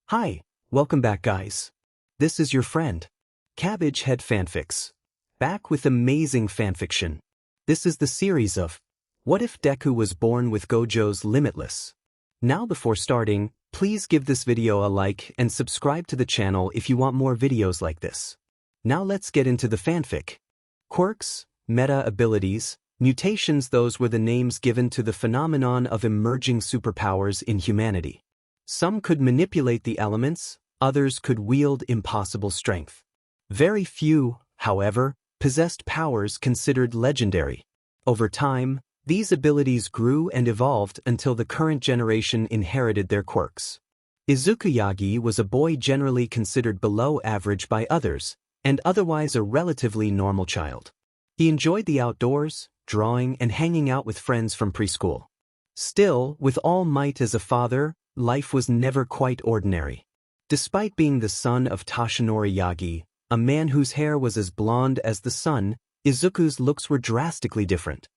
Hi, welcome back guys. This is your friend, Cabbage Head Fanfics. Back with amazing fanfiction. This is the series of What If Deku Was Born with Gojo's Limitless. Now before starting, please give this video a like and subscribe to the channel if you want more videos like this. Now let's get into the fanfic. Quirks, meta abilities, mutations. Those were the names given to the phenomenon of emerging superpowers in humanity. Some could manipulate the elements, others could wield impossible strength. Very few, however, possessed powers considered legendary. Over time, these abilities grew and evolved until the current generation inherited their quirks. Izuku Yagi was a boy generally considered below average by others, and otherwise a relatively normal child. He enjoyed the outdoors, drawing, and hanging out with friends from preschool. Still, with all might as a father, life was never quite ordinary. Despite being the son of Toshinori Yagi, a man whose hair was as blonde as the sun, Izuku's looks were drastically different.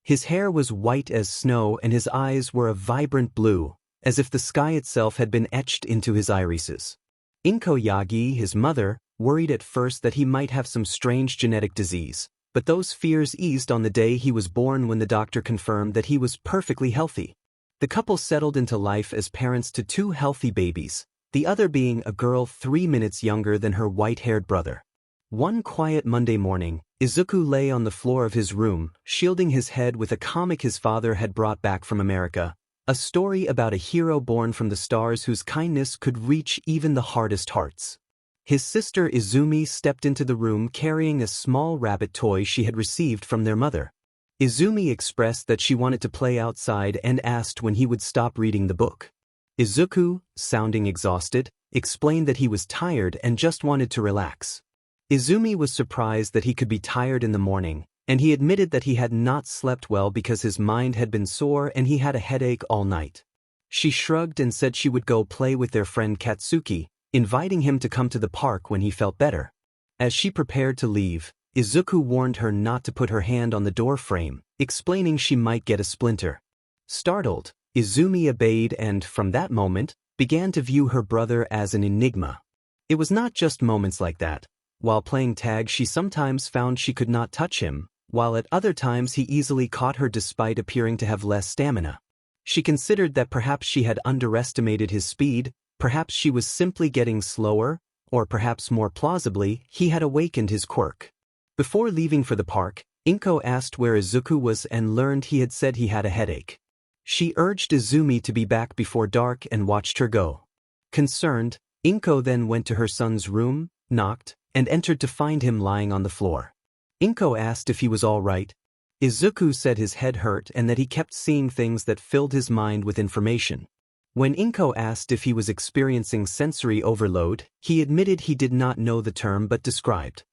His hair was white as snow and his eyes were a vibrant blue, as if the sky itself had been etched into his irises. Izuku Yagi, his mother, worried at first that he might have some strange genetic disease, but those fears eased on the day he was born when the doctor confirmed that he was perfectly healthy. The couple settled into life as parents to two healthy babies, the other being a girl 3 minutes younger than her white-haired brother. One quiet Monday morning, Izuku lay on the floor of his room, shielding his head with a comic his father had brought back from America, a story about a hero born from the stars whose kindness could reach even the hardest hearts. His sister Izumi stepped into the room carrying a small rabbit toy she had received from their mother. Izumi expressed that she wanted to play outside and asked when he would stop reading the book. Izuku, sounding exhausted, explained that he was tired and just wanted to relax. Izumi was surprised that he could be tired in the morning, and he admitted that he had not slept well because his mind had been sore and he had a headache all night. She shrugged and said she would go play with their friend Katsuki, inviting him to come to the park when he felt better. As she prepared to leave, Izuku warned her not to put her hand on the door frame, explaining she might get a splinter. Startled, Izumi obeyed and, from that moment, began to view her brother as an enigma. It was not just moments like that. While playing tag, she sometimes found she could not touch him, while at other times he easily caught her despite appearing to have less stamina. She considered that perhaps she had underestimated his speed, perhaps she was simply getting slower, or perhaps more plausibly, he had awakened his quirk. Before leaving for the park, Inko asked where Izuku was and learned he had said he had a headache. She urged Izumi to be back before dark and watched her go. Concerned, Inko then went to her son's room, knocked, and entered to find him lying on the floor. Inko asked if he was all right. Izuku said his head hurt and that he kept seeing things that filled his mind with information. When Inko asked if he was experiencing sensory overload, he admitted he did not know the term but described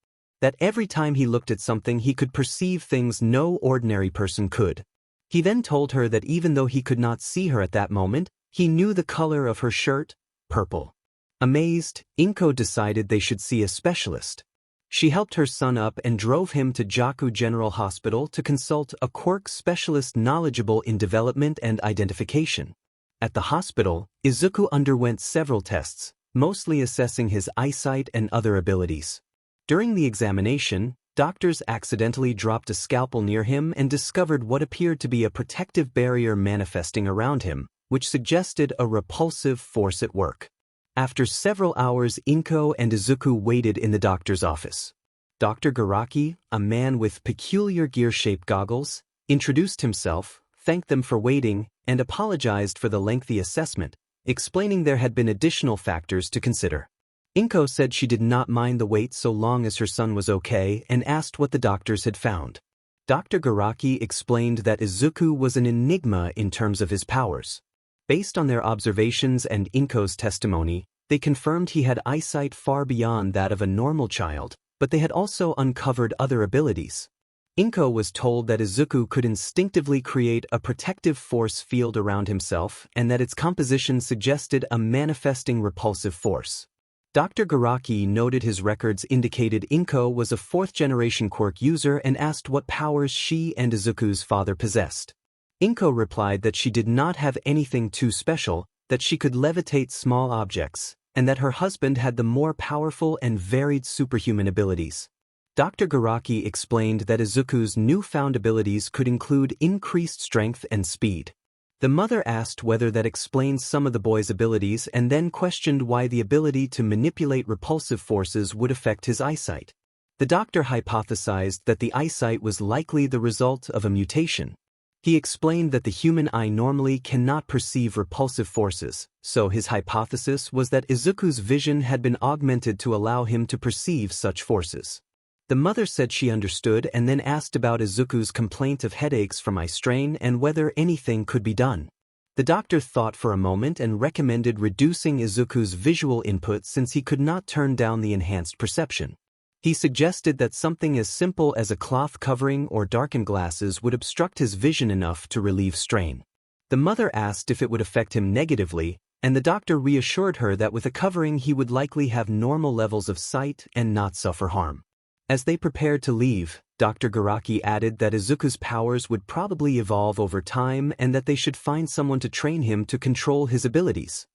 that every time he looked at something he could perceive things no ordinary person could. He then told her that even though he could not see her at that moment, he knew the color of her shirt, purple. Amazed, Inko decided they should see a specialist. She helped her son up and drove him to Jaku General Hospital to consult a quirk specialist knowledgeable in development and identification. At the hospital, Izuku underwent several tests, mostly assessing his eyesight and other abilities. During the examination, doctors accidentally dropped a scalpel near him and discovered what appeared to be a protective barrier manifesting around him, which suggested a repulsive force at work. After several hours, Inko and Izuku waited in the doctor's office. Dr. Garaki, a man with peculiar gear-shaped goggles, introduced himself, thanked them for waiting, and apologized for the lengthy assessment, explaining there had been additional factors to consider. Inko said she did not mind the wait so long as her son was okay and asked what the doctors had found. Dr. Garaki explained that Izuku was an enigma in terms of his powers. Based on their observations and Inko's testimony, they confirmed he had eyesight far beyond that of a normal child, but they had also uncovered other abilities. Inko was told that Izuku could instinctively create a protective force field around himself and that its composition suggested a manifesting repulsive force. Dr. Garaki noted his records indicated Inko was a fourth-generation quirk user and asked what powers she and Izuku's father possessed. Inko replied that she did not have anything too special, that she could levitate small objects, and that her husband had the more powerful and varied superhuman abilities. Dr. Garaki explained that Izuku's newfound abilities could include increased strength and speed. The mother asked whether that explained some of the boy's abilities and then questioned why the ability to manipulate repulsive forces would affect his eyesight. The doctor hypothesized that the eyesight was likely the result of a mutation. He explained that the human eye normally cannot perceive repulsive forces, so his hypothesis was that Izuku's vision had been augmented to allow him to perceive such forces. The mother said she understood and then asked about Izuku's complaint of headaches from eye strain and whether anything could be done. The doctor thought for a moment and recommended reducing Izuku's visual input since he could not turn down the enhanced perception. He suggested that something as simple as a cloth covering or darkened glasses would obstruct his vision enough to relieve strain. The mother asked if it would affect him negatively, and the doctor reassured her that with a covering he would likely have normal levels of sight and not suffer harm. As they prepared to leave, Dr. Garaki added that Izuku's powers would probably evolve over time and that they should find someone to train him to control his abilities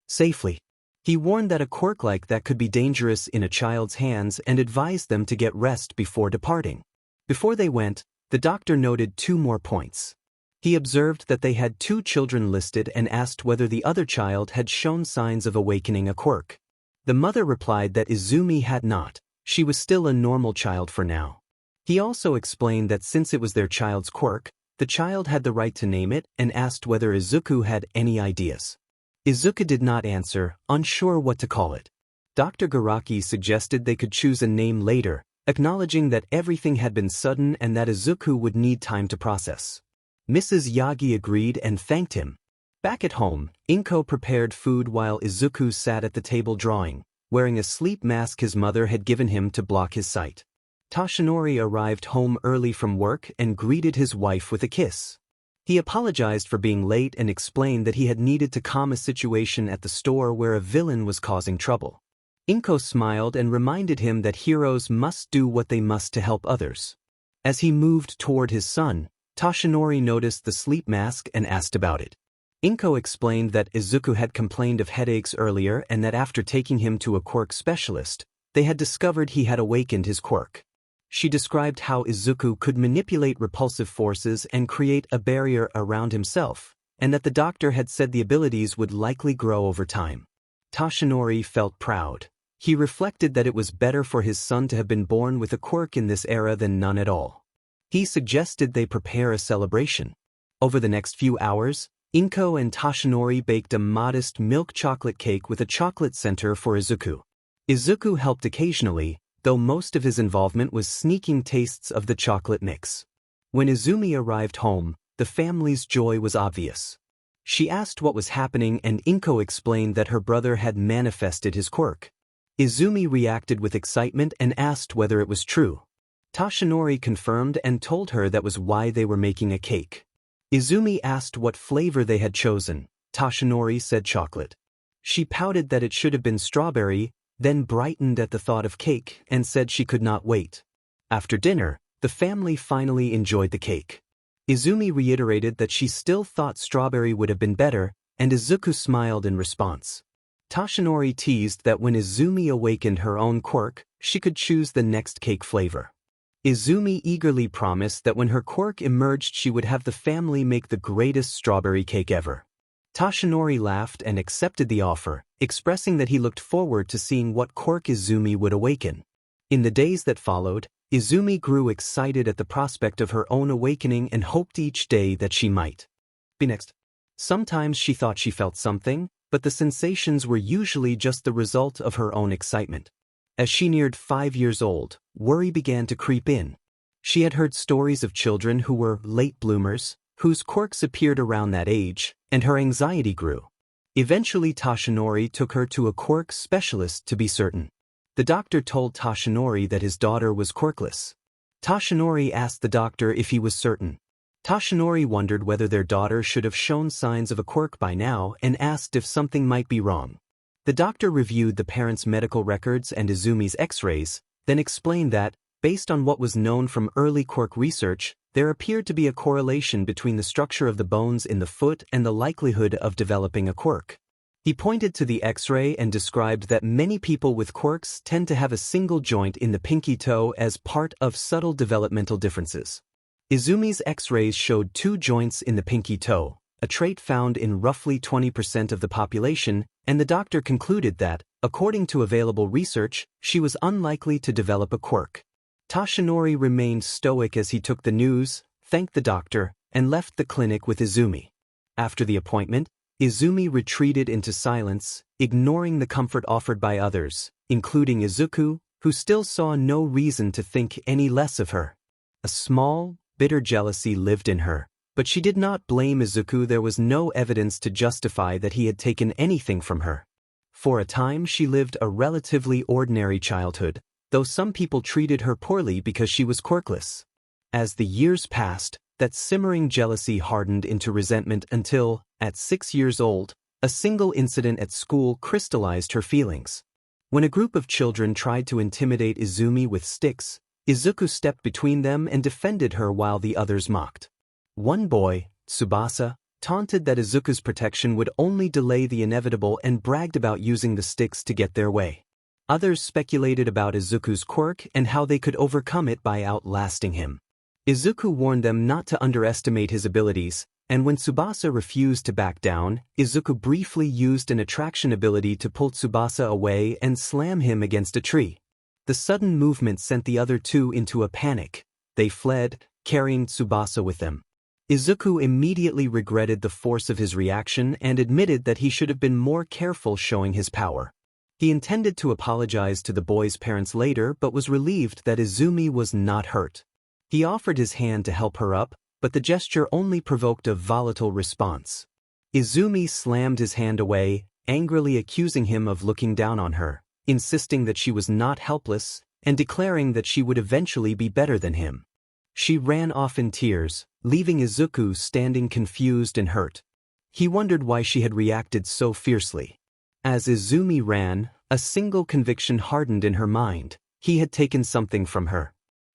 safely. He warned that a quirk like that could be dangerous in a child's hands and advised them to get rest before departing. Before they went, the doctor noted 2 more points. He observed that they had 2 children listed and asked whether the other child had shown signs of awakening a quirk. The mother replied that Izumi had not. She was still a normal child for now. He also explained that since it was their child's quirk, the child had the right to name it and asked whether Izuku had any ideas. Izuku did not answer, unsure what to call it. Dr. Garaki suggested they could choose a name later, acknowledging that everything had been sudden and that Izuku would need time to process. Mrs. Yagi agreed and thanked him. Back at home, Inko prepared food while Izuku sat at the table drawing, wearing a sleep mask his mother had given him to block his sight. Toshinori arrived home early from work and greeted his wife with a kiss. He apologized for being late and explained that he had needed to calm a situation at the store where a villain was causing trouble. Inko smiled and reminded him that heroes must do what they must to help others. As he moved toward his son, Toshinori noticed the sleep mask and asked about it. Inko explained that Izuku had complained of headaches earlier and that after taking him to a quirk specialist, they had discovered he had awakened his quirk. She described how Izuku could manipulate repulsive forces and create a barrier around himself, and that the doctor had said the abilities would likely grow over time. Toshinori felt proud. He reflected that it was better for his son to have been born with a quirk in this era than none at all. He suggested they prepare a celebration. Over the next few hours, Inko and Toshinori baked a modest milk chocolate cake with a chocolate center for Izuku. Izuku helped occasionally, though most of his involvement was sneaking tastes of the chocolate mix. When Izumi arrived home, the family's joy was obvious. She asked what was happening and Inko explained that her brother had manifested his quirk. Izumi reacted with excitement and asked whether it was true. Toshinori confirmed and told her that was why they were making a cake. Izumi asked what flavor they had chosen. Toshinori said chocolate. She pouted that it should have been strawberry, then brightened at the thought of cake and said she could not wait. After dinner, the family finally enjoyed the cake. Izumi reiterated that she still thought strawberry would have been better, and Izuku smiled in response. Toshinori teased that when Izumi awakened her own quirk, she could choose the next cake flavor. Izumi eagerly promised that when her quirk emerged she would have the family make the greatest strawberry cake ever. Toshinori laughed and accepted the offer, expressing that he looked forward to seeing what quirk Izumi would awaken. In the days that followed, Izumi grew excited at the prospect of her own awakening and hoped each day that she might be next. Sometimes she thought she felt something, but the sensations were usually just the result of her own excitement. As she neared 5 years old, worry began to creep in. She had heard stories of children who were late bloomers, whose quirks appeared around that age, and her anxiety grew. Eventually Toshinori took her to a quirk specialist to be certain. The doctor told Toshinori that his daughter was quirkless. Toshinori asked the doctor if he was certain. Toshinori wondered whether their daughter should have shown signs of a quirk by now and asked if something might be wrong. The doctor reviewed the parents' medical records and Izumi's x-rays, then explained that, based on what was known from early quirk research, there appeared to be a correlation between the structure of the bones in the foot and the likelihood of developing a quirk. He pointed to the X-ray and described that many people with quirks tend to have a single joint in the pinky toe as part of subtle developmental differences. Izumi's X-rays showed 2 joints in the pinky toe, a trait found in roughly 20% of the population, and the doctor concluded that, according to available research, she was unlikely to develop a quirk. Toshinori remained stoic as he took the news, thanked the doctor, and left the clinic with Izumi. After the appointment, Izumi retreated into silence, ignoring the comfort offered by others, including Izuku, who still saw no reason to think any less of her. A small, bitter jealousy lived in her, but she did not blame Izuku. There was no evidence to justify that he had taken anything from her. For a time she lived a relatively ordinary childhood, though some people treated her poorly because she was quirkless. As the years passed, that simmering jealousy hardened into resentment until, at 6 years old, a single incident at school crystallized her feelings. When a group of children tried to intimidate Izumi with sticks, Izuku stepped between them and defended her while the others mocked. One boy, Tsubasa, taunted that Izuku's protection would only delay the inevitable and bragged about using the sticks to get their way. Others speculated about Izuku's quirk and how they could overcome it by outlasting him. Izuku warned them not to underestimate his abilities, and when Tsubasa refused to back down, Izuku briefly used an attraction ability to pull Tsubasa away and slam him against a tree. The sudden movement sent the other 2 into a panic. They fled, carrying Tsubasa with them. Izuku immediately regretted the force of his reaction and admitted that he should have been more careful showing his power. He intended to apologize to the boy's parents later but was relieved that Izumi was not hurt. He offered his hand to help her up, but the gesture only provoked a volatile response. Izumi slammed his hand away, angrily accusing him of looking down on her, insisting that she was not helpless, and declaring that she would eventually be better than him. She ran off in tears, leaving Izuku standing confused and hurt. He wondered why she had reacted so fiercely. As Izumi ran, a single conviction hardened in her mind: he had taken something from her.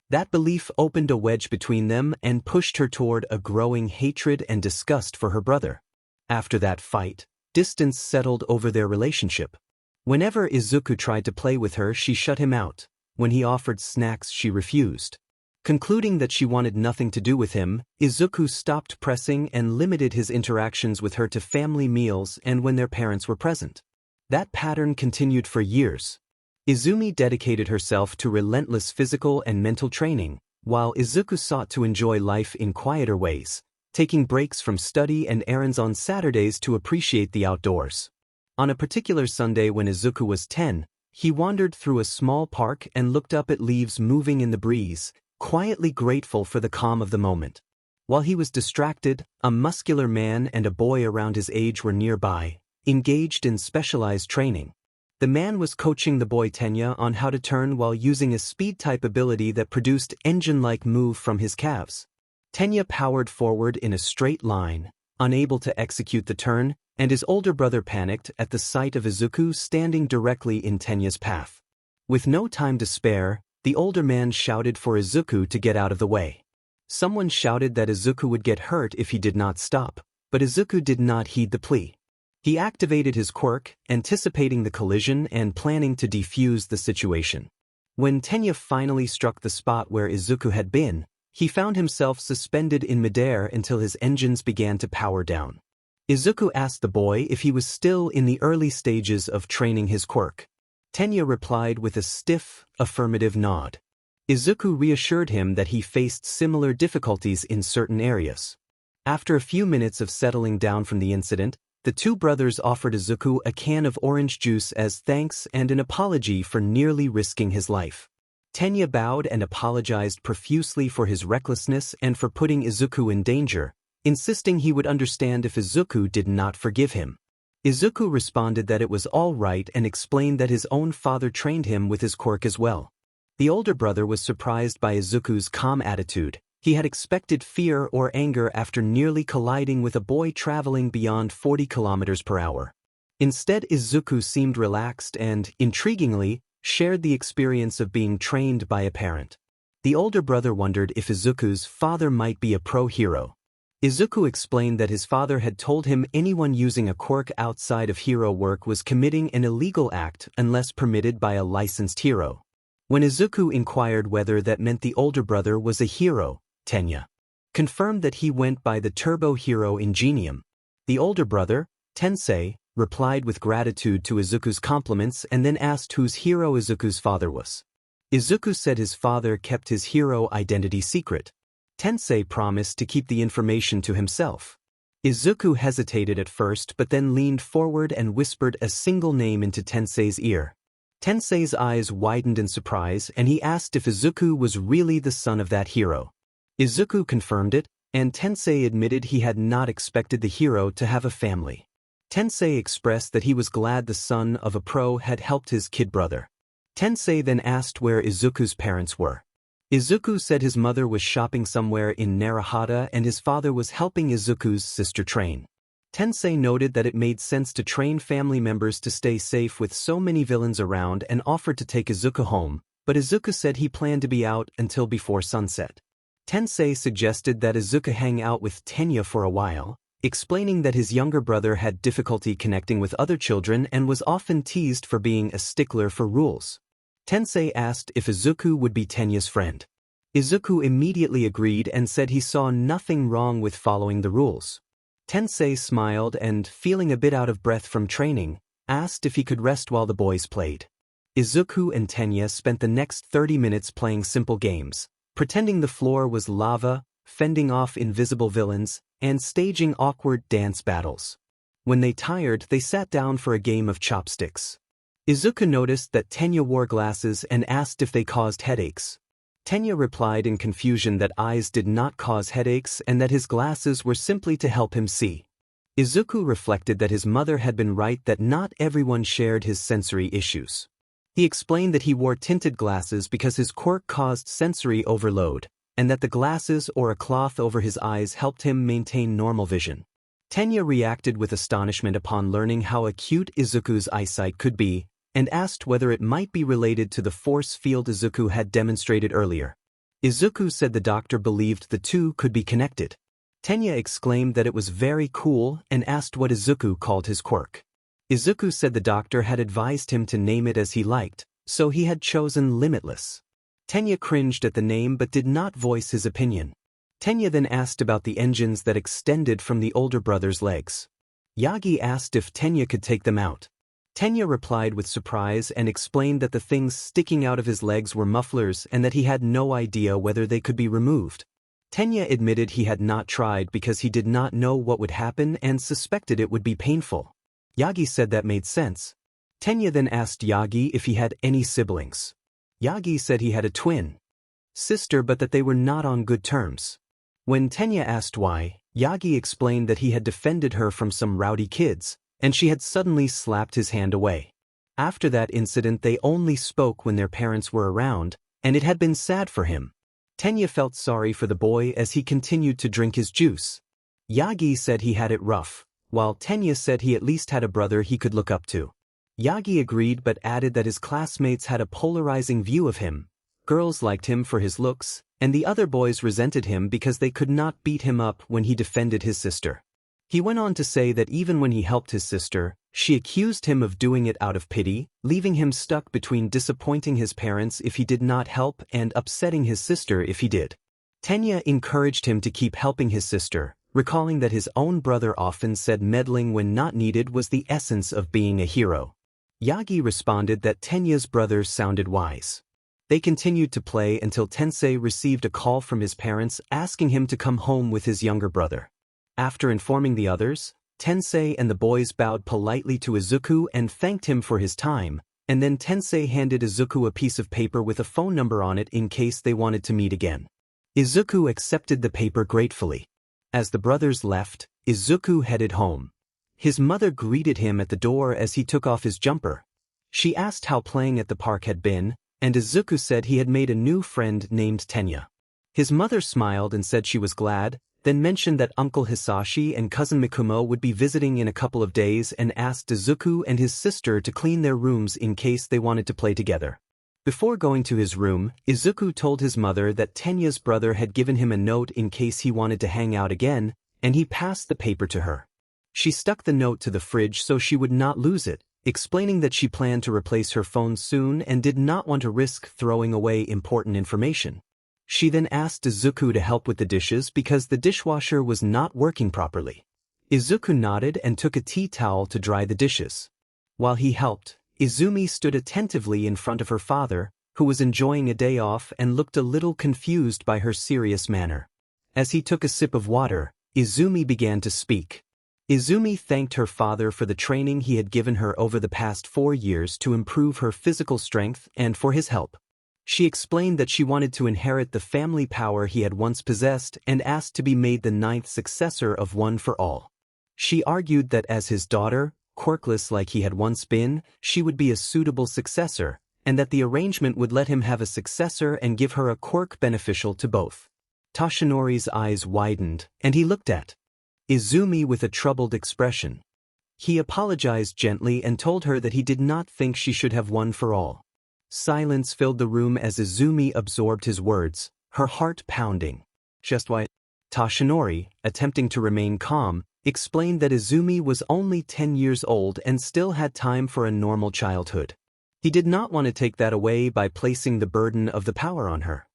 That belief opened a wedge between them and pushed her toward a growing hatred and disgust for her brother. After that fight, distance settled over their relationship. Whenever Izuku tried to play with her, she shut him out. When he offered snacks, she refused. Concluding that she wanted nothing to do with him, Izuku stopped pressing and limited his interactions with her to family meals and when their parents were present. That pattern continued for years. Izumi dedicated herself to relentless physical and mental training, while Izuku sought to enjoy life in quieter ways, taking breaks from study and errands on Saturdays to appreciate the outdoors. On a particular Sunday when Izuku was 10, he wandered through a small park and looked up at leaves moving in the breeze, quietly grateful for the calm of the moment. While he was distracted, a muscular man and a boy around his age were nearby, engaged in specialized training. The man was coaching the boy Tenya on how to turn while using a speed-type ability that produced engine-like move from his calves. Tenya powered forward in a straight line, unable to execute the turn, and his older brother panicked at the sight of Izuku standing directly in Tenya's path. With no time to spare, the older man shouted for Izuku to get out of the way. Someone shouted that Izuku would get hurt if he did not stop, but Izuku did not heed the plea. He activated his quirk, anticipating the collision and planning to defuse the situation. When Tenya finally struck the spot where Izuku had been, he found himself suspended in midair until his engines began to power down. Izuku asked the boy if he was still in the early stages of training his quirk. Tenya replied with a stiff, affirmative nod. Izuku reassured him that he faced similar difficulties in certain areas. After a few minutes of settling down from the incident, the 2 brothers offered Izuku a can of orange juice as thanks and an apology for nearly risking his life. Tenya bowed and apologized profusely for his recklessness and for putting Izuku in danger, insisting he would understand if Izuku did not forgive him. Izuku responded that it was all right and explained that his own father trained him with his quirk as well. The older brother was surprised by Izuku's calm attitude. He had expected fear or anger after nearly colliding with a boy traveling beyond 40 kilometers per hour. Instead, Izuku seemed relaxed and, intriguingly, shared the experience of being trained by a parent. The older brother wondered if Izuku's father might be a pro hero. Izuku explained that his father had told him anyone using a quirk outside of hero work was committing an illegal act unless permitted by a licensed hero. When Izuku inquired whether that meant the older brother was a hero, Tenya confirmed that he went by the Turbo Hero Ingenium. The older brother, Tensei, replied with gratitude to Izuku's compliments and then asked whose hero Izuku's father was. Izuku said his father kept his hero identity secret. Tensei promised to keep the information to himself. Izuku hesitated at first but then leaned forward and whispered a single name into Tensei's ear. Tensei's eyes widened in surprise and he asked if Izuku was really the son of that hero. Izuku confirmed it, and Tensei admitted he had not expected the hero to have a family. Tensei expressed that he was glad the son of a pro had helped his kid brother. Tensei then asked where Izuku's parents were. Izuku said his mother was shopping somewhere in Narahata and his father was helping Izuku's sister train. Tensei noted that it made sense to train family members to stay safe with so many villains around and offered to take Izuku home, but Izuku said he planned to be out until before sunset. Tensei suggested that Izuku hang out with Tenya for a while, explaining that his younger brother had difficulty connecting with other children and was often teased for being a stickler for rules. Tensei asked if Izuku would be Tenya's friend. Izuku immediately agreed and said he saw nothing wrong with following the rules. Tensei smiled and, feeling a bit out of breath from training, asked if he could rest while the boys played. Izuku and Tenya spent the next 30 minutes playing simple games, pretending the floor was lava, fending off invisible villains, and staging awkward dance battles. When they tired, they sat down for a game of chopsticks. Izuku noticed that Tenya wore glasses and asked if they caused headaches. Tenya replied in confusion that eyes did not cause headaches and that his glasses were simply to help him see. Izuku reflected that his mother had been right that not everyone shared his sensory issues. He explained that he wore tinted glasses because his quirk caused sensory overload, and that the glasses or a cloth over his eyes helped him maintain normal vision. Tenya reacted with astonishment upon learning how acute Izuku's eyesight could be, and asked whether it might be related to the force field Izuku had demonstrated earlier. Izuku said the doctor believed the two could be connected. Tenya exclaimed that it was very cool and asked what Izuku called his quirk. Izuku said the doctor had advised him to name it as he liked, so he had chosen Limitless. Tenya cringed at the name but did not voice his opinion. Tenya then asked about the engines that extended from the older brother's legs. Yagi asked if Tenya could take them out. Tenya replied with surprise and explained that the things sticking out of his legs were mufflers and that he had no idea whether they could be removed. Tenya admitted he had not tried because he did not know what would happen and suspected it would be painful. Yagi said that made sense. Tenya then asked Yagi if he had any siblings. Yagi said he had a twin sister but that they were not on good terms. When Tenya asked why, Yagi explained that he had defended her from some rowdy kids, and she had suddenly slapped his hand away. After that incident they only spoke when their parents were around, and it had been sad for him. Tenya felt sorry for the boy as he continued to drink his juice. Yagi said he had it rough, while Tenya said he at least had a brother he could look up to. Yagi agreed but added that his classmates had a polarizing view of him. Girls liked him for his looks, and the other boys resented him because they could not beat him up when he defended his sister. He went on to say that even when he helped his sister, she accused him of doing it out of pity, leaving him stuck between disappointing his parents if he did not help and upsetting his sister if he did. Tenya encouraged him to keep helping his sister, recalling that his own brother often said meddling when not needed was the essence of being a hero. Yagi responded that Tenya's brothers sounded wise. They continued to play until Tensei received a call from his parents asking him to come home with his younger brother. After informing the others, Tensei and the boys bowed politely to Izuku and thanked him for his time, and then Tensei handed Izuku a piece of paper with a phone number on it in case they wanted to meet again. Izuku accepted the paper gratefully. As the brothers left, Izuku headed home. His mother greeted him at the door as he took off his jumper. She asked how playing at the park had been, and Izuku said he had made a new friend named Tenya. His mother smiled and said she was glad, then mentioned that Uncle Hisashi and Cousin Mikumo would be visiting in a couple of days and asked Izuku and his sister to clean their rooms in case they wanted to play together. Before going to his room, Izuku told his mother that Tenya's brother had given him a note in case he wanted to hang out again, and he passed the paper to her. She stuck the note to the fridge so she would not lose it, explaining that she planned to replace her phone soon and did not want to risk throwing away important information. She then asked Izuku to help with the dishes because the dishwasher was not working properly. Izuku nodded and took a tea towel to dry the dishes. While he helped, Izumi stood attentively in front of her father, who was enjoying a day off and looked a little confused by her serious manner. As he took a sip of water, Izumi began to speak. Izumi thanked her father for the training he had given her over the past 4 years to improve her physical strength and for his help. She explained that she wanted to inherit the family power he had once possessed and asked to be made the 9th successor of One for All. She argued that as his daughter, quirkless like he had once been, she would be a suitable successor, and that the arrangement would let him have a successor and give her a quirk beneficial to both. Toshinori's eyes widened, and he looked at Izumi with a troubled expression. He apologized gently and told her that he did not think she should have One for All. Silence filled the room as Izumi absorbed his words, her heart pounding. Just why? Toshinori, attempting to remain calm, explained that Izumi was only 10 years old and still had time for a normal childhood. He did not want to take that away by placing the burden of the power on her.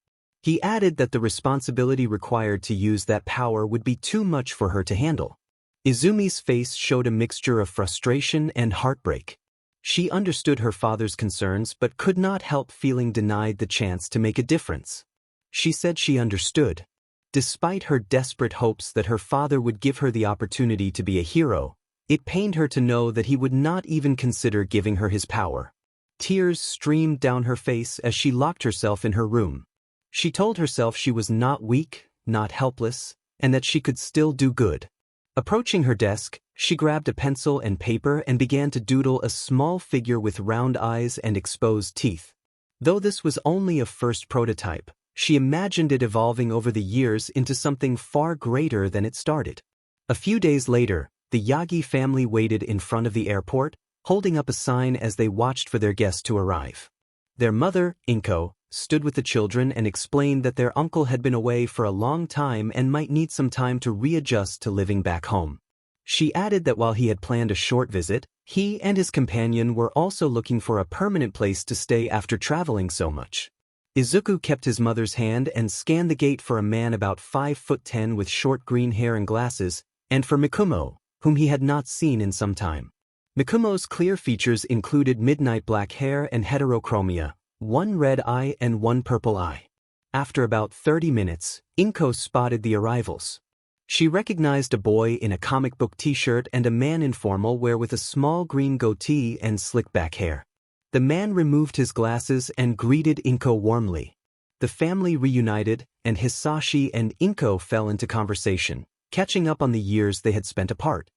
He added that the responsibility required to use that power would be too much for her to handle. Izumi's face showed a mixture of frustration and heartbreak. She understood her father's concerns but could not help feeling denied the chance to make a difference. She said she understood. Despite her desperate hopes that her father would give her the opportunity to be a hero, it pained her to know that he would not even consider giving her his power. Tears streamed down her face as she locked herself in her room. She told herself she was not weak, not helpless, and that she could still do good. Approaching her desk, she grabbed a pencil and paper and began to doodle a small figure with round eyes and exposed teeth. Though this was only a first prototype, she imagined it evolving over the years into something far greater than it started. A few days later, the Yagi family waited in front of the airport, holding up a sign as they watched for their guests to arrive. Their mother, Inko, stood with the children and explained that their uncle had been away for a long time and might need some time to readjust to living back home. She added that while he had planned a short visit, he and his companion were also looking for a permanent place to stay after traveling so much. Izuku kept his mother's hand and scanned the gate for a man about 5'10" with short green hair and glasses, and for Mikumo, whom he had not seen in some time. Mikumo's clear features included midnight black hair and heterochromia, one red eye and one purple eye. After about 30 minutes, Inko spotted the arrivals. She recognized a boy in a comic book t-shirt and a man in formal wear with a small green goatee and slick back hair. The man removed his glasses and greeted Inko warmly. The family reunited, and Hisashi and Inko fell into conversation, catching up on the years they had spent apart.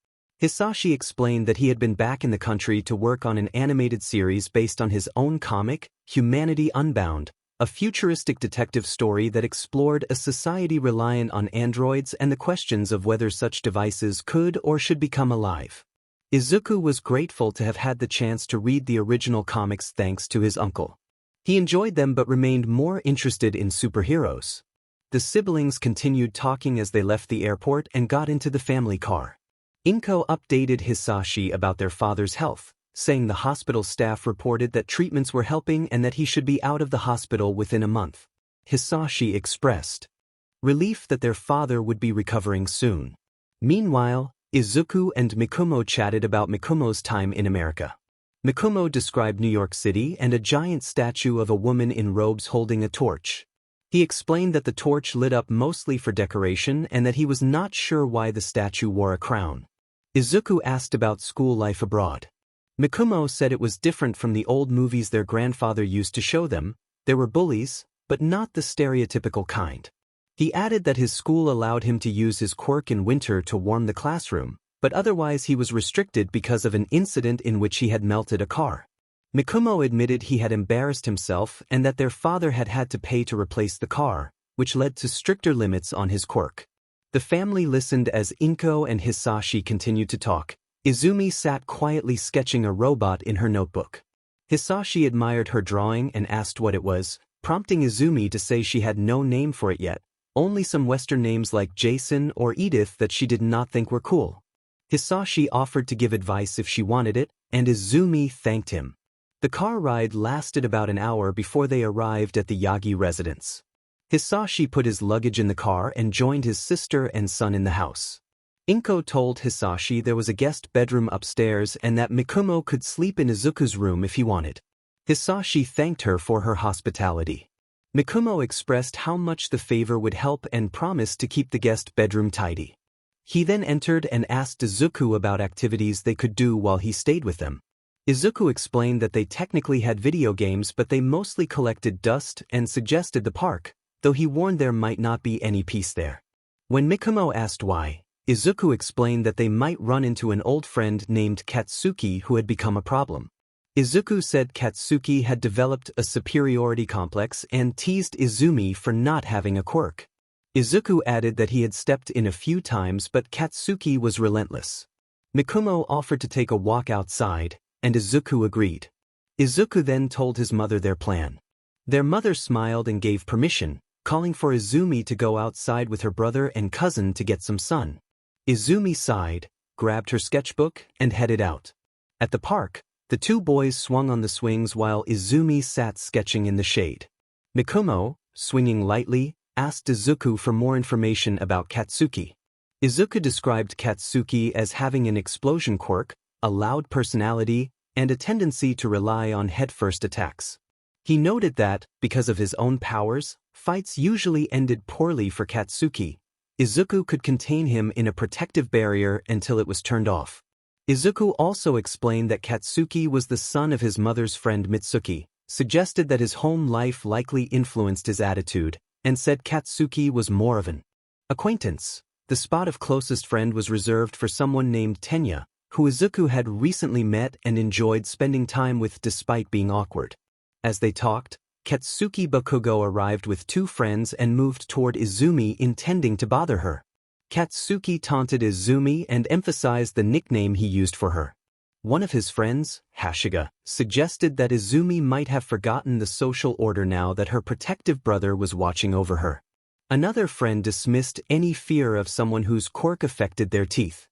Hisashi explained that he had been back in the country to work on an animated series based on his own comic, Humanity Unbound, a futuristic detective story that explored a society reliant on androids and the questions of whether such devices could or should become alive. Izuku was grateful to have had the chance to read the original comics thanks to his uncle. He enjoyed them but remained more interested in superheroes. The siblings continued talking as they left the airport and got into the family car. Inko updated Hisashi about their father's health, saying the hospital staff reported that treatments were helping and that he should be out of the hospital within a month. Hisashi expressed relief that their father would be recovering soon. Meanwhile, Izuku and Mikumo chatted about Mikumo's time in America. Mikumo described New York City and a giant statue of a woman in robes holding a torch. He explained that the torch lit up mostly for decoration and that he was not sure why the statue wore a crown. Izuku asked about school life abroad. Mikumo said it was different from the old movies their grandfather used to show them. There were bullies, but not the stereotypical kind. He added that his school allowed him to use his quirk in winter to warm the classroom, but otherwise he was restricted because of an incident in which he had melted a car. Mikumo admitted he had embarrassed himself and that their father had had to pay to replace the car, which led to stricter limits on his quirk. The family listened as Inko and Hisashi continued to talk. Izumi sat quietly sketching a robot in her notebook. Hisashi admired her drawing and asked what it was, prompting Izumi to say she had no name for it yet, only some Western names like Jason or Edith that she did not think were cool. Hisashi offered to give advice if she wanted it, and Izumi thanked him. The car ride lasted about an hour before they arrived at the Yagi residence. Hisashi put his luggage in the car and joined his sister and son in the house. Inko told Hisashi there was a guest bedroom upstairs and that Mikumo could sleep in Izuku's room if he wanted. Hisashi thanked her for her hospitality. Mikumo expressed how much the favor would help and promised to keep the guest bedroom tidy. He then entered and asked Izuku about activities they could do while he stayed with them. Izuku explained that they technically had video games but they mostly collected dust and suggested the park, though he warned there might not be any peace there. When Mikumo asked why, Izuku explained that they might run into an old friend named Katsuki who had become a problem. Izuku said Katsuki had developed a superiority complex and teased Izumi for not having a quirk. Izuku added that he had stepped in a few times but Katsuki was relentless. Mikumo offered to take a walk outside, and Izuku agreed. Izuku then told his mother their plan. Their mother smiled and gave permission, calling for Izumi to go outside with her brother and cousin to get some sun. Izumi sighed, grabbed her sketchbook, and headed out. At the park, the two boys swung on the swings while Izumi sat sketching in the shade. Mikumo, swinging lightly, asked Izuku for more information about Katsuki. Izuku described Katsuki as having an explosion quirk, a loud personality, and a tendency to rely on headfirst attacks. He noted that, because of his own powers, fights usually ended poorly for Katsuki. Izuku could contain him in a protective barrier until it was turned off. Izuku also explained that Katsuki was the son of his mother's friend Mitsuki, suggested that his home life likely influenced his attitude, and said Katsuki was more of an acquaintance. The spot of closest friend was reserved for someone named Tenya, who Izuku had recently met and enjoyed spending time with despite being awkward. As they talked, Katsuki Bakugo arrived with two friends and moved toward Izumi intending to bother her. Katsuki taunted Izumi and emphasized the nickname he used for her. One of his friends, Hashiga, suggested that Izumi might have forgotten the social order now that her protective brother was watching over her. Another friend dismissed any fear of someone whose quirk affected their teeth.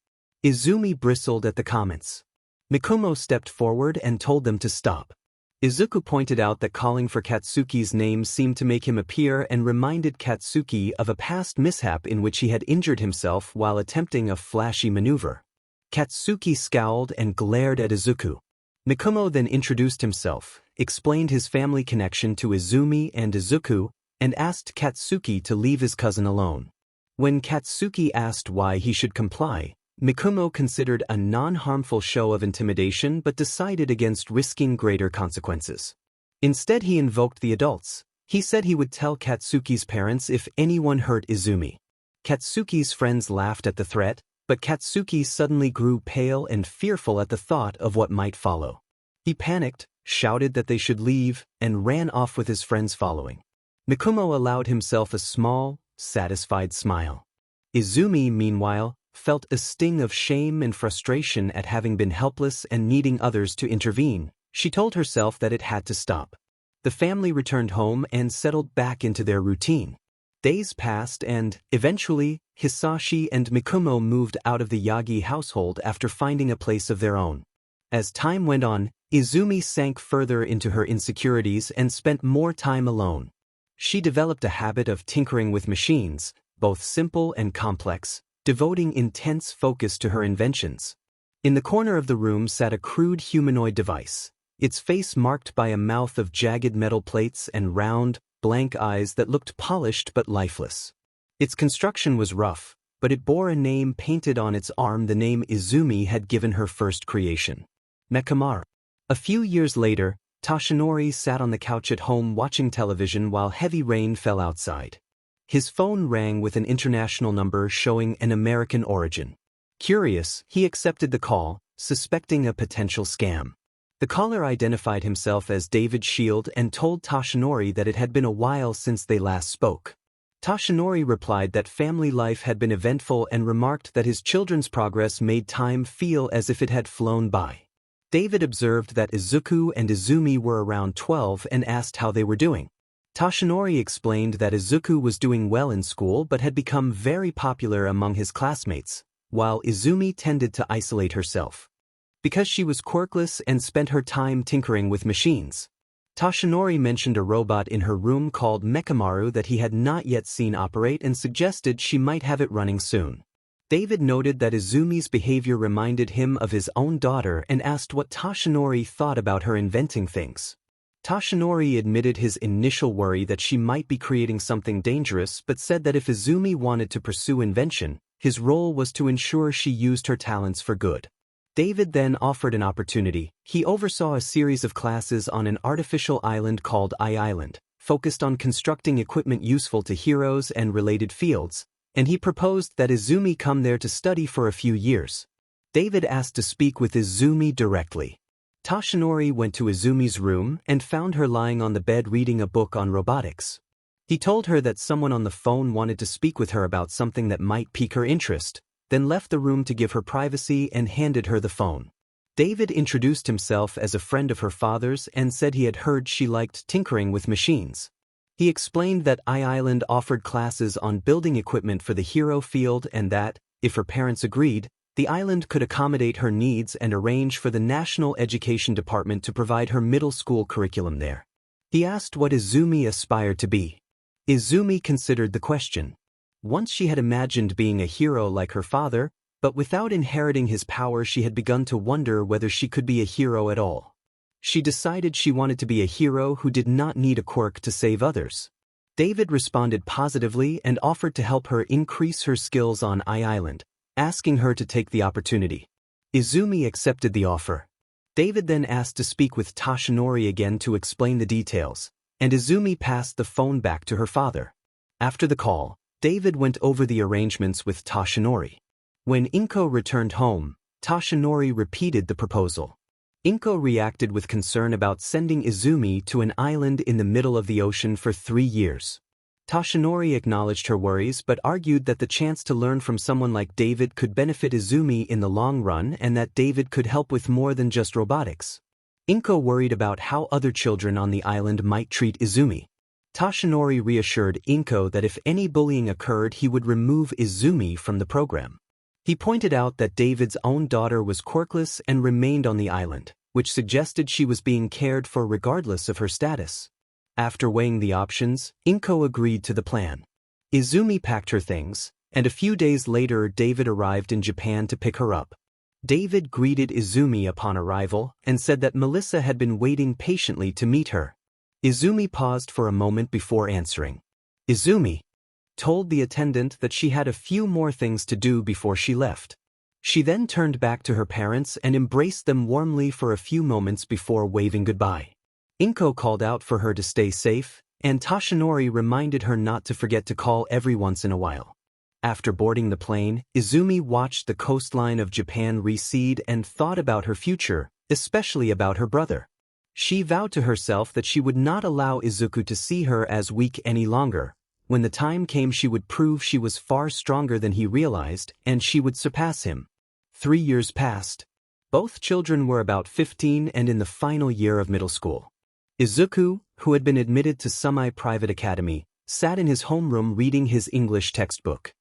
Izumi bristled at the comments. Mikumo stepped forward and told them to stop. Izuku pointed out that calling for Katsuki's name seemed to make him appear and reminded Katsuki of a past mishap in which he had injured himself while attempting a flashy maneuver. Katsuki scowled and glared at Izuku. Mikumo then introduced himself, explained his family connection to Izumi and Izuku, and asked Katsuki to leave his cousin alone. When Katsuki asked why he should comply, Mikumo considered a non-harmful show of intimidation but decided against risking greater consequences. Instead he invoked the adults. He said he would tell Katsuki's parents if anyone hurt Izumi. Katsuki's friends laughed at the threat, but Katsuki suddenly grew pale and fearful at the thought of what might follow. He panicked, shouted that they should leave, and ran off with his friends following. Mikumo allowed himself a small, satisfied smile. Izumi, meanwhile, felt a sting of shame and frustration at having been helpless and needing others to intervene. She told herself that it had to stop. The family returned home and settled back into their routine. Days passed and, eventually, Hisashi and Mikumo moved out of the Yagi household after finding a place of their own. As time went on, Izumi sank further into her insecurities and spent more time alone. She developed a habit of tinkering with machines, both simple and complex, devoting intense focus to her inventions. In the corner of the room sat a crude humanoid device, its face marked by a mouth of jagged metal plates and round, blank eyes that looked polished but lifeless. Its construction was rough, but it bore a name painted on its arm, the name Izumi had given her first creation. Mekamaru. A few years later, Toshinori sat on the couch at home watching television while heavy rain fell outside. His phone rang with an international number showing an American origin. Curious, he accepted the call, suspecting a potential scam. The caller identified himself as David Shield and told Toshinori that it had been a while since they last spoke. Toshinori replied that family life had been eventful and remarked that his children's progress made time feel as if it had flown by. David observed that Izuku and Izumi were around 12 and asked how they were doing. Toshinori explained that Izuku was doing well in school but had become very popular among his classmates, while Izumi tended to isolate herself because she was quirkless and spent her time tinkering with machines. Toshinori mentioned a robot in her room called Mekamaru that he had not yet seen operate and suggested she might have it running soon. David noted that Izumi's behavior reminded him of his own daughter and asked what Toshinori thought about her inventing things. Toshinori admitted his initial worry that she might be creating something dangerous but said that if Izumi wanted to pursue invention, his role was to ensure she used her talents for good. David then offered an opportunity. He oversaw a series of classes on an artificial island called I-Island, focused on constructing equipment useful to heroes and related fields, and he proposed that Izumi come there to study for a few years. David asked to speak with Izumi directly. Toshinori went to Izumi's room and found her lying on the bed reading a book on robotics. He told her that someone on the phone wanted to speak with her about something that might pique her interest, then left the room to give her privacy and handed her the phone. David introduced himself as a friend of her father's and said he had heard she liked tinkering with machines. He explained that I-Island offered classes on building equipment for the hero field and that, if her parents agreed, the island could accommodate her needs and arrange for the National Education Department to provide her middle school curriculum there. He asked what Izumi aspired to be. Izumi considered the question. Once she had imagined being a hero like her father, but without inheriting his power she had begun to wonder whether she could be a hero at all. She decided she wanted to be a hero who did not need a quirk to save others. David responded positively and offered to help her increase her skills on I-Island, asking her to take the opportunity. Izumi accepted the offer. David then asked to speak with Toshinori again to explain the details, and Izumi passed the phone back to her father. After the call, David went over the arrangements with Toshinori. When Inko returned home, Toshinori repeated the proposal. Inko reacted with concern about sending Izumi to an island in the middle of the ocean for 3 years. Toshinori acknowledged her worries but argued that the chance to learn from someone like David could benefit Izumi in the long run and that David could help with more than just robotics. Inko worried about how other children on the island might treat Izumi. Toshinori reassured Inko that if any bullying occurred he would remove Izumi from the program. He pointed out that David's own daughter was quirkless and remained on the island, which suggested she was being cared for regardless of her status. After weighing the options, Inko agreed to the plan. Izumi packed her things, and a few days later David arrived in Japan to pick her up. David greeted Izumi upon arrival and said that Melissa had been waiting patiently to meet her. Izumi paused for a moment before answering. Izumi told the attendant that she had a few more things to do before she left. She then turned back to her parents and embraced them warmly for a few moments before waving goodbye. Inko called out for her to stay safe, and Toshinori reminded her not to forget to call every once in a while. After boarding the plane, Izumi watched the coastline of Japan recede and thought about her future, especially about her brother. She vowed to herself that she would not allow Izuku to see her as weak any longer. When the time came she would prove she was far stronger than he realized, and she would surpass him. 3 years passed. Both children were about 15 and in the final year of middle school. Izuku, who had been admitted to semi-private academy, sat in his homeroom reading his English textbook.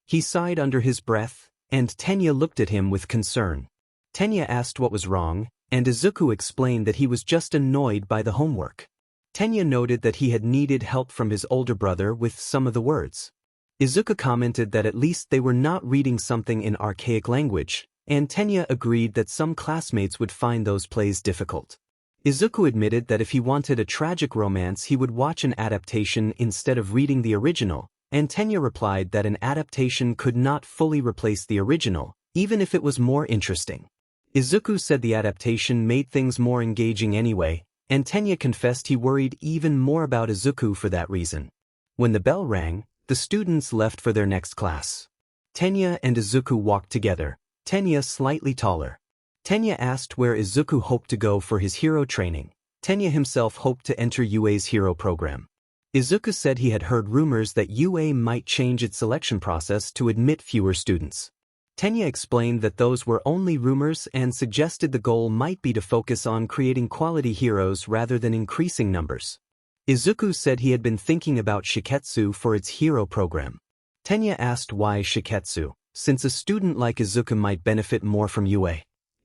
He sighed under his breath, and Tenya looked at him with concern. Tenya asked what was wrong, and Izuku explained that he was just annoyed by the homework. Tenya noted that he had needed help from his older brother with some of the words. Izuku commented that at least they were not reading something in archaic language, and Tenya agreed that some classmates would find those plays difficult. Izuku admitted that if he wanted a tragic romance he would watch an adaptation instead of reading the original, and Tenya replied that an adaptation could not fully replace the original, even if it was more interesting. Izuku said the adaptation made things more engaging anyway, and Tenya confessed he worried even more about Izuku for that reason. When the bell rang, the students left for their next class. Tenya and Izuku walked together, Tenya slightly taller. Tenya asked where Izuku hoped to go for his hero training. Tenya himself hoped to enter UA's hero program. Izuku said he had heard rumors that UA might change its selection process to admit fewer students. Tenya explained that those were only rumors and suggested the goal might be to focus on creating quality heroes rather than increasing numbers. Izuku said he had been thinking about Shiketsu for its hero program. Tenya asked why Shiketsu, since a student like Izuku might benefit more from UA.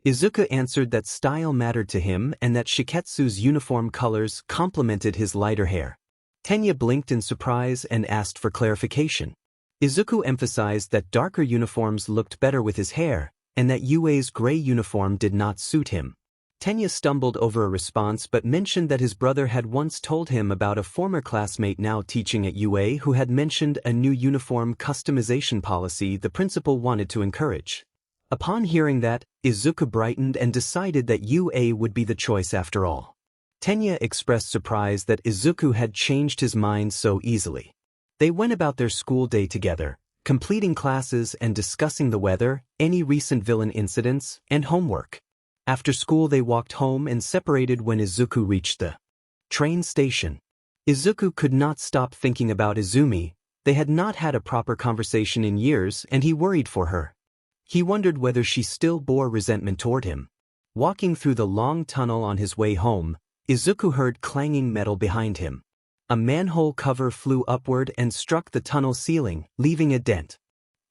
Izuku answered that style mattered to him and that Shiketsu's uniform colors complemented his lighter hair. Tenya blinked in surprise and asked for clarification. Izuku emphasized that darker uniforms looked better with his hair, and that UA's gray uniform did not suit him. Tenya stumbled over a response but mentioned that his brother had once told him about a former classmate now teaching at UA who had mentioned a new uniform customization policy the principal wanted to encourage. Upon hearing that, Izuku brightened and decided that UA would be the choice after all. Tenya expressed surprise that Izuku had changed his mind so easily. They went about their school day together, completing classes and discussing the weather, any recent villain incidents, and homework. After school they walked home and separated when Izuku reached the train station. Izuku could not stop thinking about Izumi. They had not had a proper conversation in years and he worried for her. He wondered whether she still bore resentment toward him. Walking through the long tunnel on his way home, Izuku heard clanging metal behind him. A manhole cover flew upward and struck the tunnel ceiling, leaving a dent.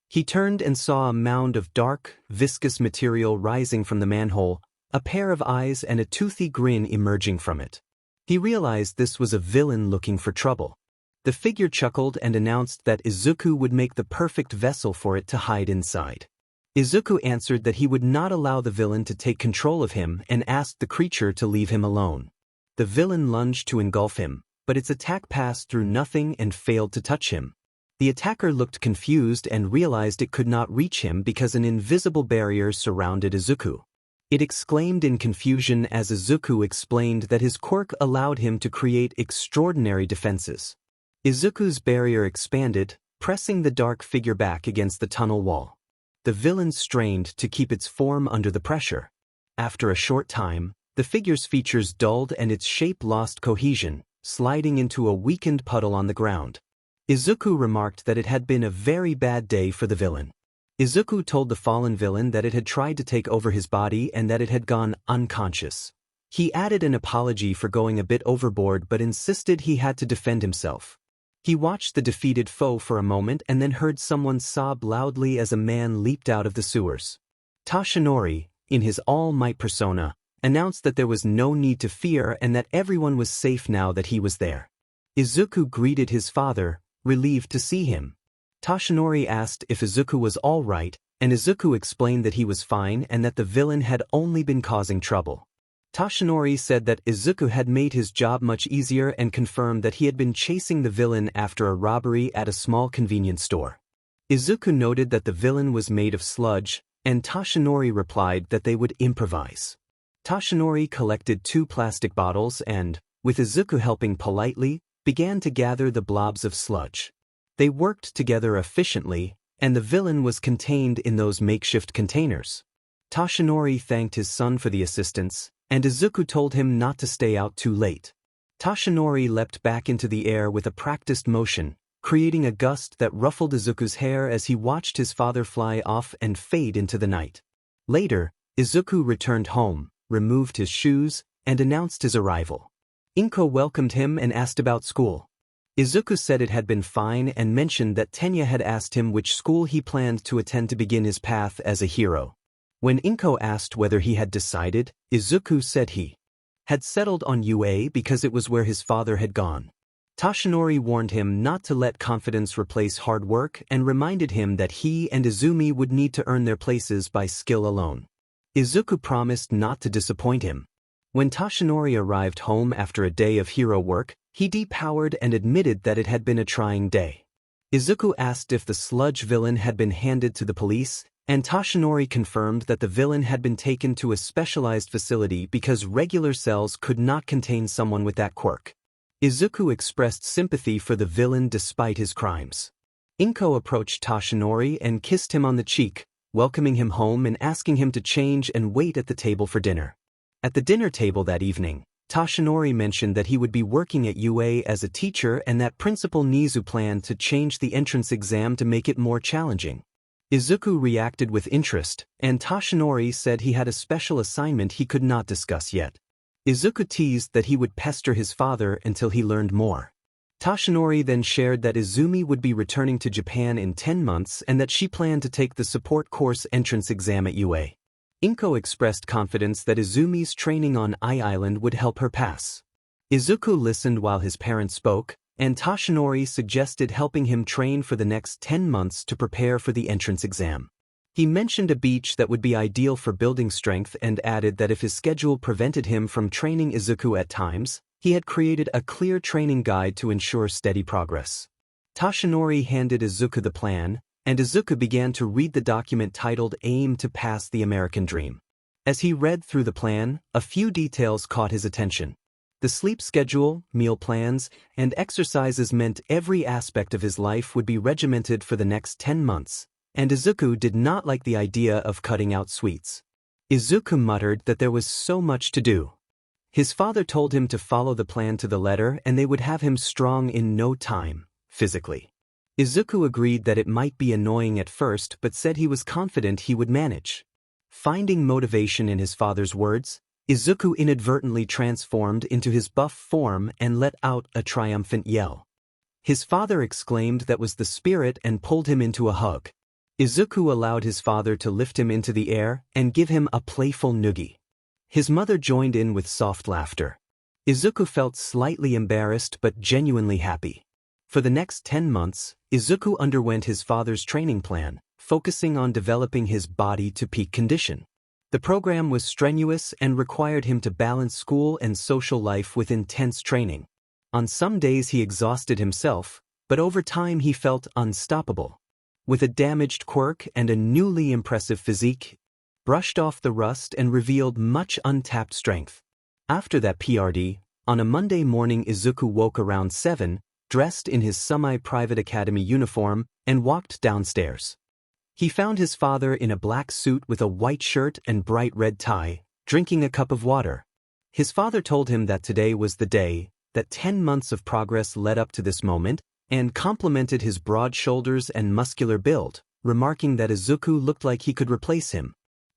He turned and saw a mound of dark, viscous material rising from the manhole, a pair of eyes and a toothy grin emerging from it. He realized this was a villain looking for trouble. The figure chuckled and announced that Izuku would make the perfect vessel for it to hide inside. Izuku answered that he would not allow the villain to take control of him and asked the creature to leave him alone. The villain lunged to engulf him, but its attack passed through nothing and failed to touch him. The attacker looked confused and realized it could not reach him because an invisible barrier surrounded Izuku. It exclaimed in confusion as Izuku explained that his quirk allowed him to create extraordinary defenses. Izuku's barrier expanded, pressing the dark figure back against the tunnel wall. The villain strained to keep its form under the pressure. After a short time, the figure's features dulled and its shape lost cohesion, sliding into a weakened puddle on the ground. Izuku remarked that it had been a very bad day for the villain. Izuku told the fallen villain that it had tried to take over his body and that it had gone unconscious. He added an apology for going a bit overboard but insisted he had to defend himself. He watched the defeated foe for a moment and then heard someone sob loudly as a man leaped out of the sewers. Tashinori, in his all-might persona, announced that there was no need to fear and that everyone was safe now that he was there. Izuku greeted his father, relieved to see him. Tashinori asked if Izuku was all right, and Izuku explained that he was fine and that the villain had only been causing trouble. Tashinori said that Izuku had made his job much easier and confirmed that he had been chasing the villain after a robbery at a small convenience store. Izuku noted that the villain was made of sludge, and Tashinori replied that they would improvise. Tashinori collected 2 plastic bottles and, with Izuku helping politely, began to gather the blobs of sludge. They worked together efficiently, and the villain was contained in those makeshift containers. Tashinori thanked his son for the assistance, and Izuku told him not to stay out too late. Tashinori leapt back into the air with a practiced motion, creating a gust that ruffled Izuku's hair as he watched his father fly off and fade into the night. Later, Izuku returned home, removed his shoes, and announced his arrival. Inko welcomed him and asked about school. Izuku said it had been fine and mentioned that Tenya had asked him which school he planned to attend to begin his path as a hero. When Inko asked whether he had decided, Izuku said he had settled on UA because it was where his father had gone. Tashinori warned him not to let confidence replace hard work and reminded him that he and Izumi would need to earn their places by skill alone. Izuku promised not to disappoint him. When Tashinori arrived home after a day of hero work, he depowered and admitted that it had been a trying day. Izuku asked if the sludge villain had been handed to the police, and Tashinori confirmed that the villain had been taken to a specialized facility because regular cells could not contain someone with that quirk. Izuku expressed sympathy for the villain despite his crimes. Inko approached Tashinori and kissed him on the cheek, welcoming him home and asking him to change and wait at the table for dinner. At the dinner table that evening, Tashinori mentioned that he would be working at UA as a teacher and that Principal Nizu planned to change the entrance exam to make it more challenging. Izuku reacted with interest, and Tashinori said he had a special assignment he could not discuss yet. Izuku teased that he would pester his father until he learned more. Toshinori then shared that Izumi would be returning to Japan in 10 months and that she planned to take the support course entrance exam at UA. Inko expressed confidence that Izumi's training on Island would help her pass. Izuku listened while his parents spoke, and Toshinori suggested helping him train for the next 10 months to prepare for the entrance exam. He mentioned a beach that would be ideal for building strength and added that if his schedule prevented him from training Izuku at times, he had created a clear training guide to ensure steady progress. Toshinori handed Izuku the plan, and Izuku began to read the document titled Aim to Pass the American Dream. As he read through the plan, a few details caught his attention. The sleep schedule, meal plans, and exercises meant every aspect of his life would be regimented for the next 10 months, and Izuku did not like the idea of cutting out sweets. Izuku muttered that there was so much to do. His father told him to follow the plan to the letter and they would have him strong in no time, physically. Izuku agreed that it might be annoying at first but said he was confident he would manage. Finding motivation in his father's words, Izuku inadvertently transformed into his buff form and let out a triumphant yell. His father exclaimed that was the spirit and pulled him into a hug. Izuku allowed his father to lift him into the air and give him a playful noogie. His mother joined in with soft laughter. Izuku felt slightly embarrassed but genuinely happy. For the next 10 months, Izuku underwent his father's training plan, focusing on developing his body to peak condition. The program was strenuous and required him to balance school and social life with intense training. On some days he exhausted himself, but over time he felt unstoppable. With a damaged quirk and a newly impressive physique, brushed off the rust and revealed much untapped strength. After that PRD, on a Monday morning Izuku woke around 7, dressed in his semi-private academy uniform, and walked downstairs. He found his father in a black suit with a white shirt and bright red tie, drinking a cup of water. His father told him that today was the day, that 10 months of progress led up to this moment, and complimented his broad shoulders and muscular build, remarking that Izuku looked like he could replace him.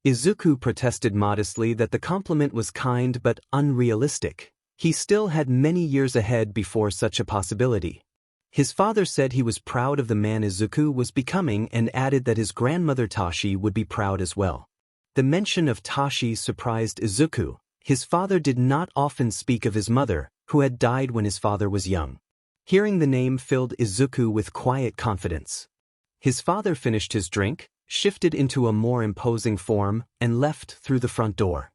Izuku protested modestly that the compliment was kind but unrealistic. He still had many years ahead before such a possibility. His father said he was proud of the man Izuku was becoming and added that his grandmother Tashi would be proud as well. The mention of Tashi surprised Izuku. His father did not often speak of his mother, who had died when his father was young. Hearing the name filled Izuku with quiet confidence. His father finished his drink, shifted into a more imposing form, and left through the front door.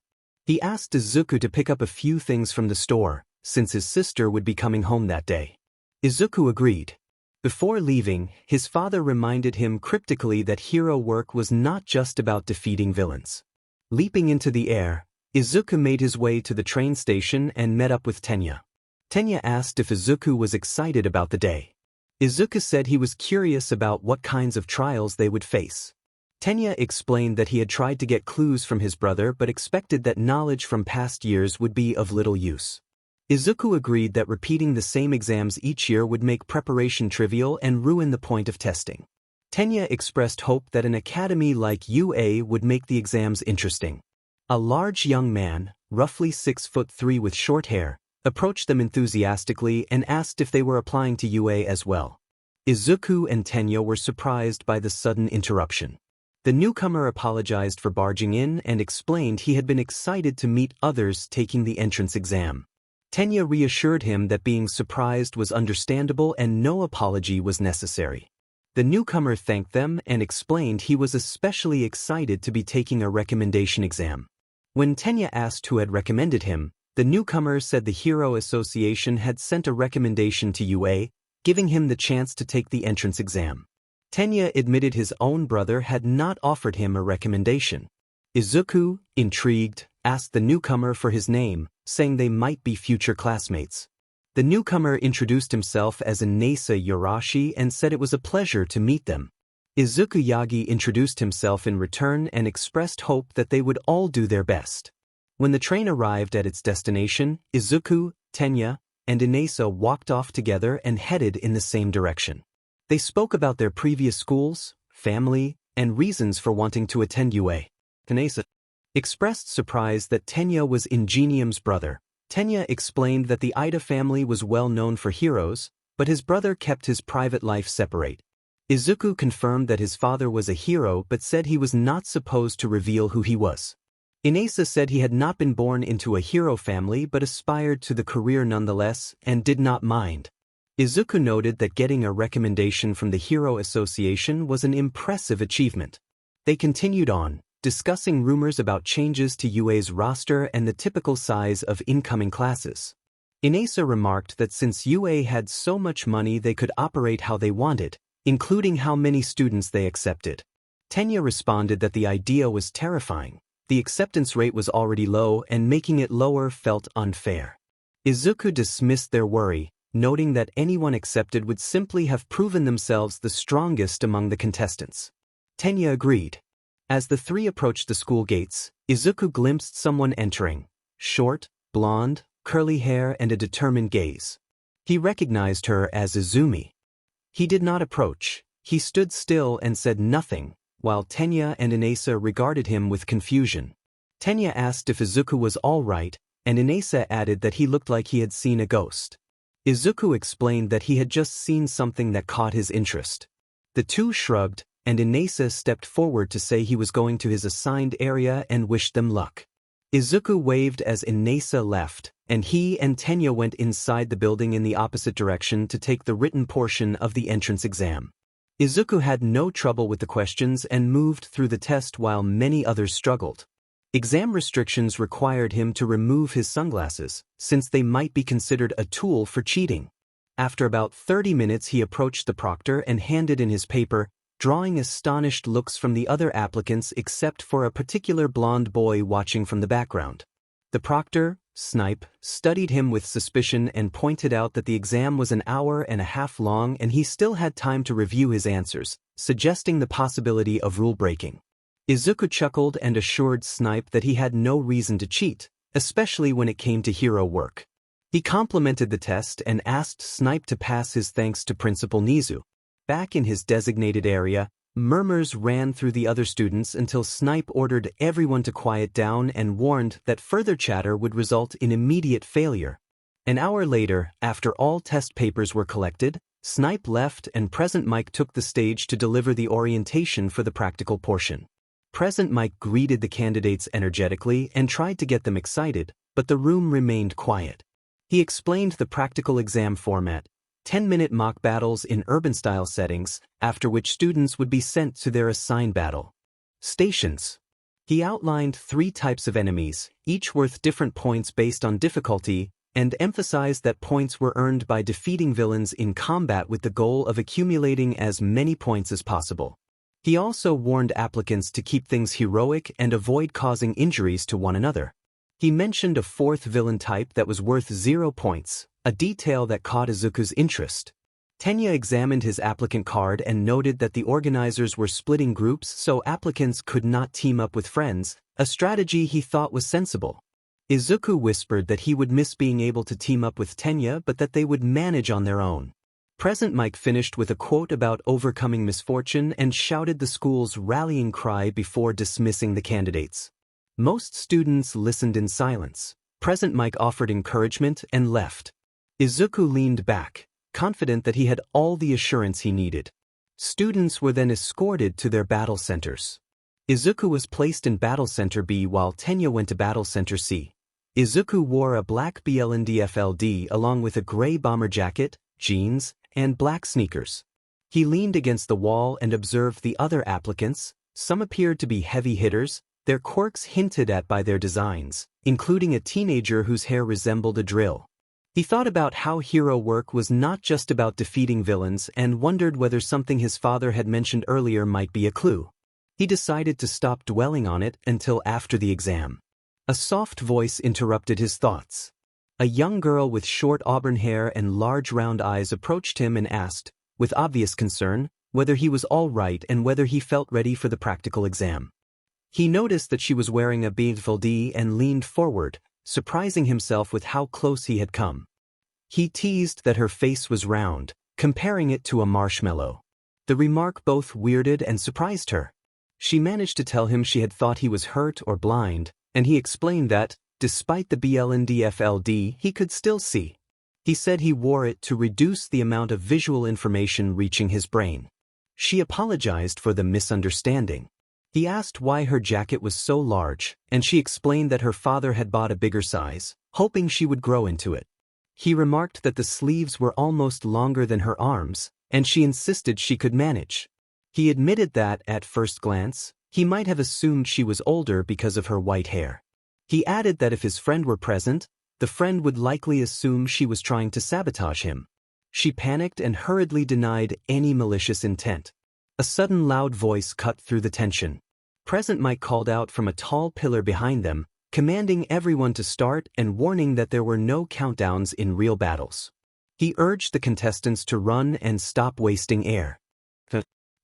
He asked Izuku to pick up a few things from the store, since his sister would be coming home that day. Izuku agreed. Before leaving, his father reminded him cryptically that hero work was not just about defeating villains. Leaping into the air, Izuku made his way to the train station and met up with Tenya. Tenya asked if Izuku was excited about the day. Izuku said he was curious about what kinds of trials they would face. Tenya explained that he had tried to get clues from his brother but expected that knowledge from past years would be of little use. Izuku agreed that repeating the same exams each year would make preparation trivial and ruin the point of testing. Tenya expressed hope that an academy like UA would make the exams interesting. A large young man, roughly 6'3" with short hair, approached them enthusiastically and asked if they were applying to UA as well. Izuku and Tenya were surprised by the sudden interruption. The newcomer apologized for barging in and explained he had been excited to meet others taking the entrance exam. Tenya reassured him that being surprised was understandable and no apology was necessary. The newcomer thanked them and explained he was especially excited to be taking a recommendation exam. When Tenya asked who had recommended him, the newcomer said the Hero Association had sent a recommendation to UA, giving him the chance to take the entrance exam. Tenya admitted his own brother had not offered him a recommendation. Izuku, intrigued, asked the newcomer for his name, saying they might be future classmates. The newcomer introduced himself as Inasa Yorashi and said it was a pleasure to meet them. Izuku Yagi introduced himself in return and expressed hope that they would all do their best. When the train arrived at its destination, Izuku, Tenya, and Inasa walked off together and headed in the same direction. They spoke about their previous schools, family, and reasons for wanting to attend UA. Inasa expressed surprise that Tenya was Ingenium's brother, Tenya explained that the Ida family was well known for heroes, but his brother kept his private life separate. Izuku confirmed that his father was a hero but said he was not supposed to reveal who he was. Inasa said he had not been born into a hero family but aspired to the career nonetheless and did not mind. Izuku noted that getting a recommendation from the Hero Association was an impressive achievement. They continued on, discussing rumors about changes to UA's roster and the typical size of incoming classes. Inasa remarked that since UA had so much money they could operate how they wanted, including how many students they accepted. Tenya responded that the idea was terrifying. The acceptance rate was already low and making it lower felt unfair. Izuku dismissed their worry, noting that anyone accepted would simply have proven themselves the strongest among the contestants. Tenya agreed. As the three approached the school gates, Izuku glimpsed someone entering. Short, blonde, curly hair and a determined gaze. He recognized her as Izumi. He did not approach. He stood still and said nothing, while Tenya and Inasa regarded him with confusion. Tenya asked if Izuku was all right, and Inasa added that he looked like he had seen a ghost. Izuku explained that he had just seen something that caught his interest. The two shrugged, and Inasa stepped forward to say he was going to his assigned area and wished them luck. Izuku waved as Inasa left, and he and Tenya went inside the building in the opposite direction to take the written portion of the entrance exam. Izuku had no trouble with the questions and moved through the test while many others struggled. Exam restrictions required him to remove his sunglasses, since they might be considered a tool for cheating. After about 30 minutes he approached the proctor and handed in his paper, drawing astonished looks from the other applicants except for a particular blonde boy watching from the background. The proctor, Snipe, studied him with suspicion and pointed out that the exam was an hour and a half long and he still had time to review his answers, suggesting the possibility of rule-breaking. Izuku chuckled and assured Snipe that he had no reason to cheat, especially when it came to hero work. He complimented the test and asked Snipe to pass his thanks to Principal Nizu. Back in his designated area, murmurs ran through the other students until Snipe ordered everyone to quiet down and warned that further chatter would result in immediate failure. An hour later, after all test papers were collected, Snipe left and Present Mike took the stage to deliver the orientation for the practical portion. Present Mike greeted the candidates energetically and tried to get them excited, but the room remained quiet. He explained the practical exam format, 10-minute mock battles in urban-style settings, after which students would be sent to their assigned battle stations. He outlined 3 types of enemies, each worth different points based on difficulty, and emphasized that points were earned by defeating villains in combat with the goal of accumulating as many points as possible. He also warned applicants to keep things heroic and avoid causing injuries to one another. He mentioned a 4th villain type that was worth 0 points, a detail that caught Izuku's interest. Tenya examined his applicant card and noted that the organizers were splitting groups so applicants could not team up with friends, a strategy he thought was sensible. Izuku whispered that he would miss being able to team up with Tenya but that they would manage on their own. Present Mike finished with a quote about overcoming misfortune and shouted the school's rallying cry before dismissing the candidates. Most students listened in silence. Present Mike offered encouragement and left. Izuku leaned back, confident that he had all the assurance he needed. Students were then escorted to their battle centers. Izuku was placed in Battle Center B while Tenya went to Battle Center C. Izuku wore a black BLNDFLD along with a gray bomber jacket, jeans, and black sneakers. He leaned against the wall and observed the other applicants. Some appeared to be heavy hitters, their quirks hinted at by their designs, including a teenager whose hair resembled a drill. He thought about how hero work was not just about defeating villains and wondered whether something his father had mentioned earlier might be a clue. He decided to stop dwelling on it until after the exam. A soft voice interrupted his thoughts. A young girl with short auburn hair and large round eyes approached him and asked, with obvious concern, whether he was all right and whether he felt ready for the practical exam. He noticed that she was wearing a BLD and leaned forward, surprising himself with how close he had come. He teased that her face was round, comparing it to a marshmallow. The remark both weirded and surprised her. She managed to tell him she had thought he was hurt or blind, and he explained that, Despite the blndfld, he could still see. He said he wore it to reduce the amount of visual information reaching his brain. She apologized for the misunderstanding. He asked why her jacket was so large, and she explained that her father had bought a bigger size, hoping she would grow into it. He remarked that the sleeves were almost longer than her arms, and she insisted she could manage. He admitted that, at first glance, he might have assumed she was older because of her white hair. He added that if his friend were present, the friend would likely assume she was trying to sabotage him. She panicked and hurriedly denied any malicious intent. A sudden loud voice cut through the tension. Present Mike called out from a tall pillar behind them, commanding everyone to start and warning that there were no countdowns in real battles. He urged the contestants to run and stop wasting air.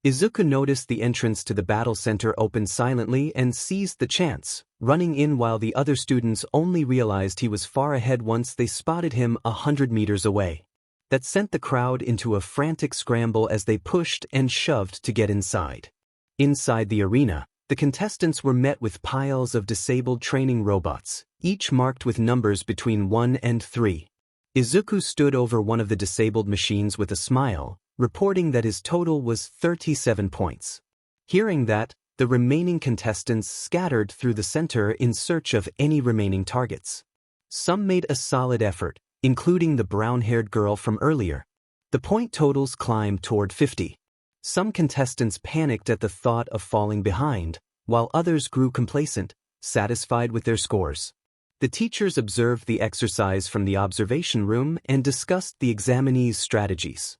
Izuku noticed the entrance to the battle center opened silently and seized the chance, running in while the other students only realized he was far ahead once they spotted him 100 meters away. That sent the crowd into a frantic scramble as they pushed and shoved to get inside. Inside the arena, the contestants were met with piles of disabled training robots, each marked with numbers between 1 and 3. Izuku stood over one of the disabled machines with a smile, reporting that his total was 37 points. Hearing that, the remaining contestants scattered through the center in search of any remaining targets. Some made a solid effort, including the brown-haired girl from earlier. The point totals climbed toward 50. Some contestants panicked at the thought of falling behind, while others grew complacent, satisfied with their scores. The teachers observed the exercise from the observation room and discussed the examinees' strategies.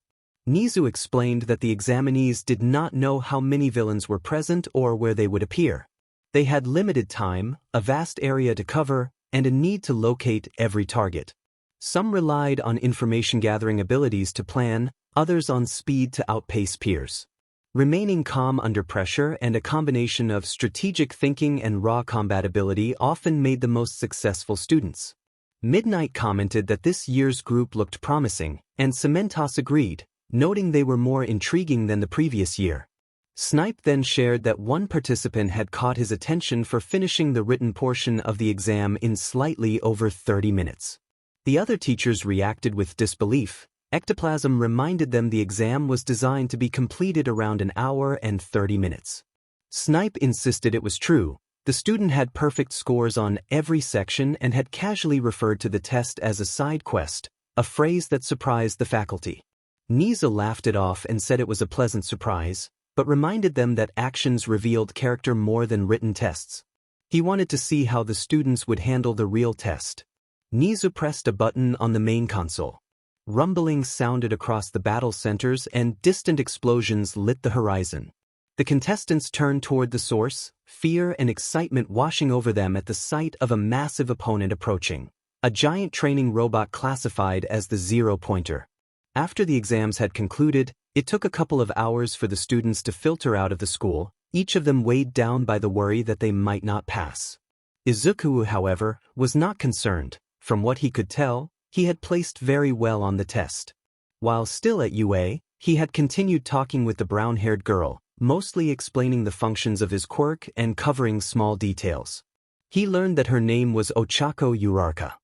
Nizu explained that the examinees did not know how many villains were present or where they would appear. They had limited time, a vast area to cover, and a need to locate every target. Some relied on information-gathering abilities to plan, others on speed to outpace peers. Remaining calm under pressure and a combination of strategic thinking and raw combat ability often made the most successful students. Midnight commented that this year's group looked promising, and Cementos agreed, noting they were more intriguing than the previous year. Snipe then shared that one participant had caught his attention for finishing the written portion of the exam in slightly over 30 minutes. The other teachers reacted with disbelief. Ectoplasm reminded them the exam was designed to be completed around an hour and 30 minutes. Snipe insisted it was true. The student had perfect scores on every section and had casually referred to the test as a side quest, a phrase that surprised the faculty. Nizu laughed it off and said it was a pleasant surprise, but reminded them that actions revealed character more than written tests. He wanted to see how the students would handle the real test. Nizu pressed a button on the main console. Rumblings sounded across the battle centers and distant explosions lit the horizon. The contestants turned toward the source, fear and excitement washing over them at the sight of a massive opponent approaching. A giant training robot classified as the Zero-Pointer. After the exams had concluded, it took a couple of hours for the students to filter out of the school, each of them weighed down by the worry that they might not pass. Izuku, however, was not concerned. From what he could tell, he had placed very well on the test. While still at UA, he had continued talking with the brown-haired girl, mostly explaining the functions of his quirk and covering small details. He learned that her name was Ochako Urarka.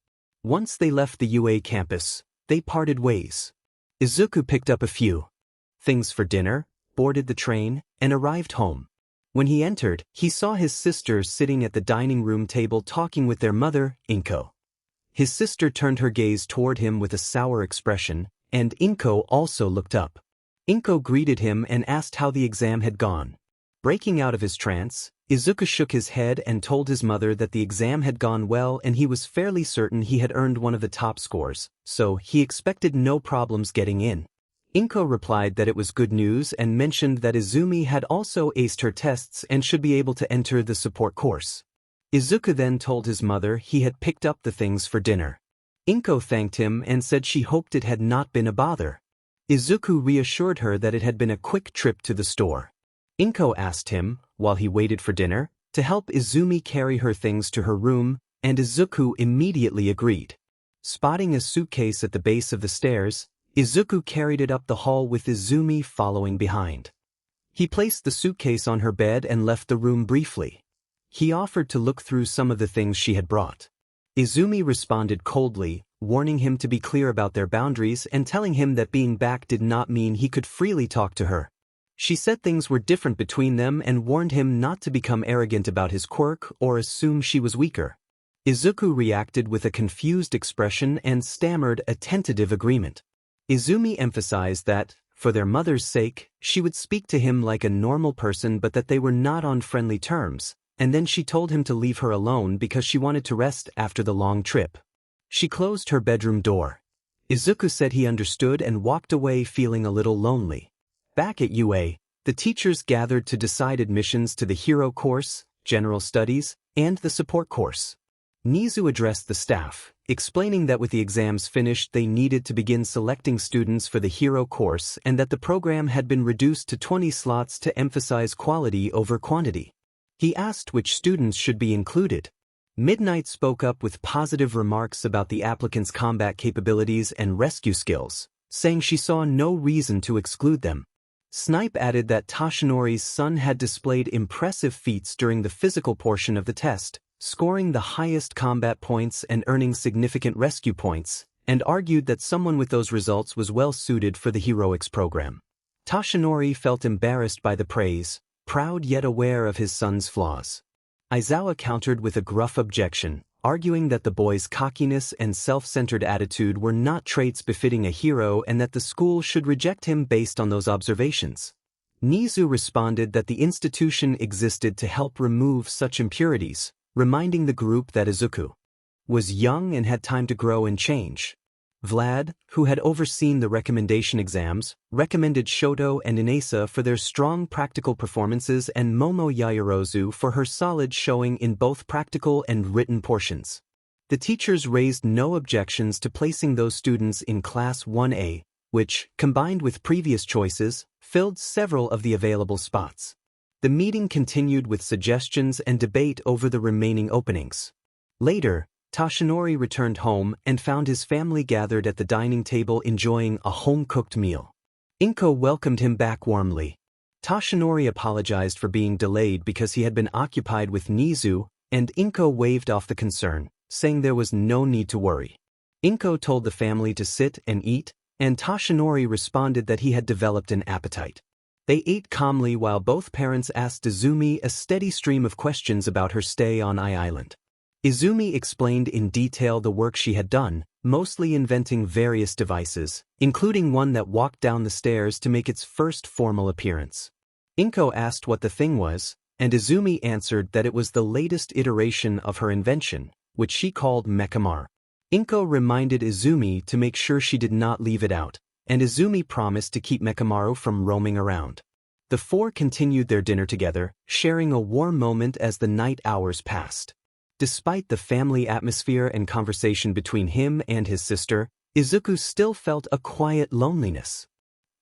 Once they left the UA campus, they parted ways. Izuku picked up a few things for dinner, boarded the train, and arrived home. When he entered, he saw his sisters sitting at the dining room table talking with their mother, Inko. His sister turned her gaze toward him with a sour expression, and Inko also looked up. Inko greeted him and asked how the exam had gone. Breaking out of his trance, Izuku shook his head and told his mother that the exam had gone well and he was fairly certain he had earned one of the top scores, so he expected no problems getting in. Inko replied that it was good news and mentioned that Izumi had also aced her tests and should be able to enter the support course. Izuku then told his mother he had picked up the things for dinner. Inko thanked him and said she hoped it had not been a bother. Izuku reassured her that it had been a quick trip to the store. Inko asked him, while he waited for dinner, to help Izumi carry her things to her room, and Izuku immediately agreed. Spotting a suitcase at the base of the stairs, Izuku carried it up the hall with Izumi following behind. He placed the suitcase on her bed and left the room briefly. He offered to look through some of the things she had brought. Izumi responded coldly, warning him to be clear about their boundaries and telling him that being back did not mean he could freely talk to her. She said things were different between them and warned him not to become arrogant about his quirk or assume she was weaker. Izuku reacted with a confused expression and stammered a tentative agreement. Izumi emphasized that, for their mother's sake, she would speak to him like a normal person but that they were not on friendly terms, and then she told him to leave her alone because she wanted to rest after the long trip. She closed her bedroom door. Izuku said he understood and walked away feeling a little lonely. Back at UA, the teachers gathered to decide admissions to the Hero course, General Studies, and the Support course. Nizu addressed the staff, explaining that with the exams finished they needed to begin selecting students for the Hero course and that the program had been reduced to 20 slots to emphasize quality over quantity. He asked which students should be included. Midnight spoke up with positive remarks about the applicants' combat capabilities and rescue skills, saying she saw no reason to exclude them. Snipe added that Toshinori's son had displayed impressive feats during the physical portion of the test, scoring the highest combat points and earning significant rescue points, and argued that someone with those results was well suited for the heroics program. Toshinori felt embarrassed by the praise, proud yet aware of his son's flaws. Aizawa countered with a gruff objection, arguing that the boy's cockiness and self-centered attitude were not traits befitting a hero and that the school should reject him based on those observations. Nizu responded that the institution existed to help remove such impurities, reminding the group that Izuku was young and had time to grow and change. Vlad, who had overseen the recommendation exams, recommended Shoto and Inesa for their strong practical performances and Momo Yaoyorozu for her solid showing in both practical and written portions. The teachers raised no objections to placing those students in Class 1A, which, combined with previous choices, filled several of the available spots. The meeting continued with suggestions and debate over the remaining openings. Later, Toshinori returned home and found his family gathered at the dining table enjoying a home-cooked meal. Inko welcomed him back warmly. Toshinori apologized for being delayed because he had been occupied with Nizu, and Inko waved off the concern, saying there was no need to worry. Inko told the family to sit and eat, and Toshinori responded that he had developed an appetite. They ate calmly while both parents asked Izumi a steady stream of questions about her stay on Island. Izumi explained in detail the work she had done, mostly inventing various devices, including one that walked down the stairs to make its first formal appearance. Inko asked what the thing was, and Izumi answered that it was the latest iteration of her invention, which she called Mechamaru. Inko reminded Izumi to make sure she did not leave it out, and Izumi promised to keep Mechamaru from roaming around. The four continued their dinner together, sharing a warm moment as the night hours passed. Despite the family atmosphere and conversation between him and his sister, Izuku still felt a quiet loneliness.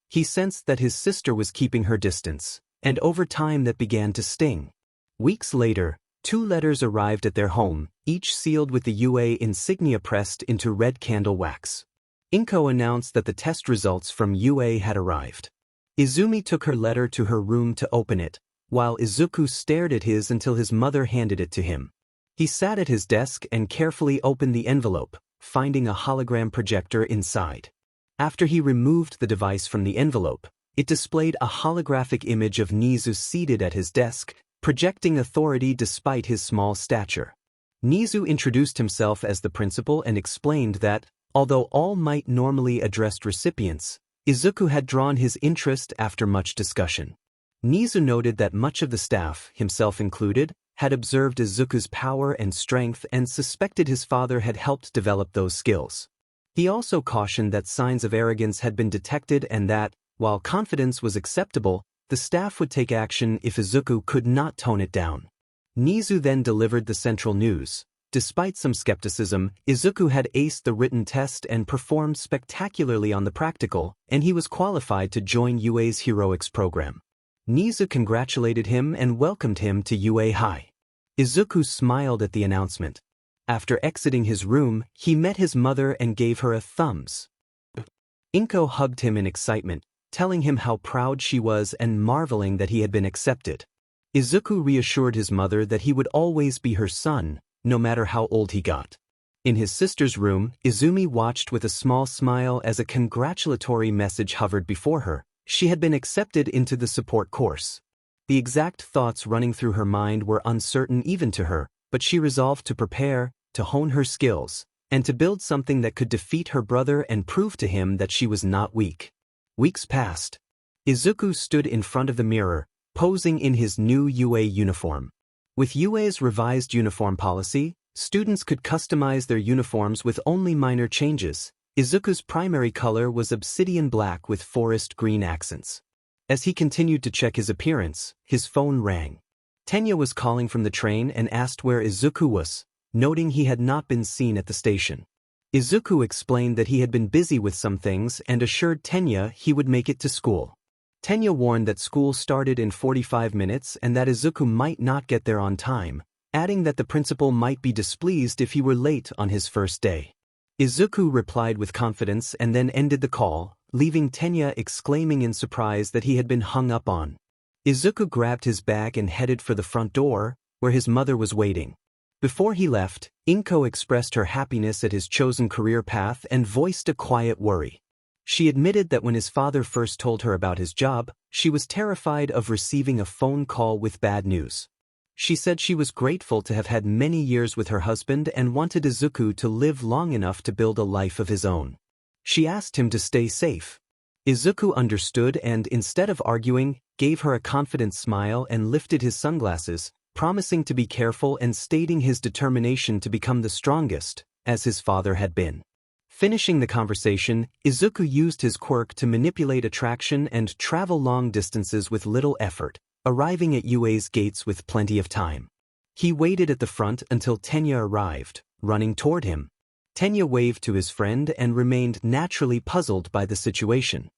He sensed that his sister was keeping her distance, and over time that began to sting. Weeks later, 2 letters arrived at their home, each sealed with the UA insignia pressed into red candle wax. Inko announced that the test results from UA had arrived. Izumi took her letter to her room to open it, while Izuku stared at his until his mother handed it to him. He sat at his desk and carefully opened the envelope, finding a hologram projector inside. After he removed the device from the envelope, it displayed a holographic image of Nizu seated at his desk, projecting authority despite his small stature. Nizu introduced himself as the principal and explained that, although All Might normally addressed recipients, Izuku had drawn his interest after much discussion. Nizu noted that much of the staff, himself included, had observed Izuku's power and strength and suspected his father had helped develop those skills. He also cautioned that signs of arrogance had been detected and that, while confidence was acceptable, the staff would take action if Izuku could not tone it down. Nizu then delivered the central news. Despite some skepticism, Izuku had aced the written test and performed spectacularly on the practical, and he was qualified to join UA's heroics program. Nizu congratulated him and welcomed him to UA High. Izuku smiled at the announcement. After exiting his room, he met his mother and gave her a thumbs. Inko hugged him in excitement, telling him how proud she was and marveling that he had been accepted. Izuku reassured his mother that he would always be her son, no matter how old he got. In his sister's room, Izumi watched with a small smile as a congratulatory message hovered before her. She had been accepted into the support course. The exact thoughts running through her mind were uncertain even to her, but she resolved to prepare, to hone her skills, and to build something that could defeat her brother and prove to him that she was not weak. Weeks passed. Izuku stood in front of the mirror, posing in his new UA uniform. With UA's revised uniform policy, students could customize their uniforms with only minor changes. Izuku's primary color was obsidian black with forest green accents. As he continued to check his appearance, his phone rang. Tenya was calling from the train and asked where Izuku was, noting he had not been seen at the station. Izuku explained that he had been busy with some things and assured Tenya he would make it to school. Tenya warned that school started in 45 minutes and that Izuku might not get there on time, adding that the principal might be displeased if he were late on his first day. Izuku replied with confidence and then ended the call, leaving Tenya exclaiming in surprise that he had been hung up on. Izuku grabbed his bag and headed for the front door, where his mother was waiting. Before he left, Inko expressed her happiness at his chosen career path and voiced a quiet worry. She admitted that when his father first told her about his job, she was terrified of receiving a phone call with bad news. She said she was grateful to have had many years with her husband and wanted Izuku to live long enough to build a life of his own. She asked him to stay safe. Izuku understood and, instead of arguing, gave her a confident smile and lifted his sunglasses, promising to be careful and stating his determination to become the strongest, as his father had been. Finishing the conversation, Izuku used his quirk to manipulate attraction and travel long distances with little effort, arriving at UA's gates with plenty of time. He waited at the front until Tenya arrived, running toward him. Tenya waved to his friend and remained naturally puzzled by the situation.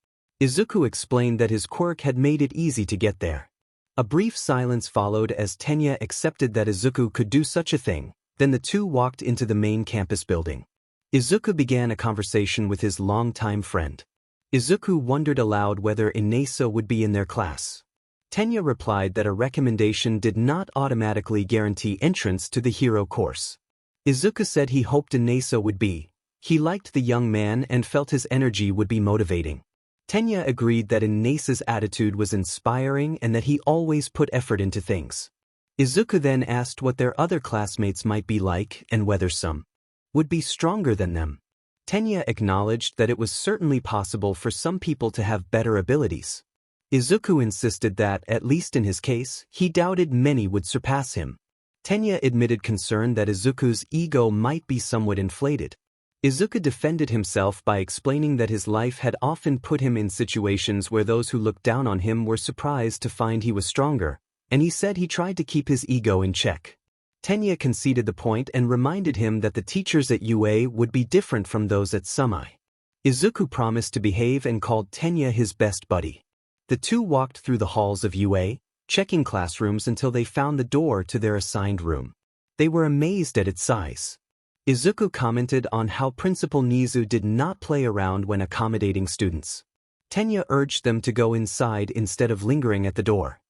Izuku explained that his quirk had made it easy to get there. A brief silence followed as Tenya accepted that Izuku could do such a thing, then the two walked into the main campus building. Izuku began a conversation with his longtime friend. Izuku wondered aloud whether Inesa would be in their class. Tenya replied that a recommendation did not automatically guarantee entrance to the hero course. Izuku said he hoped Inesa would be. He liked the young man and felt his energy would be motivating. Tenya agreed that Inesa's attitude was inspiring and that he always put effort into things. Izuku then asked what their other classmates might be like and whether some would be stronger than them. Tenya acknowledged that it was certainly possible for some people to have better abilities. Izuku insisted that, at least in his case, he doubted many would surpass him. Tenya admitted concern that Izuku's ego might be somewhat inflated. Izuku defended himself by explaining that his life had often put him in situations where those who looked down on him were surprised to find he was stronger, and he said he tried to keep his ego in check. Tenya conceded the point and reminded him that the teachers at UA would be different from those at Sumai. Izuku promised to behave and called Tenya his best buddy. The two walked through the halls of UA, checking classrooms until they found the door to their assigned room. They were amazed at its size. Izuku commented on how Principal Nizu did not play around when accommodating students. Tenya urged them to go inside instead of lingering at the door.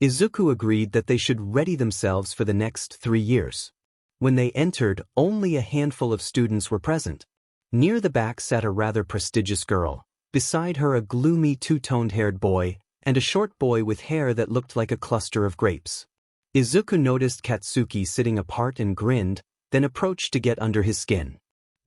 Izuku agreed that they should ready themselves for the next 3 years. When they entered, only a handful of students were present. Near the back sat a rather prestigious girl. Beside her a gloomy two-toned-haired boy, and a short boy with hair that looked like a cluster of grapes. Izuku noticed Katsuki sitting apart and grinned, then approached to get under his skin.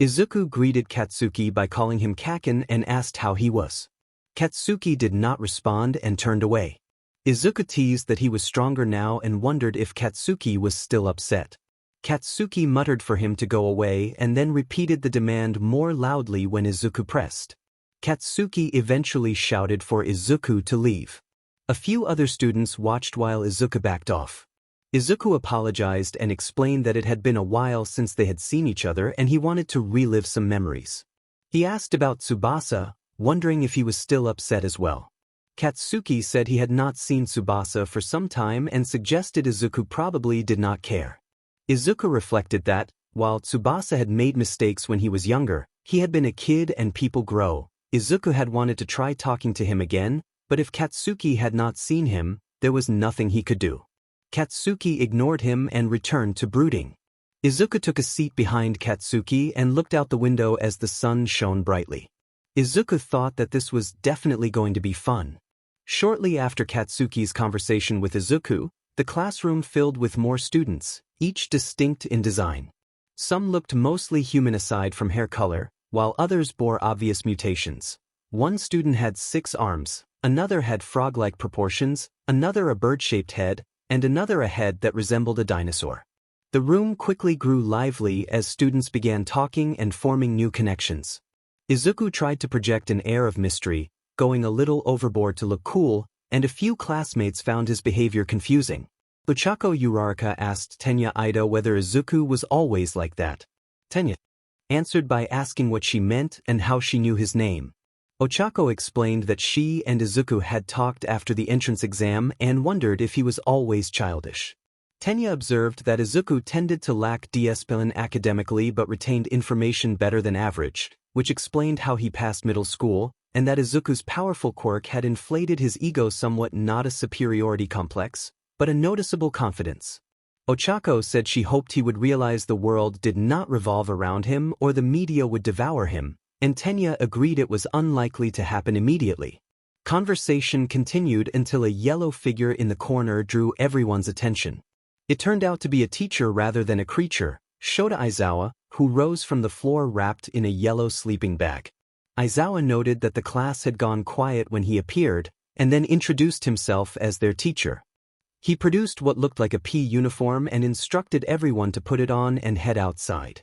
Izuku greeted Katsuki by calling him Kaken and asked how he was. Katsuki did not respond and turned away. Izuku teased that he was stronger now and wondered if Katsuki was still upset. Katsuki muttered for him to go away and then repeated the demand more loudly when Izuku pressed. Katsuki eventually shouted for Izuku to leave. A few other students watched while Izuku backed off. Izuku apologized and explained that it had been a while since they had seen each other and he wanted to relive some memories. He asked about Tsubasa, wondering if he was still upset as well. Katsuki said he had not seen Tsubasa for some time and suggested Izuku probably did not care. Izuku reflected that, while Tsubasa had made mistakes when he was younger, he had been a kid and people grow. Izuku had wanted to try talking to him again, but if Katsuki had not seen him, there was nothing he could do. Katsuki ignored him and returned to brooding. Izuku took a seat behind Katsuki and looked out the window as the sun shone brightly. Izuku thought that this was definitely going to be fun. Shortly after Katsuki's conversation with Izuku, the classroom filled with more students, each distinct in design. Some looked mostly human aside from hair color, while others bore obvious mutations. One student had 6 arms, another had frog-like proportions, another a bird-shaped head, and another a head that resembled a dinosaur. The room quickly grew lively as students began talking and forming new connections. Izuku tried to project an air of mystery, going a little overboard to look cool, and a few classmates found his behavior confusing. Ochako Uraraka asked Tenya Ida whether Izuku was always like that. Tenya answered by asking what she meant and how she knew his name. Ochako explained that she and Izuku had talked after the entrance exam and wondered if he was always childish. Tenya observed that Izuku tended to lack discipline academically but retained information better than average, which explained how he passed middle school, and that Izuku's powerful quirk had inflated his ego somewhat, not a superiority complex, but a noticeable confidence. Ochako said she hoped he would realize the world did not revolve around him or the media would devour him, and Tenya agreed it was unlikely to happen immediately. Conversation continued until a yellow figure in the corner drew everyone's attention. It turned out to be a teacher rather than a creature, Shota Aizawa, who rose from the floor wrapped in a yellow sleeping bag. Aizawa noted that the class had gone quiet when he appeared, and then introduced himself as their teacher. He produced what looked like a P uniform and instructed everyone to put it on and head outside.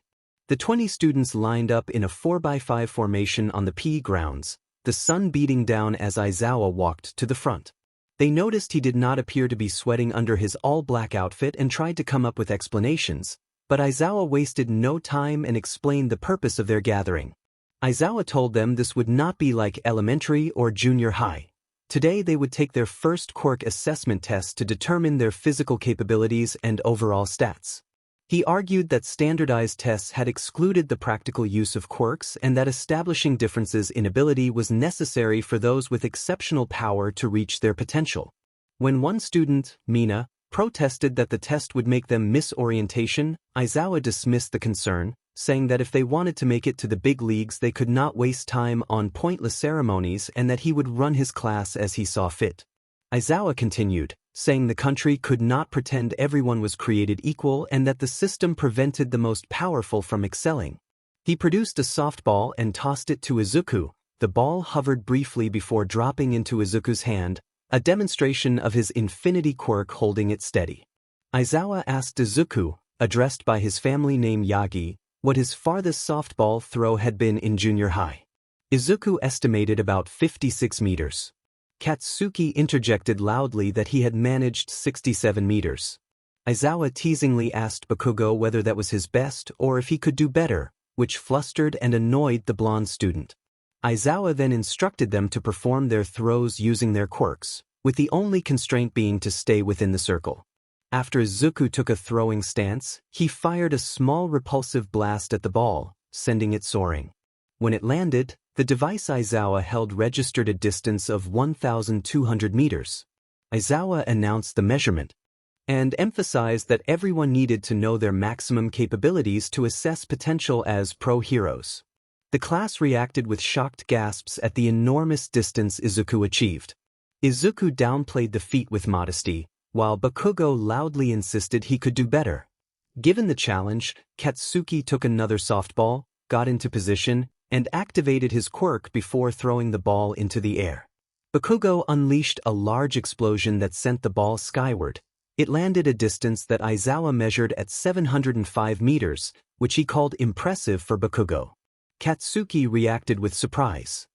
The 20 students lined up in a 4x5 formation on the P grounds, the sun beating down as Aizawa walked to the front. They noticed he did not appear to be sweating under his all-black outfit and tried to come up with explanations, but Aizawa wasted no time and explained the purpose of their gathering. Aizawa told them this would not be like elementary or junior high. Today they would take their first quirk assessment test to determine their physical capabilities and overall stats. He argued that standardized tests had excluded the practical use of quirks and that establishing differences in ability was necessary for those with exceptional power to reach their potential. When one student, Mina, protested that the test would make them miss orientation, Aizawa dismissed the concern, saying that if they wanted to make it to the big leagues they could not waste time on pointless ceremonies and that he would run his class as he saw fit. Aizawa continued, saying the country could not pretend everyone was created equal and that the system prevented the most powerful from excelling. He produced a softball and tossed it to Izuku. The ball hovered briefly before dropping into Izuku's hand, a demonstration of his infinity quirk holding it steady. Aizawa asked Izuku, addressed by his family name Yagi, what his farthest softball throw had been in junior high. Izuku estimated about 56 meters. Katsuki interjected loudly that he had managed 67 meters. Aizawa teasingly asked Bakugo whether that was his best or if he could do better, which flustered and annoyed the blonde student. Aizawa then instructed them to perform their throws using their quirks, with the only constraint being to stay within the circle. After Izuku took a throwing stance, he fired a small repulsive blast at the ball, sending it soaring. When it landed, the device Aizawa held registered a distance of 1,200 meters. Aizawa announced the measurement and emphasized that everyone needed to know their maximum capabilities to assess potential as pro heroes. The class reacted with shocked gasps at the enormous distance Izuku achieved. Izuku downplayed the feat with modesty, while Bakugo loudly insisted he could do better. Given the challenge, Katsuki took another softball, got into position, and activated his quirk before throwing the ball into the air. Bakugo unleashed a large explosion that sent the ball skyward. It landed a distance that Aizawa measured at 705 meters, which he called impressive for Bakugo. Katsuki reacted with surprise.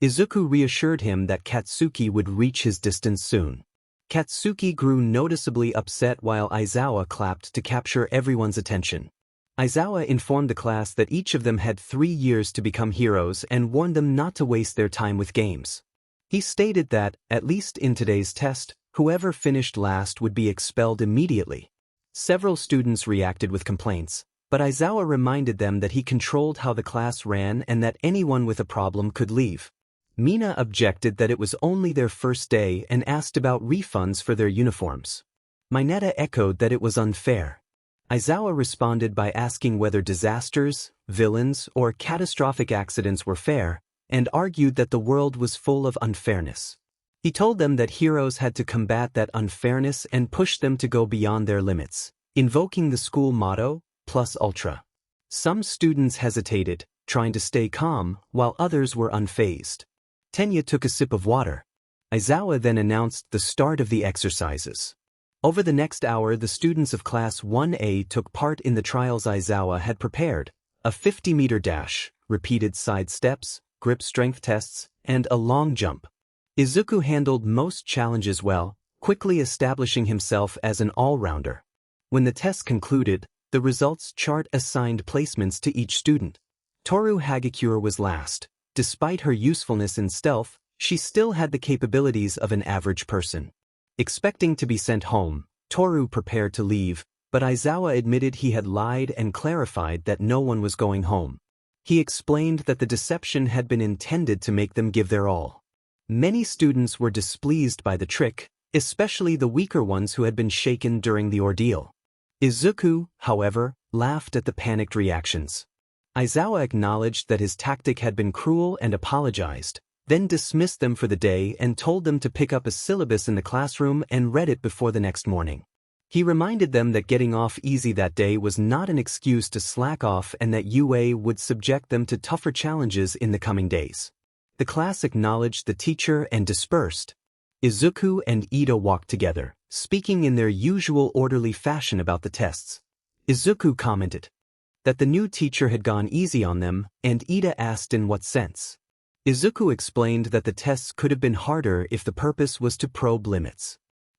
Izuku reassured him that Katsuki would reach his distance soon. Katsuki grew noticeably upset while Aizawa clapped to capture everyone's attention. Aizawa informed the class that each of them had 3 years to become heroes and warned them not to waste their time with games. He stated that, at least in today's test, whoever finished last would be expelled immediately. Several students reacted with complaints, but Aizawa reminded them that he controlled how the class ran and that anyone with a problem could leave. Mina objected that it was only their first day and asked about refunds for their uniforms. Mineta echoed that it was unfair. Aizawa responded by asking whether disasters, villains, or catastrophic accidents were fair, and argued that the world was full of unfairness. He told them that heroes had to combat that unfairness and push them to go beyond their limits, invoking the school motto, Plus Ultra. Some students hesitated, trying to stay calm, while others were unfazed. Tenya took a sip of water. Aizawa then announced the start of the exercises. Over the next hour, the students of Class 1A took part in the trials Aizawa had prepared: a 50-meter dash, repeated side steps, grip strength tests, and a long jump. Izuku handled most challenges well, quickly establishing himself as an all-rounder. When the test concluded, the results chart assigned placements to each student. Toru Hagakure was last. Despite her usefulness in stealth, she still had the capabilities of an average person. Expecting to be sent home, Toru prepared to leave, but Aizawa admitted he had lied and clarified that no one was going home. He explained that the deception had been intended to make them give their all. Many students were displeased by the trick, especially the weaker ones who had been shaken during the ordeal. Izuku, however, laughed at the panicked reactions. Aizawa acknowledged that his tactic had been cruel and apologized, then dismissed them for the day and told them to pick up a syllabus in the classroom and read it before the next morning. He reminded them that getting off easy that day was not an excuse to slack off and that UA would subject them to tougher challenges in the coming days. The class acknowledged the teacher and dispersed. Izuku and Ida walked together, speaking in their usual orderly fashion about the tests. Izuku commented that the new teacher had gone easy on them, and Ida asked in what sense. Izuku explained that the tests could have been harder if the purpose was to probe limits.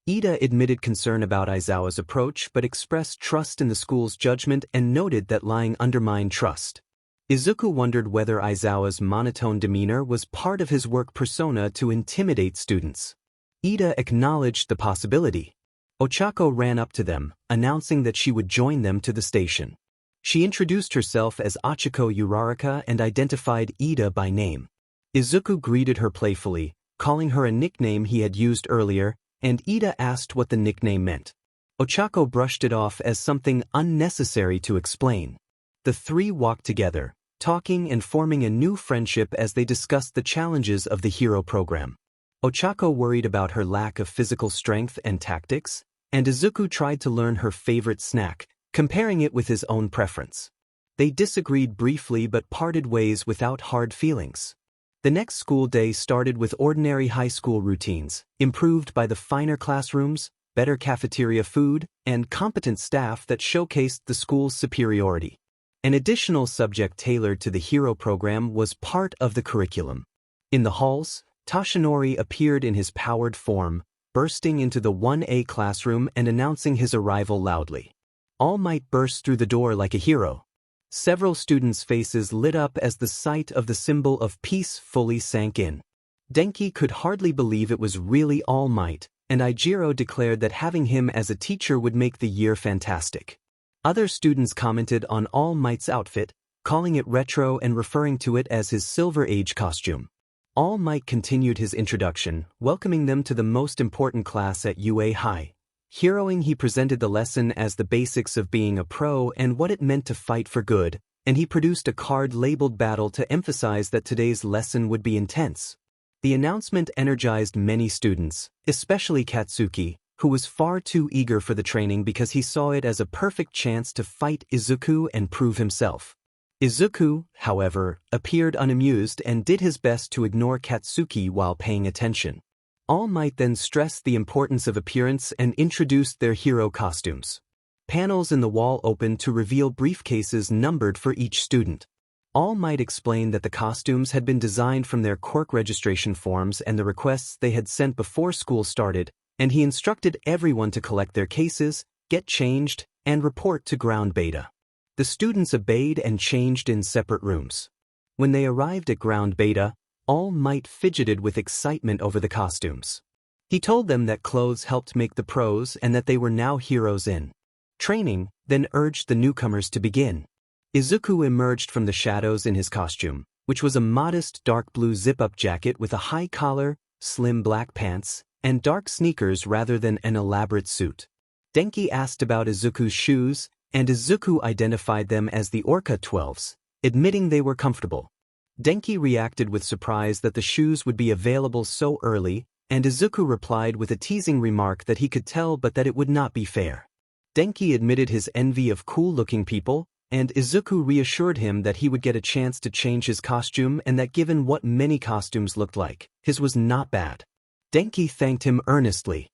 Ida admitted concern about Aizawa's approach but expressed trust in the school's judgment and noted that lying undermined trust. Izuku wondered whether Aizawa's monotone demeanor was part of his work persona to intimidate students. Ida acknowledged the possibility. Ochako ran up to them, announcing that she would join them to the station. She introduced herself as Ochako Uraraka and identified Ida by name. Izuku greeted her playfully, calling her a nickname he had used earlier, and Ida asked what the nickname meant. Ochako brushed it off as something unnecessary to explain. The three walked together, talking and forming a new friendship as they discussed the challenges of the hero program. Ochako worried about her lack of physical strength and tactics, and Izuku tried to learn her favorite snack, comparing it with his own preference. They disagreed briefly but parted ways without hard feelings. The next school day started with ordinary high school routines, improved by the finer classrooms, better cafeteria food, and competent staff that showcased the school's superiority. An additional subject tailored to the hero program was part of the curriculum. In the halls, Toshinori appeared in his powered form, bursting into the 1A classroom and announcing his arrival loudly. All Might burst through the door like a hero. Several students' faces lit up as the sight of the symbol of peace fully sank in. Denki could hardly believe it was really All Might, and Eijiro declared that having him as a teacher would make the year fantastic. Other students commented on All Might's outfit, calling it retro and referring to it as his Silver Age costume. All Might continued his introduction, welcoming them to the most important class at UA High. Heroing, he presented the lesson as the basics of being a pro and what it meant to fight for good, and he produced a card labeled battle to emphasize that today's lesson would be intense. The announcement energized many students, especially Katsuki, who was far too eager for the training because he saw it as a perfect chance to fight Izuku and prove himself. Izuku, however, appeared unamused and did his best to ignore Katsuki while paying attention. All Might then stressed the importance of appearance and introduced their hero costumes. Panels in the wall opened to reveal briefcases numbered for each student. All Might explained that the costumes had been designed from their quirk registration forms and the requests they had sent before school started, and he instructed everyone to collect their cases, get changed, and report to ground beta. The students obeyed and changed in separate rooms. When they arrived at ground beta, All Might fidgeted with excitement over the costumes. He told them that clothes helped make the pros and that they were now heroes in training, then urged the newcomers to begin. Izuku emerged from the shadows in his costume, which was a modest dark blue zip-up jacket with a high collar, slim black pants, and dark sneakers rather than an elaborate suit. Denki asked about Izuku's shoes, and Izuku identified them as the Orca 12s, admitting they were comfortable. Denki reacted with surprise that the shoes would be available so early, and Izuku replied with a teasing remark that he could tell but that it would not be fair. Denki admitted his envy of cool-looking people, and Izuku reassured him that he would get a chance to change his costume and that given what many costumes looked like, his was not bad. Denki thanked him earnestly.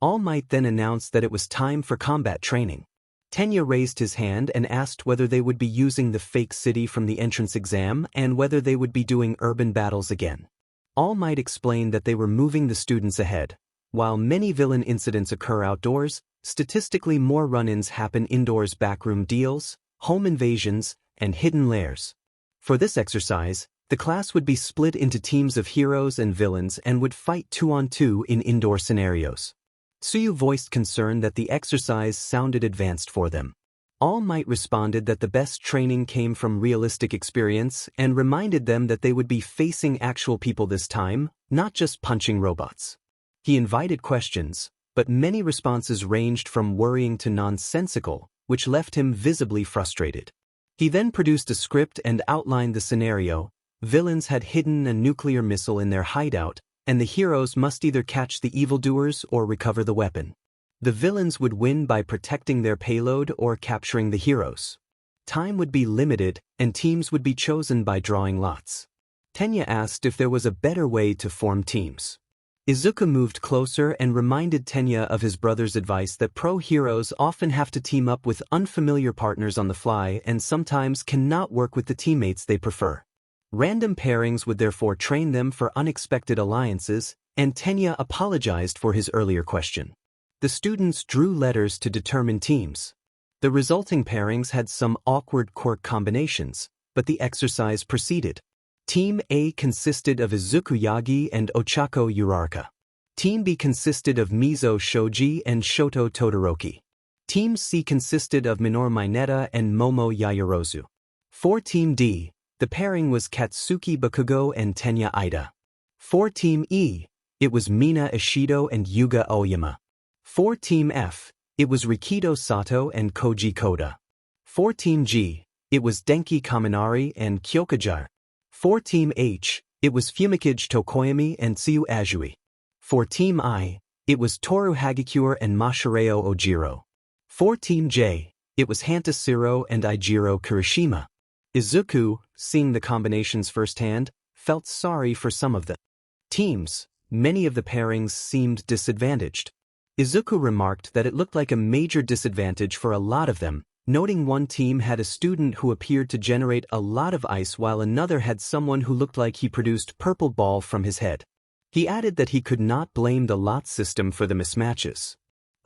All Might then announced that it was time for combat training. Tenya raised his hand and asked whether they would be using the fake city from the entrance exam and whether they would be doing urban battles again. All Might explained that they were moving the students ahead. While many villain incidents occur outdoors, statistically more run-ins happen indoors: backroom deals, home invasions, and hidden lairs. For this exercise, the class would be split into teams of heroes and villains and would fight 2-on-2 in indoor scenarios. Tsuyu voiced concern that the exercise sounded advanced for them. All Might responded that the best training came from realistic experience and reminded them that they would be facing actual people this time, not just punching robots. He invited questions, but many responses ranged from worrying to nonsensical, which left him visibly frustrated. He then produced a script and outlined the scenario. Villains had hidden a nuclear missile in their hideout, and the heroes must either catch the evildoers or recover the weapon. The villains would win by protecting their payload or capturing the heroes. Time would be limited, and teams would be chosen by drawing lots. Tenya asked if there was a better way to form teams. Izuku moved closer and reminded Tenya of his brother's advice that pro-heroes often have to team up with unfamiliar partners on the fly and sometimes cannot work with the teammates they prefer. Random pairings would therefore train them for unexpected alliances, and Tenya apologized for his earlier question. The students drew letters to determine teams. The resulting pairings had some awkward quirk combinations, but the exercise proceeded. Team A consisted of Izuku Yagi and Ochako Uraraka. Team B consisted of Mizo Shoji and Shoto Todoroki. Team C consisted of Minoru Mineta and Momo Yaoyorozu. For Team D, the pairing was Katsuki Bakugo and Tenya Ida. For Team E, it was Mina Ishido and Yuga Oyama. For Team F, it was Rikido Sato and Koji Koda. For Team G, it was Denki Kaminari and Kyokajar. For Team H, it was Fumikage Tokoyami and Tsuyu Azui. For Team I, it was Toru Hagikure and Mashireo Ojiro. For Team J, it was Hantasiro and Eijiro Kirishima. Izuku, seeing the combinations firsthand, felt sorry for some of the teams. Many of the pairings seemed disadvantaged. Izuku remarked that it looked like a major disadvantage for a lot of them, noting one team had a student who appeared to generate a lot of ice while another had someone who looked like he produced purple ball from his head. He added that he could not blame the lot system for the mismatches.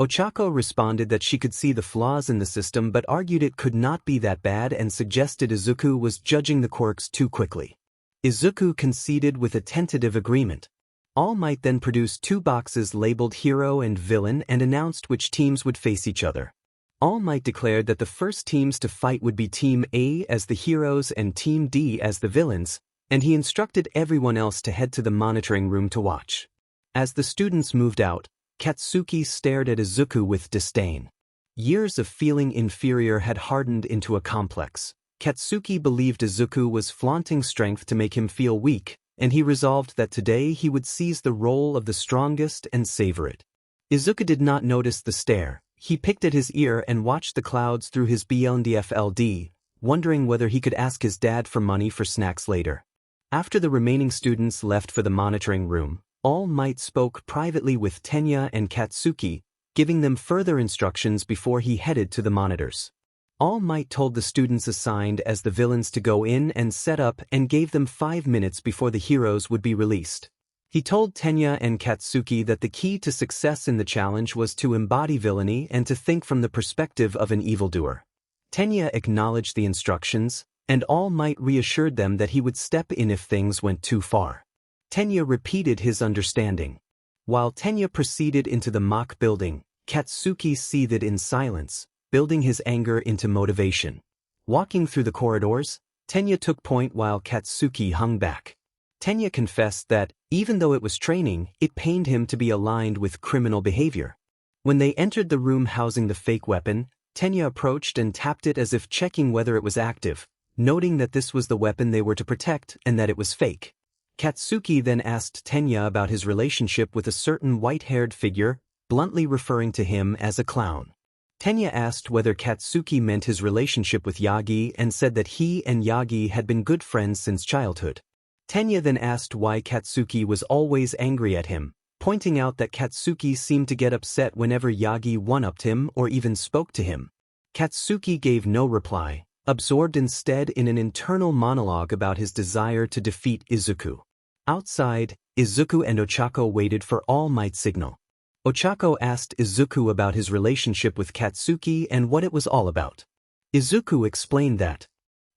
Ochako responded that she could see the flaws in the system but argued it could not be that bad and suggested Izuku was judging the quirks too quickly. Izuku conceded with a tentative agreement. All Might then produced 2 boxes labeled hero and villain and announced which teams would face each other. All Might declared that the first teams to fight would be Team A as the heroes and Team D as the villains, and he instructed everyone else to head to the monitoring room to watch. As the students moved out, Katsuki stared at Izuku with disdain. Years of feeling inferior had hardened into a complex. Katsuki believed Izuku was flaunting strength to make him feel weak, and he resolved that today he would seize the role of the strongest and savor it. Izuku did not notice the stare. He picked at his ear and watched the clouds through his BNDFLD, wondering whether he could ask his dad for money for snacks later. After the remaining students left for the monitoring room, All Might spoke privately with Tenya and Katsuki, giving them further instructions before he headed to the monitors. All Might told the students assigned as the villains to go in and set up and gave them 5 minutes before the heroes would be released. He told Tenya and Katsuki that the key to success in the challenge was to embody villainy and to think from the perspective of an evildoer. Tenya acknowledged the instructions, and All Might reassured them that he would step in if things went too far. Tenya repeated his understanding. While Tenya proceeded into the mock building, Katsuki seethed in silence, building his anger into motivation. Walking through the corridors, Tenya took point while Katsuki hung back. Tenya confessed that, even though it was training, it pained him to be aligned with criminal behavior. When they entered the room housing the fake weapon, Tenya approached and tapped it as if checking whether it was active, noting that this was the weapon they were to protect and that it was fake. Katsuki then asked Tenya about his relationship with a certain white-haired figure, bluntly referring to him as a clown. Tenya asked whether Katsuki meant his relationship with Yagi and said that he and Yagi had been good friends since childhood. Tenya then asked why Katsuki was always angry at him, pointing out that Katsuki seemed to get upset whenever Yagi one-upped him or even spoke to him. Katsuki gave no reply, absorbed instead in an internal monologue about his desire to defeat Izuku. Outside, Izuku and Ochako waited for All Might's signal. Ochako asked Izuku about his relationship with Katsuki and what it was all about. Izuku explained that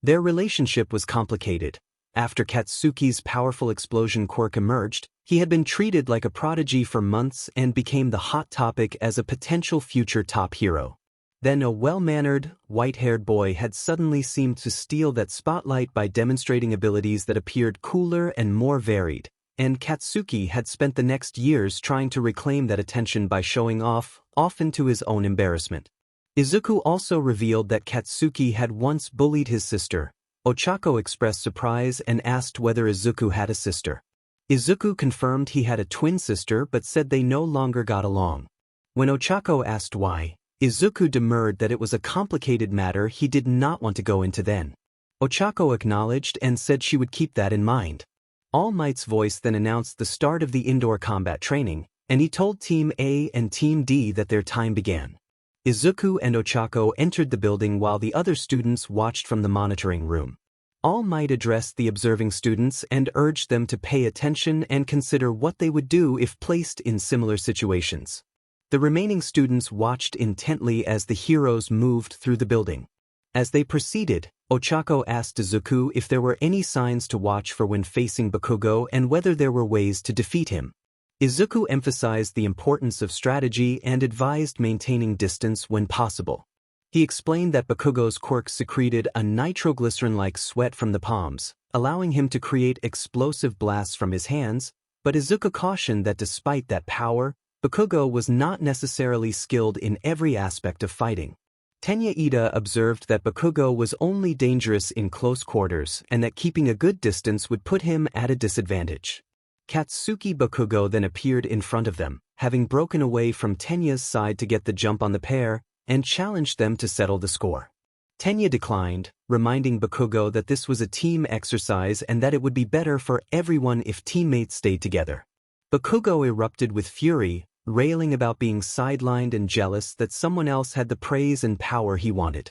their relationship was complicated. After Katsuki's powerful explosion quirk emerged, he had been treated like a prodigy for months and became the hot topic as a potential future top hero. Then a well-mannered, white-haired boy had suddenly seemed to steal that spotlight by demonstrating abilities that appeared cooler and more varied, and Katsuki had spent the next years trying to reclaim that attention by showing off, often to his own embarrassment. Izuku also revealed that Katsuki had once bullied his sister. Ochako expressed surprise and asked whether Izuku had a sister. Izuku confirmed he had a twin sister but said they no longer got along. When Ochako asked why, Izuku demurred that it was a complicated matter he did not want to go into then. Ochako acknowledged and said she would keep that in mind. All Might's voice then announced the start of the indoor combat training, and he told Team A and Team D that their time began. Izuku and Ochako entered the building while the other students watched from the monitoring room. All Might addressed the observing students and urged them to pay attention and consider what they would do if placed in similar situations. The remaining students watched intently as the heroes moved through the building. As they proceeded, Ochako asked Izuku if there were any signs to watch for when facing Bakugo and whether there were ways to defeat him. Izuku emphasized the importance of strategy and advised maintaining distance when possible. He explained that Bakugo's quirk secreted a nitroglycerin-like sweat from the palms, allowing him to create explosive blasts from his hands, but Izuku cautioned that despite that power, Bakugo was not necessarily skilled in every aspect of fighting. Tenya Ida observed that Bakugo was only dangerous in close quarters and that keeping a good distance would put him at a disadvantage. Katsuki Bakugo then appeared in front of them, having broken away from Tenya's side to get the jump on the pair, and challenged them to settle the score. Tenya declined, reminding Bakugo that this was a team exercise and that it would be better for everyone if teammates stayed together. Bakugo erupted with fury, railing about being sidelined and jealous that someone else had the praise and power he wanted.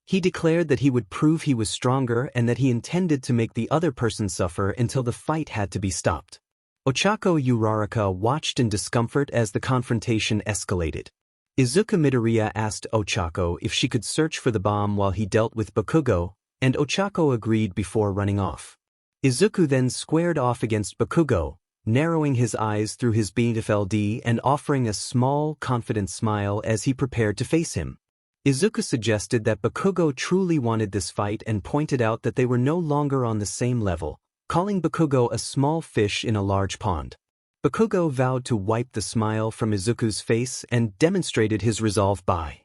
He declared that he would prove he was stronger and that he intended to make the other person suffer until the fight had to be stopped. Ochako Uraraka watched in discomfort as the confrontation escalated. Izuku Midoriya asked Ochako if she could search for the bomb while he dealt with Bakugo, and Ochako agreed before running off. Izuku then squared off against Bakugo, narrowing his eyes through his BFLD and offering a small, confident smile as he prepared to face him. Izuku suggested that Bakugo truly wanted this fight and pointed out that they were no longer on the same level, calling Bakugo a small fish in a large pond. Bakugo vowed to wipe the smile from Izuku's face and demonstrated his resolve by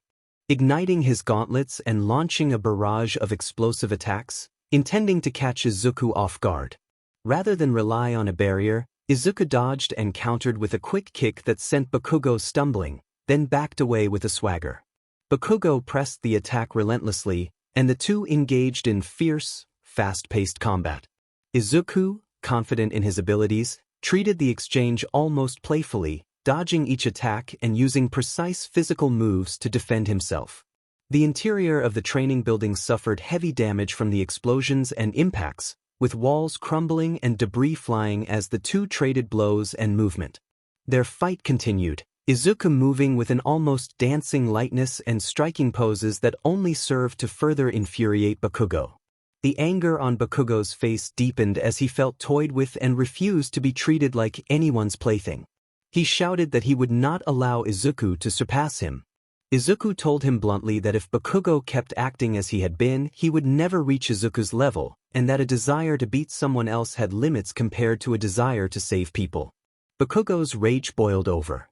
igniting his gauntlets and launching a barrage of explosive attacks, intending to catch Izuku off guard. Rather than rely on a barrier, Izuku dodged and countered with a quick kick that sent Bakugo stumbling, then backed away with a swagger. Bakugo pressed the attack relentlessly, and the two engaged in fierce, fast-paced combat. Izuku, confident in his abilities, treated the exchange almost playfully, dodging each attack and using precise physical moves to defend himself. The interior of the training building suffered heavy damage from the explosions and impacts, with walls crumbling and debris flying as the two traded blows and movement. Their fight continued, Izuku moving with an almost dancing lightness and striking poses that only served to further infuriate Bakugo. The anger on Bakugo's face deepened as he felt toyed with and refused to be treated like anyone's plaything. He shouted that he would not allow Izuku to surpass him. Izuku told him bluntly that if Bakugo kept acting as he had been, he would never reach Izuku's level, and that a desire to beat someone else had limits compared to a desire to save people. Bakugo's rage boiled over.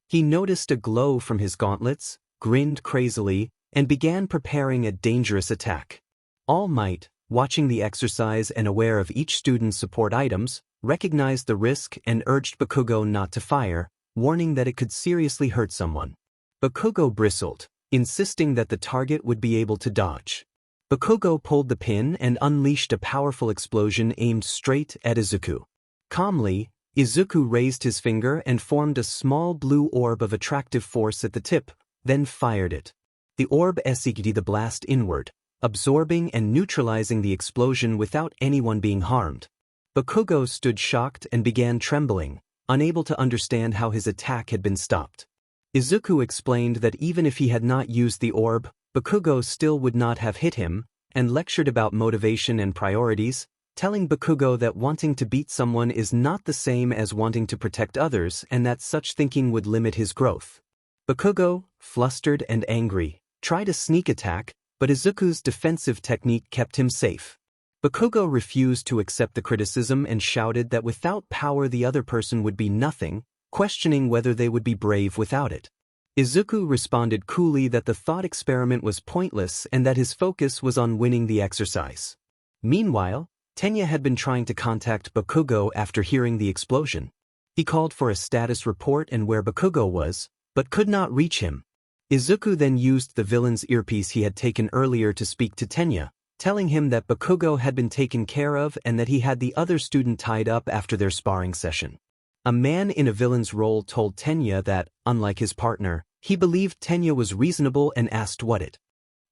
He noticed a glow from his gauntlets, grinned crazily, and began preparing a dangerous attack. All Might, watching the exercise and aware of each student's support items, recognized the risk and urged Bakugo not to fire, warning that it could seriously hurt someone. Bakugo bristled, insisting that the target would be able to dodge. Bakugo pulled the pin and unleashed a powerful explosion aimed straight at Izuku. Calmly, Izuku raised his finger and formed a small blue orb of attractive force at the tip, then fired it. The orb executed the blast inward, absorbing and neutralizing the explosion without anyone being harmed. Bakugo stood shocked and began trembling, unable to understand how his attack had been stopped. Izuku explained that even if he had not used the orb, Bakugo still would not have hit him, and lectured about motivation and priorities, telling Bakugo that wanting to beat someone is not the same as wanting to protect others and that such thinking would limit his growth. Bakugo, flustered and angry, tried a sneak attack, but Izuku's defensive technique kept him safe. Bakugo refused to accept the criticism and shouted that without power the other person would be nothing, questioning whether they would be brave without it. Izuku responded coolly that the thought experiment was pointless and that his focus was on winning the exercise. Meanwhile, Tenya had been trying to contact Bakugo after hearing the explosion. He called for a status report and where Bakugo was, but could not reach him. Izuku then used the villain's earpiece he had taken earlier to speak to Tenya, telling him that Bakugo had been taken care of and that he had the other student tied up after their sparring session. A man in a villain's role told Tenya that, unlike his partner, he believed Tenya was reasonable and asked what it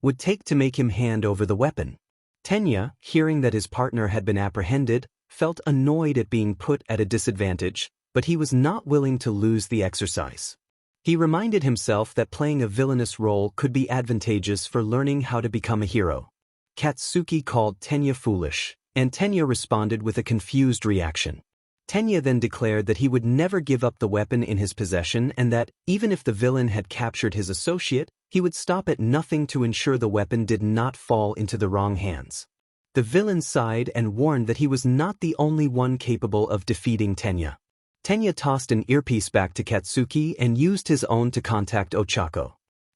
would take to make him hand over the weapon. Tenya, hearing that his partner had been apprehended, felt annoyed at being put at a disadvantage, but he was not willing to lose the exercise. He reminded himself that playing a villainous role could be advantageous for learning how to become a hero. Katsuki called Tenya foolish, and Tenya responded with a confused reaction. Tenya then declared that he would never give up the weapon in his possession and that, even if the villain had captured his associate, he would stop at nothing to ensure the weapon did not fall into the wrong hands. The villain sighed and warned that he was not the only one capable of defeating Tenya. Tenya tossed an earpiece back to Katsuki and used his own to contact Ochako.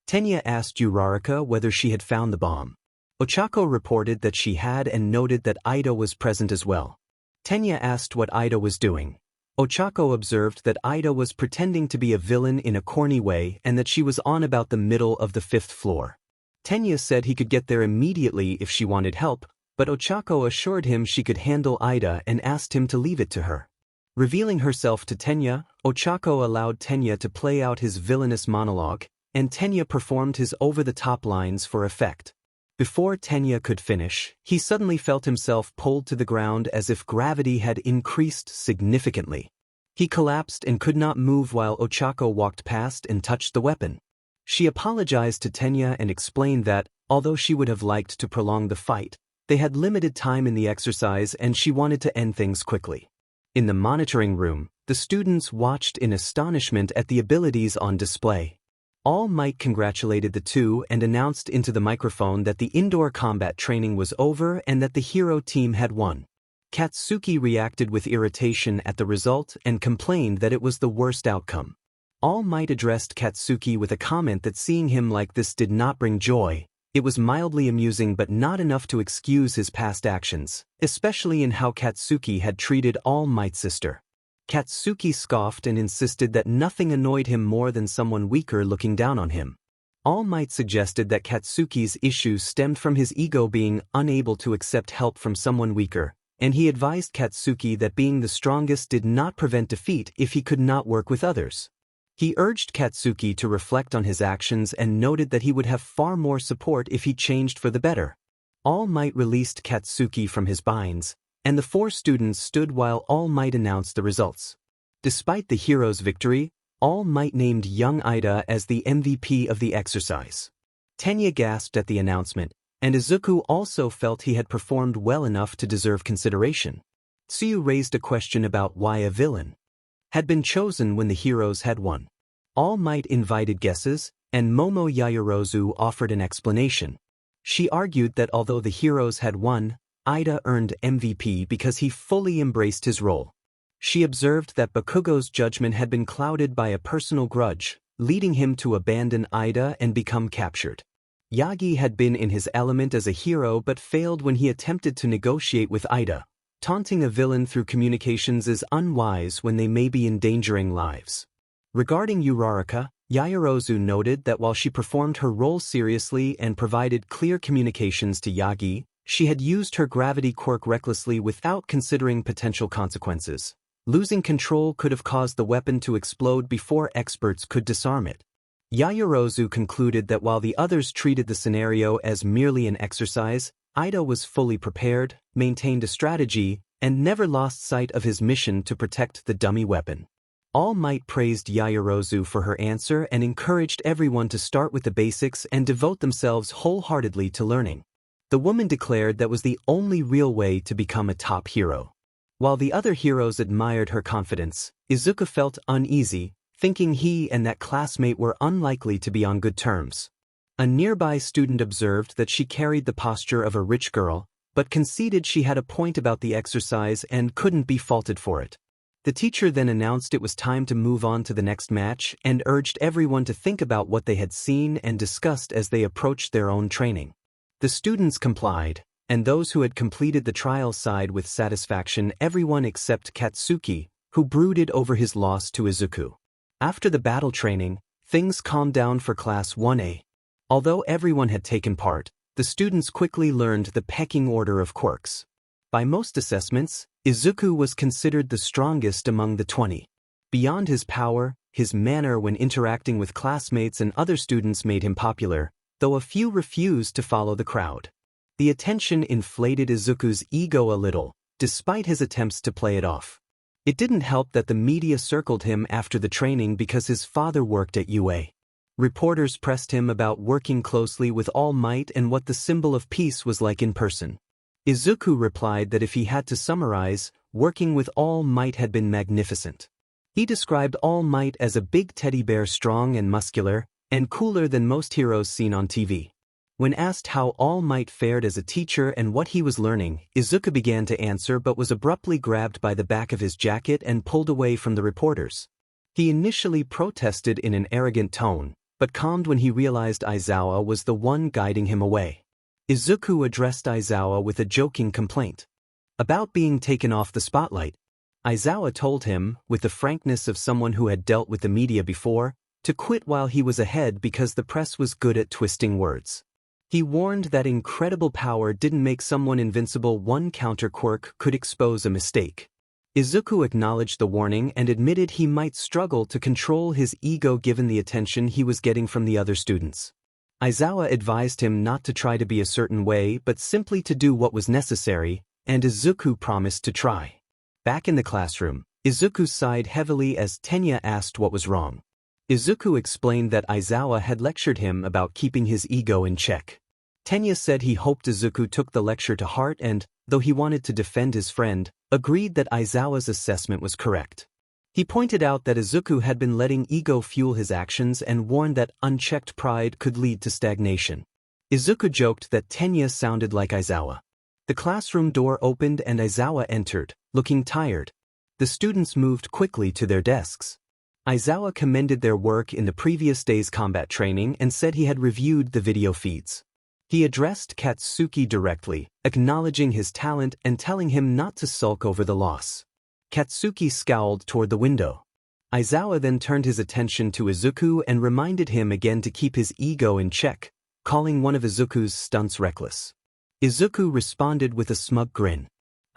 Tenya asked Uraraka whether she had found the bomb. Ochako reported that she had and noted that Ida was present as well. Tenya asked what Ida was doing. Ochako observed that Ida was pretending to be a villain in a corny way and that she was on about the middle of the 5th floor. Tenya said he could get there immediately if she wanted help, but Ochako assured him she could handle Ida and asked him to leave it to her. Revealing herself to Tenya, Ochako allowed Tenya to play out his villainous monologue, and Tenya performed his over-the-top lines for effect. Before Tenya could finish, he suddenly felt himself pulled to the ground as if gravity had increased significantly. He collapsed and could not move while Ochako walked past and touched the weapon. She apologized to Tenya and explained that, although she would have liked to prolong the fight, they had limited time in the exercise and she wanted to end things quickly. In the monitoring room, the students watched in astonishment at the abilities on display. All Might congratulated the two and announced into the microphone that the indoor combat training was over and that the hero team had won. Katsuki reacted with irritation at the result and complained that it was the worst outcome. All Might addressed Katsuki with a comment that seeing him like this did not bring joy. It was mildly amusing but not enough to excuse his past actions, especially in how Katsuki had treated All Might's sister. Katsuki scoffed and insisted that nothing annoyed him more than someone weaker looking down on him. All Might suggested that Katsuki's issues stemmed from his ego being unable to accept help from someone weaker, and he advised Katsuki that being the strongest did not prevent defeat if he could not work with others. He urged Katsuki to reflect on his actions and noted that he would have far more support if he changed for the better. All Might released Katsuki from his binds, and the 4 students stood while All Might announced the results. Despite the hero's victory, All Might named young Ida as the MVP of the exercise. Tenya gasped at the announcement, and Izuku also felt he had performed well enough to deserve consideration. Tsuyu raised a question about why a villain had been chosen when the heroes had won. All Might invited guesses, and Momo Yaoyorozu offered an explanation. She argued that although the heroes had won, Ida earned MVP because he fully embraced his role. She observed that Bakugo's judgment had been clouded by a personal grudge, leading him to abandon Ida and become captured. Yagi had been in his element as a hero but failed when he attempted to negotiate with Ida. Taunting a villain through communications is unwise when they may be endangering lives. Regarding Uraraka, Yaoyorozu noted that while she performed her role seriously and provided clear communications to Yagi, she had used her gravity quirk recklessly without considering potential consequences. Losing control could have caused the weapon to explode before experts could disarm it. Yaoyorozu concluded that while the others treated the scenario as merely an exercise, Ida was fully prepared, maintained a strategy, and never lost sight of his mission to protect the dummy weapon. All Might praised Yaoyorozu for her answer and encouraged everyone to start with the basics and devote themselves wholeheartedly to learning. The woman declared that was the only real way to become a top hero. While the other heroes admired her confidence, Izuku felt uneasy, thinking he and that classmate were unlikely to be on good terms. A nearby student observed that she carried the posture of a rich girl, but conceded she had a point about the exercise and couldn't be faulted for it. The teacher then announced it was time to move on to the next match and urged everyone to think about what they had seen and discussed as they approached their own training. The students complied, and those who had completed the trial sighed with satisfaction, everyone except Katsuki, who brooded over his loss to Izuku. After the battle training, things calmed down for Class 1A. Although everyone had taken part, the students quickly learned the pecking order of quirks. By most assessments, Izuku was considered the strongest among the 20. Beyond his power, his manner when interacting with classmates and other students made him popular, though a few refused to follow the crowd. The attention inflated Izuku's ego a little, despite his attempts to play it off. It didn't help that the media circled him after the training because his father worked at UA. Reporters pressed him about working closely with All Might and what the symbol of peace was like in person. Izuku replied that if he had to summarize, working with All Might had been magnificent. He described All Might as a big teddy bear, strong and muscular, and cooler than most heroes seen on TV. When asked how All Might fared as a teacher and what he was learning, Izuku began to answer but was abruptly grabbed by the back of his jacket and pulled away from the reporters. He initially protested in an arrogant tone, but calmed when he realized Aizawa was the one guiding him away. Izuku addressed Aizawa with a joking complaint about being taken off the spotlight. Aizawa told him, with the frankness of someone who had dealt with the media before, to quit while he was ahead because the press was good at twisting words. He warned that incredible power didn't make someone invincible. One counter quirk could expose a mistake. Izuku acknowledged the warning and admitted he might struggle to control his ego given the attention he was getting from the other students. Aizawa advised him not to try to be a certain way but simply to do what was necessary, and Izuku promised to try. Back in the classroom, Izuku sighed heavily as Tenya asked what was wrong. Izuku explained that Aizawa had lectured him about keeping his ego in check. Tenya said he hoped Izuku took the lecture to heart and, though he wanted to defend his friend, agreed that Aizawa's assessment was correct. He pointed out that Izuku had been letting ego fuel his actions and warned that unchecked pride could lead to stagnation. Izuku joked that Tenya sounded like Aizawa. The classroom door opened and Aizawa entered, looking tired. The students moved quickly to their desks. Aizawa commended their work in the previous day's combat training and said he had reviewed the video feeds. He addressed Katsuki directly, acknowledging his talent and telling him not to sulk over the loss. Katsuki scowled toward the window. Aizawa then turned his attention to Izuku and reminded him again to keep his ego in check, calling one of Izuku's stunts reckless. Izuku responded with a smug grin.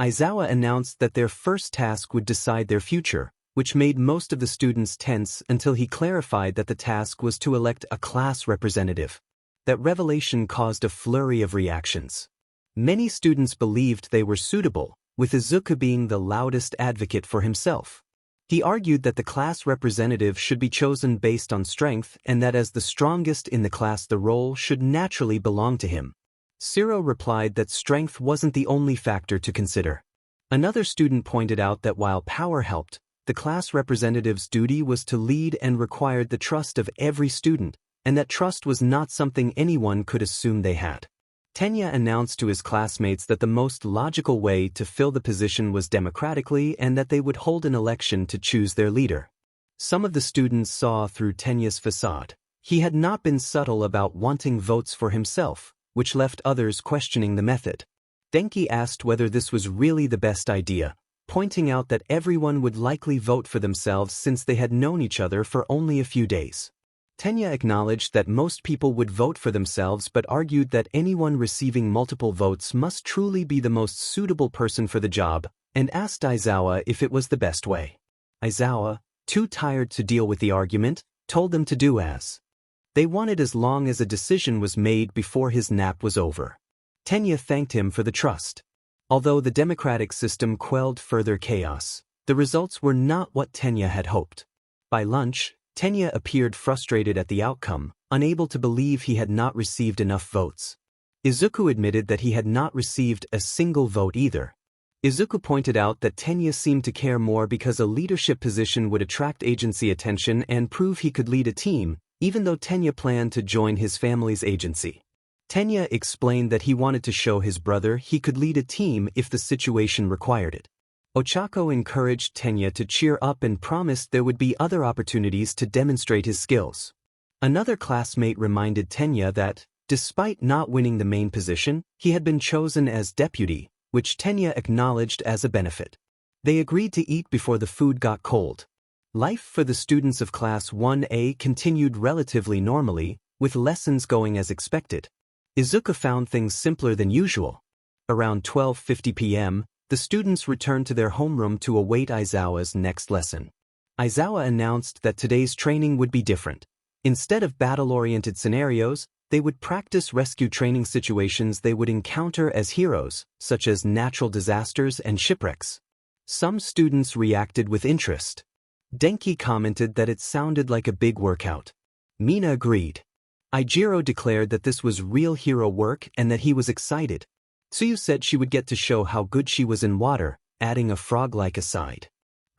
Aizawa announced that their first task would decide their future, which made most of the students tense until he clarified that the task was to elect a class representative. That revelation caused a flurry of reactions. Many students believed they were suitable, with Izuku being the loudest advocate for himself. He argued that the class representative should be chosen based on strength and that as the strongest in the class the role should naturally belong to him. Siro replied that strength wasn't the only factor to consider. Another student pointed out that while power helped, the class representative's duty was to lead and required the trust of every student, and that trust was not something anyone could assume they had. Tenya announced to his classmates that the most logical way to fill the position was democratically and that they would hold an election to choose their leader. Some of the students saw through Tenya's facade. He had not been subtle about wanting votes for himself, which left others questioning the method. Denki asked whether this was really the best idea, pointing out that everyone would likely vote for themselves since they had known each other for only a few days. Tenya acknowledged that most people would vote for themselves but argued that anyone receiving multiple votes must truly be the most suitable person for the job, and asked Aizawa if it was the best way. Aizawa, too tired to deal with the argument, told them to do as they wanted as long as a decision was made before his nap was over. Tenya thanked him for the trust. Although the democratic system quelled further chaos, the results were not what Tenya had hoped. By lunch, Tenya appeared frustrated at the outcome, unable to believe he had not received enough votes. Izuku admitted that he had not received a single vote either. Izuku pointed out that Tenya seemed to care more because a leadership position would attract agency attention and prove he could lead a team, even though Tenya planned to join his family's agency. Tenya explained that he wanted to show his brother he could lead a team if the situation required it. Ochako encouraged Tenya to cheer up and promised there would be other opportunities to demonstrate his skills. Another classmate reminded Tenya that, despite not winning the main position, he had been chosen as deputy, which Tenya acknowledged as a benefit. They agreed to eat before the food got cold. Life for the students of Class 1A continued relatively normally, with lessons going as expected. Izuku found things simpler than usual. Around 12:50 p.m., the students returned to their homeroom to await Aizawa's next lesson. Aizawa announced that today's training would be different. Instead of battle-oriented scenarios, they would practice rescue training situations they would encounter as heroes, such as natural disasters and shipwrecks. Some students reacted with interest. Denki commented that it sounded like a big workout. Mina agreed. Ijiro declared that this was real hero work and that he was excited. Tsuyu said she would get to show how good she was in water, adding a frog-like aside.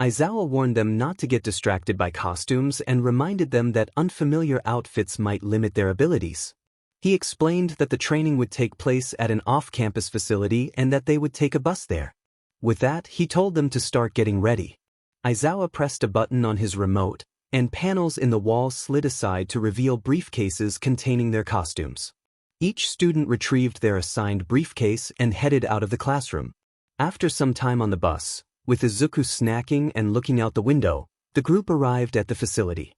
Aizawa warned them not to get distracted by costumes and reminded them that unfamiliar outfits might limit their abilities. He explained that the training would take place at an off-campus facility and that they would take a bus there. With that, he told them to start getting ready. Aizawa pressed a button on his remote, and panels in the wall slid aside to reveal briefcases containing their costumes. Each student retrieved their assigned briefcase and headed out of the classroom. After some time on the bus, with Izuku snacking and looking out the window, the group arrived at the facility.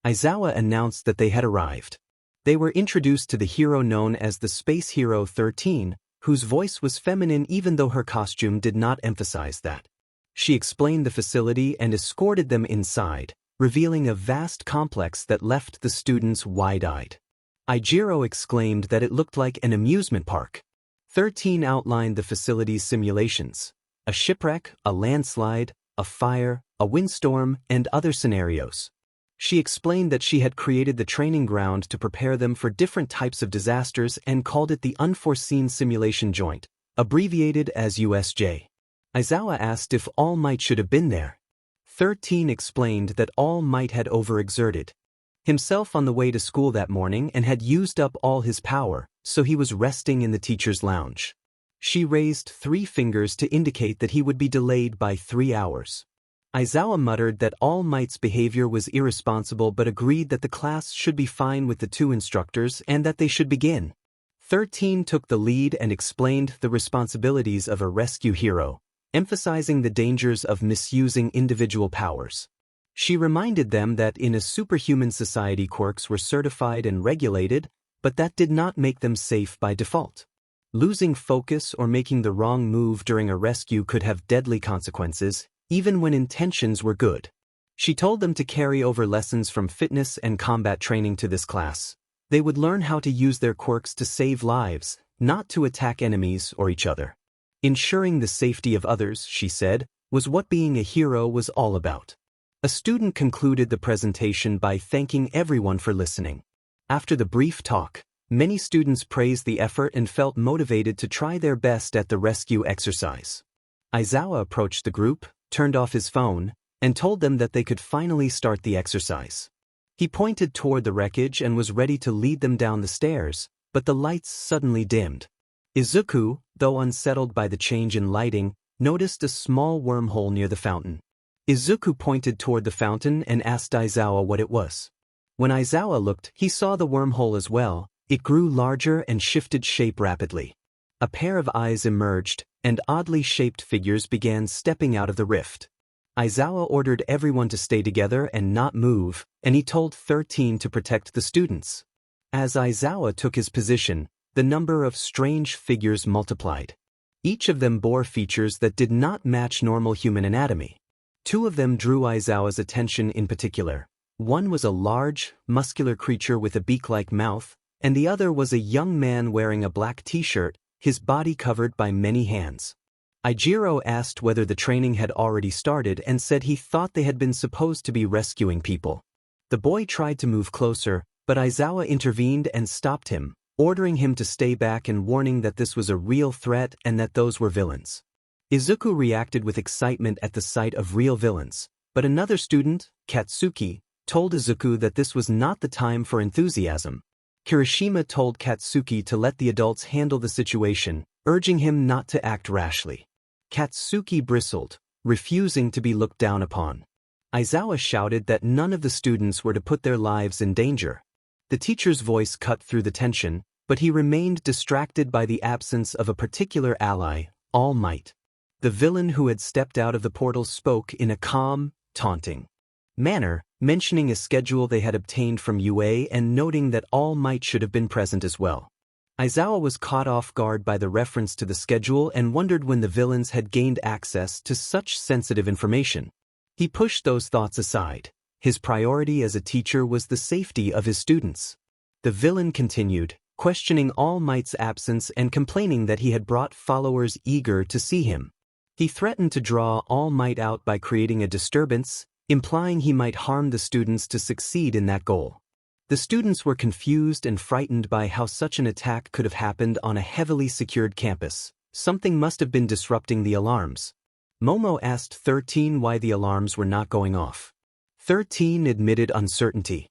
Aizawa announced that they had arrived. They were introduced to the hero known as the Space Hero 13, whose voice was feminine even though her costume did not emphasize that. She explained the facility and escorted them inside, revealing a vast complex that left the students wide-eyed. Ijiro exclaimed that it looked like an amusement park. 13 outlined the facility's simulations: a shipwreck, a landslide, a fire, a windstorm, and other scenarios. She explained that she had created the training ground to prepare them for different types of disasters and called it the Unforeseen Simulation Joint, abbreviated as USJ. Aizawa asked if All Might should have been there. 13 explained that All Might had overexerted himself on the way to school that morning and had used up all his power, so he was resting in the teacher's lounge. She raised 3 fingers to indicate that he would be delayed by 3 hours. Aizawa muttered that All Might's behavior was irresponsible but agreed that the class should be fine with the 2 instructors and that they should begin. 13 took the lead and explained the responsibilities of a rescue hero, emphasizing the dangers of misusing individual powers. She reminded them that in a superhuman society quirks were certified and regulated, but that did not make them safe by default. Losing focus or making the wrong move during a rescue could have deadly consequences, even when intentions were good. She told them to carry over lessons from fitness and combat training to this class. They would learn how to use their quirks to save lives, not to attack enemies or each other. Ensuring the safety of others, she said, was what being a hero was all about. A student concluded the presentation by thanking everyone for listening. After the brief talk, many students praised the effort and felt motivated to try their best at the rescue exercise. Aizawa approached the group, turned off his phone, and told them that they could finally start the exercise. He pointed toward the wreckage and was ready to lead them down the stairs, but the lights suddenly dimmed. Izuku, though unsettled by the change in lighting, noticed a small wormhole near the fountain. Izuku pointed toward the fountain and asked Aizawa what it was. When Aizawa looked, he saw the wormhole as well. It grew larger and shifted shape rapidly. A pair of eyes emerged, and oddly shaped figures began stepping out of the rift. Aizawa ordered everyone to stay together and not move, and he told 13 to protect the students. As Aizawa took his position, the number of strange figures multiplied. Each of them bore features that did not match normal human anatomy. Two of them drew Aizawa's attention in particular. One was a large, muscular creature with a beak-like mouth, and the other was a young man wearing a black t-shirt, his body covered by many hands. Ijiro asked whether the training had already started and said he thought they had been supposed to be rescuing people. The boy tried to move closer, but Aizawa intervened and stopped him, ordering him to stay back and warning that this was a real threat and that those were villains. Izuku reacted with excitement at the sight of real villains, but another student, Katsuki, told Izuku that this was not the time for enthusiasm. Kirishima told Katsuki to let the adults handle the situation, urging him not to act rashly. Katsuki bristled, refusing to be looked down upon. Aizawa shouted that none of the students were to put their lives in danger. The teacher's voice cut through the tension, but he remained distracted by the absence of a particular ally, All Might. The villain who had stepped out of the portal spoke in a calm, taunting manner, mentioning a schedule they had obtained from UA and noting that All Might should have been present as well. Aizawa was caught off guard by the reference to the schedule and wondered when the villains had gained access to such sensitive information. He pushed those thoughts aside. His priority as a teacher was the safety of his students. The villain continued, questioning All Might's absence and complaining that he had brought followers eager to see him. He threatened to draw All Might out by creating a disturbance, implying he might harm the students to succeed in that goal. The students were confused and frightened by how such an attack could have happened on a heavily secured campus. Something must have been disrupting the alarms. Momo asked 13 why the alarms were not going off. 13 admitted uncertainty.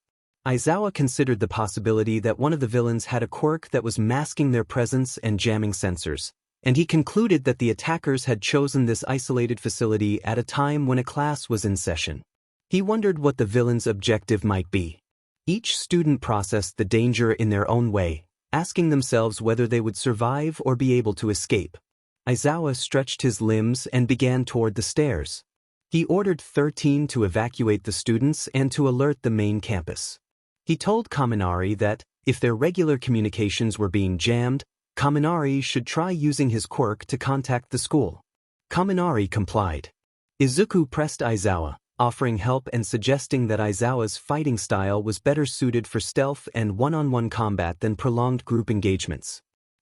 Aizawa considered the possibility that one of the villains had a quirk that was masking their presence and jamming sensors, and he concluded that the attackers had chosen this isolated facility at a time when a class was in session. He wondered what the villain's objective might be. Each student processed the danger in their own way, asking themselves whether they would survive or be able to escape. Aizawa stretched his limbs and began toward the stairs. He ordered 13 to evacuate the students and to alert the main campus. He told Kaminari that, if their regular communications were being jammed, Kaminari should try using his quirk to contact the school. Kaminari complied. Izuku pressed Aizawa, offering help and suggesting that Aizawa's fighting style was better suited for stealth and one-on-one combat than prolonged group engagements.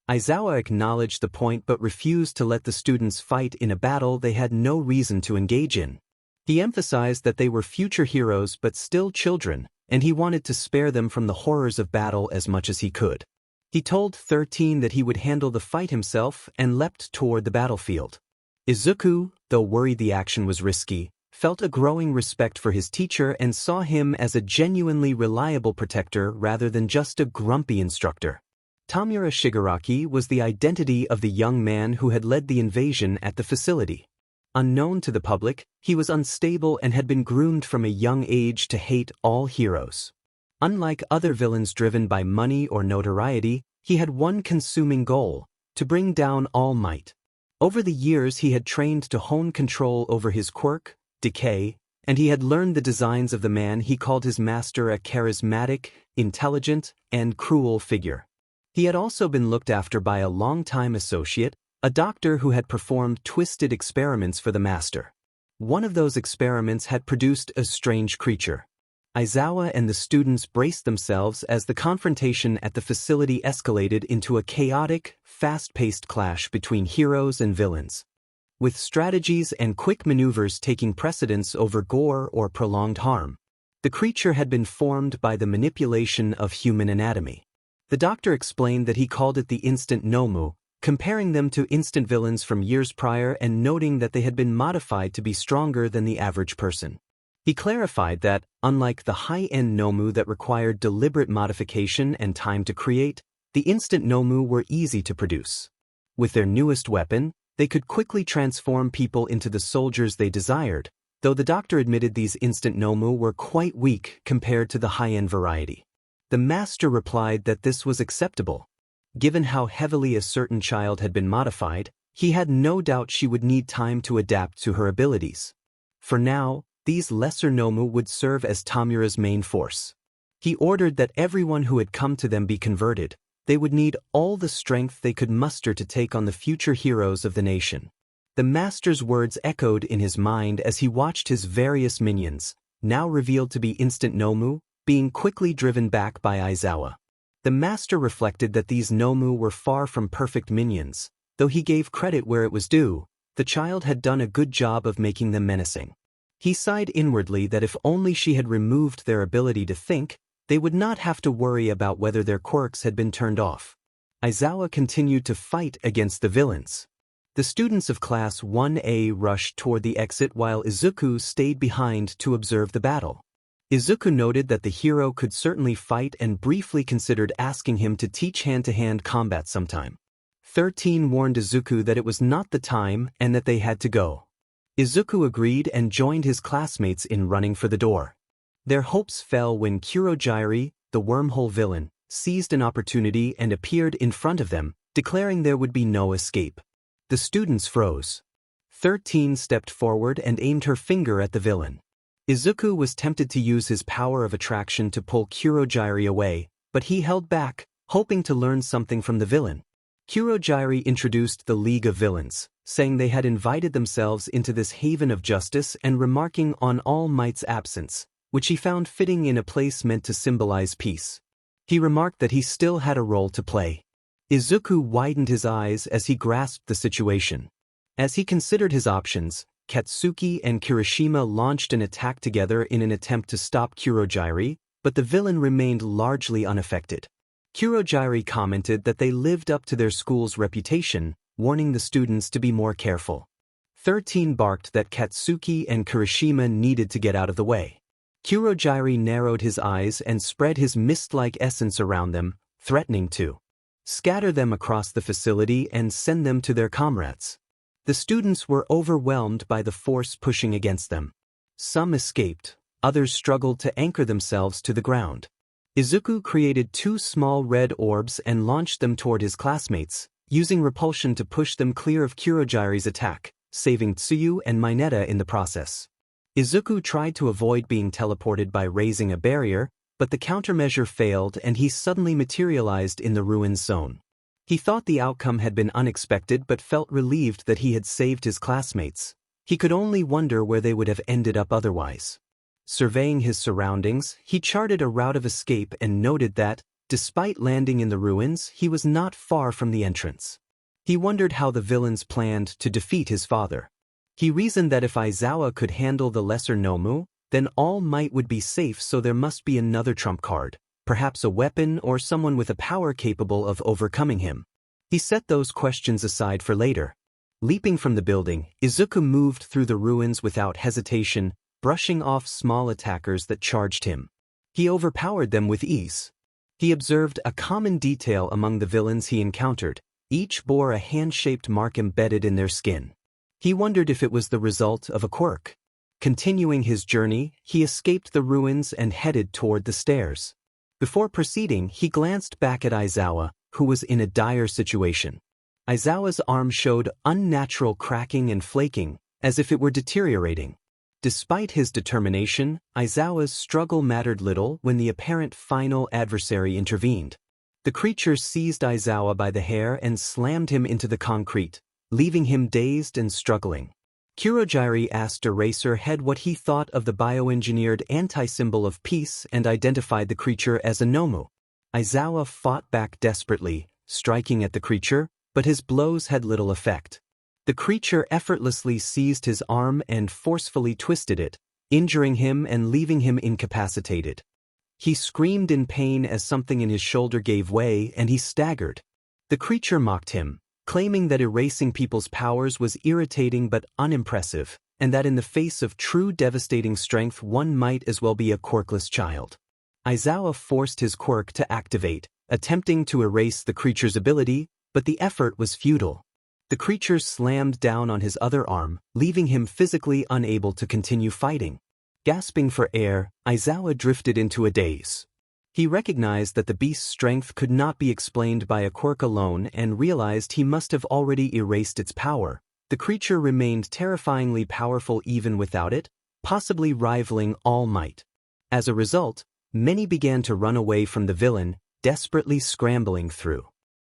Aizawa acknowledged the point but refused to let the students fight in a battle they had no reason to engage in. He emphasized that they were future heroes but still children, and he wanted to spare them from the horrors of battle as much as he could. He told 13 that he would handle the fight himself and leapt toward the battlefield. Izuku, though worried the action was risky, felt a growing respect for his teacher and saw him as a genuinely reliable protector rather than just a grumpy instructor. Tamura Shigaraki was the identity of the young man who had led the invasion at the facility. Unknown to the public, he was unstable and had been groomed from a young age to hate all heroes. Unlike other villains driven by money or notoriety, he had one consuming goal: to bring down All Might. Over the years he had trained to hone control over his quirk, Decay, and he had learned the designs of the man he called his master a charismatic, intelligent, and cruel figure. He had also been looked after by a longtime associate, a doctor who had performed twisted experiments for the master. One of those experiments had produced a strange creature. Aizawa and the students braced themselves as the confrontation at the facility escalated into a chaotic, fast-paced clash between heroes and villains. With strategies and quick maneuvers taking precedence over gore or prolonged harm. The creature had been formed by the manipulation of human anatomy. The doctor explained that he called it the instant Nomu, comparing them to instant villains from years prior and noting that they had been modified to be stronger than the average person. He clarified that, unlike the high-end Nomu that required deliberate modification and time to create, the instant Nomu were easy to produce. With their newest weapon, they could quickly transform people into the soldiers they desired, though the doctor admitted these instant Nomu were quite weak compared to the high-end variety. The master replied that this was acceptable. Given how heavily a certain child had been modified, he had no doubt she would need time to adapt to her abilities. For now, these lesser Nomu would serve as Tamura's main force. He ordered that everyone who had come to them be converted. They would need all the strength they could muster to take on the future heroes of the nation. The master's words echoed in his mind as he watched his various minions, now revealed to be instant Nomu, being quickly driven back by Aizawa. The master reflected that these Nomu were far from perfect minions, though he gave credit where it was due. The child had done a good job of making them menacing. He sighed inwardly that if only she had removed their ability to think, they would not have to worry about whether their quirks had been turned off. Aizawa continued to fight against the villains. The students of Class 1A rushed toward the exit while Izuku stayed behind to observe the battle. Izuku noted that the hero could certainly fight and briefly considered asking him to teach hand-to-hand combat sometime. 13 warned Izuku that it was not the time and that they had to go. Izuku agreed and joined his classmates in running for the door. Their hopes fell when Kurogiri, the wormhole villain, seized an opportunity and appeared in front of them, declaring there would be no escape. The students froze. 13 stepped forward and aimed her finger at the villain. Izuku was tempted to use his power of attraction to pull Kurogiri away, but he held back, hoping to learn something from the villain. Kurogiri introduced the League of Villains, saying they had invited themselves into this haven of justice and remarking on All Might's absence, which he found fitting in a place meant to symbolize peace. He remarked that he still had a role to play. Izuku widened his eyes as he grasped the situation. As he considered his options, Katsuki and Kirishima launched an attack together in an attempt to stop Kurogiri, but the villain remained largely unaffected. Kurogiri commented that they lived up to their school's reputation, warning the students to be more careful. 13 barked that Katsuki and Kirishima needed to get out of the way. Kurogiri narrowed his eyes and spread his mist-like essence around them, threatening to scatter them across the facility and send them to their comrades. The students were overwhelmed by the force pushing against them. Some escaped, others struggled to anchor themselves to the ground. Izuku created 2 small red orbs and launched them toward his classmates, using repulsion to push them clear of Kurogiri's attack, saving Tsuyu and Mineta in the process. Izuku tried to avoid being teleported by raising a barrier, but the countermeasure failed and he suddenly materialized in the ruins zone. He thought the outcome had been unexpected but felt relieved that he had saved his classmates. He could only wonder where they would have ended up otherwise. Surveying his surroundings, he charted a route of escape and noted that, despite landing in the ruins, he was not far from the entrance. He wondered how the villains planned to defeat his father. He reasoned that if Aizawa could handle the lesser Nomu, then All Might would be safe, so there must be another trump card, perhaps a weapon or someone with a power capable of overcoming him. He set those questions aside for later. Leaping from the building, Izuku moved through the ruins without hesitation, brushing off small attackers that charged him. He overpowered them with ease. He observed a common detail among the villains he encountered. Each bore a hand-shaped mark embedded in their skin. He wondered if it was the result of a quirk. Continuing his journey, he escaped the ruins and headed toward the stairs. Before proceeding, he glanced back at Aizawa, who was in a dire situation. Aizawa's arm showed unnatural cracking and flaking, as if it were deteriorating. Despite his determination, Aizawa's struggle mattered little when the apparent final adversary intervened. The creature seized Aizawa by the hair and slammed him into the concrete, leaving him dazed and struggling. Kurogiri asked Eraserhead what he thought of the bioengineered anti-symbol of peace and identified the creature as a Nomu. Aizawa fought back desperately, striking at the creature, but his blows had little effect. The creature effortlessly seized his arm and forcefully twisted it, injuring him and leaving him incapacitated. He screamed in pain as something in his shoulder gave way and he staggered. The creature mocked him, claiming that erasing people's powers was irritating but unimpressive, and that in the face of true devastating strength one might as well be a quirkless child. Aizawa forced his quirk to activate, attempting to erase the creature's ability, but the effort was futile. The creature slammed down on his other arm, leaving him physically unable to continue fighting. Gasping for air, Aizawa drifted into a daze. He recognized that the beast's strength could not be explained by a quirk alone and realized he must have already erased its power. The creature remained terrifyingly powerful even without it, possibly rivaling All Might. As a result, many began to run away from the villain, desperately scrambling through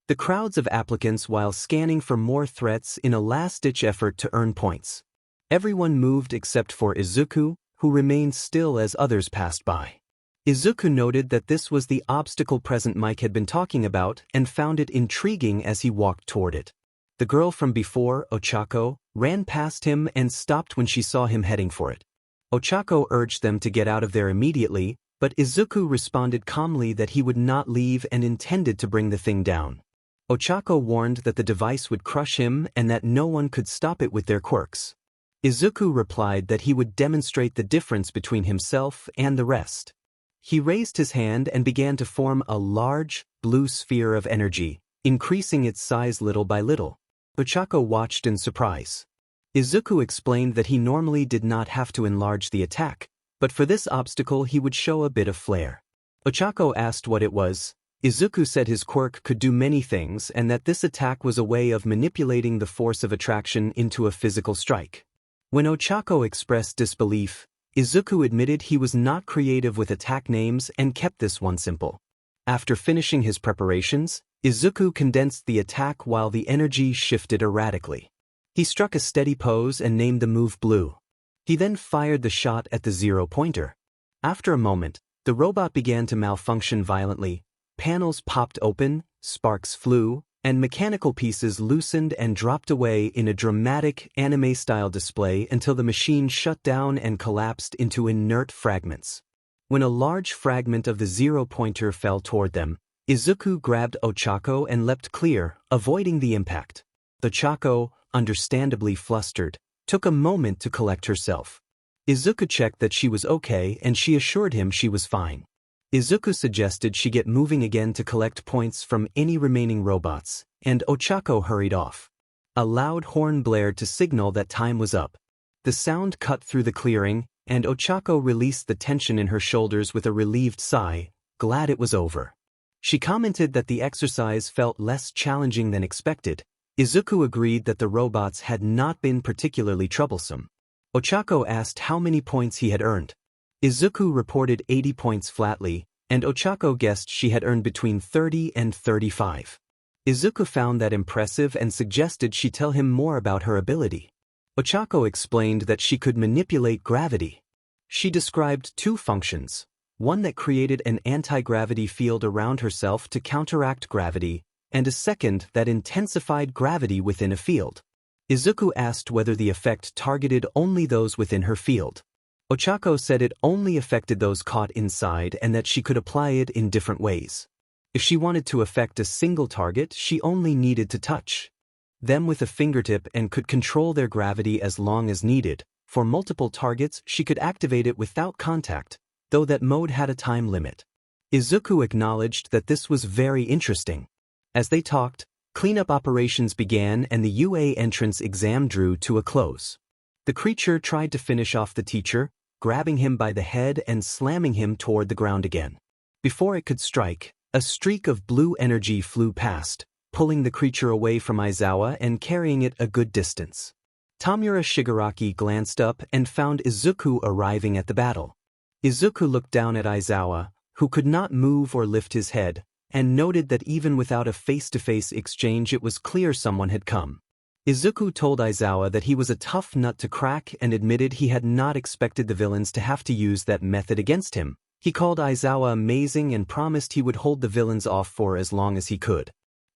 the crowds of applicants while scanning for more threats in a last-ditch effort to earn points. Everyone moved except for Izuku, who remained still as others passed by. Izuku noted that this was the obstacle Present Mike had been talking about and found it intriguing as he walked toward it. The girl from before, Ochako, ran past him and stopped when she saw him heading for it. Ochako urged them to get out of there immediately, but Izuku responded calmly that he would not leave and intended to bring the thing down. Ochako warned that the device would crush him and that no one could stop it with their quirks. Izuku replied that he would demonstrate the difference between himself and the rest. He raised his hand and began to form a large, blue sphere of energy, increasing its size little by little. Ochako watched in surprise. Izuku explained that he normally did not have to enlarge the attack, but for this obstacle he would show a bit of flair. Ochako asked what it was. Izuku said his quirk could do many things and that this attack was a way of manipulating the force of attraction into a physical strike. When Ochako expressed disbelief, Izuku admitted he was not creative with attack names and kept this one simple. After finishing his preparations, Izuku condensed the attack while the energy shifted erratically. He struck a steady pose and named the move Blue. He then fired the shot at the zero-pointer. After a moment, the robot began to malfunction violently. Panels popped open, sparks flew, and mechanical pieces loosened and dropped away in a dramatic anime-style display until the machine shut down and collapsed into inert fragments. When a large fragment of the zero-pointer fell toward them, Izuku grabbed Ochako and leapt clear, avoiding the impact. Ochako, understandably flustered, took a moment to collect herself. Izuku checked that she was okay and she assured him she was fine. Izuku suggested she get moving again to collect points from any remaining robots, and Ochako hurried off. A loud horn blared to signal that time was up. The sound cut through the clearing, and Ochako released the tension in her shoulders with a relieved sigh, glad it was over. She commented that the exercise felt less challenging than expected. Izuku agreed that the robots had not been particularly troublesome. Ochako asked how many points he had earned. Izuku reported 80 points flatly, and Ochako guessed she had earned between 30 and 35. Izuku found that impressive and suggested she tell him more about her ability. Ochako explained that she could manipulate gravity. She described two functions, one that created an anti-gravity field around herself to counteract gravity, and a second that intensified gravity within a field. Izuku asked whether the effect targeted only those within her field. Ochako said it only affected those caught inside and that she could apply it in different ways. If she wanted to affect a single target, she only needed to touch them with a fingertip and could control their gravity as long as needed. For multiple targets, she could activate it without contact, though that mode had a time limit. Izuku acknowledged that this was very interesting. As they talked, cleanup operations began and the UA entrance exam drew to a close. The creature tried to finish off the teacher, grabbing him by the head and slamming him toward the ground again. Before it could strike, a streak of blue energy flew past, pulling the creature away from Aizawa and carrying it a good distance. Tamura Shigaraki glanced up and found Izuku arriving at the battle. Izuku looked down at Aizawa, who could not move or lift his head, and noted that even without a face-to-face exchange it was clear someone had come. Izuku told Aizawa that he was a tough nut to crack and admitted he had not expected the villains to have to use that method against him. He called Aizawa amazing and promised he would hold the villains off for as long as he could.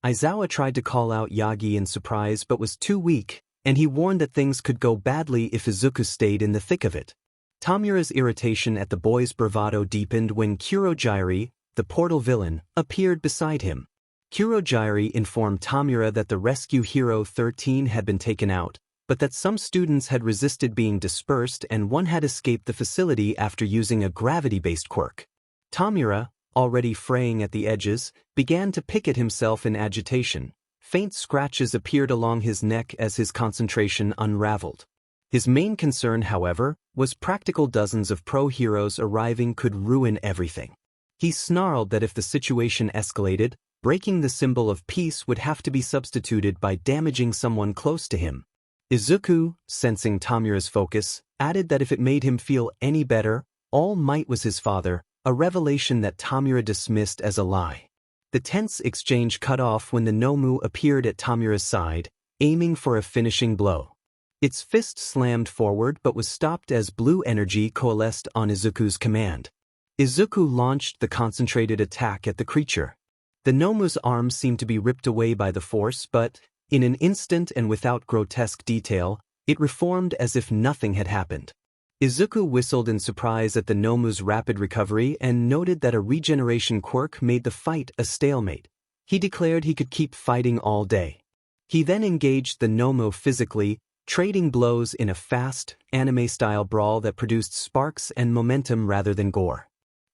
Aizawa tried to call out Yagi in surprise but was too weak, and he warned that things could go badly if Izuku stayed in the thick of it. Tamura's irritation at the boy's bravado deepened when Kurojairi, the portal villain, appeared beside him. Kurojairi informed Tamura that the rescue hero 13 had been taken out, but that some students had resisted being dispersed and one had escaped the facility after using a gravity-based quirk. Tamura, already fraying at the edges, began to pick at himself in agitation, Faint scratches appeared along his neck as his concentration unraveled. His main concern, however, was practical dozens of pro-heroes arriving could ruin everything. He snarled that if the situation escalated, breaking the symbol of peace would have to be substituted by damaging someone close to him. Izuku, sensing Tamura's focus, added that if it made him feel any better, All Might was his father, a revelation that Tamura dismissed as a lie. The tense exchange cut off when the Nomu appeared at Tamura's side, aiming for a finishing blow. Its fist slammed forward but was stopped as blue energy coalesced on Izuku's command. Izuku launched the concentrated attack at the creature. The Nomu's arm seemed to be ripped away by the force, but, in an instant and without grotesque detail, it reformed as if nothing had happened. Izuku whistled in surprise at the Nomu's rapid recovery and noted that a regeneration quirk made the fight a stalemate. He declared he could keep fighting all day. He then engaged the Nomu physically, trading blows in a fast, anime-style brawl that produced sparks and momentum rather than gore.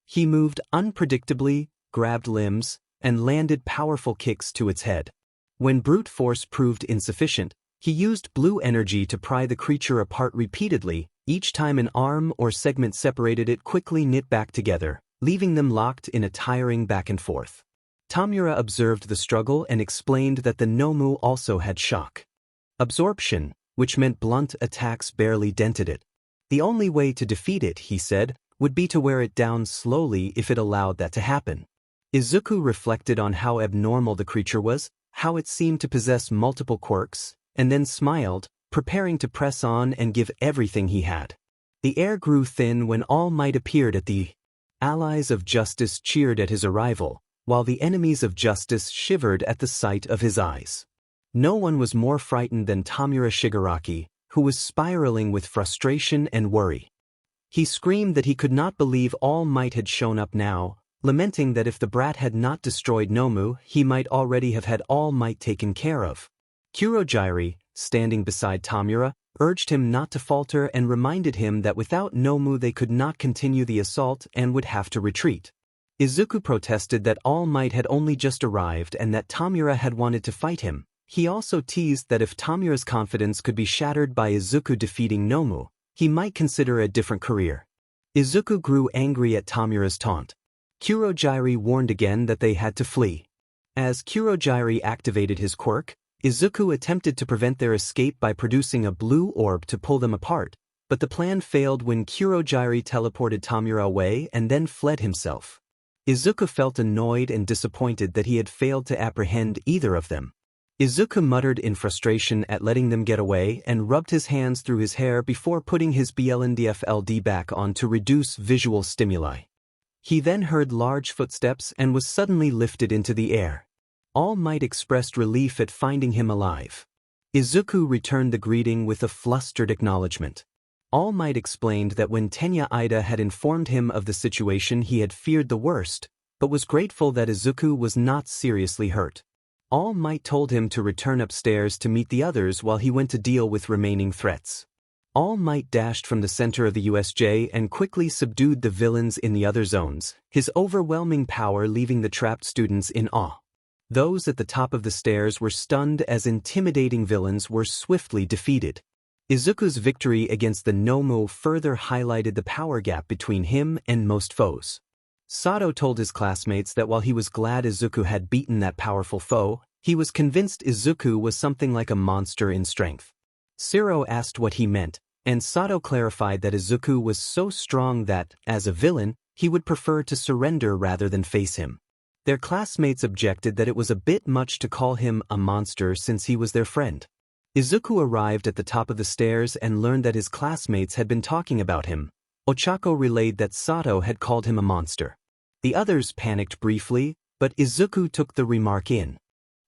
He moved unpredictably, grabbed limbs, and landed powerful kicks to its head. When brute force proved insufficient, he used blue energy to pry the creature apart repeatedly. Each time an arm or segment separated, it quickly knit back together, leaving them locked in a tiring back and forth. Tamura observed the struggle and explained that the Nomu also had shock absorption, which meant blunt attacks barely dented it. The only way to defeat it, he said, would be to wear it down slowly if it allowed that to happen. Izuku reflected on how abnormal the creature was, how it seemed to possess multiple quirks, and then smiled, preparing to press on and give everything he had. The air grew thin when All Might appeared at the allies of justice cheered at his arrival, while the enemies of justice shivered at the sight of his eyes. No one was more frightened than Tamura Shigaraki, who was spiraling with frustration and worry. He screamed that he could not believe All Might had shown up now, lamenting that if the brat had not destroyed Nomu, he might already have had All Might taken care of. Kurogiri, standing beside Tamura, urged him not to falter and reminded him that without Nomu they could not continue the assault and would have to retreat. Izuku protested that All Might had only just arrived and that Tamura had wanted to fight him. He also teased that if Tamura's confidence could be shattered by Izuku defeating Nomu, he might consider a different career. Izuku grew angry at Tamura's taunt. Kurogiri warned again that they had to flee. As Kurogiri activated his quirk, Izuku attempted to prevent their escape by producing a blue orb to pull them apart, but the plan failed when Kurogiri teleported Tamura away and then fled himself. Izuku felt annoyed and disappointed that he had failed to apprehend either of them. Izuku muttered in frustration at letting them get away and rubbed his hands through his hair before putting his BLNDFLD back on to reduce visual stimuli. He then heard large footsteps and was suddenly lifted into the air. All Might expressed relief at finding him alive. Izuku returned the greeting with a flustered acknowledgement. All Might explained that when Tenya Ida had informed him of the situation he had feared the worst, but was grateful that Izuku was not seriously hurt. All Might told him to return upstairs to meet the others while he went to deal with remaining threats. All Might dashed from the center of the USJ and quickly subdued the villains in the other zones, his overwhelming power leaving the trapped students in awe. Those at the top of the stairs were stunned as intimidating villains were swiftly defeated. Izuku's victory against the Nomu further highlighted the power gap between him and most foes. Sato told his classmates that while he was glad Izuku had beaten that powerful foe, he was convinced Izuku was something like a monster in strength. Siro asked what he meant, and Sato clarified that Izuku was so strong that, as a villain, he would prefer to surrender rather than face him. Their classmates objected that it was a bit much to call him a monster since he was their friend. Izuku arrived at the top of the stairs and learned that his classmates had been talking about him. Ochako relayed that Sato had called him a monster. The others panicked briefly, but Izuku took the remark in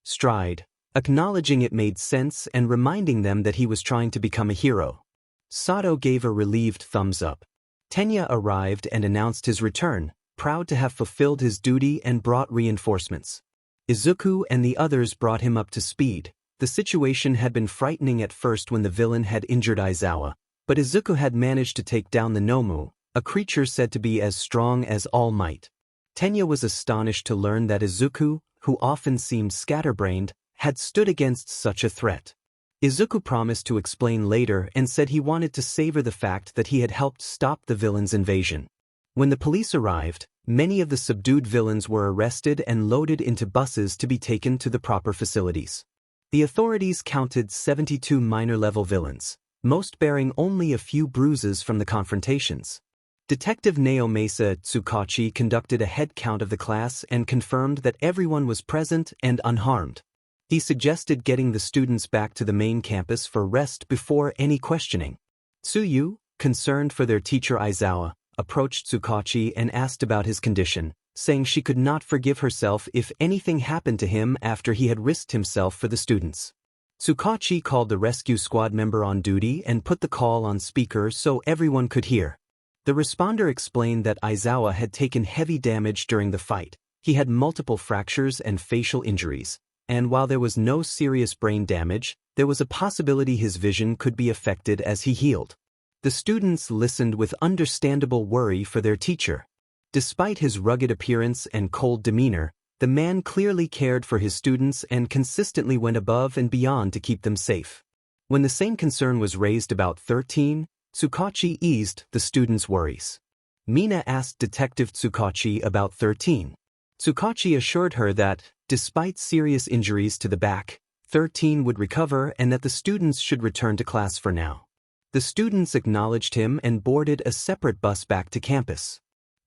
stride, acknowledging it made sense and reminding them that he was trying to become a hero. Sato gave a relieved thumbs up. Tenya arrived and announced his return, proud to have fulfilled his duty and brought reinforcements. Izuku and the others brought him up to speed. The situation had been frightening at first when the villain had injured Aizawa, but Izuku had managed to take down the Nomu, a creature said to be as strong as All Might. Tenya was astonished to learn that Izuku, who often seemed scatterbrained, had stood against such a threat. Izuku promised to explain later and said he wanted to savor the fact that he had helped stop the villain's invasion. When the police arrived, many of the subdued villains were arrested and loaded into buses to be taken to the proper facilities. The authorities counted 72 minor-level villains, most bearing only a few bruises from the confrontations. Detective Naomasa Tsukachi conducted a head count of the class and confirmed that everyone was present and unharmed. He suggested getting the students back to the main campus for rest before any questioning. Tsuyu, concerned for their teacher Aizawa, approached Tsukachi and asked about his condition, saying she could not forgive herself if anything happened to him after he had risked himself for the students. Tsukachi called the rescue squad member on duty and put the call on speaker so everyone could hear. The responder explained that Aizawa had taken heavy damage during the fight. He had multiple fractures and facial injuries, and while there was no serious brain damage, there was a possibility his vision could be affected as he healed. The students listened with understandable worry for their teacher. Despite his rugged appearance and cold demeanor, the man clearly cared for his students and consistently went above and beyond to keep them safe. When the same concern was raised about 13, Tsukachi eased the students' worries. Mina asked Detective Tsukachi about 13. Tsukachi assured her that, despite serious injuries to the back, 13 would recover and that the students should return to class for now. The students acknowledged him and boarded a separate bus back to campus.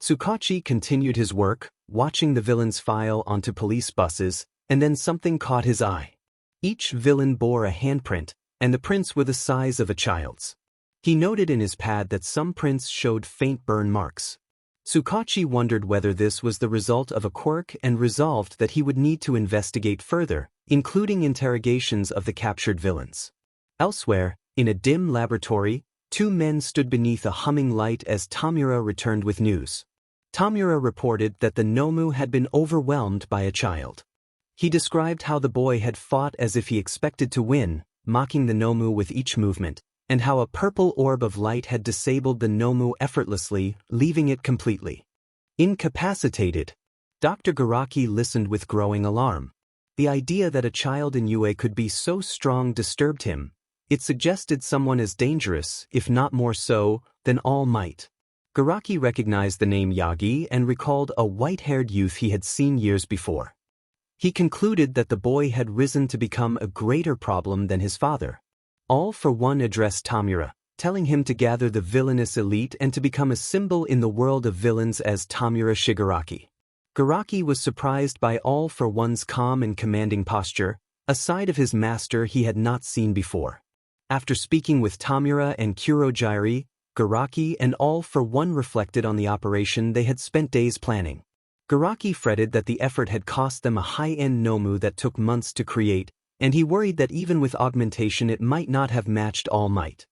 Tsukachi continued his work, watching the villains file onto police buses, and then something caught his eye. Each villain bore a handprint, and the prints were the size of a child's. He noted in his pad that some prints showed faint burn marks. Tsukachi wondered whether this was the result of a quirk and resolved that he would need to investigate further, including interrogations of the captured villains. Elsewhere, in a dim laboratory, two men stood beneath a humming light as Tamura returned with news. Tamura reported that the Nomu had been overwhelmed by a child. He described how the boy had fought as if he expected to win, mocking the Nomu with each movement, and how a purple orb of light had disabled the Nomu effortlessly, leaving it completely incapacitated. Dr. Garaki listened with growing alarm. The idea that a child in UA could be so strong disturbed him. It suggested someone as dangerous, if not more so, than All Might. Garaki recognized the name Yagi and recalled a white-haired youth he had seen years before. He concluded that the boy had risen to become a greater problem than his father. All for One addressed Tamura, telling him to gather the villainous elite and to become a symbol in the world of villains as Tamura Shigaraki. Garaki was surprised by All for One's calm and commanding posture, a side of his master he had not seen before. After speaking with Tamura and Kurojairi, Garaki and All for One reflected on the operation they had spent days planning. Garaki fretted that the effort had cost them a high-end Nomu that took months to create, and he worried that even with augmentation it might not have matched All Might.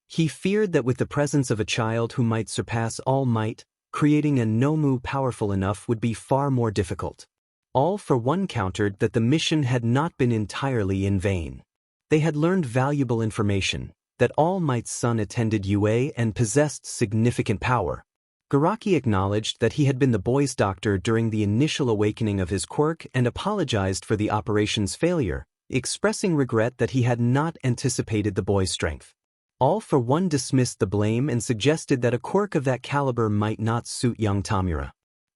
He feared that with the presence of a child who might surpass All Might, creating a Nomu powerful enough would be far more difficult. All for One countered that the mission had not been entirely in vain. They had learned valuable information, that All Might's son attended UA and possessed significant power. Garaki acknowledged that he had been the boy's doctor during the initial awakening of his quirk and apologized for the operation's failure, expressing regret that he had not anticipated the boy's strength. All for One dismissed the blame and suggested that a quirk of that caliber might not suit young Tamura.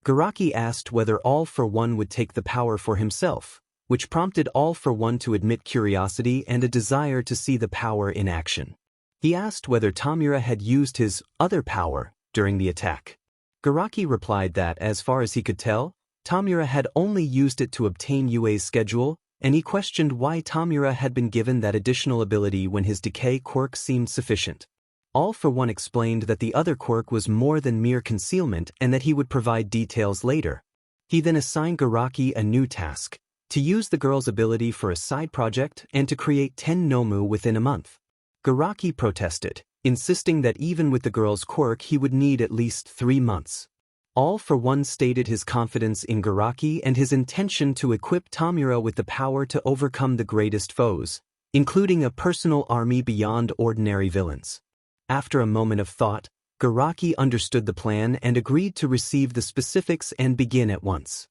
Garaki asked whether All for One would take the power for himself, which prompted All for One to admit curiosity and a desire to see the power in action. He asked whether Tamura had used his other power during the attack. Garaki replied that, as far as he could tell, Tamura had only used it to obtain UA's schedule, and he questioned why Tamura had been given that additional ability when his decay quirk seemed sufficient. All for One explained that the other quirk was more than mere concealment and that he would provide details later. He then assigned Garaki a new task: to use the girl's ability for a side project and to create 10 Nomu within a month. Garaki protested, insisting that even with the girl's quirk he would need at least 3 months. All for One stated his confidence in Garaki and his intention to equip Tamura with the power to overcome the greatest foes, including a personal army beyond ordinary villains. After a moment of thought, Garaki understood the plan and agreed to receive the specifics and begin at once.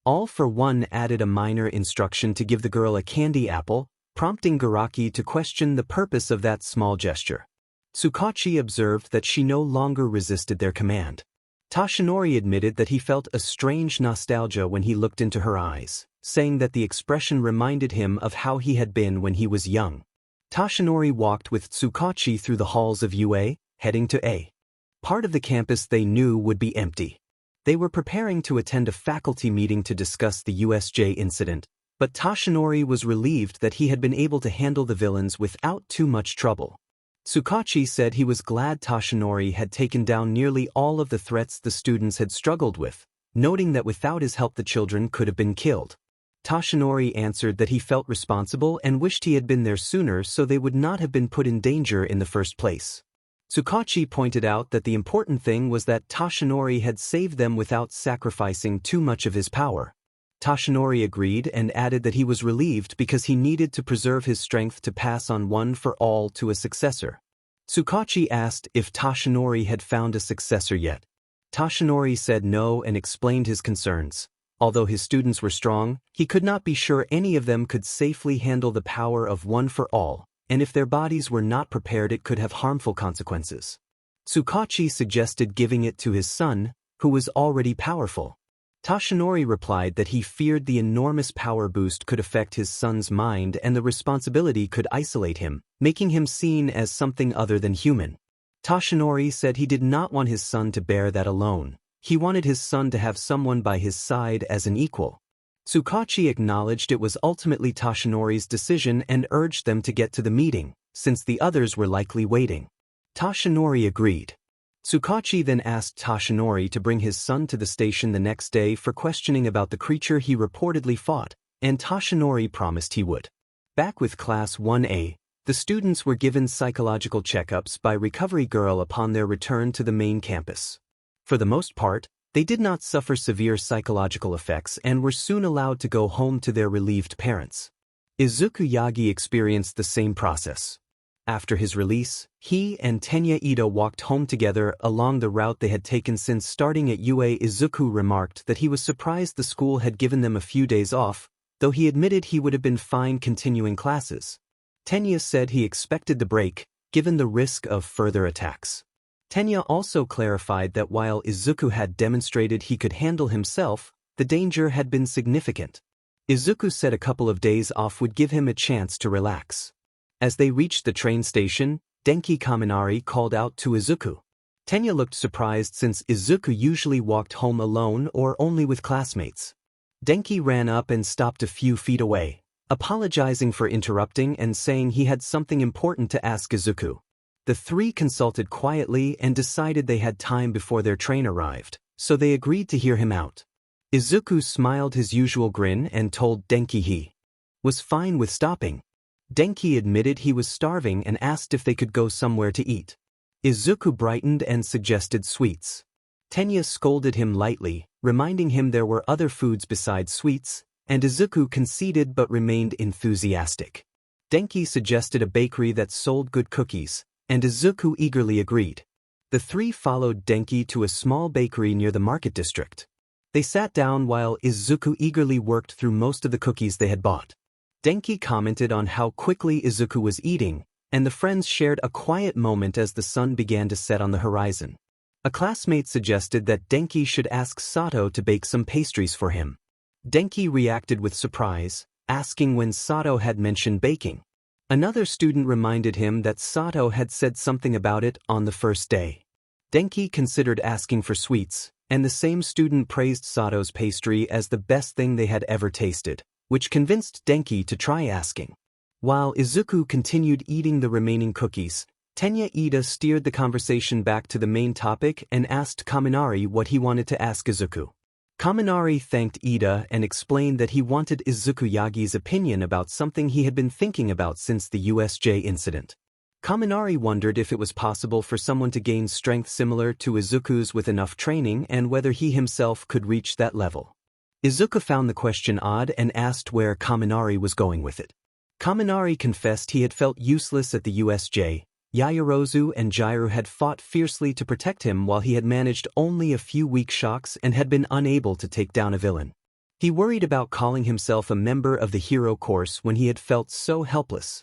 All for One added a minor instruction to give the girl a candy apple, prompting Garaki to question the purpose of that small gesture. Tsukachi observed that she no longer resisted their command. Toshinori admitted that he felt a strange nostalgia when he looked into her eyes, saying that the expression reminded him of how he had been when he was young. Toshinori walked with Tsukachi through the halls of UA, heading to A part of the campus they knew would be empty. They were preparing to attend a faculty meeting to discuss the USJ incident, but Toshinori was relieved that he had been able to handle the villains without too much trouble. Tsukachi said he was glad Toshinori had taken down nearly all of the threats the students had struggled with, noting that without his help the children could have been killed. Toshinori answered that he felt responsible and wished he had been there sooner so they would not have been put in danger in the first place. Tsukachi pointed out that the important thing was that Toshinori had saved them without sacrificing too much of his power. Toshinori agreed and added that he was relieved because he needed to preserve his strength to pass on One for All to a successor. Tsukachi asked if Toshinori had found a successor yet. Toshinori said no and explained his concerns. Although his students were strong, he could not be sure any of them could safely handle the power of One for All, and if their bodies were not prepared it could have harmful consequences. Tsukachi suggested giving it to his son, who was already powerful. Toshinori replied that he feared the enormous power boost could affect his son's mind and the responsibility could isolate him, making him seen as something other than human. Toshinori said he did not want his son to bear that alone. He wanted his son to have someone by his side as an equal. Tsukachi acknowledged it was ultimately Toshinori's decision and urged them to get to the meeting, since the others were likely waiting. Toshinori agreed. Tsukachi then asked Toshinori to bring his son to the station the next day for questioning about the creature he reportedly fought, and Toshinori promised he would. Back with Class 1A, the students were given psychological checkups by Recovery Girl upon their return to the main campus. For the most part, they did not suffer severe psychological effects and were soon allowed to go home to their relieved parents. Izuku Yagi experienced the same process. After his release, he and Tenya Ida walked home together along the route they had taken since starting at UA. Izuku remarked that he was surprised the school had given them a few days off, though he admitted he would have been fine continuing classes. Tenya said he expected the break, given the risk of further attacks. Tenya also clarified that while Izuku had demonstrated he could handle himself, the danger had been significant. Izuku said a couple of days off would give him a chance to relax. As they reached the train station, Denki Kaminari called out to Izuku. Tenya looked surprised since Izuku usually walked home alone or only with classmates. Denki ran up and stopped a few feet away, apologizing for interrupting and saying he had something important to ask Izuku. The three consulted quietly and decided they had time before their train arrived, so they agreed to hear him out. Izuku smiled his usual grin and told Denki he was fine with stopping. Denki admitted he was starving and asked if they could go somewhere to eat. Izuku brightened and suggested sweets. Tenya scolded him lightly, reminding him there were other foods besides sweets, and Izuku conceded but remained enthusiastic. Denki suggested a bakery that sold good cookies, and Izuku eagerly agreed. The three followed Denki to a small bakery near the market district. They sat down while Izuku eagerly worked through most of the cookies they had bought. Denki commented on how quickly Izuku was eating, and the friends shared a quiet moment as the sun began to set on the horizon. A classmate suggested that Denki should ask Sato to bake some pastries for him. Denki reacted with surprise, asking when Sato had mentioned baking. Another student reminded him that Sato had said something about it on the first day. Denki considered asking for sweets, and the same student praised Sato's pastry as the best thing they had ever tasted, which convinced Denki to try asking. While Izuku continued eating the remaining cookies, Tenya Ida steered the conversation back to the main topic and asked Kaminari what he wanted to ask Izuku. Kaminari thanked Ida and explained that he wanted Izuku Yagi's opinion about something he had been thinking about since the USJ incident. Kaminari wondered if it was possible for someone to gain strength similar to Izuku's with enough training and whether he himself could reach that level. Izuku found the question odd and asked where Kaminari was going with it. Kaminari confessed he had felt useless at the USJ. Yaoyorozu and Jiru had fought fiercely to protect him while he had managed only a few weak shocks and had been unable to take down a villain. He worried about calling himself a member of the hero course when he had felt so helpless.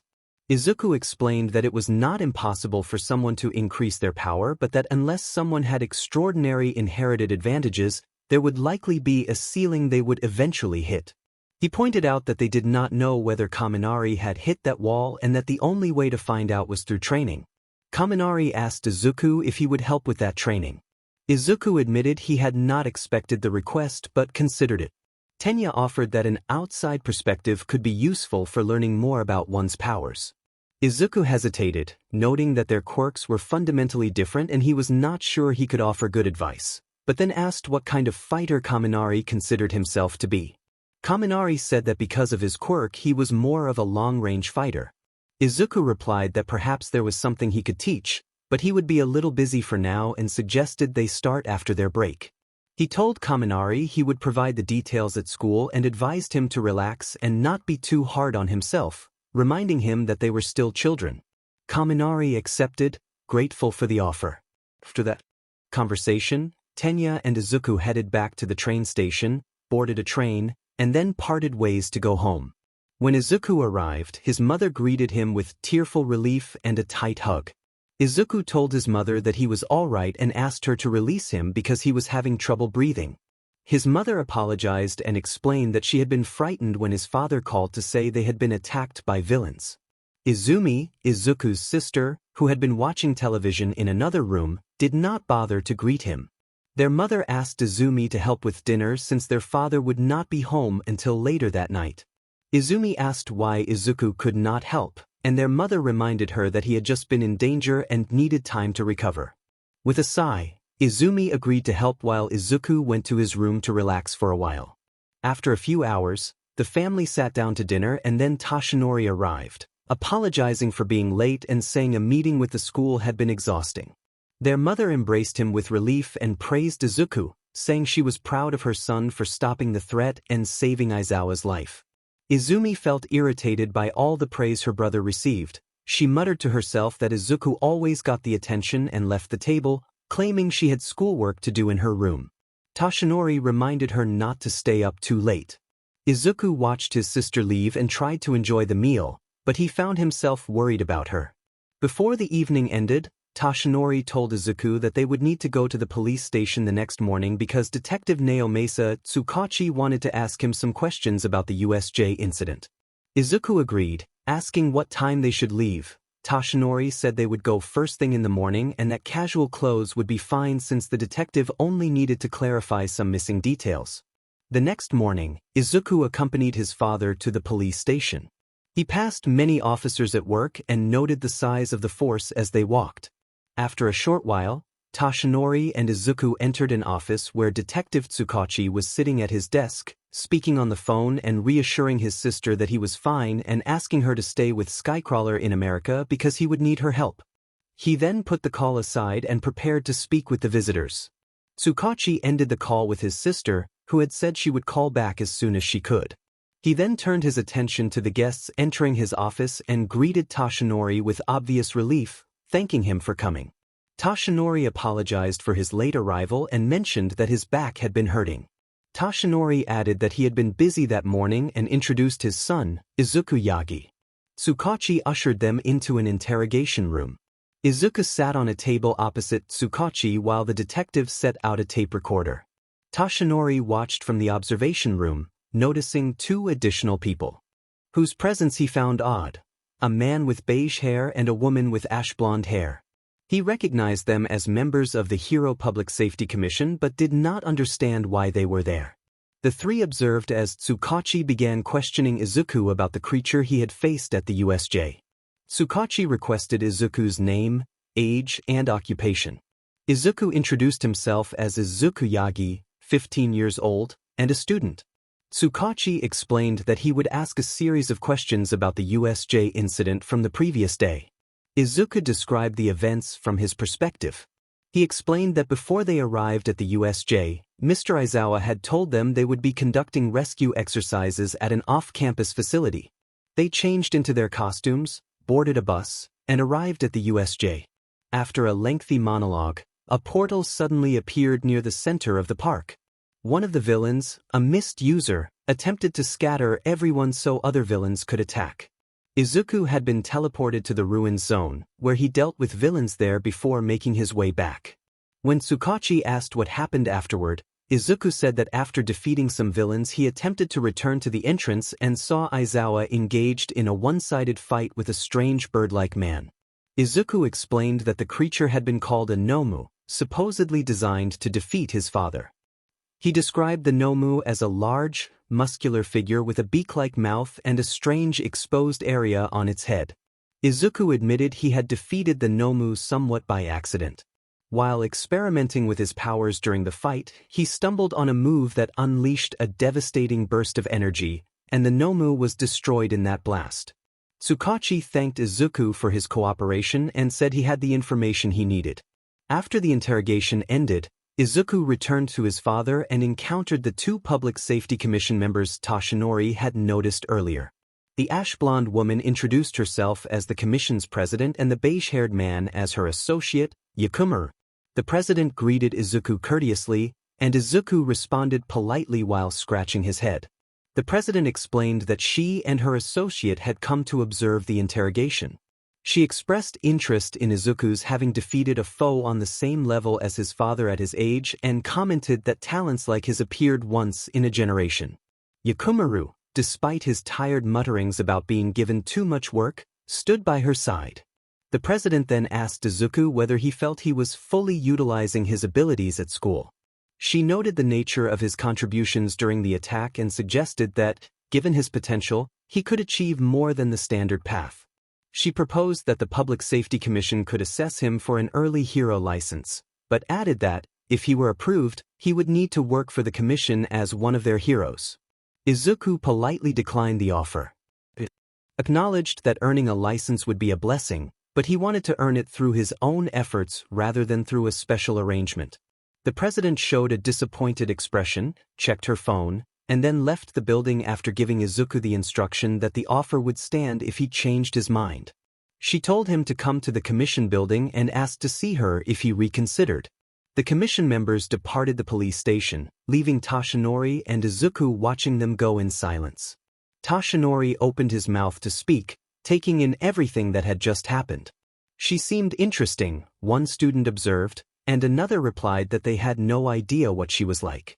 Izuku explained that it was not impossible for someone to increase their power, but that unless someone had extraordinary inherited advantages, there would likely be a ceiling they would eventually hit. He pointed out that they did not know whether Kaminari had hit that wall and that the only way to find out was through training. Kaminari asked Izuku if he would help with that training. Izuku admitted he had not expected the request but considered it. Tenya offered that an outside perspective could be useful for learning more about one's powers. Izuku hesitated, noting that their quirks were fundamentally different and he was not sure he could offer good advice, but then asked what kind of fighter Kaminari considered himself to be. Kaminari said that because of his quirk he was more of a long-range fighter. Izuku replied that perhaps there was something he could teach, but he would be a little busy for now and suggested they start after their break. He told Kaminari he would provide the details at school and advised him to relax and not be too hard on himself, reminding him that they were still children. Kaminari accepted, grateful for the offer. After that conversation, Tenya and Izuku headed back to the train station, boarded a train, and then parted ways to go home. When Izuku arrived, his mother greeted him with tearful relief and a tight hug. Izuku told his mother that he was all right and asked her to release him because he was having trouble breathing. His mother apologized and explained that she had been frightened when his father called to say they had been attacked by villains. Izumi, Izuku's sister, who had been watching television in another room, did not bother to greet him. Their mother asked Izumi to help with dinner since their father would not be home until later that night. Izumi asked why Izuku could not help, and their mother reminded her that he had just been in danger and needed time to recover. With a sigh, Izumi agreed to help while Izuku went to his room to relax for a while. After a few hours, the family sat down to dinner and then Toshinori arrived, apologizing for being late and saying a meeting with the school had been exhausting. Their mother embraced him with relief and praised Izuku, saying she was proud of her son for stopping the threat and saving Aizawa's life. Izumi felt irritated by all the praise her brother received. She muttered to herself that Izuku always got the attention and left the table, claiming she had schoolwork to do in her room. Toshinori reminded her not to stay up too late. Izuku watched his sister leave and tried to enjoy the meal, but he found himself worried about her. Before the evening ended, Toshinori told Izuku that they would need to go to the police station the next morning because Detective Naomasa Tsukachi wanted to ask him some questions about the USJ incident. Izuku agreed, asking what time they should leave. Toshinori said they would go first thing in the morning and that casual clothes would be fine since the detective only needed to clarify some missing details. The next morning, Izuku accompanied his father to the police station. He passed many officers at work and noted the size of the force as they walked. After a short while, Toshinori and Izuku entered an office where Detective Tsukachi was sitting at his desk, speaking on the phone and reassuring his sister that he was fine and asking her to stay with Skycrawler in America because he would need her help. He then put the call aside and prepared to speak with the visitors. Tsukachi ended the call with his sister, who had said she would call back as soon as she could. He then turned his attention to the guests entering his office and greeted Toshinori with obvious relief, thanking him for coming. Toshinori apologized for his late arrival and mentioned that his back had been hurting. Toshinori added that he had been busy that morning and introduced his son, Izuku Yagi. Tsukachi ushered them into an interrogation room. Izuku sat on a table opposite Tsukachi while the detective set out a tape recorder. Toshinori watched from the observation room, noticing two additional people, whose presence he found odd. A man with beige hair and a woman with ash-blonde hair. He recognized them as members of the Hero Public Safety Commission but did not understand why they were there. The three observed as Tsukachi began questioning Izuku about the creature he had faced at the USJ. Tsukachi requested Izuku's name, age, and occupation. Izuku introduced himself as Izuku Yagi, 15 years old, and a student. Tsukachi explained that he would ask a series of questions about the USJ incident from the previous day. Izuku described the events from his perspective. He explained that before they arrived at the USJ, Mr. Aizawa had told them they would be conducting rescue exercises at an off-campus facility. They changed into their costumes, boarded a bus, and arrived at the USJ. After a lengthy monologue, a portal suddenly appeared near the center of the park. One of the villains, a mist user, attempted to scatter everyone so other villains could attack. Izuku had been teleported to the ruined zone, where he dealt with villains there before making his way back. When Tsukachi asked what happened afterward, Izuku said that after defeating some villains he attempted to return to the entrance and saw Aizawa engaged in a one-sided fight with a strange bird-like man. Izuku explained that the creature had been called a Nomu, supposedly designed to defeat his father. He described the Nomu as a large, muscular figure with a beak-like mouth and a strange exposed area on its head. Izuku admitted he had defeated the Nomu somewhat by accident. While experimenting with his powers during the fight, he stumbled on a move that unleashed a devastating burst of energy, and the Nomu was destroyed in that blast. Tsukachi thanked Izuku for his cooperation and said he had the information he needed. After the interrogation ended, Izuku returned to his father and encountered the two Public Safety Commission members Toshinori had noticed earlier. The ash-blonde woman introduced herself as the commission's president and the beige-haired man as her associate, Yakumaru. The president greeted Izuku courteously, and Izuku responded politely while scratching his head. The president explained that she and her associate had come to observe the interrogation. She expressed interest in Izuku's having defeated a foe on the same level as his father at his age and commented that talents like his appeared once in a generation. Yakumaru, despite his tired mutterings about being given too much work, stood by her side. The president then asked Izuku whether he felt he was fully utilizing his abilities at school. She noted the nature of his contributions during the attack and suggested that, given his potential, he could achieve more than the standard path. She proposed that the Public Safety Commission could assess him for an early hero license, but added that, if he were approved, he would need to work for the commission as one of their heroes. Izuku politely declined the offer. He acknowledged that earning a license would be a blessing, but he wanted to earn it through his own efforts rather than through a special arrangement. The president showed a disappointed expression, checked her phone, and then left the building after giving Izuku the instruction that the offer would stand if he changed his mind. She told him to come to the commission building and asked to see her if he reconsidered. The commission members departed the police station, leaving Toshinori and Izuku watching them go in silence. Toshinori opened his mouth to speak, taking in everything that had just happened. She seemed interesting, one student observed, and another replied that they had no idea what she was like.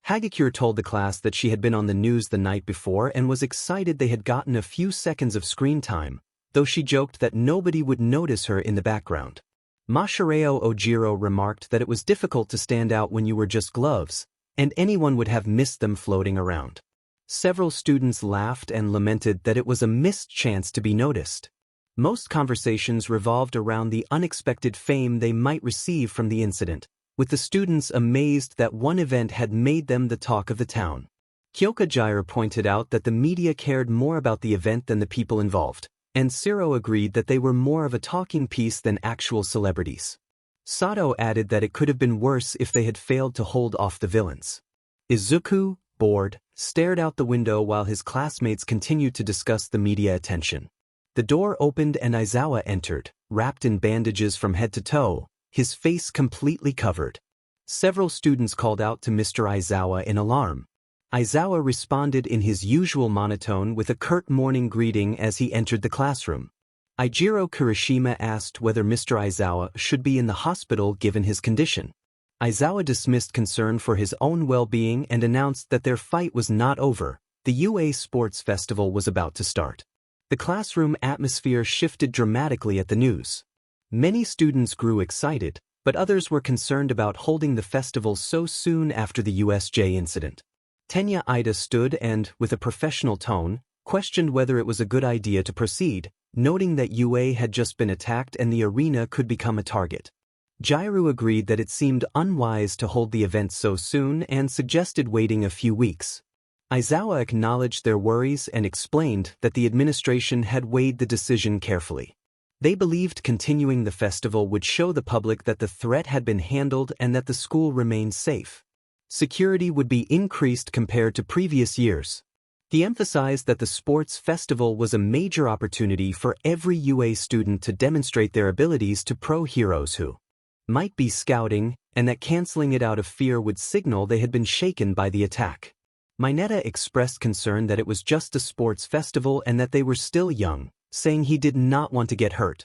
Hagakure told the class that she had been on the news the night before and was excited they had gotten a few seconds of screen time, though she joked that nobody would notice her in the background. Mashireo Ojiro remarked that it was difficult to stand out when you were just gloves, and anyone would have missed them floating around. Several students laughed and lamented that it was a missed chance to be noticed. Most conversations revolved around the unexpected fame they might receive from the incident, with the students amazed that one event had made them the talk of the town. Kyoka Jair pointed out that the media cared more about the event than the people involved, and Siro agreed that they were more of a talking piece than actual celebrities. Sato added that it could have been worse if they had failed to hold off the villains. Izuku, bored, stared out the window while his classmates continued to discuss the media attention. The door opened and Aizawa entered, wrapped in bandages from head to toe, his face completely covered. Several students called out to Mr. Aizawa in alarm. Aizawa responded in his usual monotone with a curt morning greeting as he entered the classroom. Eijiro Kirishima asked whether Mr. Aizawa should be in the hospital given his condition. Aizawa dismissed concern for his own well-being and announced that their fight was not over. The UA Sports Festival was about to start. The classroom atmosphere shifted dramatically at the news. Many students grew excited, but others were concerned about holding the festival so soon after the USJ incident. Tenya Ida stood and, with a professional tone, questioned whether it was a good idea to proceed, noting that UA had just been attacked and the arena could become a target. Jairu agreed that it seemed unwise to hold the event so soon and suggested waiting a few weeks. Aizawa acknowledged their worries and explained that the administration had weighed the decision carefully. They believed continuing the festival would show the public that the threat had been handled and that the school remained safe. Security would be increased compared to previous years. He emphasized that the sports festival was a major opportunity for every UA student to demonstrate their abilities to pro heroes who might be scouting, and that canceling it out of fear would signal they had been shaken by the attack. Mineta expressed concern that it was just a sports festival and that they were still young, saying he did not want to get hurt.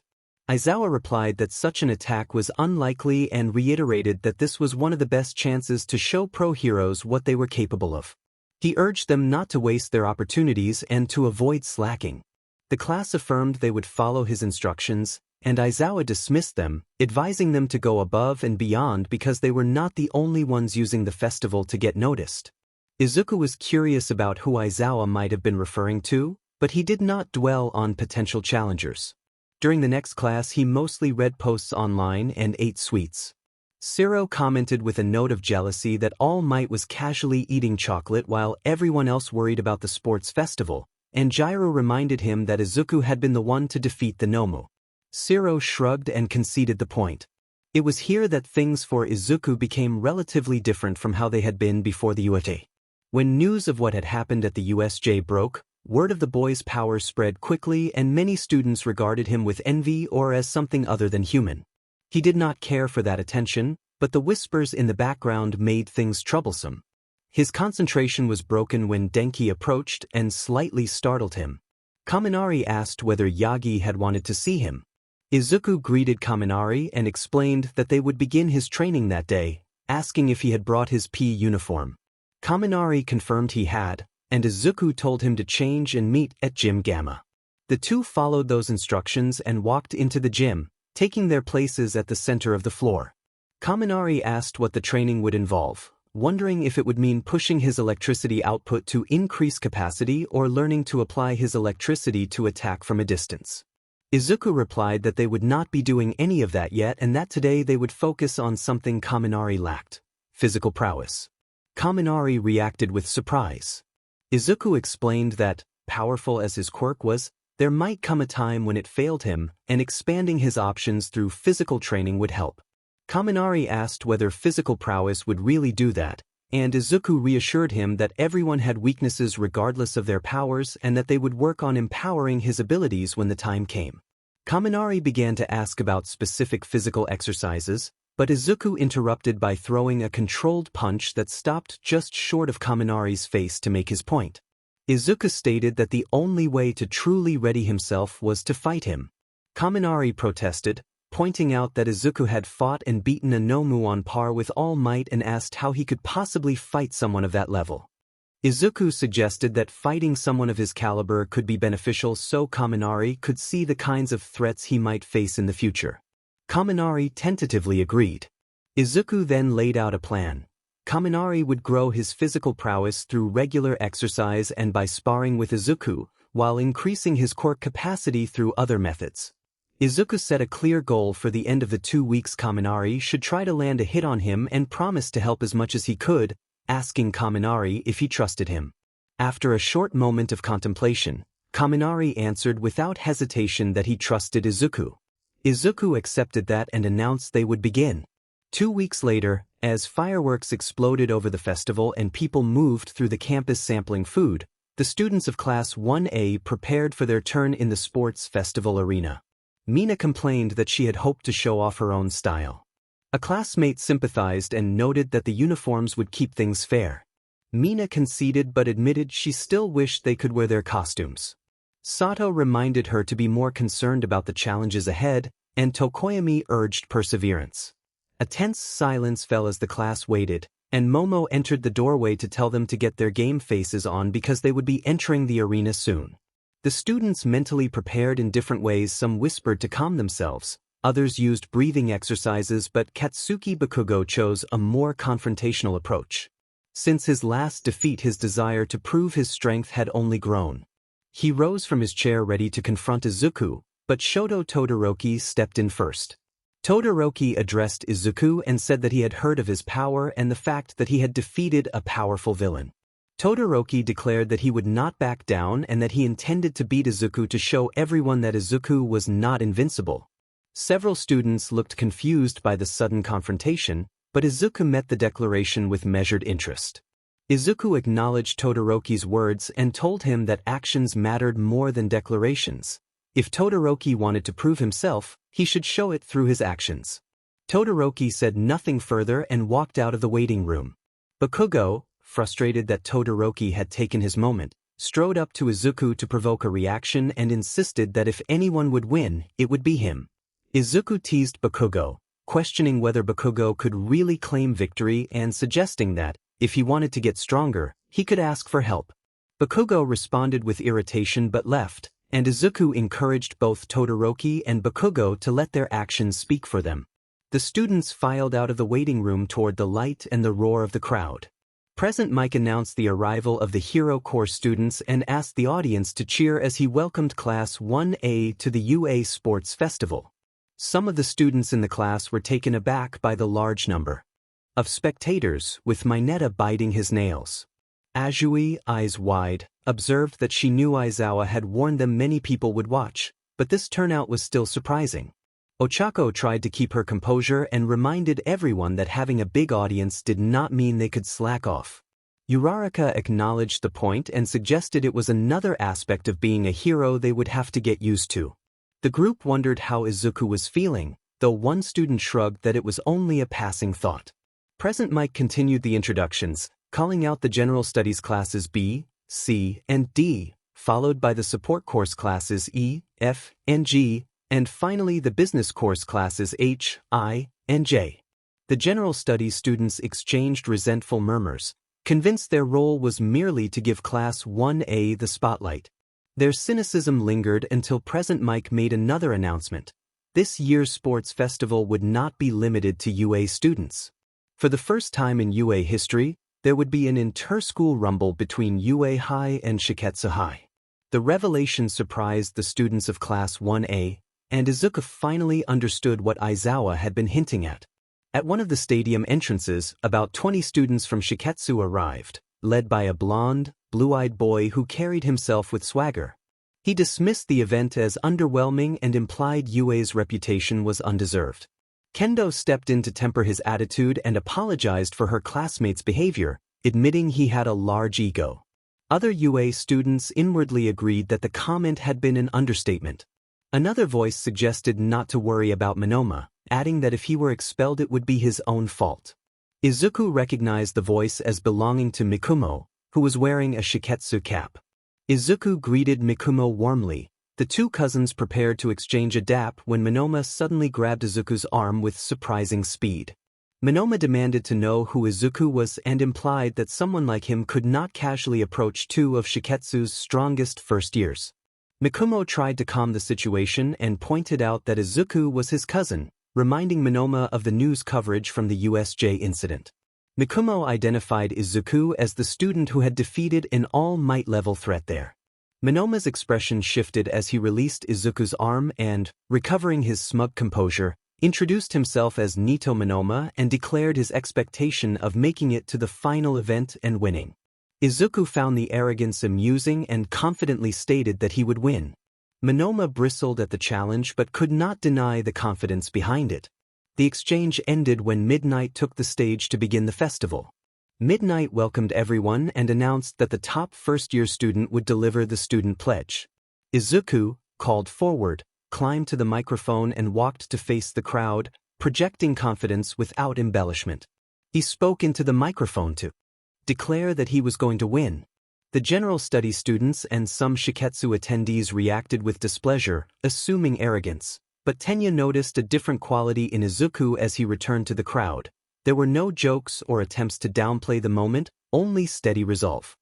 Aizawa replied that such an attack was unlikely and reiterated that this was one of the best chances to show pro heroes what they were capable of. He urged them not to waste their opportunities and to avoid slacking. The class affirmed they would follow his instructions, and Aizawa dismissed them, advising them to go above and beyond because they were not the only ones using the festival to get noticed. Izuku was curious about who Aizawa might have been referring to, but he did not dwell on potential challengers. During the next class he mostly read posts online and ate sweets. Siro commented with a note of jealousy that All Might was casually eating chocolate while everyone else worried about the sports festival, and Gyro reminded him that Izuku had been the one to defeat the Nomu. Siro shrugged and conceded the point. It was here that things for Izuku became relatively different from how they had been before the USJ. When news of what had happened at the USJ broke, word of the boy's power spread quickly and many students regarded him with envy or as something other than human. He did not care for that attention, but the whispers in the background made things troublesome. His concentration was broken when Denki approached and slightly startled him. Kaminari asked whether Yagi had wanted to see him. Izuku greeted Kaminari and explained that they would begin his training that day, asking if he had brought his P uniform. Kaminari confirmed he had, and Izuku told him to change and meet at Gym Gamma. The two followed those instructions and walked into the gym, taking their places at the center of the floor. Kaminari asked what the training would involve, wondering if it would mean pushing his electricity output to increase capacity or learning to apply his electricity to attack from a distance. Izuku replied that they would not be doing any of that yet and that today they would focus on something Kaminari lacked: physical prowess. Kaminari reacted with surprise. Izuku explained that, powerful as his quirk was, there might come a time when it failed him, and expanding his options through physical training would help. Kaminari asked whether physical prowess would really do that, and Izuku reassured him that everyone had weaknesses regardless of their powers and that they would work on empowering his abilities when the time came. Kaminari began to ask about specific physical exercises, but Izuku interrupted by throwing a controlled punch that stopped just short of Kaminari's face to make his point. Izuku stated that the only way to truly ready himself was to fight him. Kaminari protested, pointing out that Izuku had fought and beaten a Nomu on par with All Might and asked how he could possibly fight someone of that level. Izuku suggested that fighting someone of his caliber could be beneficial so Kaminari could see the kinds of threats he might face in the future. Kaminari tentatively agreed. Izuku then laid out a plan. Kaminari would grow his physical prowess through regular exercise and by sparring with Izuku, while increasing his quirk capacity through other methods. Izuku set a clear goal for the end of the 2 weeks. Kaminari should try to land a hit on him and promised to help as much as he could, asking Kaminari if he trusted him. After a short moment of contemplation, Kaminari answered without hesitation that he trusted Izuku. Izuku accepted that and announced they would begin. 2 weeks later, as fireworks exploded over the festival and people moved through the campus sampling food, the students of Class 1A prepared for their turn in the sports festival arena. Mina complained that she had hoped to show off her own style. A classmate sympathized and noted that the uniforms would keep things fair. Mina conceded but admitted she still wished they could wear their costumes. Sato reminded her to be more concerned about the challenges ahead, and Tokoyami urged perseverance. A tense silence fell as the class waited, and Momo entered the doorway to tell them to get their game faces on because they would be entering the arena soon. The students mentally prepared in different ways. Some whispered to calm themselves, others used breathing exercises, but Katsuki Bakugo chose a more confrontational approach. Since his last defeat, his desire to prove his strength had only grown. He rose from his chair ready to confront Izuku, but Shoto Todoroki stepped in first. Todoroki addressed Izuku and said that he had heard of his power and the fact that he had defeated a powerful villain. Todoroki declared that he would not back down and that he intended to beat Izuku to show everyone that Izuku was not invincible. Several students looked confused by the sudden confrontation, but Izuku met the declaration with measured interest. Izuku acknowledged Todoroki's words and told him that actions mattered more than declarations. If Todoroki wanted to prove himself, he should show it through his actions. Todoroki said nothing further and walked out of the waiting room. Bakugo, frustrated that Todoroki had taken his moment, strode up to Izuku to provoke a reaction and insisted that if anyone would win, it would be him. Izuku teased Bakugo, questioning whether Bakugo could really claim victory and suggesting that, if he wanted to get stronger, he could ask for help. Bakugo responded with irritation but left, and Izuku encouraged both Todoroki and Bakugo to let their actions speak for them. The students filed out of the waiting room toward the light and the roar of the crowd. Present Mike announced the arrival of the Hero Corps students and asked the audience to cheer as he welcomed Class 1A to the UA Sports Festival. Some of the students in the class were taken aback by the large number of spectators, with Mineta biting his nails. Azui, eyes wide, observed that she knew Aizawa had warned them many people would watch, but this turnout was still surprising. Ochako tried to keep her composure and reminded everyone that having a big audience did not mean they could slack off. Uraraka acknowledged the point and suggested it was another aspect of being a hero they would have to get used to. The group wondered how Izuku was feeling, though one student shrugged that it was only a passing thought. Present Mike continued the introductions, calling out the General Studies classes B, C, and D, followed by the Support Course classes E, F, and G, and finally the Business Course classes H, I, and J. The General Studies students exchanged resentful murmurs, convinced their role was merely to give Class 1A the spotlight. Their cynicism lingered until Present Mike made another announcement. This year's sports festival would not be limited to UA students. For the first time in UA history, there would be an inter-school rumble between UA High and Shiketsu High. The revelation surprised the students of Class 1A, and Izuku finally understood what Aizawa had been hinting at. At one of the stadium entrances, about 20 students from Shiketsu arrived, led by a blonde, blue-eyed boy who carried himself with swagger. He dismissed the event as underwhelming and implied UA's reputation was undeserved. Kendo stepped in to temper his attitude and apologized for her classmates' behavior, admitting he had a large ego. Other UA students inwardly agreed that the comment had been an understatement. Another voice suggested not to worry about Monoma, adding that if he were expelled it would be his own fault. Izuku recognized the voice as belonging to Mikumo, who was wearing a Shiketsu cap. Izuku greeted Mikumo warmly. The two cousins prepared to exchange a dap when Monoma suddenly grabbed Izuku's arm with surprising speed. Monoma demanded to know who Izuku was and implied that someone like him could not casually approach two of Shiketsu's strongest first years. Mikumo tried to calm the situation and pointed out that Izuku was his cousin, reminding Monoma of the news coverage from the USJ incident. Mikumo identified Izuku as the student who had defeated an all-might level threat there. Monoma's expression shifted as he released Izuku's arm and, recovering his smug composure, introduced himself as Nito Monoma and declared his expectation of making it to the final event and winning. Izuku found the arrogance amusing and confidently stated that he would win. Monoma bristled at the challenge but could not deny the confidence behind it. The exchange ended when Midnight took the stage to begin the festival. Midnight welcomed everyone and announced that the top first-year student would deliver the student pledge. Izuku, called forward, climbed to the microphone and walked to face the crowd, projecting confidence without embellishment. He spoke into the microphone to declare that he was going to win. The General Studies students and some Shiketsu attendees reacted with displeasure, assuming arrogance, but Tenya noticed a different quality in Izuku as he returned to the crowd. There were no jokes or attempts to downplay the moment, only steady resolve.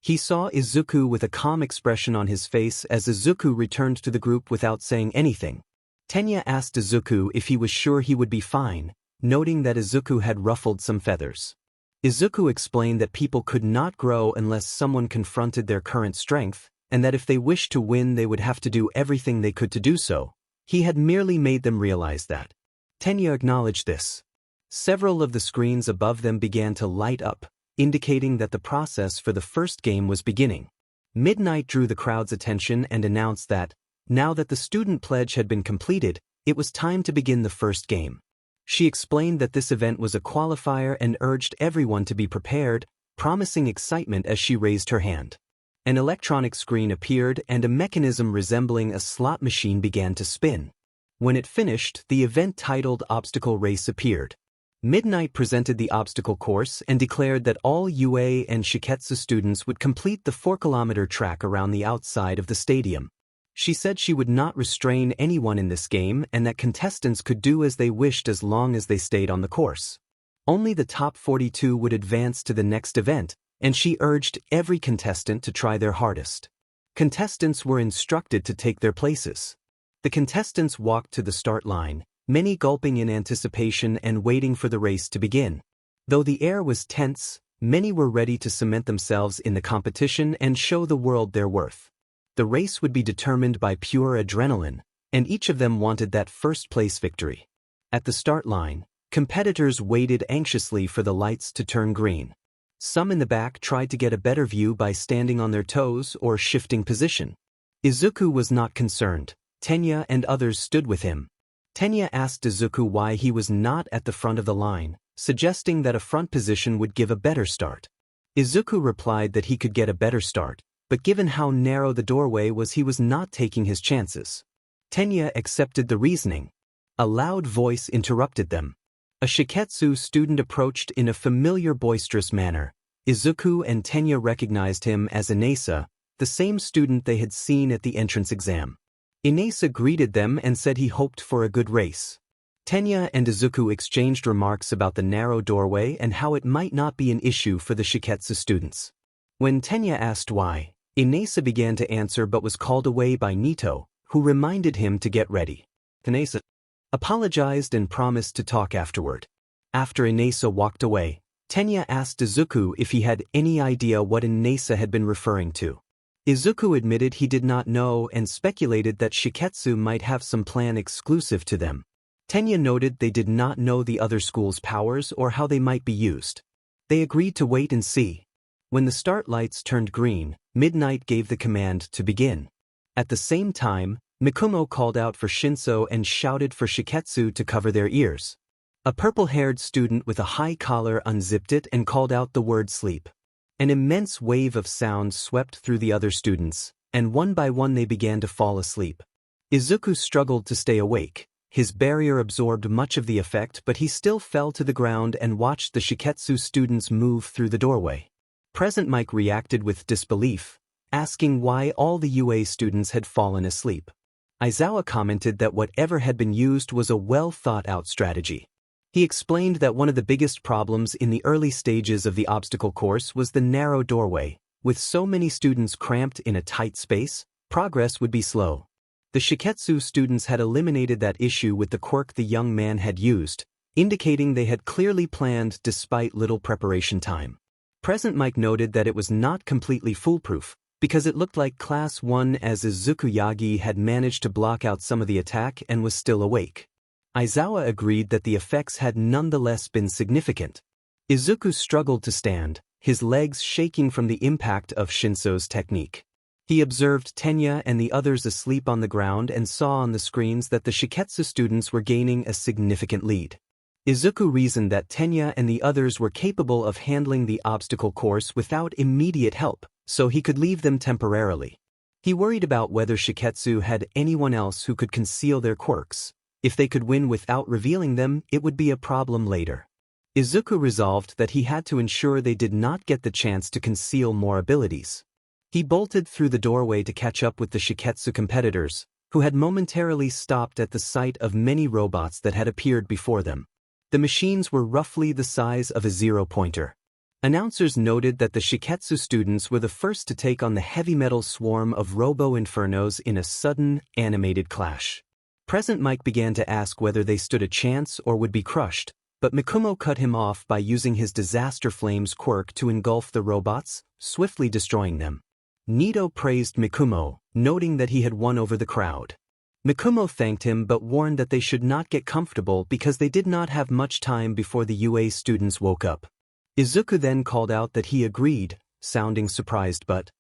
He saw Izuku with a calm expression on his face as Izuku returned to the group without saying anything. Tenya asked Izuku if he was sure he would be fine, noting that Izuku had ruffled some feathers. Izuku explained that people could not grow unless someone confronted their current strength, and that if they wished to win they would have to do everything they could to do so. He had merely made them realize that. Tenya acknowledged this. Several of the screens above them began to light up, indicating that the process for the first game was beginning. Midnight drew the crowd's attention and announced that, now that the student pledge had been completed, it was time to begin the first game. She explained that this event was a qualifier and urged everyone to be prepared, promising excitement as she raised her hand. An electronic screen appeared and a mechanism resembling a slot machine began to spin. When it finished, the event titled Obstacle Race appeared. Midnight presented the obstacle course and declared that all UA and Shiketsu students would complete the 4-kilometer track around the outside of the stadium. She said she would not restrain anyone in this game and that contestants could do as they wished as long as they stayed on the course. Only the top 42 would advance to the next event, and she urged every contestant to try their hardest. Contestants were instructed to take their places. The contestants walked to the start line, many gulping in anticipation and waiting for the race to begin. Though the air was tense, many were ready to cement themselves in the competition and show the world their worth. The race would be determined by pure adrenaline, and each of them wanted that first-place victory. At the start line, competitors waited anxiously for the lights to turn green. Some in the back tried to get a better view by standing on their toes or shifting position. Izuku was not concerned. Tenya and others stood with him. Tenya asked Izuku why he was not at the front of the line, suggesting that a front position would give a better start. Izuku replied that he could get a better start, but given how narrow the doorway was, he was not taking his chances. Tenya accepted the reasoning. A loud voice interrupted them. A Shiketsu student approached in a familiar boisterous manner. Izuku and Tenya recognized him as Inesa, the same student they had seen at the entrance exam. Inesa greeted them and said he hoped for a good race. Tenya and Izuku exchanged remarks about the narrow doorway and how it might not be an issue for the Shiketsu students. When Tenya asked why, Inesa began to answer but was called away by Nito, who reminded him to get ready. Inesa apologized and promised to talk afterward. After Inesa walked away, Tenya asked Izuku if he had any idea what Inesa had been referring to. Izuku admitted he did not know and speculated that Shiketsu might have some plan exclusive to them. Tenya noted they did not know the other school's powers or how they might be used. They agreed to wait and see. When the start lights turned green, Midnight gave the command to begin. At the same time, Mikumo called out for Shinso and shouted for Shiketsu to cover their ears. A purple-haired student with a high collar unzipped it and called out the word sleep. An immense wave of sound swept through the other students, and one by one they began to fall asleep. Izuku struggled to stay awake. His barrier absorbed much of the effect, but he still fell to the ground and watched the Shiketsu students move through the doorway. Present Mike reacted with disbelief, asking why all the UA students had fallen asleep. Aizawa commented that whatever had been used was a well-thought-out strategy. He explained that one of the biggest problems in the early stages of the obstacle course was the narrow doorway. With so many students cramped in a tight space, progress would be slow. The Shiketsu students had eliminated that issue with the quirk the young man had used, indicating they had clearly planned despite little preparation time. Present Mike noted that it was not completely foolproof, because it looked like Class 1 as Izuku Yagi had managed to block out some of the attack and was still awake. Aizawa agreed that the effects had nonetheless been significant. Izuku struggled to stand, his legs shaking from the impact of Shinso's technique. He observed Tenya and the others asleep on the ground and saw on the screens that the Shiketsu students were gaining a significant lead. Izuku reasoned that Tenya and the others were capable of handling the obstacle course without immediate help, so he could leave them temporarily. He worried about whether Shiketsu had anyone else who could conceal their quirks. If they could win without revealing them, it would be a problem later. Izuku resolved that he had to ensure they did not get the chance to conceal more abilities. He bolted through the doorway to catch up with the Shiketsu competitors, who had momentarily stopped at the sight of many robots that had appeared before them. The machines were roughly the size of a zero-pointer. Announcers noted that the Shiketsu students were the first to take on the heavy metal swarm of robo-infernos in a sudden, animated clash. Present Mike began to ask whether they stood a chance or would be crushed, but Mikumo cut him off by using his Disaster Flames quirk to engulf the robots, swiftly destroying them. Nito praised Mikumo, noting that he had won over the crowd. Mikumo thanked him but warned that they should not get comfortable because they did not have much time before the UA students woke up. Izuku then called out that he agreed, sounding surprised but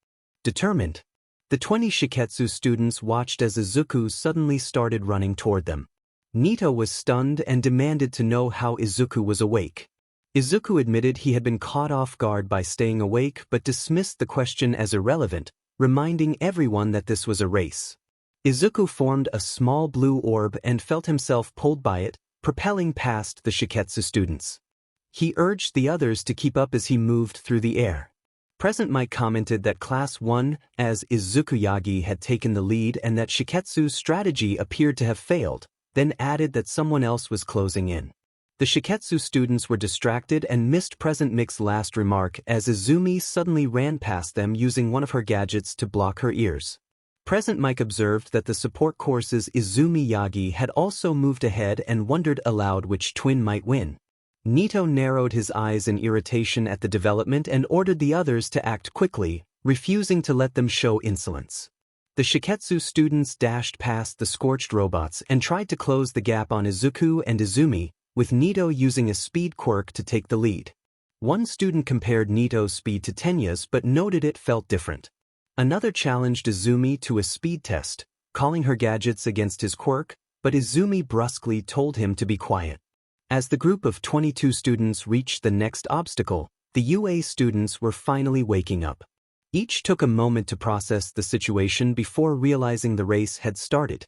determined. The 20 Shiketsu students watched as Izuku suddenly started running toward them. Nito was stunned and demanded to know how Izuku was awake. Izuku admitted he had been caught off guard by staying awake but dismissed the question as irrelevant, reminding everyone that this was a race. Izuku formed a small blue orb and felt himself pulled by it, propelling past the Shiketsu students. He urged the others to keep up as he moved through the air. Present Mike commented that Class 1, as Izuku Yagi had taken the lead and that Shiketsu's strategy appeared to have failed, then added that someone else was closing in. The Shiketsu students were distracted and missed Present Mike's last remark as Izumi suddenly ran past them using one of her gadgets to block her ears. Present Mike observed that the support course's Izumi Yagi had also moved ahead and wondered aloud which twin might win. Nito narrowed his eyes in irritation at the development and ordered the others to act quickly, refusing to let them show insolence. The Shiketsu students dashed past the scorched robots and tried to close the gap on Izuku and Izumi, with Nito using a speed quirk to take the lead. One student compared Nito's speed to Tenya's but noted it felt different. Another challenged Izumi to a speed test, calling her gadgets against his quirk, but Izumi brusquely told him to be quiet. As the group of 22 students reached the next obstacle, the UA students were finally waking up. Each took a moment to process the situation before realizing the race had started.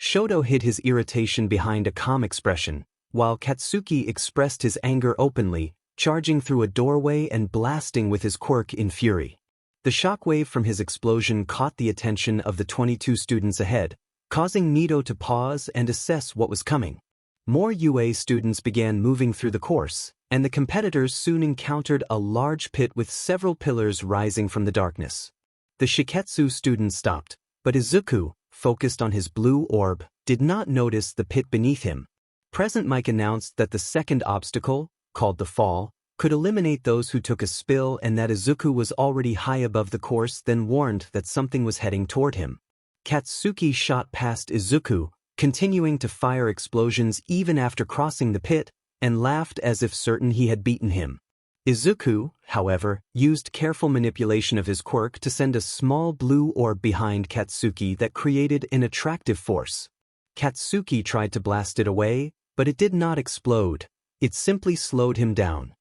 Shoto hid his irritation behind a calm expression, while Katsuki expressed his anger openly, charging through a doorway and blasting with his quirk in fury. The shockwave from his explosion caught the attention of the 22 students ahead, causing Nito to pause and assess what was coming. More UA students began moving through the course, and the competitors soon encountered a large pit with several pillars rising from the darkness. The Shiketsu students stopped, but Izuku, focused on his blue orb, did not notice the pit beneath him. Present Mike announced that the second obstacle, called the fall, could eliminate those who took a spill and that Izuku was already high above the course, then warned that something was heading toward him. Katsuki shot past Izuku, continuing to fire explosions even after crossing the pit, and laughed as if certain he had beaten him. Izuku, however, used careful manipulation of his quirk to send a small blue orb behind Katsuki that created an attractive force. Katsuki tried to blast it away, but it did not explode. It simply slowed him down.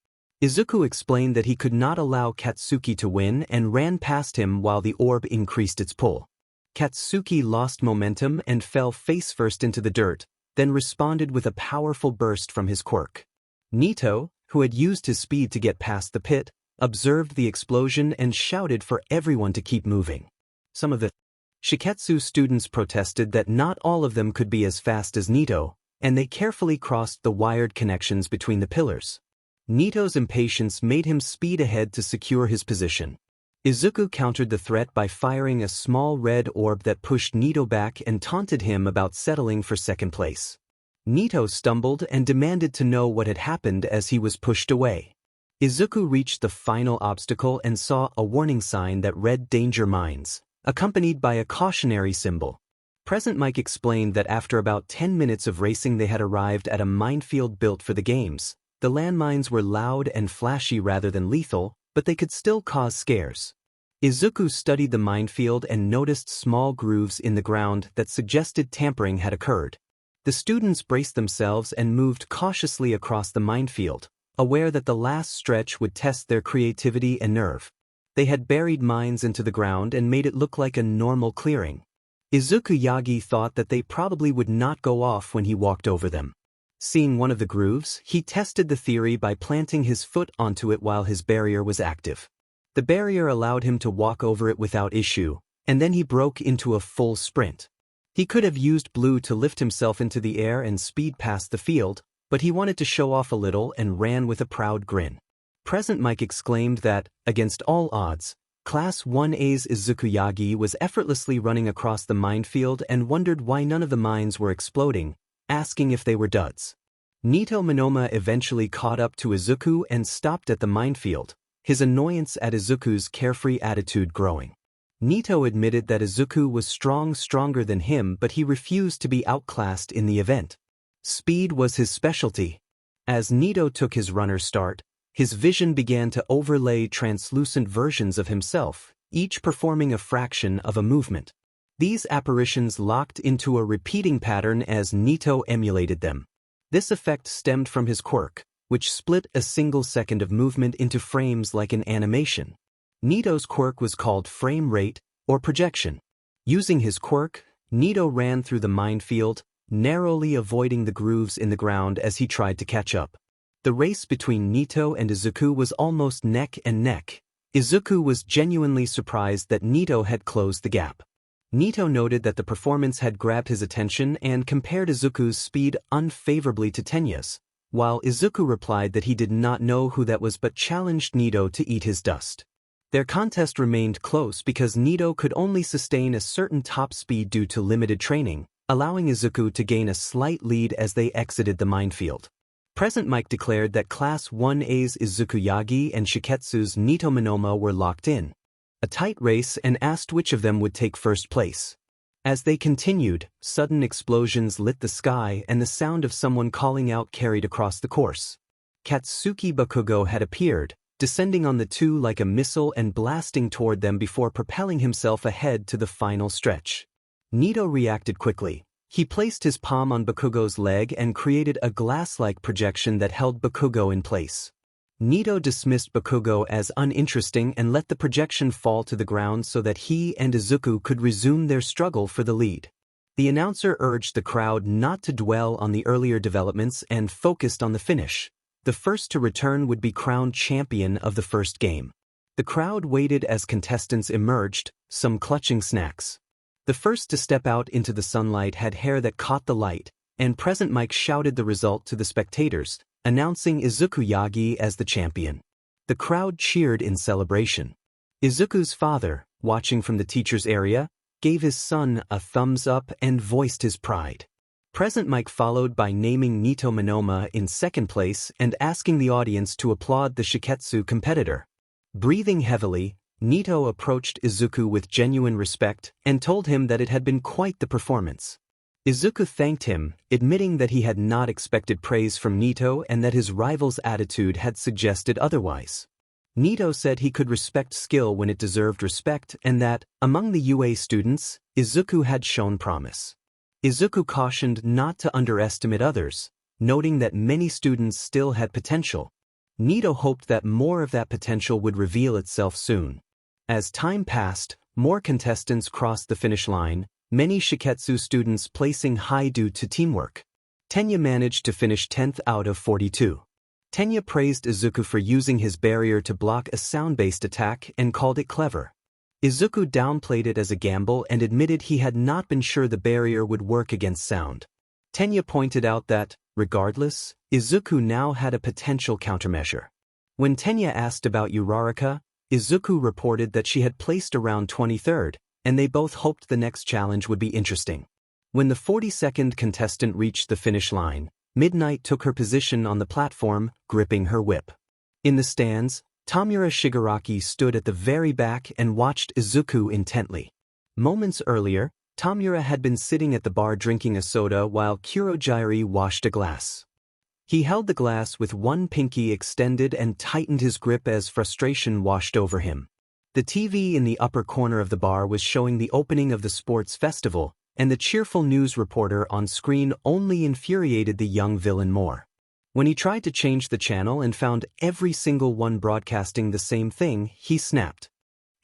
Izuku explained that he could not allow Katsuki to win and ran past him while the orb increased its pull. Katsuki lost momentum and fell face-first into the dirt, then responded with a powerful burst from his quirk. Nito, who had used his speed to get past the pit, observed the explosion and shouted for everyone to keep moving. Some of the Shiketsu students protested that not all of them could be as fast as Nito, and they carefully crossed the wired connections between the pillars. Nito's impatience made him speed ahead to secure his position. Izuku countered the threat by firing a small red orb that pushed Nito back and taunted him about settling for second place. Nito stumbled and demanded to know what had happened as he was pushed away. Izuku reached the final obstacle and saw a warning sign that read "Danger Mines," accompanied by a cautionary symbol. Present Mike explained that after about 10 minutes of racing they had arrived at a minefield built for the games. The landmines were loud and flashy rather than lethal, but they could still cause scares. Izuku studied the minefield and noticed small grooves in the ground that suggested tampering had occurred. The students braced themselves and moved cautiously across the minefield, aware that the last stretch would test their creativity and nerve. They had buried mines into the ground and made it look like a normal clearing. Izuku Yagi thought that they probably would not go off when he walked over them. Seeing one of the grooves, he tested the theory by planting his foot onto it while his barrier was active. The barrier allowed him to walk over it without issue, and then he broke into a full sprint. He could have used blue to lift himself into the air and speed past the field, but he wanted to show off a little and ran with a proud grin. Present Mike exclaimed that, against all odds, Class 1A's Izuku Yagi was effortlessly running across the minefield and wondered why none of the mines were exploding, asking if they were duds. Nito Monoma eventually caught up to Izuku and stopped at the minefield, his annoyance at Izuku's carefree attitude growing. Nito admitted that Izuku was stronger than him, but he refused to be outclassed in the event. Speed was his specialty. As Nito took his runner start, his vision began to overlay translucent versions of himself, each performing a fraction of a movement. These apparitions locked into a repeating pattern as Nito emulated them. This effect stemmed from his quirk, which split a single second of movement into frames like an animation. Nito's quirk was called frame rate or projection. Using his quirk, Nito ran through the minefield, narrowly avoiding the grooves in the ground as he tried to catch up. The race between Nito and Izuku was almost neck and neck. Izuku was genuinely surprised that Nito had closed the gap. Nito noted that the performance had grabbed his attention and compared Izuku's speed unfavorably to Tenya's, while Izuku replied that he did not know who that was but challenged Nito to eat his dust. Their contest remained close because Nito could only sustain a certain top speed due to limited training, allowing Izuku to gain a slight lead as they exited the minefield. Present Mike declared that Class 1A's Izuku Yagi and Shiketsu's Nito Monoma were locked in a tight race and asked which of them would take first place. As they continued, sudden explosions lit the sky and the sound of someone calling out carried across the course. Katsuki Bakugo had appeared, descending on the two like a missile and blasting toward them before propelling himself ahead to the final stretch. Nito reacted quickly. He placed his palm on Bakugo's leg and created a glass-like projection that held Bakugo in place. Nito dismissed Bakugo as uninteresting and let the projection fall to the ground so that he and Izuku could resume their struggle for the lead. The announcer urged the crowd not to dwell on the earlier developments and focused on the finish. The first to return would be crowned champion of the first game. The crowd waited as contestants emerged, some clutching snacks. The first to step out into the sunlight had hair that caught the light, and Present Mike shouted the result to the spectators, announcing Izuku Yagi as the champion. The crowd cheered in celebration. Izuku's father, watching from the teacher's area, gave his son a thumbs up and voiced his pride. Present Mike followed by naming Nito Monoma in second place and asking the audience to applaud the Shiketsu competitor. Breathing heavily, Nito approached Izuku with genuine respect and told him that it had been quite the performance. Izuku thanked him, admitting that he had not expected praise from Nito and that his rival's attitude had suggested otherwise. Nito said he could respect skill when it deserved respect and that, among the UA students, Izuku had shown promise. Izuku cautioned not to underestimate others, noting that many students still had potential. Nito hoped that more of that potential would reveal itself soon. As time passed, more contestants crossed the finish line, many Shiketsu students placing high due to teamwork. Tenya managed to finish 10th out of 42. Tenya praised Izuku for using his barrier to block a sound-based attack and called it clever. Izuku downplayed it as a gamble and admitted he had not been sure the barrier would work against sound. Tenya pointed out that, regardless, Izuku now had a potential countermeasure. When Tenya asked about Uraraka, Izuku reported that she had placed around 23rd, and they both hoped the next challenge would be interesting. When the 42nd contestant reached the finish line, Midnight took her position on the platform, gripping her whip. In the stands, Tamura Shigaraki stood at the very back and watched Izuku intently. Moments earlier, Tamura had been sitting at the bar drinking a soda while Kurojairi washed a glass. He held the glass with one pinky extended and tightened his grip as frustration washed over him. The TV in the upper corner of the bar was showing the opening of the sports festival, and the cheerful news reporter on screen only infuriated the young villain more. When he tried to change the channel and found every single one broadcasting the same thing, he snapped.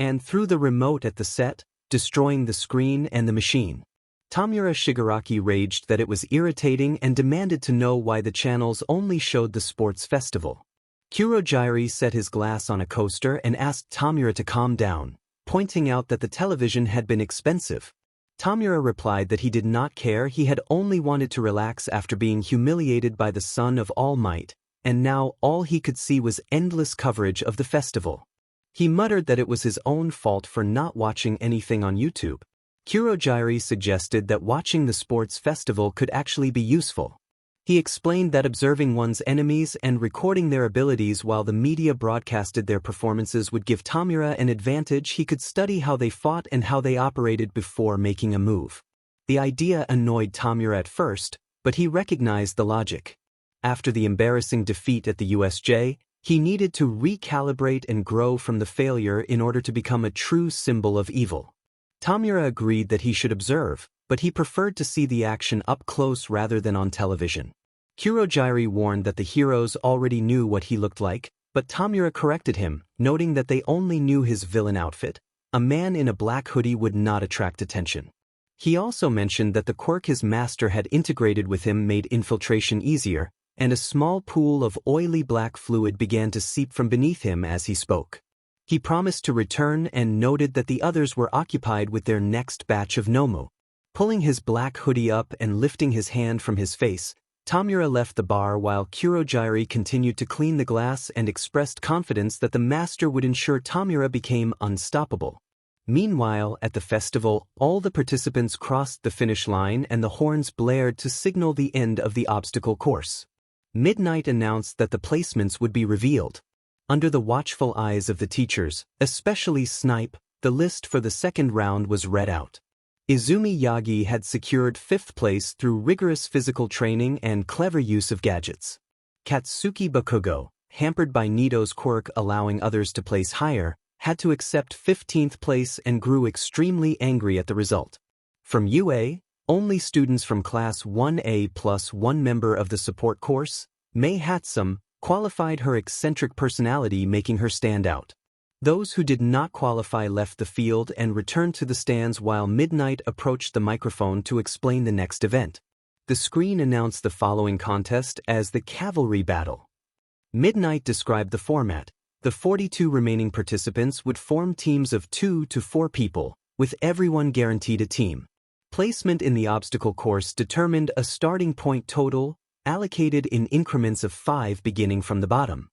And threw the remote at the set, destroying the screen and the machine. Tamura Shigaraki raged that it was irritating and demanded to know why the channels only showed the sports festival. Kurojairi set his glass on a coaster and asked Tamura to calm down, pointing out that the television had been expensive. Tamura replied that he did not care, he had only wanted to relax after being humiliated by the son of All Might, and now all he could see was endless coverage of the festival. He muttered that it was his own fault for not watching anything on YouTube. Kurojairi suggested that watching the sports festival could actually be useful. He explained that observing one's enemies and recording their abilities while the media broadcasted their performances would give Tamura an advantage. He could study how they fought and how they operated before making a move. The idea annoyed Tamura at first, but he recognized the logic. After the embarrassing defeat at the USJ, he needed to recalibrate and grow from the failure in order to become a true symbol of evil. Tamura agreed that he should observe, but he preferred to see the action up close rather than on television. Kurojairi warned that the heroes already knew what he looked like, but Tamura corrected him, noting that they only knew his villain outfit. A man in a black hoodie would not attract attention. He also mentioned that the quirk his master had integrated with him made infiltration easier, and a small pool of oily black fluid began to seep from beneath him as he spoke. He promised to return and noted that the others were occupied with their next batch of Nomu. Pulling his black hoodie up and lifting his hand from his face, Tamura left the bar while Kurogiri continued to clean the glass and expressed confidence that the master would ensure Tamura became unstoppable. Meanwhile, at the festival, all the participants crossed the finish line and the horns blared to signal the end of the obstacle course. Midnight announced that the placements would be revealed. Under the watchful eyes of the teachers, especially Snipe, the list for the second round was read out. Izuku Yagi had secured 5th place through rigorous physical training and clever use of gadgets. Katsuki Bakugo, hampered by Nito's quirk allowing others to place higher, had to accept 15th place and grew extremely angry at the result. From UA, only students from Class 1A plus one member of the support course, Mei Hatsum, qualified, her eccentric personality making her stand out. Those who did not qualify left the field and returned to the stands while Midnight approached the microphone to explain the next event. The screen announced the following contest as the Cavalry Battle. Midnight described the format. The 42 remaining participants would form teams of 2 to 4 people, with everyone guaranteed a team. Placement in the obstacle course determined a starting point total, allocated in increments of 5 beginning from the bottom.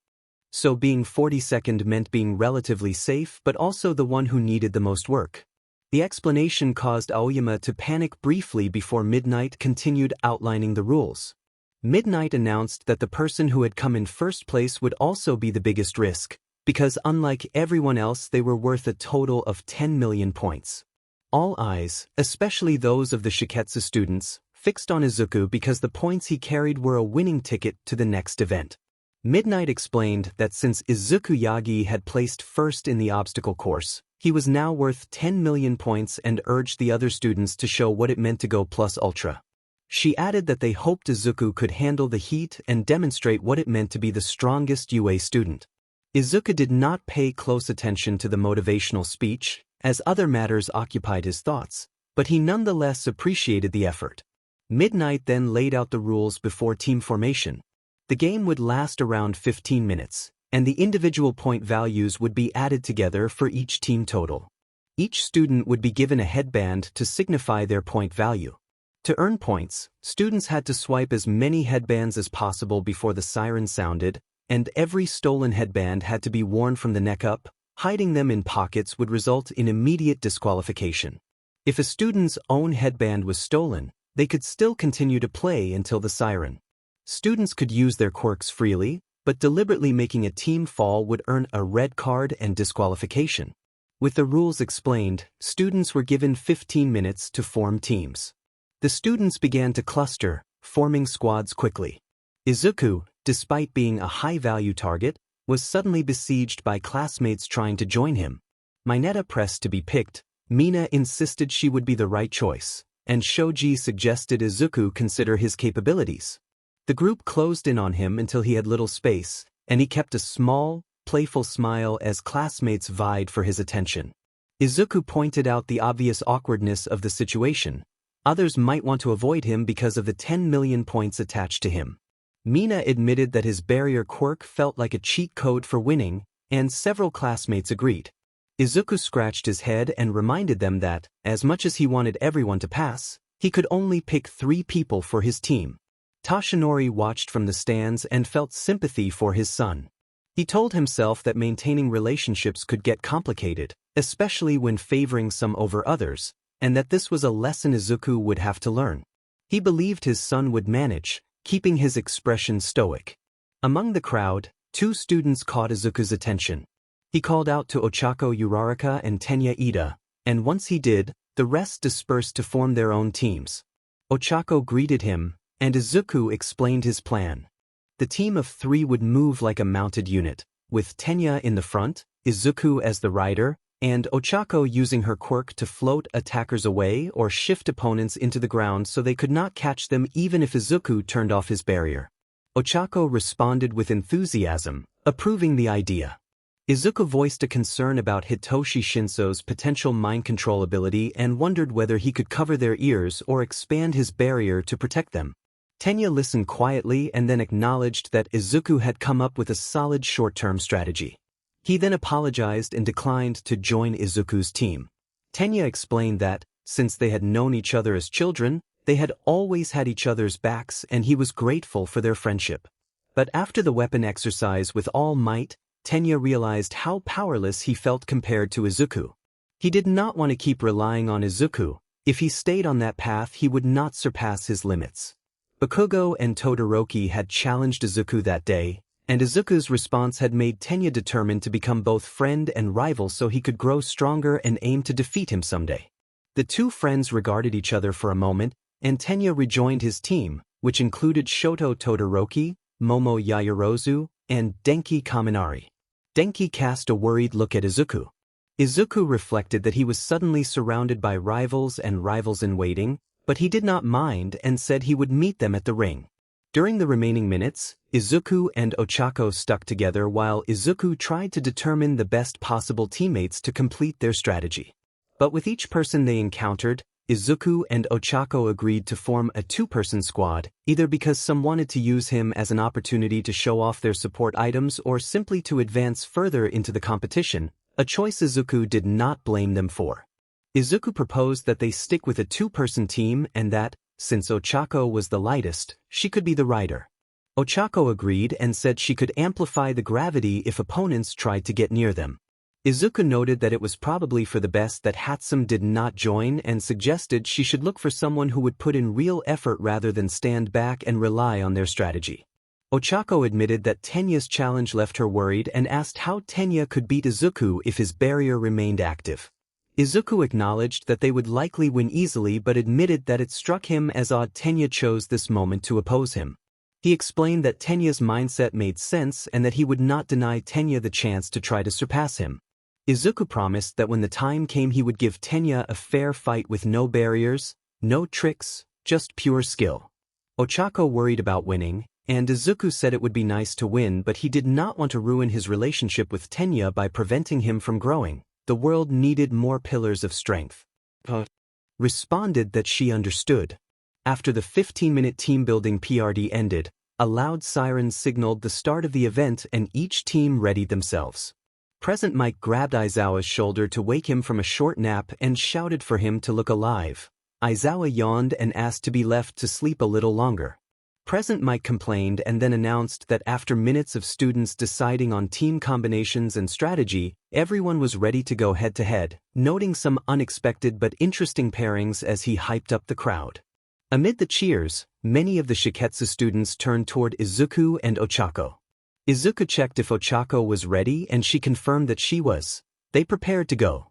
So being 42nd meant being relatively safe but also the one who needed the most work. The explanation caused Aoyama to panic briefly before Midnight continued outlining the rules. Midnight announced that the person who had come in first place would also be the biggest risk, because unlike everyone else they were worth a total of 10 million points. All eyes, especially those of the Shiketsu students, fixed on Izuku because the points he carried were a winning ticket to the next event. Midnight explained that since Izuku Yagi had placed first in the obstacle course, he was now worth 10 million points and urged the other students to show what it meant to go plus ultra. She added that they hoped Izuku could handle the heat and demonstrate what it meant to be the strongest UA student. Izuku did not pay close attention to the motivational speech, as other matters occupied his thoughts, but he nonetheless appreciated the effort. Midnight then laid out the rules before team formation. The game would last around 15 minutes, and the individual point values would be added together for each team total. Each student would be given a headband to signify their point value. To earn points, students had to swipe as many headbands as possible before the siren sounded, and every stolen headband had to be worn from the neck up. Hiding them in pockets would result in immediate disqualification. If a student's own headband was stolen, they could still continue to play until the siren. Students could use their quirks freely, but deliberately making a team fall would earn a red card and disqualification. With the rules explained, students were given 15 minutes to form teams. The students began to cluster, forming squads quickly. Izuku, despite being a high-value target, was suddenly besieged by classmates trying to join him. Mineta pressed to be picked, Mina insisted she would be the right choice, and Shoji suggested Izuku consider his capabilities. The group closed in on him until he had little space, and he kept a small, playful smile as classmates vied for his attention. Izuku pointed out the obvious awkwardness of the situation. Others might want to avoid him because of the 10 million points attached to him. Mina admitted that his barrier quirk felt like a cheat code for winning, and several classmates agreed. Izuku scratched his head and reminded them that, as much as he wanted everyone to pass, he could only pick 3 people for his team. Toshinori watched from the stands and felt sympathy for his son. He told himself that maintaining relationships could get complicated, especially when favoring some over others, and that this was a lesson Izuku would have to learn. He believed his son would manage, keeping his expression stoic. Among the crowd, 2 students caught Izuku's attention. He called out to Ochako Uraraka and Tenya Ida, and once he did, the rest dispersed to form their own teams. Ochako greeted him, and Izuku explained his plan. The team of 3 would move like a mounted unit, with Tenya in the front, Izuku as the rider, and Ochako using her quirk to float attackers away or shift opponents into the ground so they could not catch them even if Izuku turned off his barrier. Ochako responded with enthusiasm, approving the idea. Izuku voiced a concern about Hitoshi Shinso's potential mind control ability and wondered whether he could cover their ears or expand his barrier to protect them. Tenya listened quietly and then acknowledged that Izuku had come up with a solid short-term strategy. He then apologized and declined to join Izuku's team. Tenya explained that, since they had known each other as children, they had always had each other's backs and he was grateful for their friendship. But after the weapon exercise with all might, Tenya realized how powerless he felt compared to Izuku. He did not want to keep relying on Izuku. If he stayed on that path, he would not surpass his limits. Bakugo and Todoroki had challenged Izuku that day, and Izuku's response had made Tenya determined to become both friend and rival so he could grow stronger and aim to defeat him someday. The two friends regarded each other for a moment, and Tenya rejoined his team, which included Shoto Todoroki, Momo Yaoyorozu, and Denki Kaminari. Denki cast a worried look at Izuku. Izuku reflected that he was suddenly surrounded by rivals and rivals in waiting, but he did not mind and said he would meet them at the ring. During the remaining minutes, Izuku and Ochako stuck together while Izuku tried to determine the best possible teammates to complete their strategy. But with each person they encountered, Izuku and Ochako agreed to form a two-person squad, either because some wanted to use him as an opportunity to show off their support items or simply to advance further into the competition, a choice Izuku did not blame them for. Izuku proposed that they stick with a two-person team and that, since Ochako was the lightest, she could be the rider. Ochako agreed and said she could amplify the gravity if opponents tried to get near them. Izuku noted that it was probably for the best that Hatsum did not join and suggested she should look for someone who would put in real effort rather than stand back and rely on their strategy. Ochako admitted that Tenya's challenge left her worried and asked how Tenya could beat Izuku if his barrier remained active. Izuku acknowledged that they would likely win easily but admitted that it struck him as odd Tenya chose this moment to oppose him. He explained that Tenya's mindset made sense and that he would not deny Tenya the chance to try to surpass him. Izuku promised that when the time came he would give Tenya a fair fight with no barriers, no tricks, just pure skill. Ochako worried about winning, and Izuku said it would be nice to win but he did not want to ruin his relationship with Tenya by preventing him from growing. The world needed more pillars of strength. Responded that she understood. After the 15-minute team-building PRD ended, a loud siren signaled the start of the event and each team readied themselves. Present Mike grabbed Aizawa's shoulder to wake him from a short nap and shouted for him to look alive. Aizawa yawned and asked to be left to sleep a little longer. Present Mike complained and then announced that after minutes of students deciding on team combinations and strategy, everyone was ready to go head-to-head, noting some unexpected but interesting pairings as he hyped up the crowd. Amid the cheers, many of the Shiketsu students turned toward Izuku and Ochako. Izuku checked if Ochako was ready and she confirmed that she was. They prepared to go.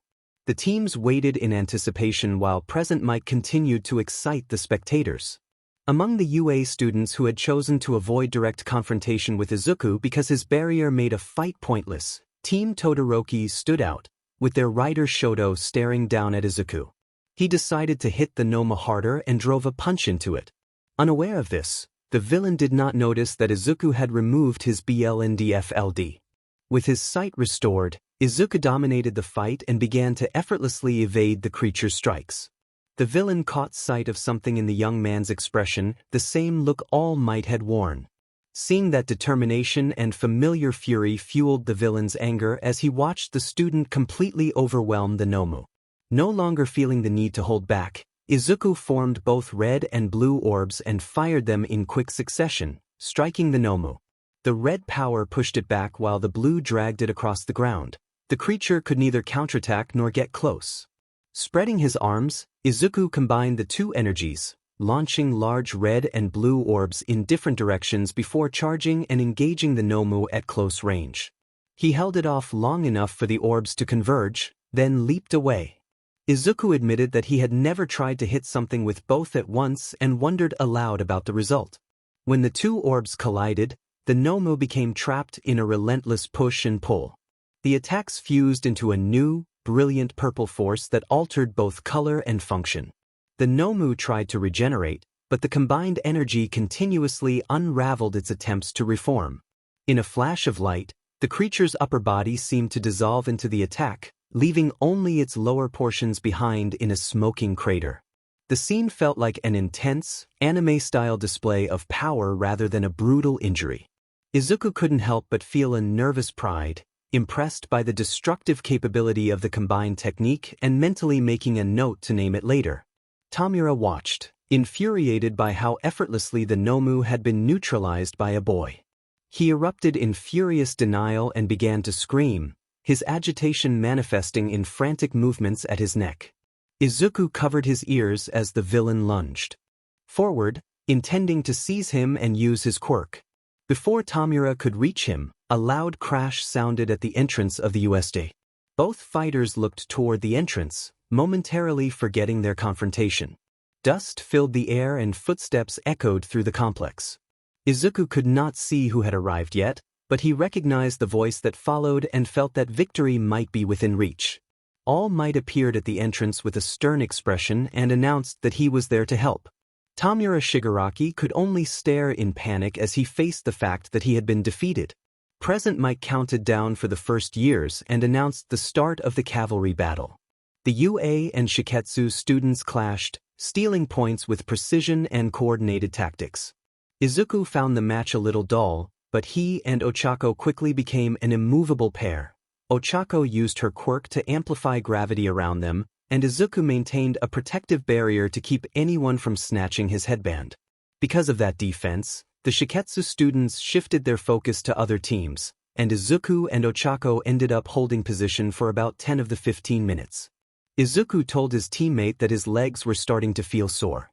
The teams waited in anticipation while Present Mike continued to excite the spectators. Among the UA students who had chosen to avoid direct confrontation with Izuku because his barrier made a fight pointless, Team Todoroki stood out, with their rider Shoto staring down at Izuku. He decided to hit the Noma harder and drove a punch into it. Unaware of this, the villain did not notice that Izuku had removed his BLNDFLD. With his sight restored, Izuku dominated the fight and began to effortlessly evade the creature's strikes. The villain caught sight of something in the young man's expression, the same look All Might had worn. Seeing that determination and familiar fury fueled the villain's anger as he watched the student completely overwhelm the Nomu. No longer feeling the need to hold back, Izuku formed both red and blue orbs and fired them in quick succession, striking the Nomu. The red power pushed it back while the blue dragged it across the ground. The creature could neither counterattack nor get close. Spreading his arms, Izuku combined the two energies, launching large red and blue orbs in different directions before charging and engaging the Nomu at close range. He held it off long enough for the orbs to converge, then leaped away. Izuku admitted that he had never tried to hit something with both at once and wondered aloud about the result. When the two orbs collided, the Nomu became trapped in a relentless push and pull. The attacks fused into a new, brilliant purple force that altered both color and function. The Nomu tried to regenerate, but the combined energy continuously unraveled its attempts to reform. In a flash of light, The creature's upper body seemed to dissolve into the attack, leaving only its lower portions behind in a smoking crater. The scene felt like an intense, anime-style display of power rather than a brutal injury. Izuku couldn't help but feel a nervous pride, impressed by the destructive capability of the combined technique and mentally making a note to name it later. Tamura watched, infuriated by how effortlessly the Nomu had been neutralized by a boy. He erupted in furious denial and began to scream, his agitation manifesting in frantic movements at his neck. Izuku covered his ears as the villain lunged forward, intending to seize him and use his quirk. Before Tamura could reach him, a loud crash sounded at the entrance of the USD. Both fighters looked toward the entrance, momentarily forgetting their confrontation. Dust filled the air and footsteps echoed through the complex. Izuku could not see who had arrived yet, but he recognized the voice that followed and felt that victory might be within reach. All Might appeared at the entrance with a stern expression and announced that he was there to help. Tamura Shigaraki could only stare in panic as he faced the fact that he had been defeated. Present Might counted down for the first years and announced the start of the cavalry battle. The UA and Shiketsu students clashed, stealing points with precision and coordinated tactics. Izuku found the match a little dull, but he and Ochako quickly became an immovable pair. Ochako used her quirk to amplify gravity around them, and Izuku maintained a protective barrier to keep anyone from snatching his headband. Because of that defense, the Shiketsu students shifted their focus to other teams, and Izuku and Ochako ended up holding position for about 10 of the 15 minutes. Izuku told his teammate that his legs were starting to feel sore.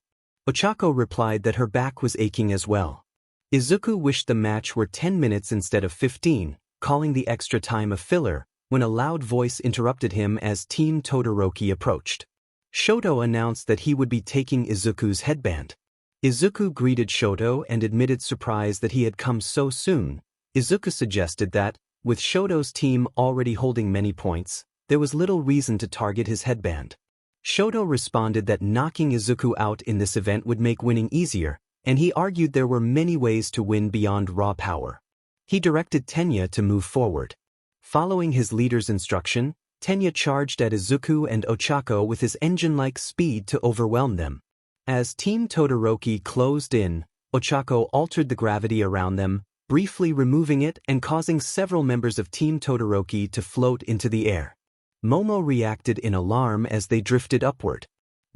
Ochako replied that her back was aching as well. Izuku wished the match were 10 minutes instead of 15, calling the extra time a filler, when a loud voice interrupted him as Team Todoroki approached. Shoto announced that he would be taking Izuku's headband. Izuku greeted Shoto and admitted surprise that he had come so soon. Izuku suggested that, with Shoto's team already holding many points, there was little reason to target his headband. Shoto responded that knocking Izuku out in this event would make winning easier, and he argued there were many ways to win beyond raw power. He directed Tenya to move forward. Following his leader's instruction, Tenya charged at Izuku and Ochako with his engine-like speed to overwhelm them. As Team Todoroki closed in, Ochako altered the gravity around them, briefly removing it and causing several members of Team Todoroki to float into the air. Momo reacted in alarm as they drifted upward.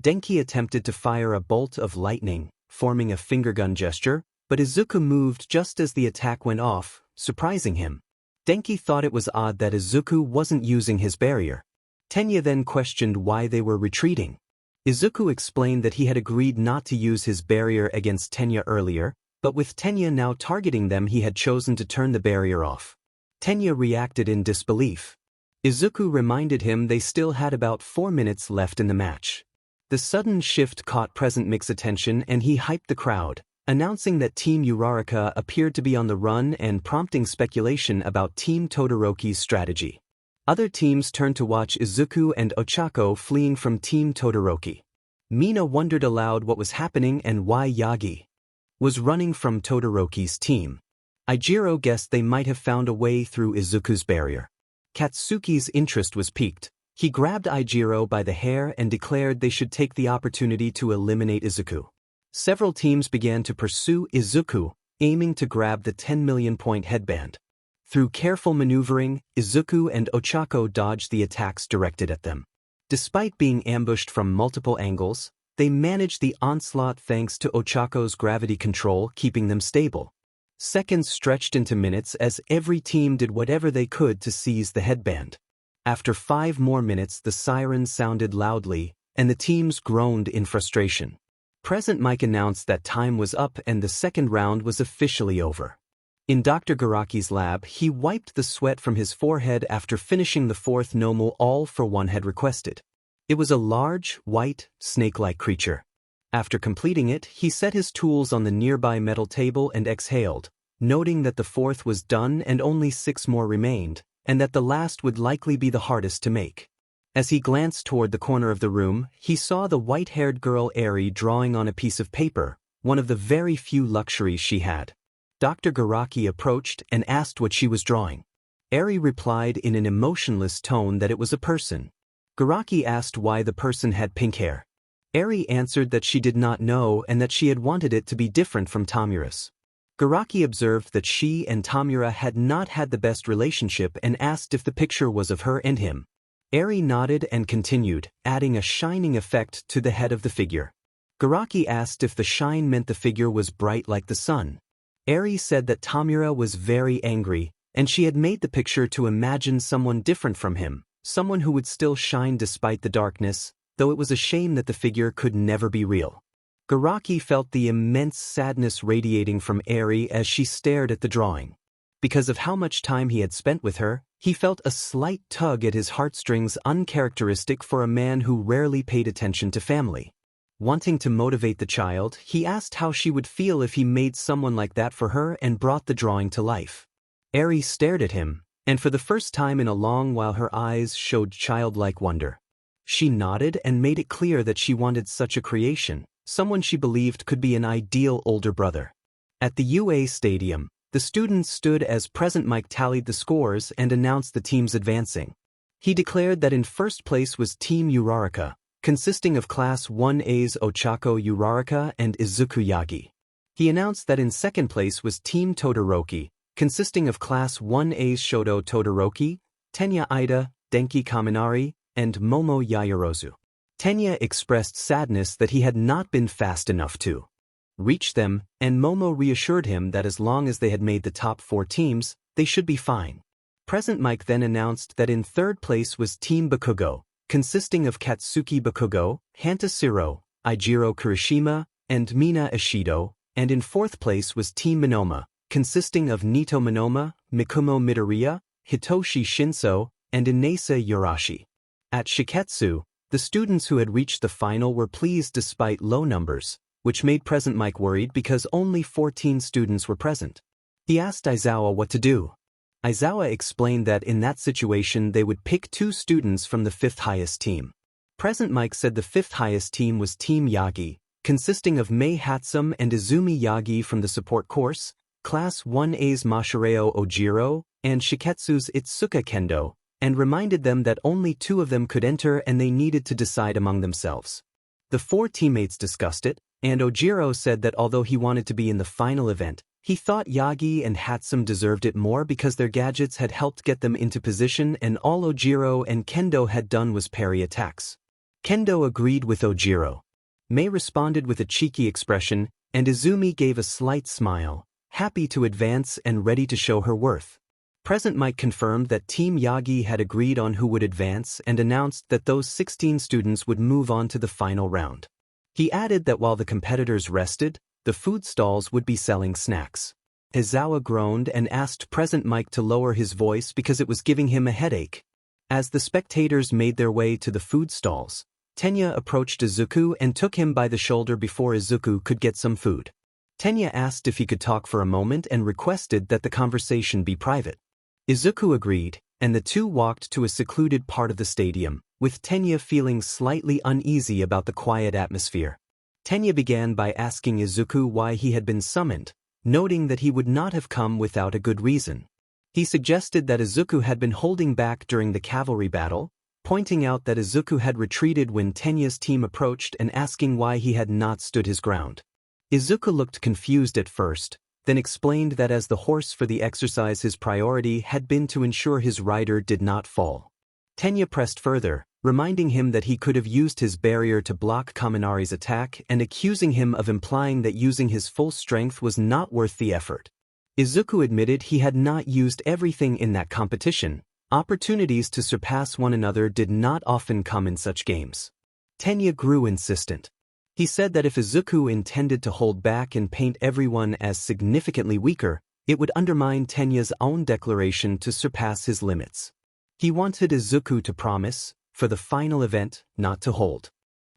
Denki attempted to fire a bolt of lightning, forming a finger gun gesture, but Izuku moved just as the attack went off, surprising him. Denki thought it was odd that Izuku wasn't using his barrier. Tenya then questioned why they were retreating. Izuku explained that he had agreed not to use his barrier against Tenya earlier, but with Tenya now targeting them he had chosen to turn the barrier off. Tenya reacted in disbelief. Izuku reminded him they still had about 4 minutes left in the match. The sudden shift caught Present Mic's attention and he hyped the crowd, announcing that Team Uraraka appeared to be on the run and prompting speculation about Team Todoroki's strategy. Other teams turned to watch Izuku and Ochako fleeing from Team Todoroki. Mina wondered aloud what was happening and why Yagi was running from Todoroki's team. Eijiro guessed they might have found a way through Izuku's barrier. Katsuki's interest was piqued. He grabbed Eijiro by the hair and declared they should take the opportunity to eliminate Izuku. Several teams began to pursue Izuku, aiming to grab the 10 million point headband. Through careful maneuvering, Izuku and Ochako dodged the attacks directed at them. Despite being ambushed from multiple angles, they managed the onslaught thanks to Ochako's gravity control keeping them stable. Seconds stretched into minutes as every team did whatever they could to seize the headband. After 5 more minutes the sirens sounded loudly, and the teams groaned in frustration. Present Mike announced that time was up and the second round was officially over. In Dr. Garaki's lab, he wiped the sweat from his forehead after finishing the 4th Nomu all for one had requested. It was a large, white, snake-like creature. After completing it, he set his tools on the nearby metal table and exhaled, noting that the 4th was done and only 6 more remained, and that the last would likely be the hardest to make. As he glanced toward the corner of the room, he saw the white-haired girl Eri drawing on a piece of paper, one of the very few luxuries she had. Dr. Garaki approached and asked what she was drawing. Eri replied in an emotionless tone that it was a person. Garaki asked why the person had pink hair. Eri answered that she did not know and that she had wanted it to be different from Tamura's. Garaki observed that she and Tamura had not had the best relationship and asked if the picture was of her and him. Eri nodded and continued, adding a shining effect to the head of the figure. Garaki asked if the shine meant the figure was bright like the sun. Eri said that Tamura was very angry, and she had made the picture to imagine someone different from him, someone who would still shine despite the darkness, though it was a shame that the figure could never be real. Garaki felt the immense sadness radiating from Eri as she stared at the drawing. Because of how much time he had spent with her, he felt a slight tug at his heartstrings uncharacteristic for a man who rarely paid attention to family. Wanting to motivate the child, he asked how she would feel if he made someone like that for her and brought the drawing to life. Eri stared at him, and for the first time in a long while her eyes showed childlike wonder. She nodded and made it clear that she wanted such a creation, someone she believed could be an ideal older brother. At the UA Stadium, the students stood as President Mike tallied the scores and announced the teams advancing. He declared that in first place was Team Uraraka, consisting of Class 1A's Ochako Uraraka and Izuku Yagi. He announced that in second place was Team Todoroki, consisting of Class 1A's Shoto Todoroki, Tenya Ida, Denki Kaminari, and Momo Yaoyorozu. Tenya expressed sadness that he had not been fast enough to reach them, and Momo reassured him that as long as they had made the top 4 teams, they should be fine. President Mike then announced that in third place was Team Bakugo, consisting of Katsuki Bakugo, Hanta Siro, Eijiro Kirishima, and Mina Ishido, and in fourth place was Team Minoma, consisting of Nito Minoma, Mikumo Midoriya, Hitoshi Shinso, and Inasa Yorashi. At Shiketsu, the students who had reached the final were pleased despite low numbers, which made President Mike worried because only 14 students were present. He asked Aizawa what to do. Aizawa explained that in that situation they would pick 2 students from the 5th highest team. President Mike said the 5th highest team was Team Yagi, consisting of Mei Hatsum and Izumi Yagi from the support course, Class 1A's Mashireo Ojiro, and Shiketsu's Itsuka Kendo, and reminded them that only 2 of them could enter and they needed to decide among themselves. The 4 teammates discussed it, and Ojiro said that although he wanted to be in the final event, he thought Yagi and Hatsum deserved it more because their gadgets had helped get them into position and all Ojiro and Kendo had done was parry attacks. Kendo agreed with Ojiro. Mei responded with a cheeky expression, and Izumi gave a slight smile, happy to advance and ready to show her worth. President Mike confirmed that Team Yagi had agreed on who would advance and announced that those 16 students would move on to the final round. He added that while the competitors rested, the food stalls would be selling snacks. Aizawa groaned and asked President Mike to lower his voice because it was giving him a headache. As the spectators made their way to the food stalls, Tenya approached Izuku and took him by the shoulder before Izuku could get some food. Tenya asked if he could talk for a moment and requested that the conversation be private. Izuku agreed, and the 2 walked to a secluded part of the stadium, with Tenya feeling slightly uneasy about the quiet atmosphere. Tenya began by asking Izuku why he had been summoned, noting that he would not have come without a good reason. He suggested that Izuku had been holding back during the cavalry battle, pointing out that Izuku had retreated when Tenya's team approached and asking why he had not stood his ground. Izuku looked confused at first, then explained that as the horse for the exercise his priority had been to ensure his rider did not fall. Tenya pressed further, reminding him that he could have used his barrier to block Kaminari's attack and accusing him of implying that using his full strength was not worth the effort. Izuku admitted he had not used everything in that competition. Opportunities to surpass one another did not often come in such games. Tenya grew insistent. He said that if Izuku intended to hold back and paint everyone as significantly weaker, it would undermine Tenya's own declaration to surpass his limits. He wanted Izuku to promise, for the final event, not to hold.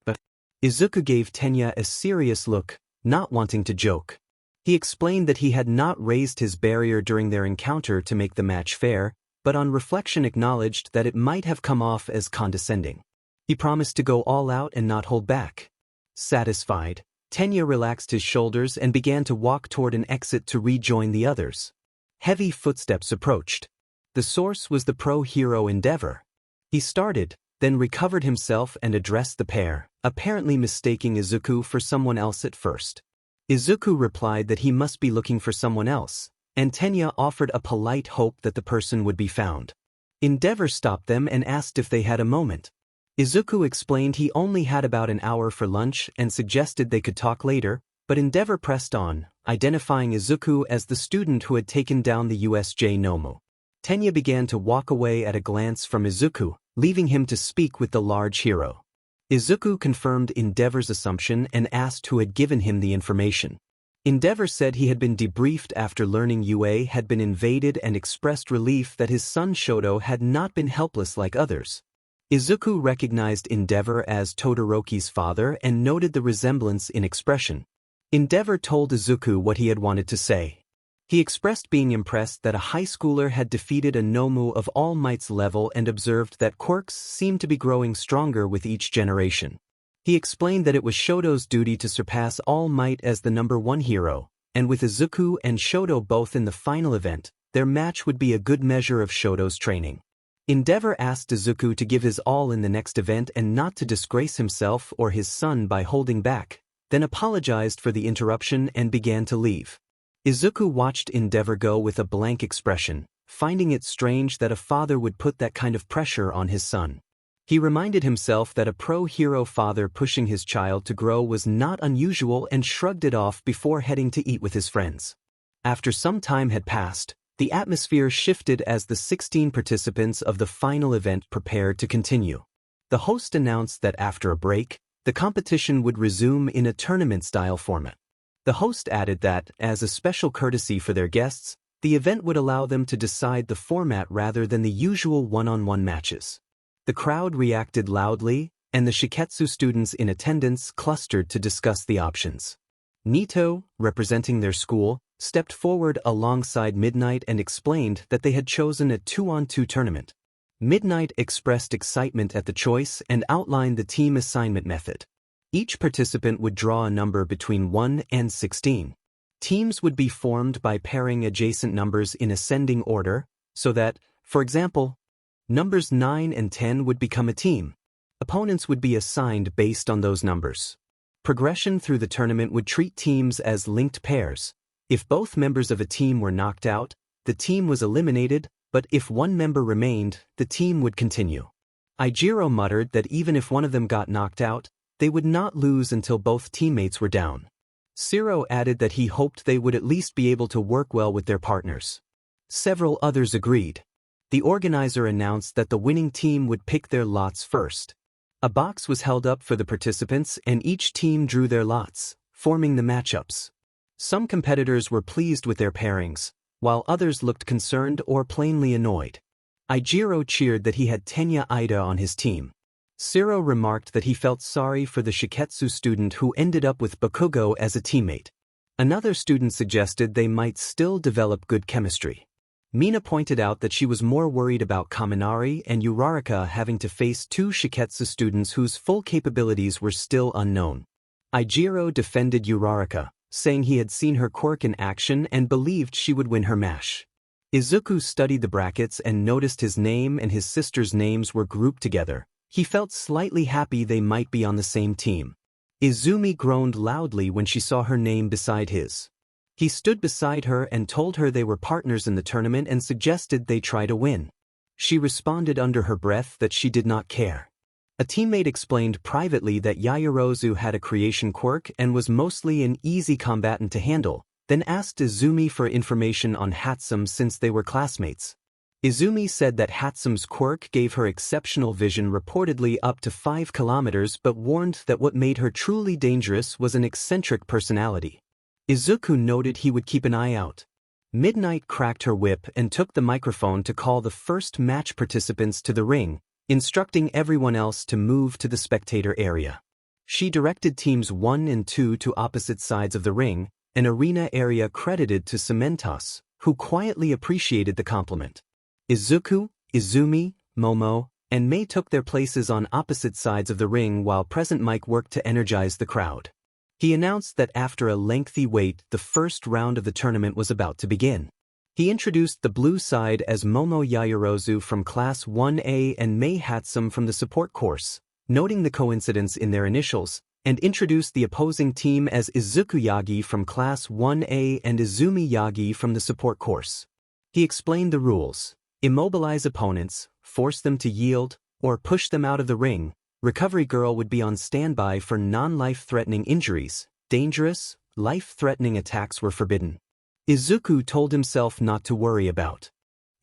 But Izuku gave Tenya a serious look, not wanting to joke. He explained that he had not raised his barrier during their encounter to make the match fair, but on reflection acknowledged that it might have come off as condescending. He promised to go all out and not hold back. Satisfied, Tenya relaxed his shoulders and began to walk toward an exit to rejoin the others. Heavy footsteps approached. The source was the pro-hero Endeavor. He started, then recovered himself and addressed the pair, apparently mistaking Izuku for someone else at first. Izuku replied that he must be looking for someone else, and Tenya offered a polite hope that the person would be found. Endeavor stopped them and asked if they had a moment. Izuku explained he only had about an hour for lunch and suggested they could talk later, but Endeavor pressed on, identifying Izuku as the student who had taken down the USJ Nomu. Tenya began to walk away at a glance from Izuku, leaving him to speak with the large hero. Izuku confirmed Endeavor's assumption and asked who had given him the information. Endeavor said he had been debriefed after learning UA had been invaded and expressed relief that his son Shoto had not been helpless like others. Izuku recognized Endeavor as Todoroki's father and noted the resemblance in expression. Endeavor told Izuku what he had wanted to say. He expressed being impressed that a high schooler had defeated a Nomu of All Might's level and observed that quirks seemed to be growing stronger with each generation. He explained that it was Shoto's duty to surpass All Might as the #1 hero, and with Izuku and Shoto both in the final event, their match would be a good measure of Shoto's training. Endeavor asked Izuku to give his all in the next event and not to disgrace himself or his son by holding back, then apologized for the interruption and began to leave. Izuku watched Endeavor go with a blank expression, finding it strange that a father would put that kind of pressure on his son. He reminded himself that a pro-hero father pushing his child to grow was not unusual and shrugged it off before heading to eat with his friends. After some time had passed, the atmosphere shifted as the 16 participants of the final event prepared to continue. The host announced that after a break, the competition would resume in a tournament-style format. The host added that, as a special courtesy for their guests, the event would allow them to decide the format rather than the usual one-on-one matches. The crowd reacted loudly, and the Shiketsu students in attendance clustered to discuss the options. Nito, representing their school, stepped forward alongside Midnight and explained that they had chosen a 2-on-2 tournament. Midnight expressed excitement at the choice and outlined the team assignment method. Each participant would draw a number between 1 and 16. Teams would be formed by pairing adjacent numbers in ascending order, so that, for example, numbers 9 and 10 would become a team. Opponents would be assigned based on those numbers. Progression through the tournament would treat teams as linked pairs. If both members of a team were knocked out, the team was eliminated, but if one member remained, the team would continue. Ijiro muttered that even if one of them got knocked out, they would not lose until both teammates were down. Siro added that he hoped they would at least be able to work well with their partners. Several others agreed. The organizer announced that the winning team would pick their lots first. A box was held up for the participants and each team drew their lots, forming the matchups. Some competitors were pleased with their pairings, while others looked concerned or plainly annoyed. Ijiro cheered that he had Tenya Ida on his team. Siro remarked that he felt sorry for the Shiketsu student who ended up with Bakugo as a teammate. Another student suggested they might still develop good chemistry. Mina pointed out that she was more worried about Kaminari and Uraraka having to face two Shiketsu students whose full capabilities were still unknown. Ijiro defended Uraraka, saying he had seen her quirk in action and believed she would win her match. Izuku studied the brackets and noticed his name and his sister's names were grouped together. He felt slightly happy they might be on the same team. Izumi groaned loudly when she saw her name beside his. He stood beside her and told her they were partners in the tournament and suggested they try to win. She responded under her breath that she did not care. A teammate explained privately that Yaoyorozu had a creation quirk and was mostly an easy combatant to handle, then asked Izumi for information on Hatsum since they were classmates. Izumi said that Hatsum's quirk gave her exceptional vision reportedly up to 5 kilometers but warned that what made her truly dangerous was an eccentric personality. Izuku noted he would keep an eye out. Midnight cracked her whip and took the microphone to call the first match participants to the ring, instructing everyone else to move to the spectator area. She directed teams 1 and 2 to opposite sides of the ring, an arena area credited to Cementos, who quietly appreciated the compliment. Izuku, Izumi, Momo, and Mei took their places on opposite sides of the ring while Present Mike worked to energize the crowd. He announced that after a lengthy wait, the first round of the tournament was about to begin. He introduced the blue side as Momo Yaoyorozu from Class 1A and Mei Hatsum from the support course, noting the coincidence in their initials, and introduced the opposing team as Izuku Yagi from Class 1A and Izumi Yagi from the support course. He explained the rules: immobilize opponents, force them to yield, or push them out of the ring. Recovery Girl would be on standby for non-life-threatening injuries. Dangerous, life-threatening attacks were forbidden. Izuku told himself not to worry about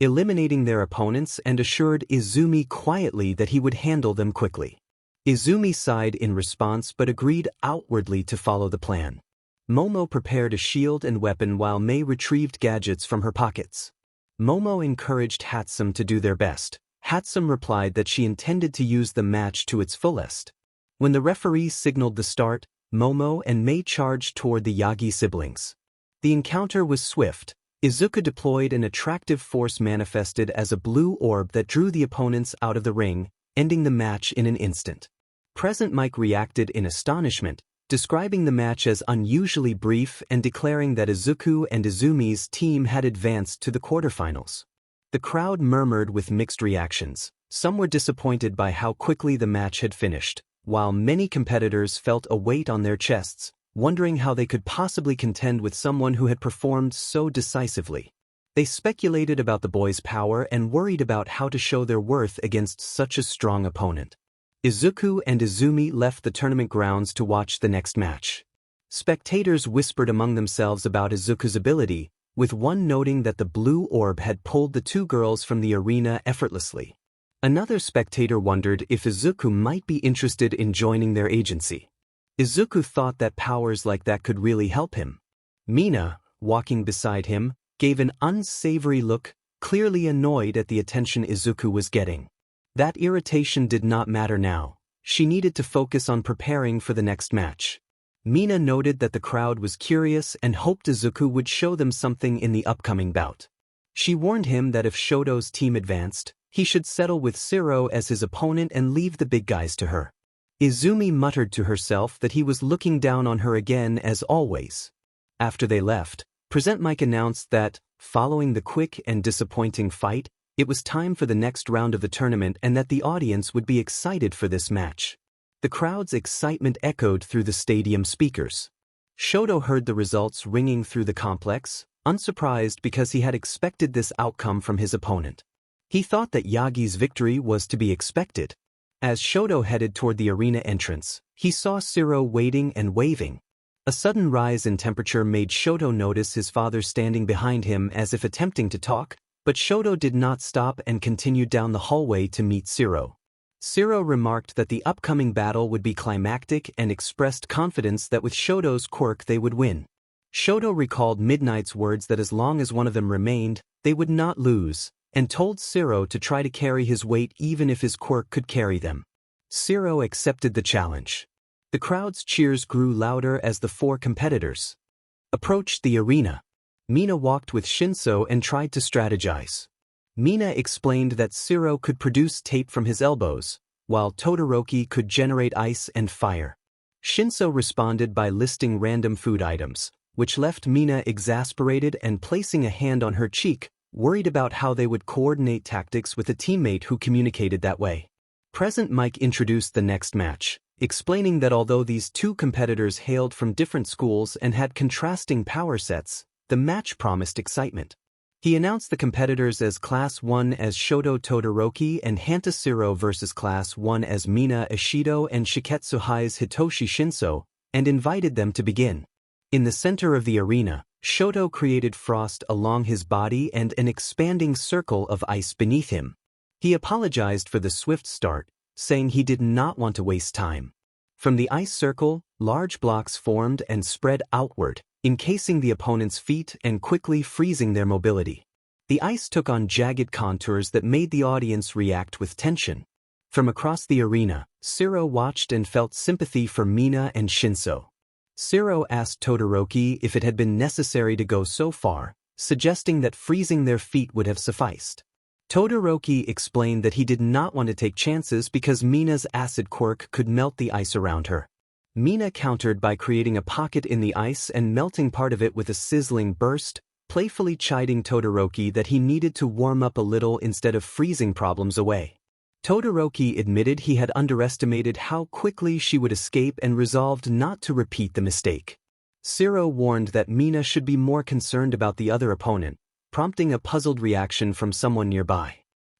eliminating their opponents and assured Izumi quietly that he would handle them quickly. Izumi sighed in response but agreed outwardly to follow the plan. Momo prepared a shield and weapon while Mei retrieved gadgets from her pockets. Momo encouraged Hatsum to do their best. Hatsum replied that she intended to use the match to its fullest. When the referee signaled the start, Momo and Mei charged toward the Yagi siblings. The encounter was swift. Izuku deployed an attractive force manifested as a blue orb that drew the opponents out of the ring, ending the match in an instant. Present Mike reacted in astonishment, describing the match as unusually brief and declaring that Izuku and Izumi's team had advanced to the quarterfinals. The crowd murmured with mixed reactions. Some were disappointed by how quickly the match had finished, while many competitors felt a weight on their chests, wondering how they could possibly contend with someone who had performed so decisively. They speculated about the boys' power and worried about how to show their worth against such a strong opponent. Izuku and Izumi left the tournament grounds to watch the next match. Spectators whispered among themselves about Izuku's ability, with one noting that the blue orb had pulled the two girls from the arena effortlessly. Another spectator wondered if Izuku might be interested in joining their agency. Izuku thought that powers like that could really help him. Mina, walking beside him, gave an unsavory look, clearly annoyed at the attention Izuku was getting. That irritation did not matter now. She needed to focus on preparing for the next match. Mina noted that the crowd was curious and hoped Izuku would show them something in the upcoming bout. She warned him that if Shoto's team advanced, he should settle with Shiro as his opponent and leave the big guys to her. Izumi muttered to herself that he was looking down on her again as always. After they left, Present Mike announced that, following the quick and disappointing fight, it was time for the next round of the tournament and that the audience would be excited for this match. The crowd's excitement echoed through the stadium speakers. Shoto heard the results ringing through the complex, unsurprised because he had expected this outcome from his opponent. He thought that Yagi's victory was to be expected. As Shoto headed toward the arena entrance, he saw Shiro waiting and waving. A sudden rise in temperature made Shoto notice his father standing behind him as if attempting to talk, but Shoto did not stop and continued down the hallway to meet Shiro. Shiro remarked that the upcoming battle would be climactic and expressed confidence that with Shoto's quirk they would win. Shoto recalled Midnight's words that as long as one of them remained, they would not lose, and told Shiro to try to carry his weight even if his quirk could carry them. Shiro accepted the challenge. The crowd's cheers grew louder as the four competitors approached the arena. Mina walked with Shinso and tried to strategize. Mina explained that Shiro could produce tape from his elbows, while Todoroki could generate ice and fire. Shinso responded by listing random food items, which left Mina exasperated and placing a hand on her cheek, worried about how they would coordinate tactics with a teammate who communicated that way. Present Mike introduced the next match, explaining that although these two competitors hailed from different schools and had contrasting power sets, the match promised excitement. He announced the competitors as Class 1 as Shoto Todoroki and Hanta Shiro versus Class 1 as Mina Ishido and Shiketsu High's Hitoshi Shinso, and invited them to begin. In the center of the arena, Shoto created frost along his body and an expanding circle of ice beneath him. He apologized for the swift start, saying he did not want to waste time. From the ice circle, large blocks formed and spread outward, encasing the opponent's feet and quickly freezing their mobility. The ice took on jagged contours that made the audience react with tension. From across the arena, Shiro watched and felt sympathy for Mina and Shinso. Shiro asked Todoroki if it had been necessary to go so far, suggesting that freezing their feet would have sufficed. Todoroki explained that he did not want to take chances because Mina's acid quirk could melt the ice around her. Mina countered by creating a pocket in the ice and melting part of it with a sizzling burst, playfully chiding Todoroki that he needed to warm up a little instead of freezing problems away. Todoroki admitted he had underestimated how quickly she would escape and resolved not to repeat the mistake. Shiro warned that Mina should be more concerned about the other opponent, prompting a puzzled reaction from someone nearby.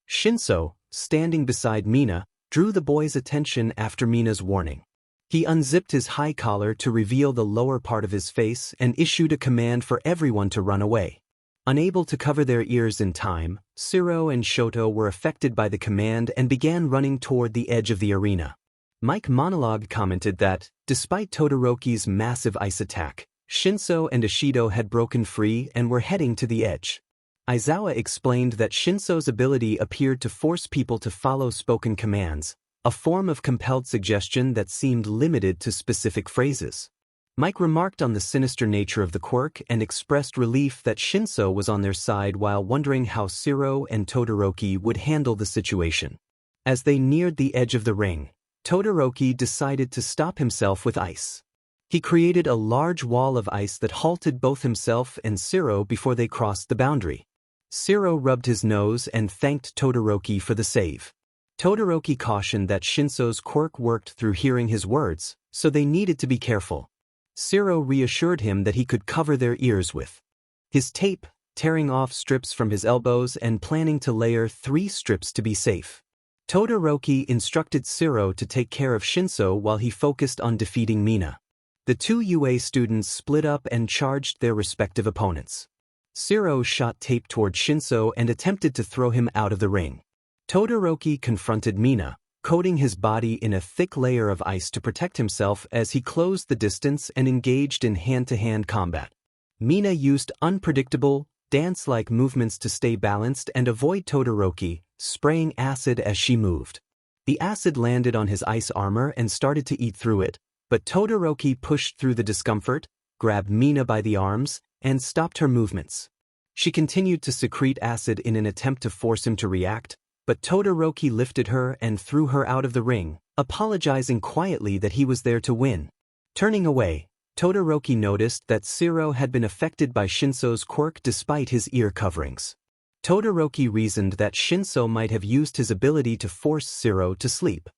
Shinso, standing beside Mina, drew the boy's attention after Mina's warning. He unzipped his high collar to reveal the lower part of his face and issued a command for everyone to run away. Unable to cover their ears in time, Shiro and Shoto were affected by the command and began running toward the edge of the arena. Mike Monologue commented that, despite Todoroki's massive ice attack, Shinso and Ishido had broken free and were heading to the edge. Aizawa explained that Shinso's ability appeared to force people to follow spoken commands, a form of compelled suggestion that seemed limited to specific phrases. Mike remarked on the sinister nature of the quirk and expressed relief that Shinso was on their side while wondering how Shiro and Todoroki would handle the situation. As they neared the edge of the ring, Todoroki decided to stop himself with ice. He created a large wall of ice that halted both himself and Shiro before they crossed the boundary. Shiro rubbed his nose and thanked Todoroki for the save. Todoroki cautioned that Shinso's quirk worked through hearing his words, so they needed to be careful. Shiro reassured him that he could cover their ears with his tape, tearing off strips from his elbows and planning to layer 3 strips to be safe. Todoroki instructed Shiro to take care of Shinso while he focused on defeating Mina. The 2 UA students split up and charged their respective opponents. Shiro shot tape toward Shinso and attempted to throw him out of the ring. Todoroki confronted Mina, coating his body in a thick layer of ice to protect himself as he closed the distance and engaged in hand-to-hand combat. Mina used unpredictable, dance-like movements to stay balanced and avoid Todoroki, spraying acid as she moved. The acid landed on his ice armor and started to eat through it, but Todoroki pushed through the discomfort, grabbed Mina by the arms, and stopped her movements. She continued to secrete acid in an attempt to force him to react, but Todoroki lifted her and threw her out of the ring, apologizing quietly that he was there to win. Turning away, Todoroki noticed that Shiro had been affected by Shinso's quirk despite his ear coverings. Todoroki reasoned that Shinso might have used his ability to force Shiro to sleep.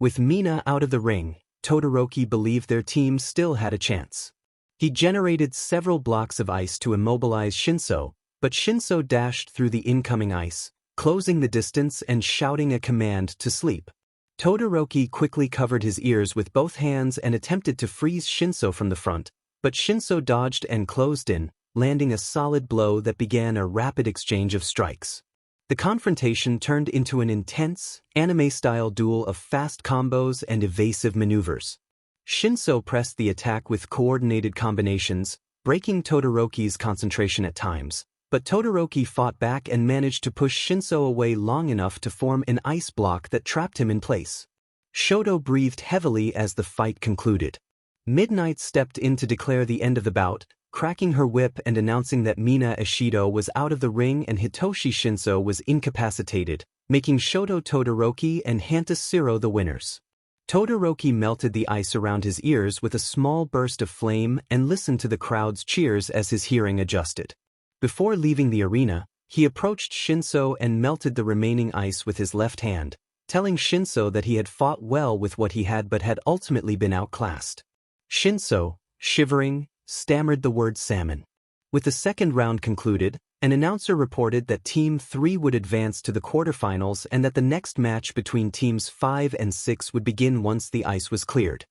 With Mina out of the ring, Todoroki believed their team still had a chance. He generated several blocks of ice to immobilize Shinso, but Shinso dashed through the incoming ice, closing the distance and shouting a command to sleep. Todoroki quickly covered his ears with both hands and attempted to freeze Shinso from the front, but Shinso dodged and closed in, landing a solid blow that began a rapid exchange of strikes. The confrontation turned into an intense, anime-style duel of fast combos and evasive maneuvers. Shinso pressed the attack with coordinated combinations, breaking Todoroki's concentration at times, but Todoroki fought back and managed to push Shinso away long enough to form an ice block that trapped him in place. Shoto breathed heavily as the fight concluded. Midnight stepped in to declare the end of the bout, cracking her whip and announcing that Mina Ishido was out of the ring and Hitoshi Shinso was incapacitated, making Shoto Todoroki and Hanta Shiro the winners. Todoroki melted the ice around his ears with a small burst of flame and listened to the crowd's cheers as his hearing adjusted. Before leaving the arena, he approached Shinso and melted the remaining ice with his left hand, telling Shinso that he had fought well with what he had but had ultimately been outclassed. Shinso, shivering, stammered the word salmon. With the second round concluded, an announcer reported that Team 3 would advance to the quarterfinals and that the next match between Teams 5 and 6 would begin once the ice was cleared.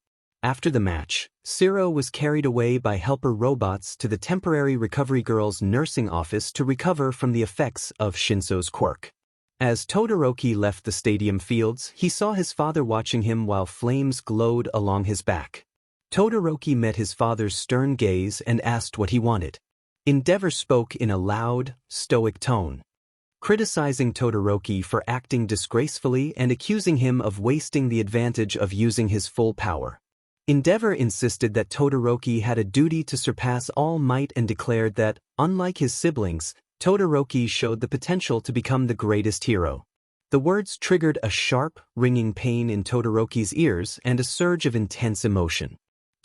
After the match, Shiro was carried away by helper robots to the temporary recovery girl's nursing office to recover from the effects of Shinso's quirk. As Todoroki left the stadium fields, he saw his father watching him while flames glowed along his back. Todoroki met his father's stern gaze and asked what he wanted. Endeavor spoke in a loud, stoic tone, criticizing Todoroki for acting disgracefully and accusing him of wasting the advantage of using his full power. Endeavor insisted that Todoroki had a duty to surpass all might and declared that, unlike his siblings, Todoroki showed the potential to become the greatest hero. The words triggered a sharp, ringing pain in Todoroki's ears and a surge of intense emotion.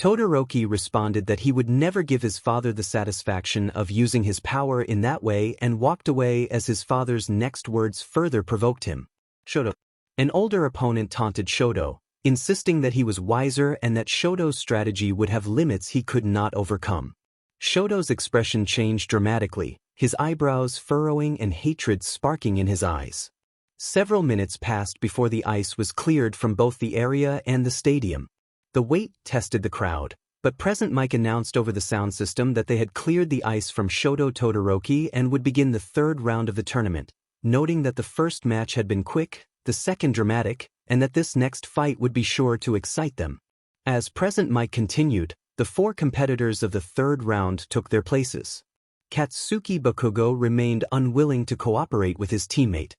Todoroki responded that he would never give his father the satisfaction of using his power in that way and walked away as his father's next words further provoked him. Shoto. An older opponent taunted Shoto, insisting that he was wiser and that Shoto's strategy would have limits he could not overcome. Shoto's expression changed dramatically, his eyebrows furrowing and hatred sparking in his eyes. Several minutes passed before the ice was cleared from both the area and the stadium. The weight tested the crowd, but Present Mic announced over the sound system that they had cleared the ice from Shoto Todoroki and would begin the third round of the tournament, noting that the first match had been quick, the second dramatic, and that this next fight would be sure to excite them. As Present Mic continued, the 4 competitors of the third round took their places. Katsuki Bakugo remained unwilling to cooperate with his teammate.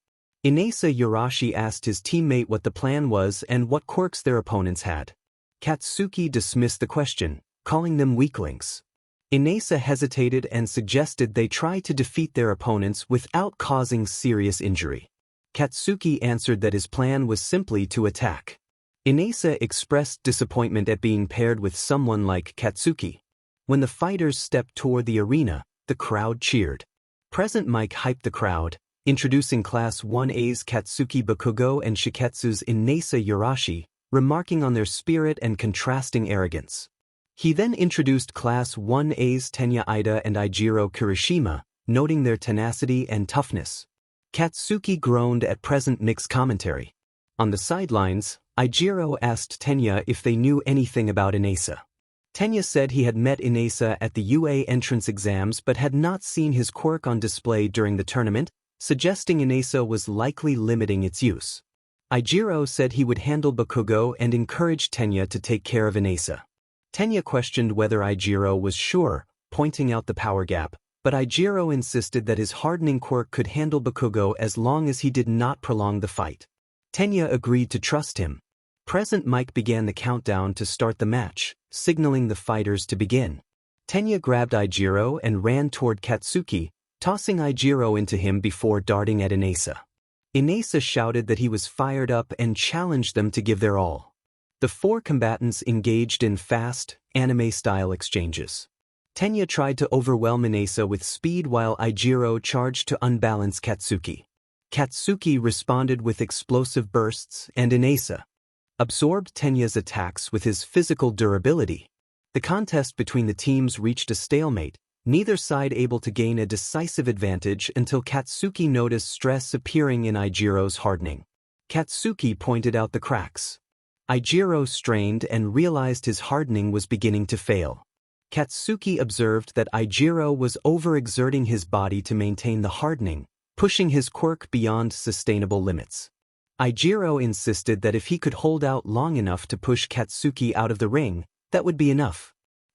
Inasa Yorashi asked his teammate what the plan was and what quirks their opponents had. Katsuki dismissed the question, calling them weaklings. Inasa hesitated and suggested they try to defeat their opponents without causing serious injury. Katsuki answered that his plan was simply to attack. Inasa expressed disappointment at being paired with someone like Katsuki. When the fighters stepped toward the arena, the crowd cheered. Present Mic hyped the crowd, introducing Class 1A's Katsuki Bakugo and Shiketsu's Inasa Yorashi, remarking on their spirit and contrasting arrogance. He then introduced Class 1A's Tenya Ida and Eijiro Kirishima, noting their tenacity and toughness. Katsuki groaned at Present Mic's commentary. On the sidelines, Eijiro asked Tenya if they knew anything about Inasa. Tenya said he had met Inasa at the UA entrance exams but had not seen his quirk on display during the tournament, suggesting Inasa was likely limiting its use. Eijiro said he would handle Bakugo and encouraged Tenya to take care of Inasa. Tenya questioned whether Eijiro was sure, pointing out the power gap, but Eijiro insisted that his hardening quirk could handle Bakugo as long as he did not prolong the fight. Tenya agreed to trust him. Present Mic began the countdown to start the match, signaling the fighters to begin. Tenya grabbed Eijiro and ran toward Katsuki, tossing Eijiro into him before darting at Inasa. Inasa shouted that he was fired up and challenged them to give their all. The 4 combatants engaged in fast, anime-style exchanges. Tenya tried to overwhelm Inasa with speed while Eijiro charged to unbalance Katsuki. Katsuki responded with explosive bursts and Inasa absorbed Tenya's attacks with his physical durability. The contest between the teams reached a stalemate, neither side able to gain a decisive advantage until Katsuki noticed stress appearing in Eijiro's hardening. Katsuki pointed out the cracks. Eijiro strained and realized his hardening was beginning to fail. Katsuki observed that Eijiro was overexerting his body to maintain the hardening, pushing his quirk beyond sustainable limits. Eijiro insisted that if he could hold out long enough to push Katsuki out of the ring, that would be enough.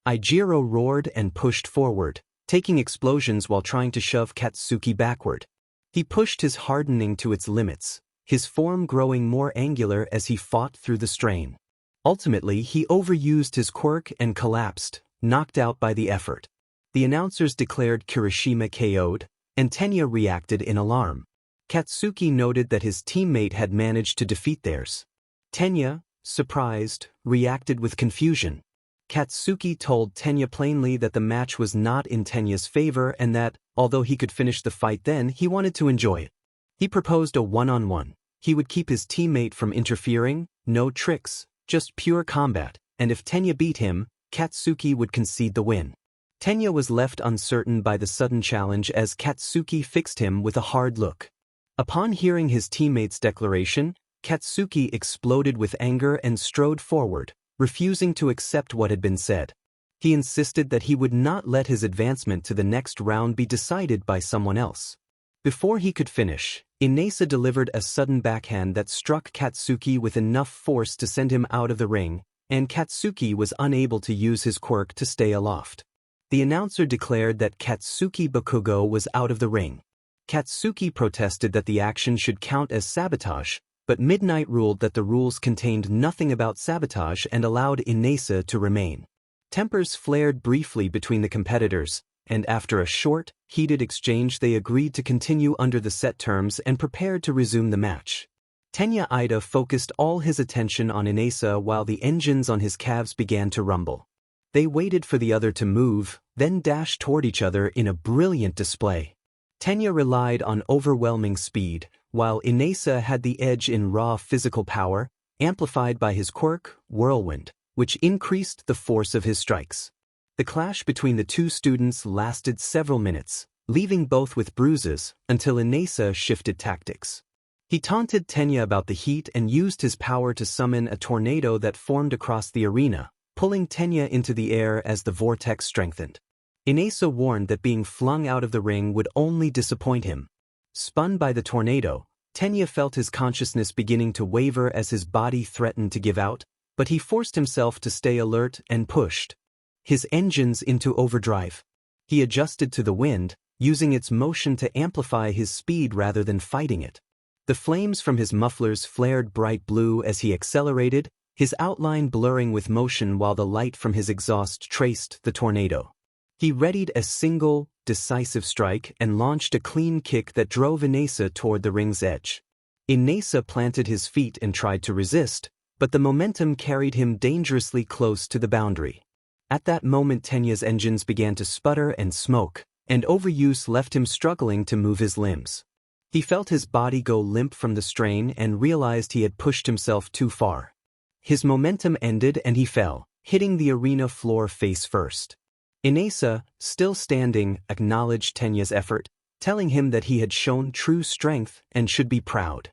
Eijiro roared and pushed forward, taking explosions while trying to shove Katsuki backward. He pushed his hardening to its limits, his form growing more angular as he fought through the strain. Ultimately, he overused his quirk and collapsed, knocked out by the effort. The announcers declared Kirishima KO'd, and Tenya reacted in alarm. Katsuki noted that his teammate had managed to defeat theirs. Tenya, surprised, reacted with confusion. Katsuki told Tenya plainly that the match was not in Tenya's favor and that, although he could finish the fight then, he wanted to enjoy it. He proposed a one-on-one. He would keep his teammate from interfering, no tricks, just pure combat, and if Tenya beat him, Katsuki would concede the win. Tenya was left uncertain by the sudden challenge as Katsuki fixed him with a hard look. Upon hearing his teammate's declaration, Katsuki exploded with anger and strode forward, refusing to accept what had been said. He insisted that he would not let his advancement to the next round be decided by someone else. Before he could finish, Inasa delivered a sudden backhand that struck Katsuki with enough force to send him out of the ring, and Katsuki was unable to use his quirk to stay aloft. The announcer declared that Katsuki Bakugo was out of the ring. Katsuki protested that the action should count as sabotage, but Midnight ruled that the rules contained nothing about sabotage and allowed Inasa to remain. Tempers flared briefly between the competitors, and after a short, heated exchange they agreed to continue under the set terms and prepared to resume the match. Tenya Ida focused all his attention on Inasa while the engines on his calves began to rumble. They waited for the other to move, then dashed toward each other in a brilliant display. Tenya relied on overwhelming speed, while Inesa had the edge in raw physical power, amplified by his quirk, Whirlwind, which increased the force of his strikes. The clash between the two students lasted several minutes, leaving both with bruises, until Inesa shifted tactics. He taunted Tenya about the heat and used his power to summon a tornado that formed across the arena, pulling Tenya into the air as the vortex strengthened. Inesa warned that being flung out of the ring would only disappoint him. Spun by the tornado, Tenya felt his consciousness beginning to waver as his body threatened to give out, but he forced himself to stay alert and pushed his engines into overdrive. He adjusted to the wind, using its motion to amplify his speed rather than fighting it. The flames from his mufflers flared bright blue as he accelerated, his outline blurring with motion while the light from his exhaust traced the tornado. He readied a single, decisive strike and launched a clean kick that drove Inesa toward the ring's edge. Inesa planted his feet and tried to resist, but the momentum carried him dangerously close to the boundary. At that moment Tenya's engines began to sputter and smoke, and overuse left him struggling to move his limbs. He felt his body go limp from the strain and realized he had pushed himself too far. His momentum ended and he fell, hitting the arena floor face first. Inesa, still standing, acknowledged Tenya's effort, telling him that he had shown true strength and should be proud.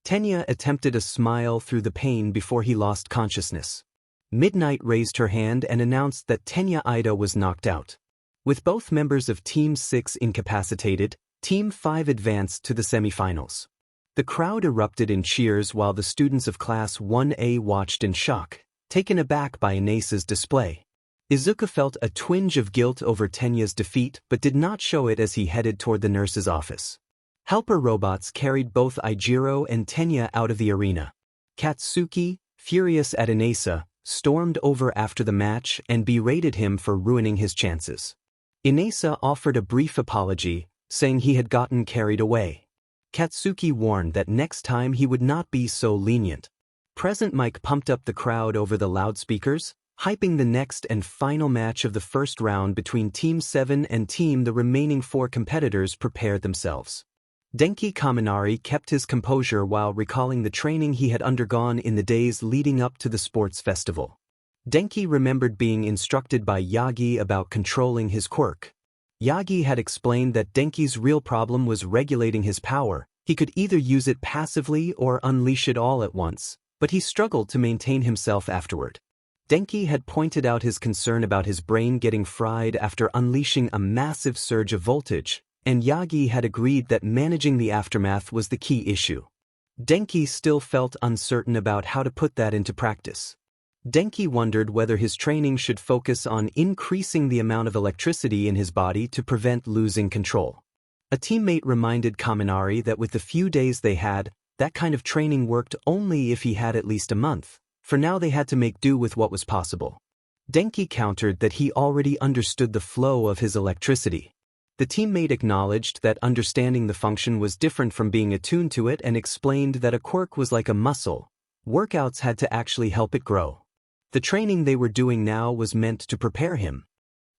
Tenya attempted a smile through the pain before he lost consciousness. Midnight raised her hand and announced that Tenya Ida was knocked out. With both members of Team 6 incapacitated, Team 5 advanced to the semifinals. The crowd erupted in cheers while the students of Class 1A watched in shock, taken aback by Inesa's display. Izuku felt a twinge of guilt over Tenya's defeat but did not show it as he headed toward the nurse's office. Helper robots carried both Ijiro and Tenya out of the arena. Katsuki, furious at Inesa, stormed over after the match and berated him for ruining his chances. Inesa offered a brief apology, saying he had gotten carried away. Katsuki warned that next time he would not be so lenient. Present Mike pumped up the crowd over the loudspeakers, hyping the next and final match of the first round between Team 7 and the remaining 4 competitors prepared themselves. Denki Kaminari kept his composure while recalling the training he had undergone in the days leading up to the sports festival. Denki remembered being instructed by Yagi about controlling his quirk. Yagi had explained that Denki's real problem was regulating his power. He could either use it passively or unleash it all at once, but he struggled to maintain himself afterward. Denki had pointed out his concern about his brain getting fried after unleashing a massive surge of voltage, and Yagi had agreed that managing the aftermath was the key issue. Denki still felt uncertain about how to put that into practice. Denki wondered whether his training should focus on increasing the amount of electricity in his body to prevent losing control. A teammate reminded Kaminari that with the few days they had, that kind of training worked only if he had at least a month. For now they had to make do with what was possible. Denki countered that he already understood the flow of his electricity. The teammate acknowledged that understanding the function was different from being attuned to it and explained that a quirk was like a muscle. Workouts had to actually help it grow. The training they were doing now was meant to prepare him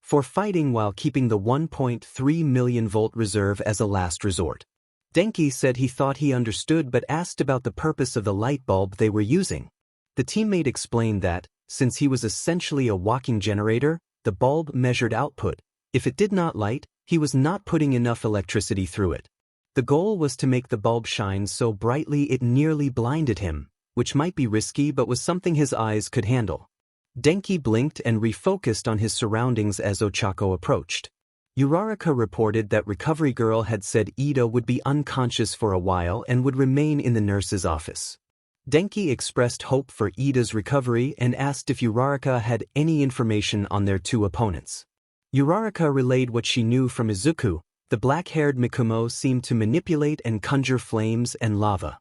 for fighting while keeping the 1.3 million volt reserve as a last resort. Denki said he thought he understood but asked about the purpose of the light bulb they were using. The teammate explained that, since he was essentially a walking generator, the bulb measured output. If it did not light, he was not putting enough electricity through it. The goal was to make the bulb shine so brightly it nearly blinded him, which might be risky but was something his eyes could handle. Denki blinked and refocused on his surroundings as Ochako approached. Uraraka reported that Recovery Girl had said Ida would be unconscious for a while and would remain in the nurse's office. Denki expressed hope for Ida's recovery and asked if Uraraka had any information on their two opponents. Uraraka relayed what she knew from Izuku. The black-haired Mikumo seemed to manipulate and conjure flames and lava.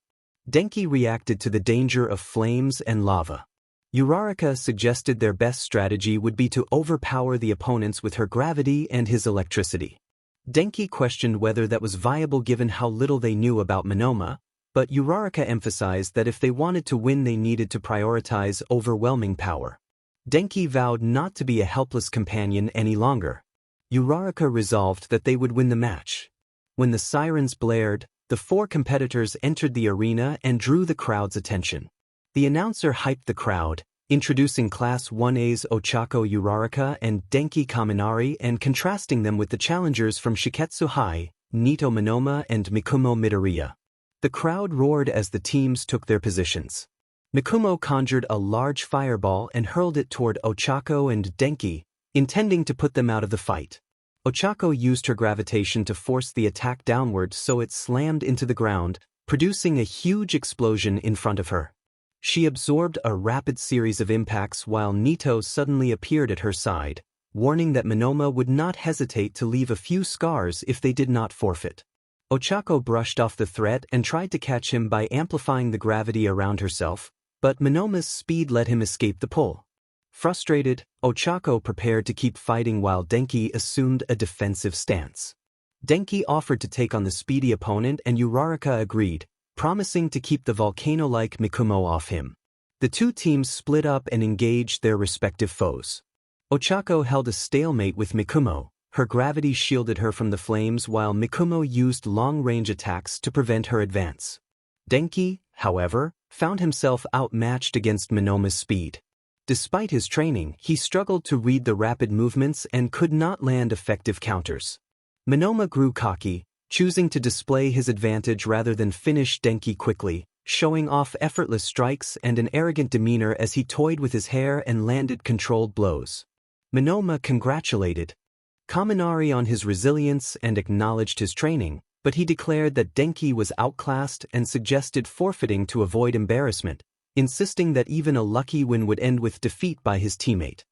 Denki reacted to the danger of flames and lava. Uraraka suggested their best strategy would be to overpower the opponents with her gravity and his electricity. Denki questioned whether that was viable given how little they knew about Monoma, but Uraraka emphasized that if they wanted to win they needed to prioritize overwhelming power. Denki vowed not to be a helpless companion any longer. Uraraka resolved that they would win the match. When the sirens blared, the four competitors entered the arena and drew the crowd's attention. The announcer hyped the crowd, introducing Class 1A's Ochako Uraraka and Denki Kaminari and contrasting them with the challengers from Shiketsu High, Nito Monoma and Mikumo Midoriya. The crowd roared as the teams took their positions. Mikumo conjured a large fireball and hurled it toward Ochako and Denki, intending to put them out of the fight. Ochako used her gravitation to force the attack downward so it slammed into the ground, producing a huge explosion in front of her. She absorbed a rapid series of impacts while Nito suddenly appeared at her side, warning that Monoma would not hesitate to leave a few scars if they did not forfeit. Ochako brushed off the threat and tried to catch him by amplifying the gravity around herself, but Monoma's speed let him escape the pull. Frustrated, Ochako prepared to keep fighting while Denki assumed a defensive stance. Denki offered to take on the speedy opponent and Uraraka agreed, promising to keep the volcano-like Mikumo off him. The two teams split up and engaged their respective foes. Ochako held a stalemate with Mikumo. Her gravity shielded her from the flames while Mikumo used long-range attacks to prevent her advance. Denki, however, found himself outmatched against Monoma's speed. Despite his training, he struggled to read the rapid movements and could not land effective counters. Monoma grew cocky, choosing to display his advantage rather than finish Denki quickly, showing off effortless strikes and an arrogant demeanor as he toyed with his hair and landed controlled blows. Monoma congratulated Kaminari on his resilience and acknowledged his training, but he declared that Denki was outclassed and suggested forfeiting to avoid embarrassment, insisting that even a lucky win would end with defeat by his teammate.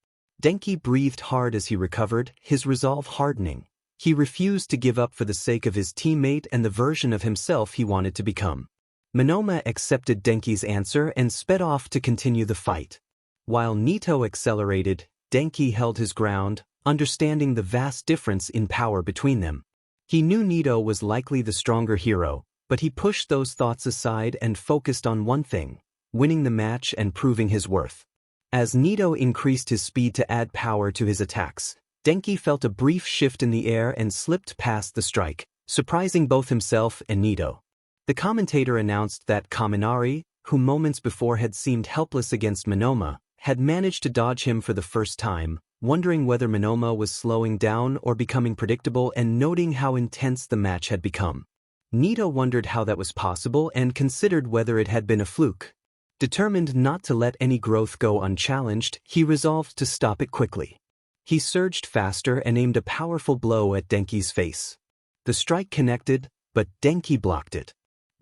Denki breathed hard as he recovered, his resolve hardening. He refused to give up for the sake of his teammate and the version of himself he wanted to become. Monoma accepted Denki's answer and sped off to continue the fight. While Nito accelerated, Denki held his ground, understanding the vast difference in power between them. He knew Nito was likely the stronger hero, but he pushed those thoughts aside and focused on one thing: winning the match and proving his worth. As Nito increased his speed to add power to his attacks, Denki felt a brief shift in the air and slipped past the strike, surprising both himself and Nito. The commentator announced that Kaminari, who moments before had seemed helpless against Monoma, had managed to dodge him for the first time, wondering whether Monoma was slowing down or becoming predictable and noting how intense the match had become. Nito wondered how that was possible and considered whether it had been a fluke. Determined not to let any growth go unchallenged, he resolved to stop it quickly. He surged faster and aimed a powerful blow at Denki's face. The strike connected, but Denki blocked it.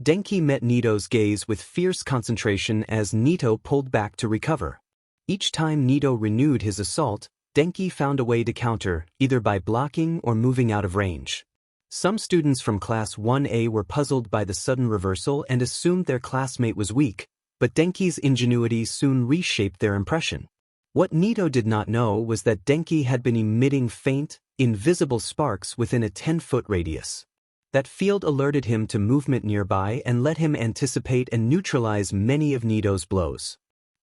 Denki met Nito's gaze with fierce concentration as Nito pulled back to recover. Each time Nito renewed his assault, Denki found a way to counter, either by blocking or moving out of range. Some students from Class 1A were puzzled by the sudden reversal and assumed their classmate was weak, but Denki's ingenuity soon reshaped their impression. What Nito did not know was that Denki had been emitting faint, invisible sparks within a 10-foot radius. That field alerted him to movement nearby and let him anticipate and neutralize many of Nito's blows.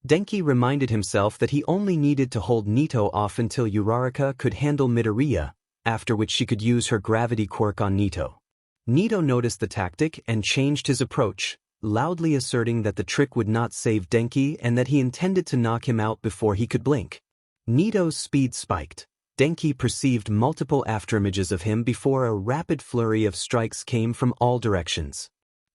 Denki reminded himself that he only needed to hold Nito off until Uraraka could handle Midoriya, after which she could use her gravity quirk on Nito. Nito noticed the tactic and changed his approach, loudly asserting that the trick would not save Denki and that he intended to knock him out before he could blink. Nito's speed spiked. Denki perceived multiple afterimages of him before a rapid flurry of strikes came from all directions.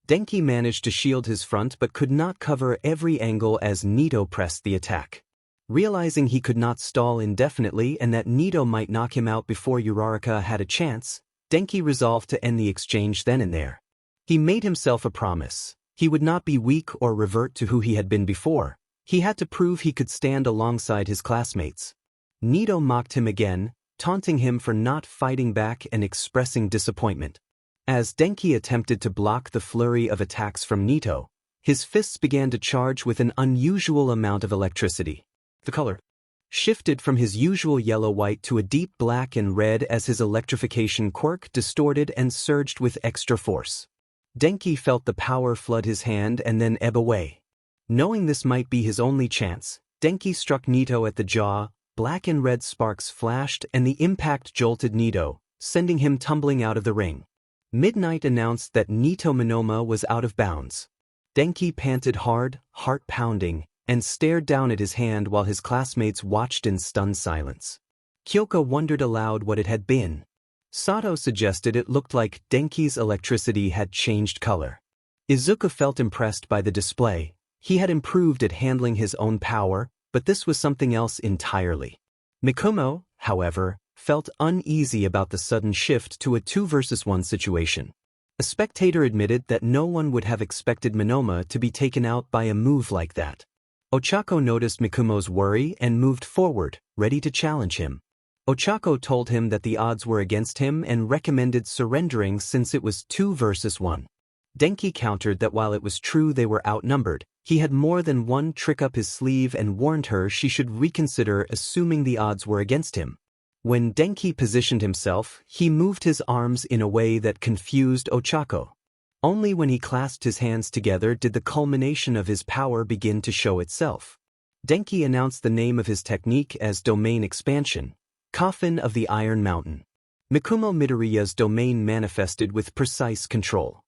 Denki managed to shield his front but could not cover every angle as Nito pressed the attack. Realizing he could not stall indefinitely and that Nito might knock him out before Uraraka had a chance, Denki resolved to end the exchange then and there. He made himself a promise. He would not be weak or revert to who he had been before. He had to prove he could stand alongside his classmates. Nito mocked him again, taunting him for not fighting back and expressing disappointment. As Denki attempted to block the flurry of attacks from Nito, his fists began to charge with an unusual amount of electricity. The color shifted from his usual yellow-white to a deep black and red as his electrification quirk distorted and surged with extra force. Denki felt the power flood his hand and then ebb away. Knowing this might be his only chance, Denki struck Nito at the jaw, black and red sparks flashed and the impact jolted Nito, sending him tumbling out of the ring. Midnight announced that Nito Monoma was out of bounds. Denki panted hard, heart pounding, and stared down at his hand while his classmates watched in stunned silence. Kyoko wondered aloud what it had been. Sato suggested it looked like Denki's electricity had changed color. Izuku felt impressed by the display. He had improved at handling his own power, but this was something else entirely. Mikumo, however, felt uneasy about the sudden shift to a 2 versus 1 situation. A spectator admitted that no one would have expected Monoma to be taken out by a move like that. Ochako noticed Mikumo's worry and moved forward, ready to challenge him. Ochako told him that the odds were against him and recommended surrendering since it was 2 versus 1. Denki countered that while it was true they were outnumbered, he had more than one trick up his sleeve and warned her she should reconsider assuming the odds were against him. When Denki positioned himself, he moved his arms in a way that confused Ochako. Only when he clasped his hands together did the culmination of his power begin to show itself. Denki announced the name of his technique as Domain Expansion, Coffin of the Iron Mountain. Mikumo Midoriya's domain manifested with precise control.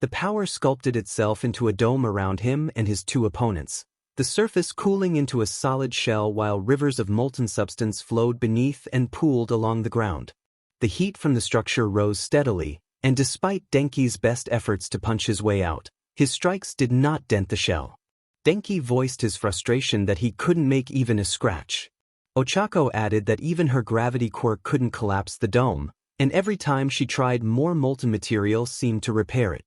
The power sculpted itself into a dome around him and his 2 opponents, the surface cooling into a solid shell while rivers of molten substance flowed beneath and pooled along the ground. The heat from the structure rose steadily, and despite Denki's best efforts to punch his way out, his strikes did not dent the shell. Denki voiced his frustration that he couldn't make even a scratch. Ochako added that even her gravity quirk couldn't collapse the dome, and every time she tried more molten material seemed to repair it.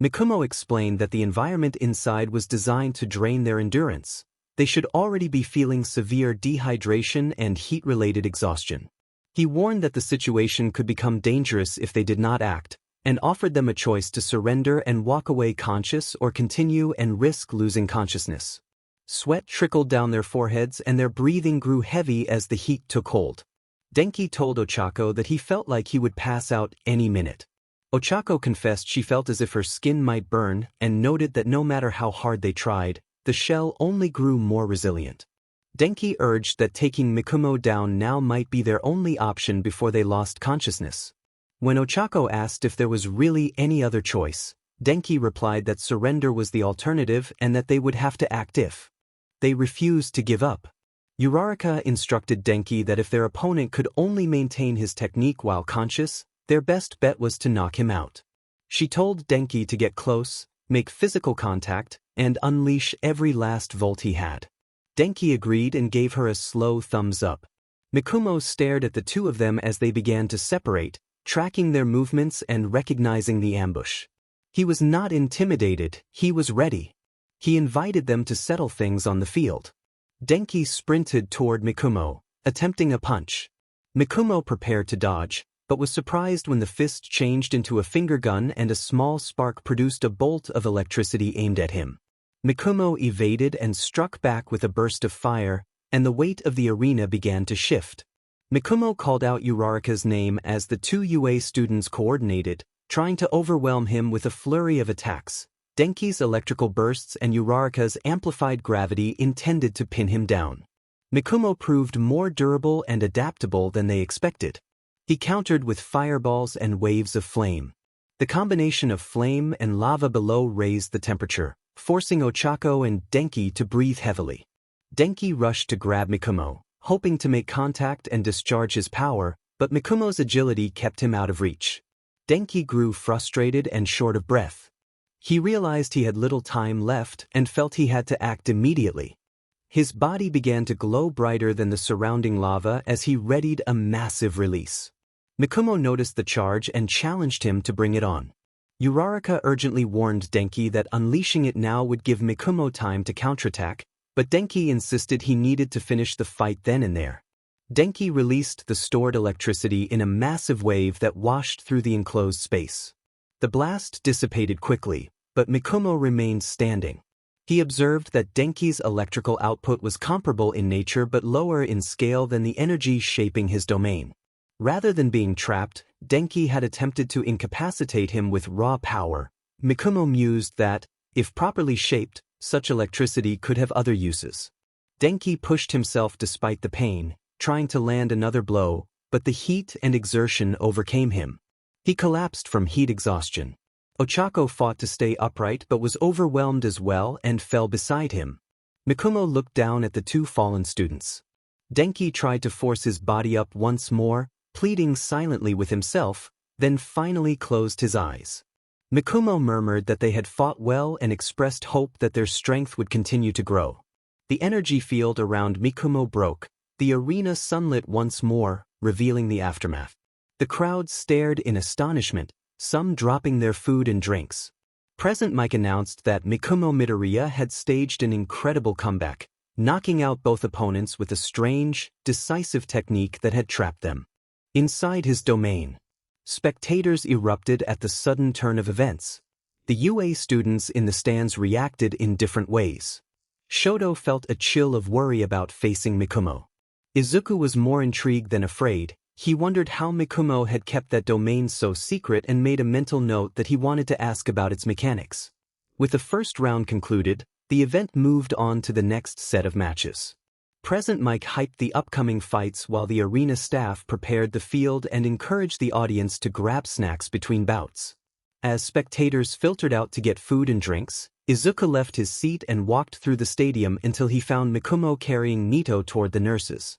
Mikumo explained that the environment inside was designed to drain their endurance. They should already be feeling severe dehydration and heat-related exhaustion. He warned that the situation could become dangerous if they did not act, and offered them a choice to surrender and walk away conscious or continue and risk losing consciousness. Sweat trickled down their foreheads and their breathing grew heavy as the heat took hold. Denki told Ochako that he felt like he would pass out any minute. Ochako confessed she felt as if her skin might burn and noted that no matter how hard they tried, the shell only grew more resilient. Denki urged that taking Mikumo down now might be their only option before they lost consciousness. When Ochako asked if there was really any other choice, Denki replied that surrender was the alternative and that they would have to act if they refused to give up. Uraraka instructed Denki that if their opponent could only maintain his technique while conscious, their best bet was to knock him out. She told Denki to get close, make physical contact, and unleash every last volt he had. Denki agreed and gave her a slow thumbs up. Mikumo stared at the 2 of them as they began to separate, tracking their movements and recognizing the ambush. He was not intimidated, he was ready. He invited them to settle things on the field. Denki sprinted toward Mikumo, attempting a punch. Mikumo prepared to dodge, but was surprised when the fist changed into a finger gun and a small spark produced a bolt of electricity aimed at him. Mikumo evaded and struck back with a burst of fire, and the weight of the arena began to shift. Mikumo called out Uraraka's name as the 2 UA students coordinated, trying to overwhelm him with a flurry of attacks. Denki's electrical bursts and Uraraka's amplified gravity intended to pin him down. Mikumo proved more durable and adaptable than they expected. He countered with fireballs and waves of flame. The combination of flame and lava below raised the temperature, forcing Ochako and Denki to breathe heavily. Denki rushed to grab Mikumo, hoping to make contact and discharge his power, but Mikumo's agility kept him out of reach. Denki grew frustrated and short of breath. He realized he had little time left and felt he had to act immediately. His body began to glow brighter than the surrounding lava as he readied a massive release. Mikumo noticed the charge and challenged him to bring it on. Uraraka urgently warned Denki that unleashing it now would give Mikumo time to counterattack, but Denki insisted he needed to finish the fight then and there. Denki released the stored electricity in a massive wave that washed through the enclosed space. The blast dissipated quickly, but Mikumo remained standing. He observed that Denki's electrical output was comparable in nature but lower in scale than the energy shaping his domain. Rather than being trapped, Denki had attempted to incapacitate him with raw power. Mikumo mused that, if properly shaped, such electricity could have other uses. Denki pushed himself despite the pain, trying to land another blow, but the heat and exertion overcame him. He collapsed from heat exhaustion. Ochako fought to stay upright but was overwhelmed as well and fell beside him. Mikumo looked down at the two fallen students. Denki tried to force his body up once more, pleading silently with himself, then finally closed his eyes. Mikumo murmured that they had fought well and expressed hope that their strength would continue to grow. The energy field around Mikumo broke, the arena sunlit once more, revealing the aftermath. The crowd stared in astonishment, some dropping their food and drinks. Present Mike announced that Mikumo Midoriya had staged an incredible comeback, knocking out both opponents with a strange, decisive technique that had trapped them. Inside his domain, spectators erupted at the sudden turn of events. The UA students in the stands reacted in different ways. Shoto felt a chill of worry about facing Mikumo. Izuku was more intrigued than afraid. He wondered how Mikumo had kept that domain so secret and made a mental note that he wanted to ask about its mechanics. With the first round concluded, the event moved on to the next set of matches. Present Mike hyped the upcoming fights while the arena staff prepared the field and encouraged the audience to grab snacks between bouts. As spectators filtered out to get food and drinks, Izuku left his seat and walked through the stadium until he found Mikumo carrying Nito toward the nurses.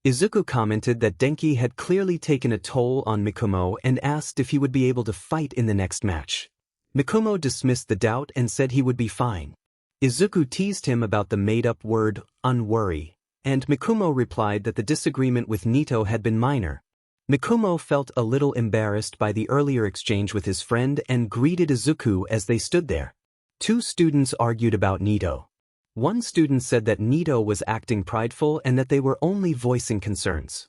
Izuku commented that Denki had clearly taken a toll on Mikumo and asked if he would be able to fight in the next match. Mikumo dismissed the doubt and said he would be fine. Izuku teased him about the made-up word, unworry, and Mikumo replied that the disagreement with Nito had been minor. Mikumo felt a little embarrassed by the earlier exchange with his friend and greeted Izuku as they stood there. Two students argued about Nito. One student said that Nito was acting prideful and that they were only voicing concerns.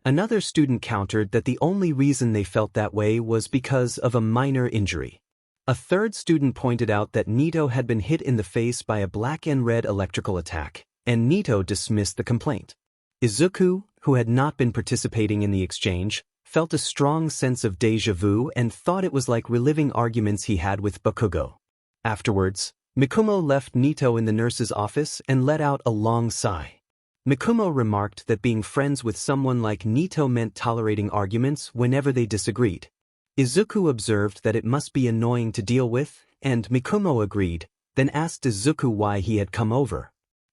Another student countered that the only reason they felt that way was because of a minor injury. A third student pointed out that Nito had been hit in the face by a black and red electrical attack, and Nito dismissed the complaint. Izuku, who had not been participating in the exchange, felt a strong sense of déjà vu and thought it was like reliving arguments he had with Bakugo. Afterwards, Mikumo left Nito in the nurse's office and let out a long sigh. Mikumo remarked that being friends with someone like Nito meant tolerating arguments whenever they disagreed. Izuku observed that it must be annoying to deal with, and Mikumo agreed, then asked Izuku why he had come over.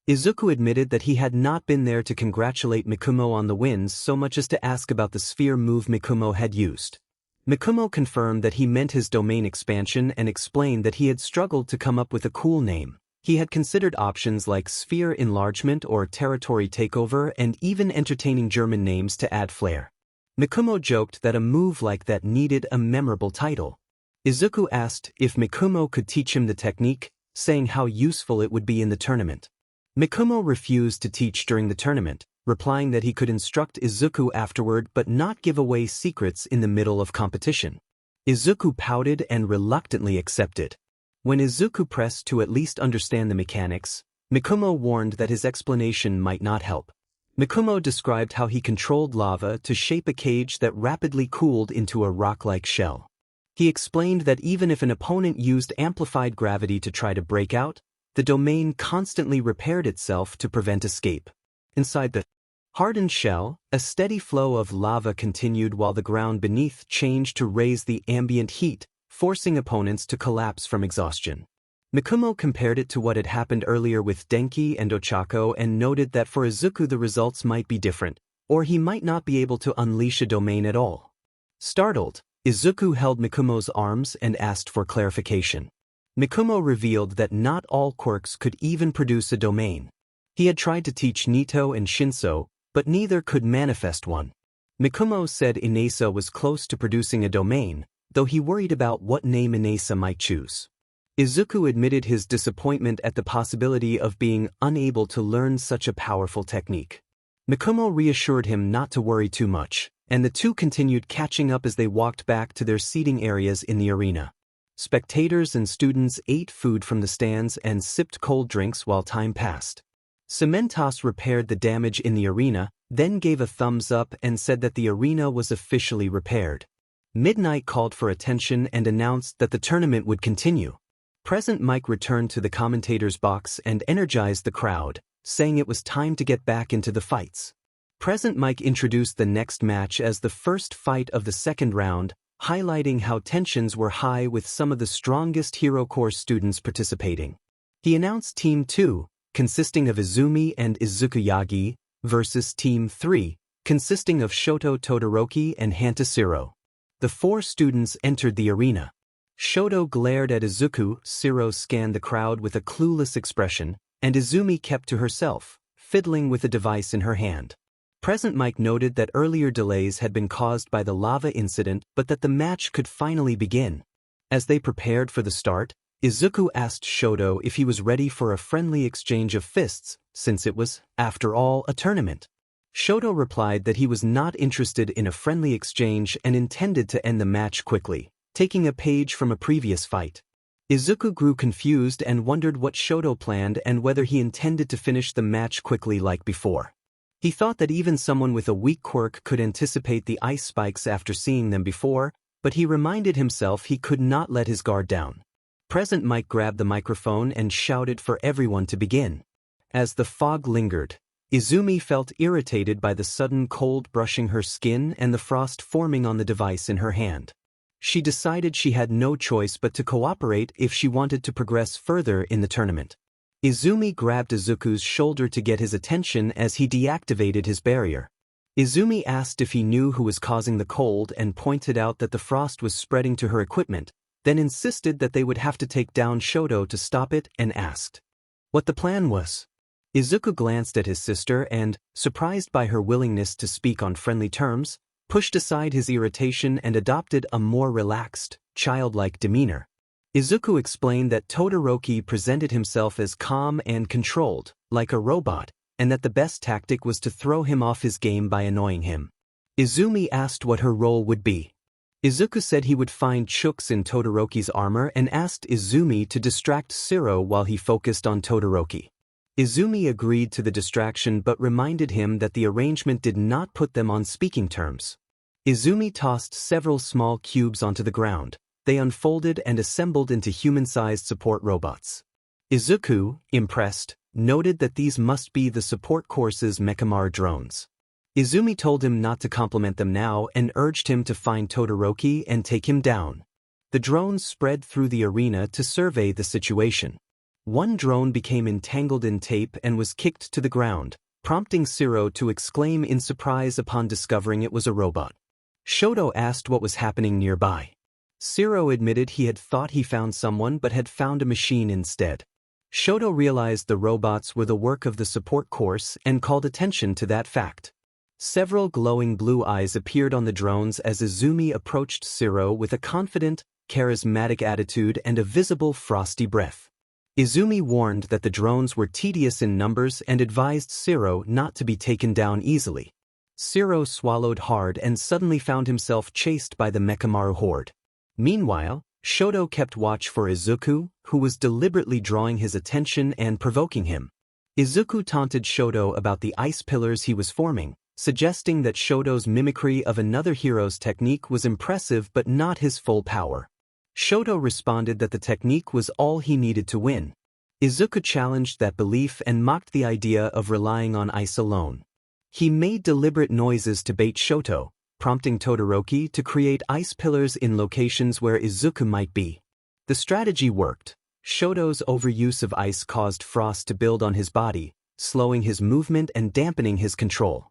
Izuku admitted that he had not been there to congratulate Mikumo on the wins so much as to ask about the sphere move Mikumo had used. Mikumo confirmed that he meant his domain expansion and explained that he had struggled to come up with a cool name. He had considered options like sphere enlargement or territory takeover and even entertaining German names to add flair. Mikumo joked that a move like that needed a memorable title. Izuku asked if Mikumo could teach him the technique, saying how useful it would be in the tournament. Mikumo refused to teach during the tournament, replying that he could instruct Izuku afterward but not give away secrets in the middle of competition. Izuku pouted and reluctantly accepted. When Izuku pressed to at least understand the mechanics, Mikumo warned that his explanation might not help. Mikumo described how he controlled lava to shape a cage that rapidly cooled into a rock-like shell. He explained that even if an opponent used amplified gravity to try to break out, the domain constantly repaired itself to prevent escape. Inside the hardened shell, a steady flow of lava continued while the ground beneath changed to raise the ambient heat, forcing opponents to collapse from exhaustion. Mikumo compared it to what had happened earlier with Denki and Ochako and noted that for Izuku the results might be different, or he might not be able to unleash a domain at all. Startled, Izuku held Mikumo's arms and asked for clarification. Mikumo revealed that not all quirks could even produce a domain. He had tried to teach Nito and Shinso, but neither could manifest one. Mikumo said Inesa was close to producing a domain, though he worried about what name Inesa might choose. Izuku admitted his disappointment at the possibility of being unable to learn such a powerful technique. Mikumo reassured him not to worry too much, and the two continued catching up as they walked back to their seating areas in the arena. Spectators and students ate food from the stands and sipped cold drinks while time passed. Cementos repaired the damage in the arena, then gave a thumbs up and said that the arena was officially repaired. Midnight called for attention and announced that the tournament would continue. Present Mike returned to the commentator's box and energized the crowd, saying it was time to get back into the fights. Present Mike introduced the next match as the first fight of the second round, highlighting how tensions were high with some of the strongest Hero Corps students participating. He announced Team 2, consisting of Izumi and Izuku Yagi, versus Team 3, consisting of Shoto Todoroki and Hantashiro. The 4 students entered the arena. Shoto glared at Izuku, Shiro scanned the crowd with a clueless expression, and Izumi kept to herself, fiddling with a device in her hand. Present Mike noted that earlier delays had been caused by the lava incident but that the match could finally begin. As they prepared for the start, Izuku asked Shoto if he was ready for a friendly exchange of fists, since it was, after all, a tournament. Shoto replied that he was not interested in a friendly exchange and intended to end the match quickly, taking a page from a previous fight. Izuku grew confused and wondered what Shoto planned and whether he intended to finish the match quickly like before. He thought that even someone with a weak quirk could anticipate the ice spikes after seeing them before, but he reminded himself he could not let his guard down. Present Mike grabbed the microphone and shouted for everyone to begin. As the fog lingered, Izumi felt irritated by the sudden cold brushing her skin and the frost forming on the device in her hand. She decided she had no choice but to cooperate if she wanted to progress further in the tournament. Izumi grabbed Izuku's shoulder to get his attention as he deactivated his barrier. Izumi asked if he knew who was causing the cold and pointed out that the frost was spreading to her equipment, then insisted that they would have to take down Shoto to stop it and asked what the plan was. Izuku glanced at his sister and, surprised by her willingness to speak on friendly terms, pushed aside his irritation and adopted a more relaxed, childlike demeanor. Izuku explained that Todoroki presented himself as calm and controlled, like a robot, and that the best tactic was to throw him off his game by annoying him. Izumi asked what her role would be. Izuku said he would find chooks in Todoroki's armor and asked Izumi to distract Shiro while he focused on Todoroki. Izumi agreed to the distraction but reminded him that the arrangement did not put them on speaking terms. Izumi tossed several small cubes onto the ground. They unfolded and assembled into human-sized support robots. Izuku, impressed, noted that these must be the support course's Mechamar drones. Izumi told him not to compliment them now and urged him to find Todoroki and take him down. The drones spread through the arena to survey the situation. One drone became entangled in tape and was kicked to the ground, prompting Shiro to exclaim in surprise upon discovering it was a robot. Shoto asked what was happening nearby. Shiro admitted he had thought he found someone but had found a machine instead. Shoto realized the robots were the work of the support course and called attention to that fact. Several glowing blue eyes appeared on the drones as Izumi approached Shiro with a confident, charismatic attitude and a visible frosty breath. Izumi warned that the drones were tedious in numbers and advised Shiro not to be taken down easily. Shiro swallowed hard and suddenly found himself chased by the Mechamaru horde. Meanwhile, Shoto kept watch for Izuku, who was deliberately drawing his attention and provoking him. Izuku taunted Shoto about the ice pillars he was forming, suggesting that Shoto's mimicry of another hero's technique was impressive but not his full power. Shoto responded that the technique was all he needed to win. Izuku challenged that belief and mocked the idea of relying on ice alone. He made deliberate noises to bait Shoto, prompting Todoroki to create ice pillars in locations where Izuku might be. The strategy worked. Shoto's overuse of ice caused frost to build on his body, slowing his movement and dampening his control.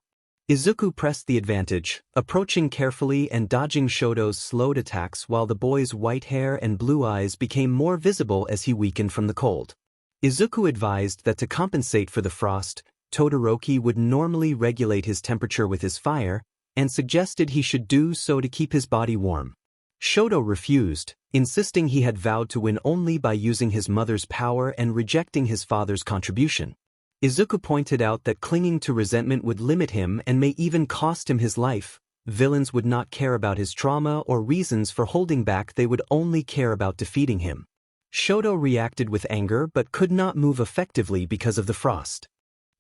Izuku pressed the advantage, approaching carefully and dodging Shoto's slowed attacks while the boy's white hair and blue eyes became more visible as he weakened from the cold. Izuku advised that to compensate for the frost, Todoroki would normally regulate his temperature with his fire, and suggested he should do so to keep his body warm. Shoto refused, insisting he had vowed to win only by using his mother's power and rejecting his father's contribution. Izuku pointed out that clinging to resentment would limit him and may even cost him his life. Villains would not care about his trauma or reasons for holding back, they would only care about defeating him. Shoto reacted with anger but could not move effectively because of the frost,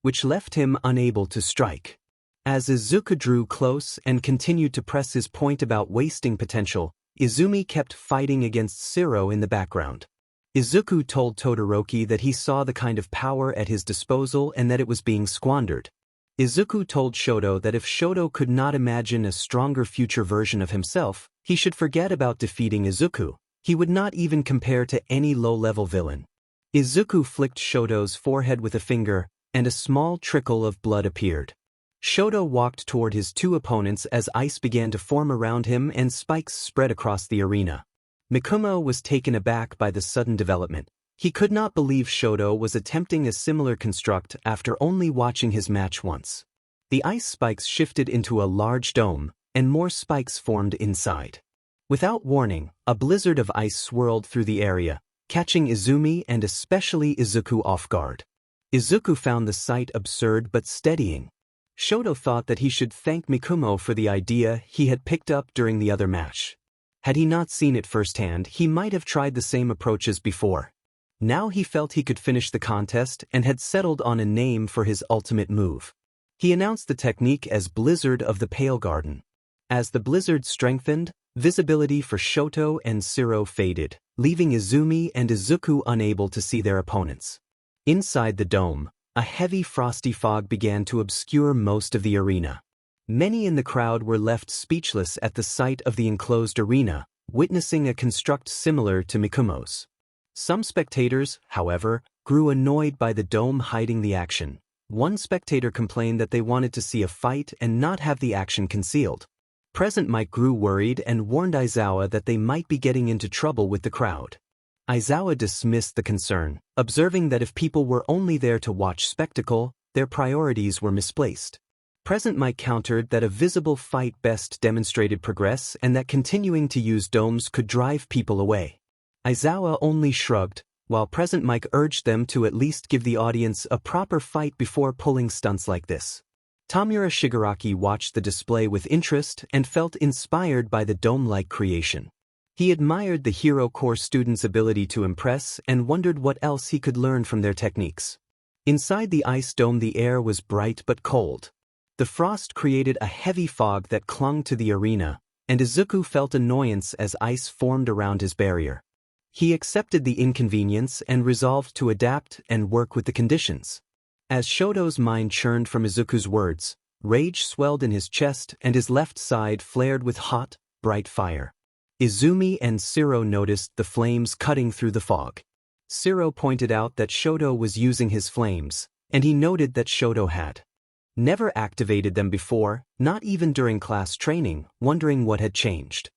which left him unable to strike. As Izuku drew close and continued to press his point about wasting potential, Izumi kept fighting against Shiro in the background. Izuku told Todoroki that he saw the kind of power at his disposal and that it was being squandered. Izuku told Shoto that if Shoto could not imagine a stronger future version of himself, he should forget about defeating Izuku. He would not even compare to any low-level villain. Izuku flicked Shoto's forehead with a finger, and a small trickle of blood appeared. Shoto walked toward his two opponents as ice began to form around him and spikes spread across the arena. Mikumo was taken aback by the sudden development. He could not believe Shoto was attempting a similar construct after only watching his match once. The ice spikes shifted into a large dome, and more spikes formed inside. Without warning, a blizzard of ice swirled through the area, catching Izumi and especially Izuku off guard. Izuku found the sight absurd but steadying. Shoto thought that he should thank Mikumo for the idea he had picked up during the other match. Had he not seen it firsthand, he might have tried the same approach as before. Now he felt he could finish the contest and had settled on a name for his ultimate move. He announced the technique as Blizzard of the Pale Garden. As the blizzard strengthened, visibility for Shoto and Shiro faded, leaving Izumi and Izuku unable to see their opponents. Inside the dome, a heavy frosty fog began to obscure most of the arena. Many in the crowd were left speechless at the sight of the enclosed arena, witnessing a construct similar to Mikumo's. Some spectators, however, grew annoyed by the dome hiding the action. One spectator complained that they wanted to see a fight and not have the action concealed. Present Mike grew worried and warned Aizawa that they might be getting into trouble with the crowd. Aizawa dismissed the concern, observing that if people were only there to watch spectacle, their priorities were misplaced. Present Mike countered that a visible fight best demonstrated progress and that continuing to use domes could drive people away. Aizawa only shrugged, while Present Mike urged them to at least give the audience a proper fight before pulling stunts like this. Tamura Shigaraki watched the display with interest and felt inspired by the dome-like creation. He admired the Hero Corps students' ability to impress and wondered what else he could learn from their techniques. Inside the ice dome the air was bright but cold. The frost created a heavy fog that clung to the arena, and Izuku felt annoyance as ice formed around his barrier. He accepted the inconvenience and resolved to adapt and work with the conditions. As Shoto's mind churned from Izuku's words, rage swelled in his chest and his left side flared with hot, bright fire. Izumi and Shiro noticed the flames cutting through the fog. Shiro pointed out that Shoto was using his flames, and he noted that Shoto had never activated them before, not even during class training, wondering what had changed.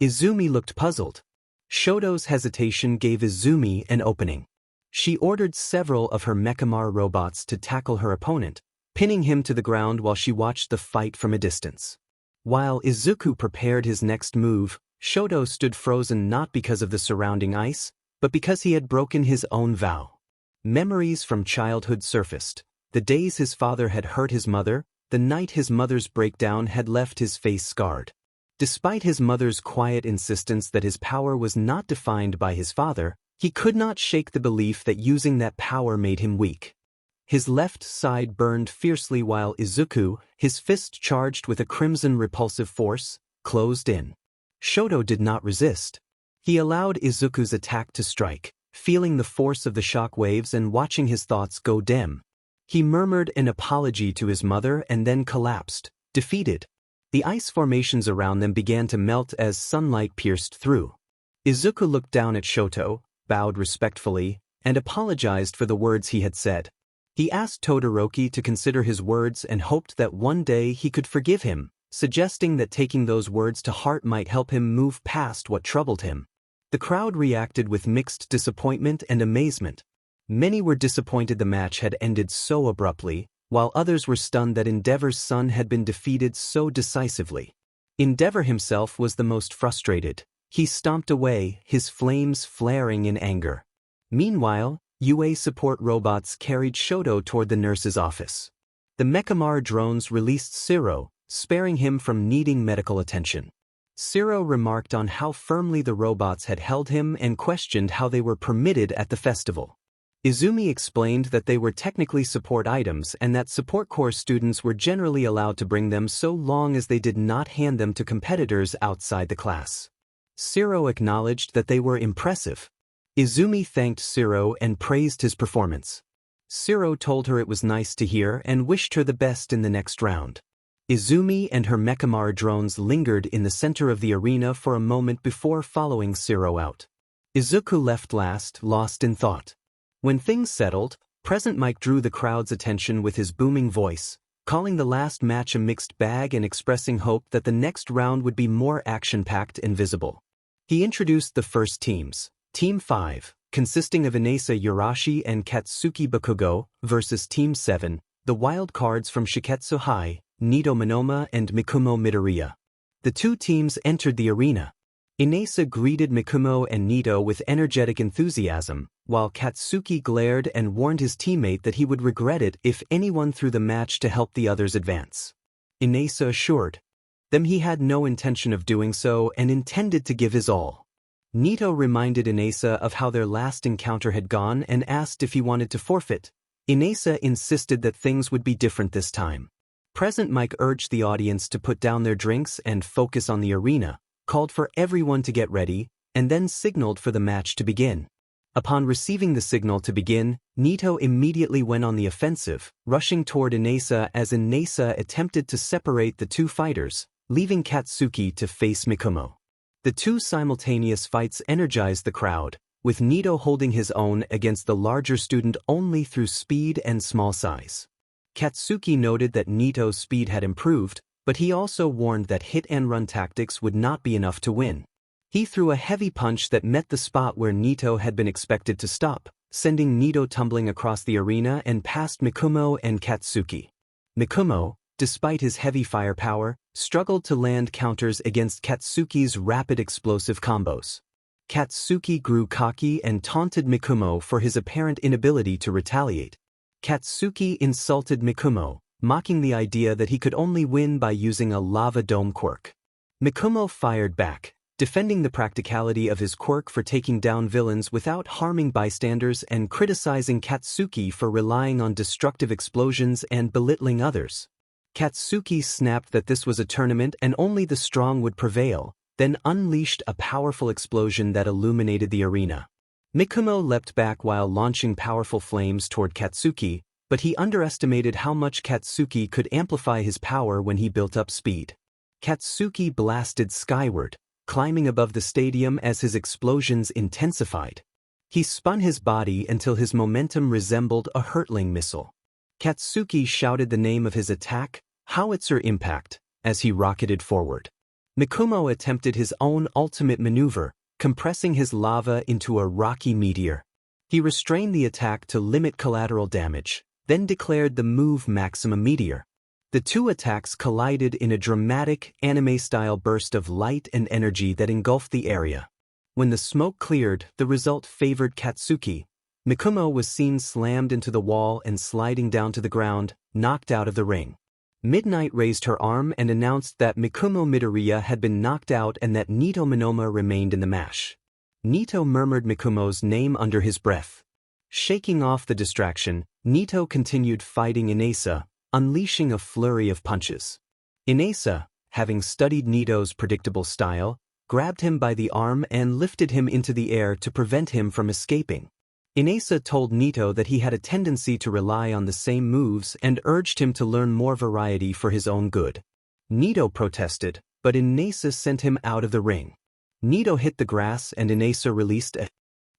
Izumi looked puzzled. Shoto's hesitation gave Izumi an opening. She ordered several of her Mechamar robots to tackle her opponent, pinning him to the ground while she watched the fight from a distance. While Izuku prepared his next move, Shoto stood frozen not because of the surrounding ice, but because he had broken his own vow. Memories from childhood surfaced. The days his father had hurt his mother, the night his mother's breakdown had left his face scarred. Despite his mother's quiet insistence that his power was not defined by his father, he could not shake the belief that using that power made him weak. His left side burned fiercely while Izuku, his fist charged with a crimson repulsive force, closed in. Shoto did not resist. He allowed Izuku's attack to strike, feeling the force of the shock waves and watching his thoughts go dim. He murmured an apology to his mother and then collapsed, defeated. The ice formations around them began to melt as sunlight pierced through. Izuku looked down at Shoto, bowed respectfully, and apologized for the words he had said. He asked Todoroki to consider his words and hoped that one day he could forgive him, suggesting that taking those words to heart might help him move past what troubled him. The crowd reacted with mixed disappointment and amazement. Many were disappointed the match had ended so abruptly, while others were stunned that Endeavor's son had been defeated so decisively. Endeavor himself was the most frustrated. He stomped away, his flames flaring in anger. Meanwhile, UA support robots carried Shoto toward the nurse's office. The Mechamar drones released Shiro, sparing him from needing medical attention. Shiro remarked on how firmly the robots had held him and questioned how they were permitted at the festival. Izumi explained that they were technically support items and that support corps students were generally allowed to bring them so long as they did not hand them to competitors outside the class. Shiro acknowledged that they were impressive. Izumi thanked Shiro and praised his performance. Shiro told her it was nice to hear and wished her the best in the next round. Izumi and her Mechamar drones lingered in the center of the arena for a moment before following Shiro out. Izuku left last, lost in thought. When things settled, Present Mike drew the crowd's attention with his booming voice, calling the last match a mixed bag and expressing hope that the next round would be more action-packed and visible. He introduced the first teams. Team 5, consisting of Inasa Yurashi and Katsuki Bakugo, versus Team 7, the wild cards from Shiketsu High, Nito Monoma and Mikumo Midoriya. The two teams entered the arena. Inasa greeted Mikumo and Nito with energetic enthusiasm, while Katsuki glared and warned his teammate that he would regret it if anyone threw the match to help the others advance. Inasa assured them he had no intention of doing so and intended to give his all. Nito reminded Inasa of how their last encounter had gone and asked if he wanted to forfeit. Inasa insisted that things would be different this time. Present Mike urged the audience to put down their drinks and focus on the arena, called for everyone to get ready, and then signaled for the match to begin. Upon receiving the signal to begin, Nito immediately went on the offensive, rushing toward Inasa as Inasa attempted to separate the two fighters, leaving Katsuki to face Mikumo. The two simultaneous fights energized the crowd, with Nito holding his own against the larger student only through speed and small size. Katsuki noted that Nito's speed had improved, but he also warned that hit-and-run tactics would not be enough to win. He threw a heavy punch that met the spot where Nito had been expected to stop, sending Nito tumbling across the arena and past Mikumo and Katsuki. Mikumo, despite his heavy firepower, struggled to land counters against Katsuki's rapid explosive combos. Katsuki grew cocky and taunted Mikumo for his apparent inability to retaliate. Katsuki insulted Mikumo, mocking the idea that he could only win by using a lava dome quirk. Mikumo fired back, defending the practicality of his quirk for taking down villains without harming bystanders and criticizing Katsuki for relying on destructive explosions and belittling others. Katsuki snapped that this was a tournament and only the strong would prevail, then unleashed a powerful explosion that illuminated the arena. Mikumo leapt back while launching powerful flames toward Katsuki, but he underestimated how much Katsuki could amplify his power when he built up speed. Katsuki blasted skyward, climbing above the stadium as his explosions intensified. He spun his body until his momentum resembled a hurtling missile. Katsuki shouted the name of his attack, Howitzer Impact, as he rocketed forward. Mikumo attempted his own ultimate maneuver, compressing his lava into a rocky meteor. He restrained the attack to limit collateral damage, then declared the move Maximum Meteor. The two attacks collided in a dramatic, anime-style burst of light and energy that engulfed the area. When the smoke cleared, the result favored Katsuki. Mikumo was seen slammed into the wall and sliding down to the ground, knocked out of the ring. Midnight raised her arm and announced that Mikumo Midoriya had been knocked out and that Nito Monoma remained in the match. Nito murmured Mikumo's name under his breath. Shaking off the distraction, Nito continued fighting Inasa, unleashing a flurry of punches. Inasa, having studied Nito's predictable style, grabbed him by the arm and lifted him into the air to prevent him from escaping. Inasa told Nito that he had a tendency to rely on the same moves and urged him to learn more variety for his own good. Nito protested, but Inasa sent him out of the ring. Nito hit the grass and Inasa released a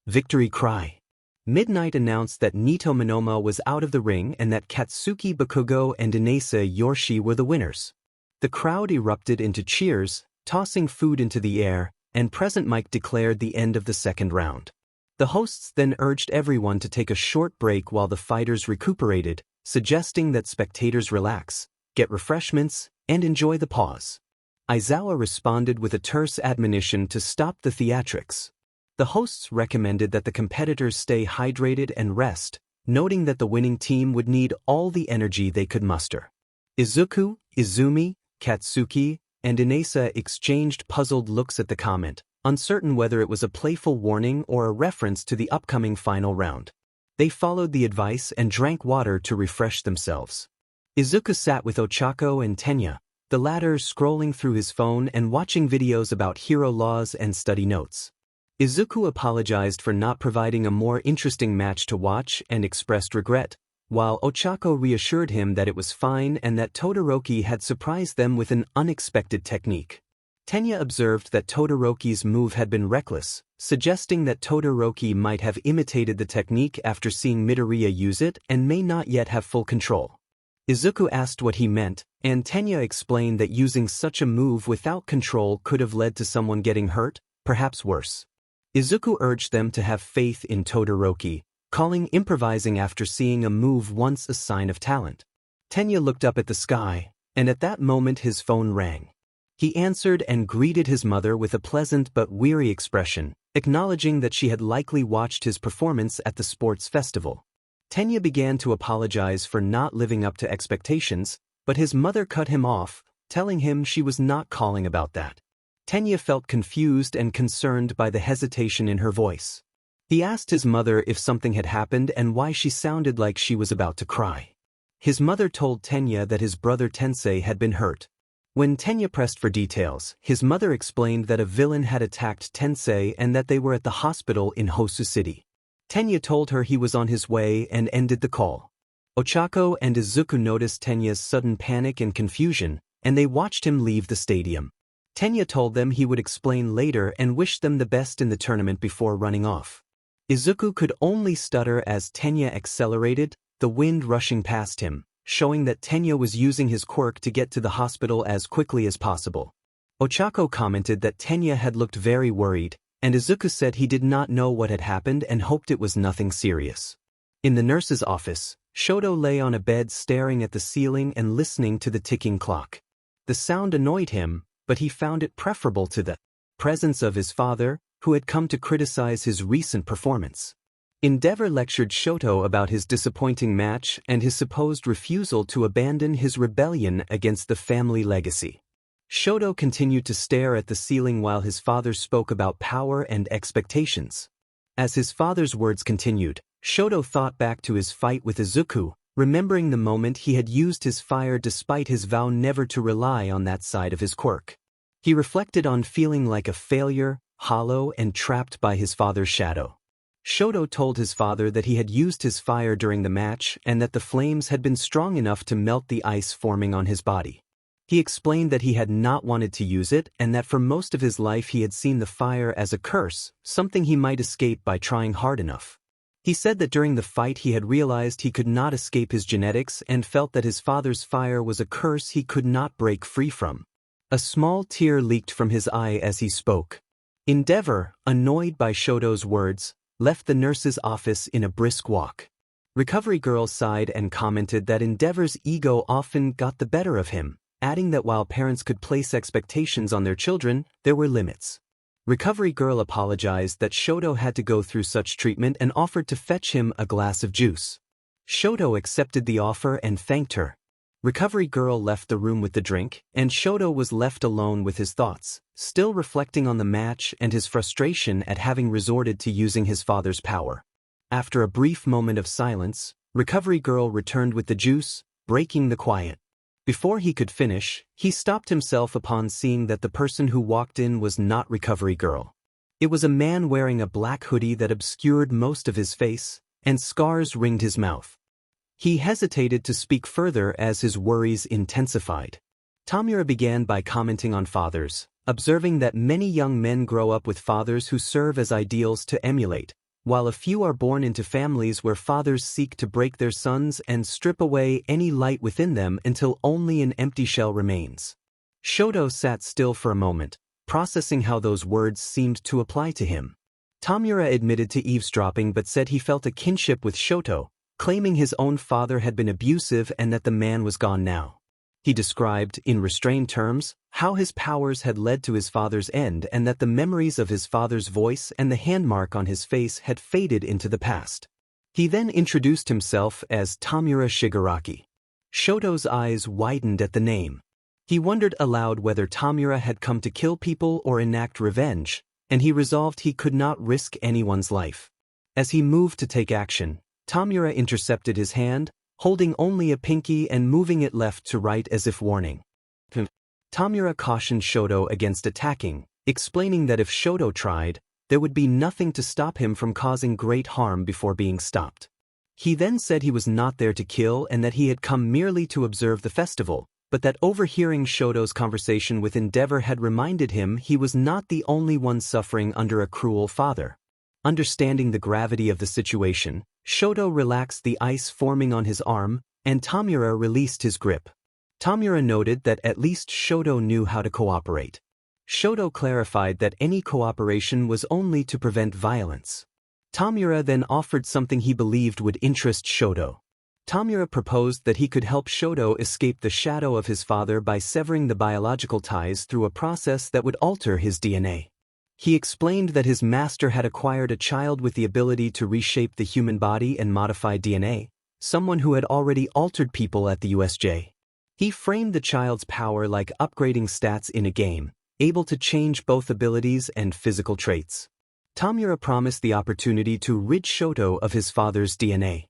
victory cry. Midnight announced that Nito Monoma was out of the ring and that Katsuki Bakugo and Inasa Yorshi were the winners. The crowd erupted into cheers, tossing food into the air, and Present Mike declared the end of the second round. The hosts then urged everyone to take a short break while the fighters recuperated, suggesting that spectators relax, get refreshments, and enjoy the pause. Aizawa responded with a terse admonition to stop the theatrics. The hosts recommended that the competitors stay hydrated and rest, noting that the winning team would need all the energy they could muster. Izuku, Izumi, Katsuki, and Inasa exchanged puzzled looks at the comment, uncertain whether it was a playful warning or a reference to the upcoming final round. They followed the advice and drank water to refresh themselves. Izuku sat with Ochako and Tenya, the latter scrolling through his phone and watching videos about hero laws and study notes. Izuku apologized for not providing a more interesting match to watch and expressed regret, while Ochako reassured him that it was fine and that Todoroki had surprised them with an unexpected technique. Tenya observed that Todoroki's move had been reckless, suggesting that Todoroki might have imitated the technique after seeing Midoriya use it and may not yet have full control. Izuku asked what he meant, and Tenya explained that using such a move without control could have led to someone getting hurt, perhaps worse. Izuku urged them to have faith in Todoroki, calling improvising after seeing a move once a sign of talent. Tenya looked up at the sky, and at that moment his phone rang. He answered and greeted his mother with a pleasant but weary expression, acknowledging that she had likely watched his performance at the sports festival. Tenya began to apologize for not living up to expectations, but his mother cut him off, telling him she was not calling about that. Tenya felt confused and concerned by the hesitation in her voice. He asked his mother if something had happened and why she sounded like she was about to cry. His mother told Tenya that his brother Tensei had been hurt. When Tenya pressed for details, his mother explained that a villain had attacked Tensei and that they were at the hospital in Hosu City. Tenya told her he was on his way and ended the call. Ochako and Izuku noticed Tenya's sudden panic and confusion, and they watched him leave the stadium. Tenya told them he would explain later and wished them the best in the tournament before running off. Izuku could only stutter as Tenya accelerated, the wind rushing past him, showing that Tenya was using his quirk to get to the hospital as quickly as possible. Ochako commented that Tenya had looked very worried, and Izuku said he did not know what had happened and hoped it was nothing serious. In the nurse's office, Shoto lay on a bed staring at the ceiling and listening to the ticking clock. The sound annoyed him, but he found it preferable to the presence of his father, who had come to criticize his recent performance. Endeavor lectured Shoto about his disappointing match and his supposed refusal to abandon his rebellion against the family legacy. Shoto continued to stare at the ceiling while his father spoke about power and expectations. As his father's words continued, Shoto thought back to his fight with Izuku, remembering the moment he had used his fire despite his vow never to rely on that side of his quirk. He reflected on feeling like a failure, hollow and trapped by his father's shadow. Shoto told his father that he had used his fire during the match and that the flames had been strong enough to melt the ice forming on his body. He explained that he had not wanted to use it and that for most of his life he had seen the fire as a curse, something he might escape by trying hard enough. He said that during the fight he had realized he could not escape his genetics and felt that his father's fire was a curse he could not break free from. A small tear leaked from his eye as he spoke. Endeavor, annoyed by Shoto's words, left the nurse's office in a brisk walk. Recovery Girl sighed and commented that Endeavor's ego often got the better of him, adding that while parents could place expectations on their children, there were limits. Recovery Girl apologized that Shoto had to go through such treatment and offered to fetch him a glass of juice. Shoto accepted the offer and thanked her. Recovery Girl left the room with the drink, and Shoto was left alone with his thoughts, still reflecting on the match and his frustration at having resorted to using his father's power. After a brief moment of silence, Recovery Girl returned with the juice, breaking the quiet. Before he could finish, he stopped himself upon seeing that the person who walked in was not Recovery Girl. It was a man wearing a black hoodie that obscured most of his face, and scars ringed his mouth. He hesitated to speak further as his worries intensified. Tamura began by commenting on fathers, observing that many young men grow up with fathers who serve as ideals to emulate, while a few are born into families where fathers seek to break their sons and strip away any light within them until only an empty shell remains. Shoto sat still for a moment, processing how those words seemed to apply to him. Tamura admitted to eavesdropping but said he felt a kinship with Shoto, claiming his own father had been abusive and that the man was gone now. He described, in restrained terms, how his powers had led to his father's end and that the memories of his father's voice and the handmark on his face had faded into the past. He then introduced himself as Tamura Shigaraki. Shoto's eyes widened at the name. He wondered aloud whether Tamura had come to kill people or enact revenge, and he resolved he could not risk anyone's life. As he moved to take action, Tamura intercepted his hand, holding only a pinky and moving it left to right as if warning. Tamura cautioned Shoto against attacking, explaining that if Shoto tried, there would be nothing to stop him from causing great harm before being stopped. He then said he was not there to kill and that he had come merely to observe the festival, but that overhearing Shoto's conversation with Endeavor had reminded him he was not the only one suffering under a cruel father. Understanding the gravity of the situation, Shoto relaxed the ice forming on his arm, and Tamura released his grip. Tamura noted that at least Shoto knew how to cooperate. Shoto clarified that any cooperation was only to prevent violence. Tamura then offered something he believed would interest Shoto. Tamura proposed that he could help Shoto escape the shadow of his father by severing the biological ties through a process that would alter his DNA. He explained that his master had acquired a child with the ability to reshape the human body and modify DNA, someone who had already altered people at the USJ. He framed the child's power like upgrading stats in a game, able to change both abilities and physical traits. Tamura promised the opportunity to rid Shoto of his father's DNA.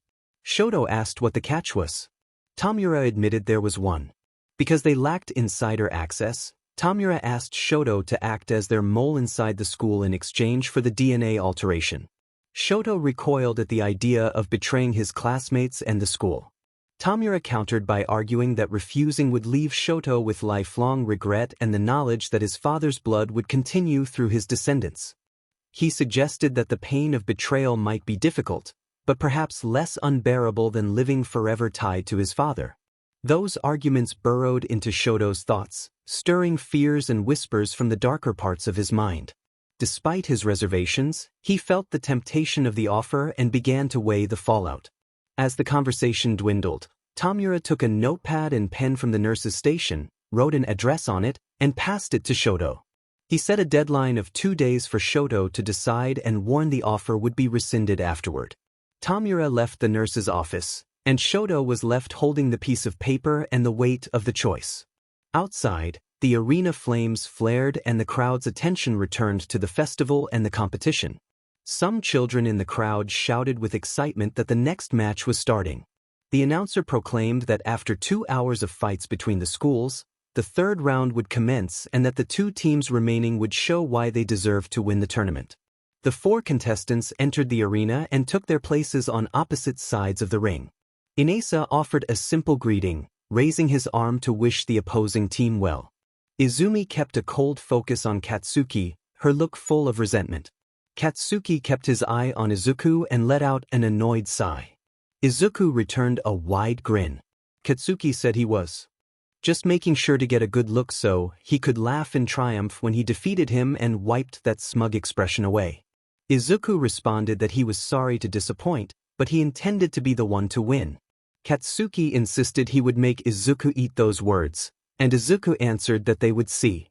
Shoto asked what the catch was. Tamura admitted there was one. Because they lacked insider access, Tamura asked Shoto to act as their mole inside the school in exchange for the DNA alteration. Shoto recoiled at the idea of betraying his classmates and the school. Tamura countered by arguing that refusing would leave Shoto with lifelong regret and the knowledge that his father's blood would continue through his descendants. He suggested that the pain of betrayal might be difficult, but perhaps less unbearable than living forever tied to his father. Those arguments burrowed into Shoto's thoughts, stirring fears and whispers from the darker parts of his mind. Despite his reservations, he felt the temptation of the offer and began to weigh the fallout. As the conversation dwindled, Tamura took a notepad and pen from the nurse's station, wrote an address on it, and passed it to Shoto. He set a deadline of 2 days for Shoto to decide and warned the offer would be rescinded afterward. Tamura left the nurse's office, and Shoto was left holding the piece of paper and the weight of the choice. Outside, the arena flames flared and the crowd's attention returned to the festival and the competition. Some children in the crowd shouted with excitement that the next match was starting. The announcer proclaimed that after 2 hours of fights between the schools, the third round would commence and that the 2 teams remaining would show why they deserved to win the tournament. The 4 contestants entered the arena and took their places on opposite sides of the ring. Inasa offered a simple greeting, raising his arm to wish the opposing team well. Izumi kept a cold focus on Katsuki, her look full of resentment. Katsuki kept his eye on Izuku and let out an annoyed sigh. Izuku returned a wide grin. Katsuki said he was just making sure to get a good look so he could laugh in triumph when he defeated him and wiped that smug expression away. Izuku responded that he was sorry to disappoint, but he intended to be the one to win. Katsuki insisted he would make Izuku eat those words, and Izuku answered that they would see.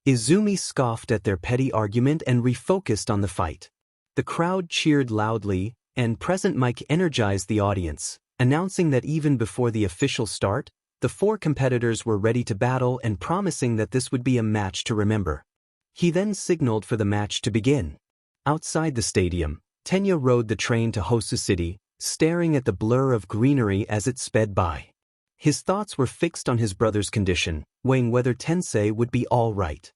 Izumi scoffed at their petty argument and refocused on the fight. The crowd cheered loudly, and Present Mike energized the audience, announcing that even before the official start, the 4 competitors were ready to battle and promising that this would be a match to remember. He then signaled for the match to begin. Outside the stadium, Tenya rode the train to Hosu City, staring at the blur of greenery as it sped by. His thoughts were fixed on his brother's condition, weighing whether Tensei would be all right.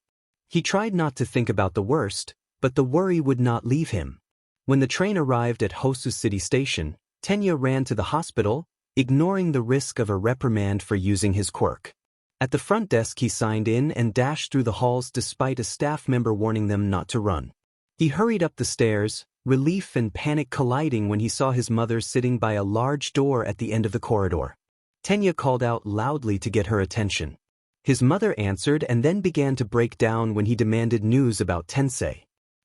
He tried not to think about the worst, but the worry would not leave him. When the train arrived at Hosu City Station, Tenya ran to the hospital, ignoring the risk of a reprimand for using his quirk. At the front desk he signed in and dashed through the halls despite a staff member warning them not to run. He hurried up the stairs, relief and panic colliding when he saw his mother sitting by a large door at the end of the corridor. Tenya called out loudly to get her attention. His mother answered and then began to break down when he demanded news about Tensei.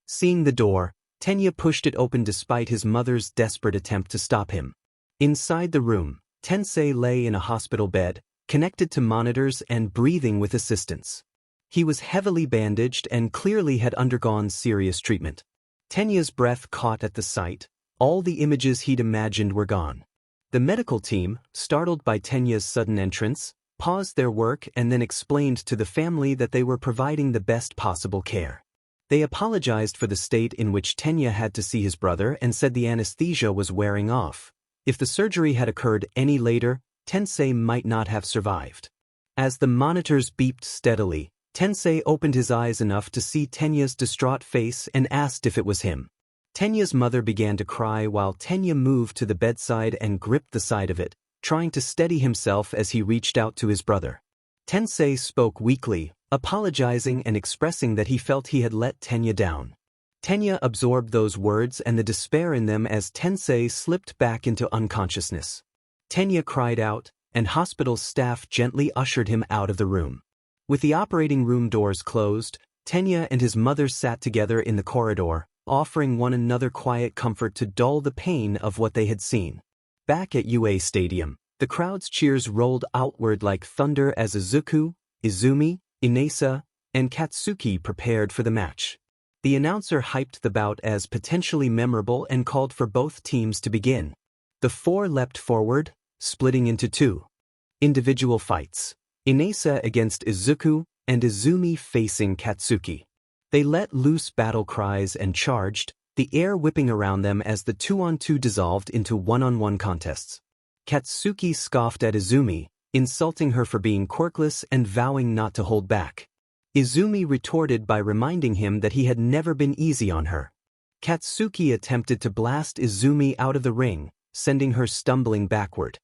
Seeing the door, Tenya pushed it open despite his mother's desperate attempt to stop him. Inside the room, Tensei lay in a hospital bed, connected to monitors and breathing with assistance. He was heavily bandaged and clearly had undergone serious treatment. Tenya's breath caught at the sight. All the images he'd imagined were gone. The medical team, startled by Tenya's sudden entrance, paused their work and then explained to the family that they were providing the best possible care. They apologized for the state in which Tenya had to see his brother and said the anesthesia was wearing off. If the surgery had occurred any later, Tensei might not have survived. As the monitors beeped steadily, Tensei opened his eyes enough to see Tenya's distraught face and asked if it was him. Tenya's mother began to cry while Tenya moved to the bedside and gripped the side of it, trying to steady himself as he reached out to his brother. Tensei spoke weakly, apologizing and expressing that he felt he had let Tenya down. Tenya absorbed those words and the despair in them as Tensei slipped back into unconsciousness. Tenya cried out, and hospital staff gently ushered him out of the room. With the operating room doors closed, Tenya and his mother sat together in the corridor, offering one another quiet comfort to dull the pain of what they had seen. Back at UA Stadium, the crowd's cheers rolled outward like thunder as Izuku, Izumi, Inesa, and Katsuki prepared for the match. The announcer hyped the bout as potentially memorable and called for both teams to begin. The four leapt forward, splitting into two individual fights. Inesa against Izuku, and Izumi facing Katsuki. They let loose battle cries and charged, the air whipping around them as the two-on-two dissolved into one-on-one contests. Katsuki scoffed at Izumi, insulting her for being quirkless and vowing not to hold back. Izumi retorted by reminding him that he had never been easy on her. Katsuki attempted to blast Izumi out of the ring, sending her stumbling backward.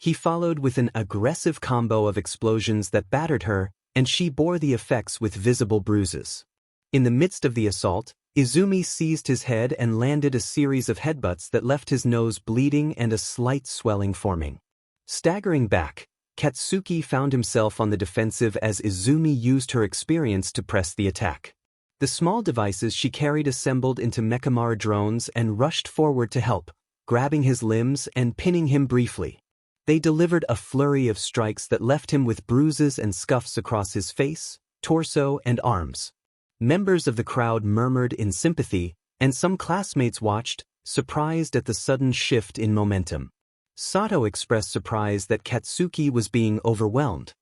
He followed with an aggressive combo of explosions that battered her, and she bore the effects with visible bruises. In the midst of the assault, Izumi seized his head and landed a series of headbutts that left his nose bleeding and a slight swelling forming. Staggering back, Katsuki found himself on the defensive as Izumi used her experience to press the attack. The small devices she carried assembled into Mechamara drones and rushed forward to help, grabbing his limbs and pinning him briefly. They delivered a flurry of strikes that left him with bruises and scuffs across his face, torso, and arms. Members of the crowd murmured in sympathy, and some classmates watched, surprised at the sudden shift in momentum. Sato expressed surprise that Katsuki was being overwhelmed.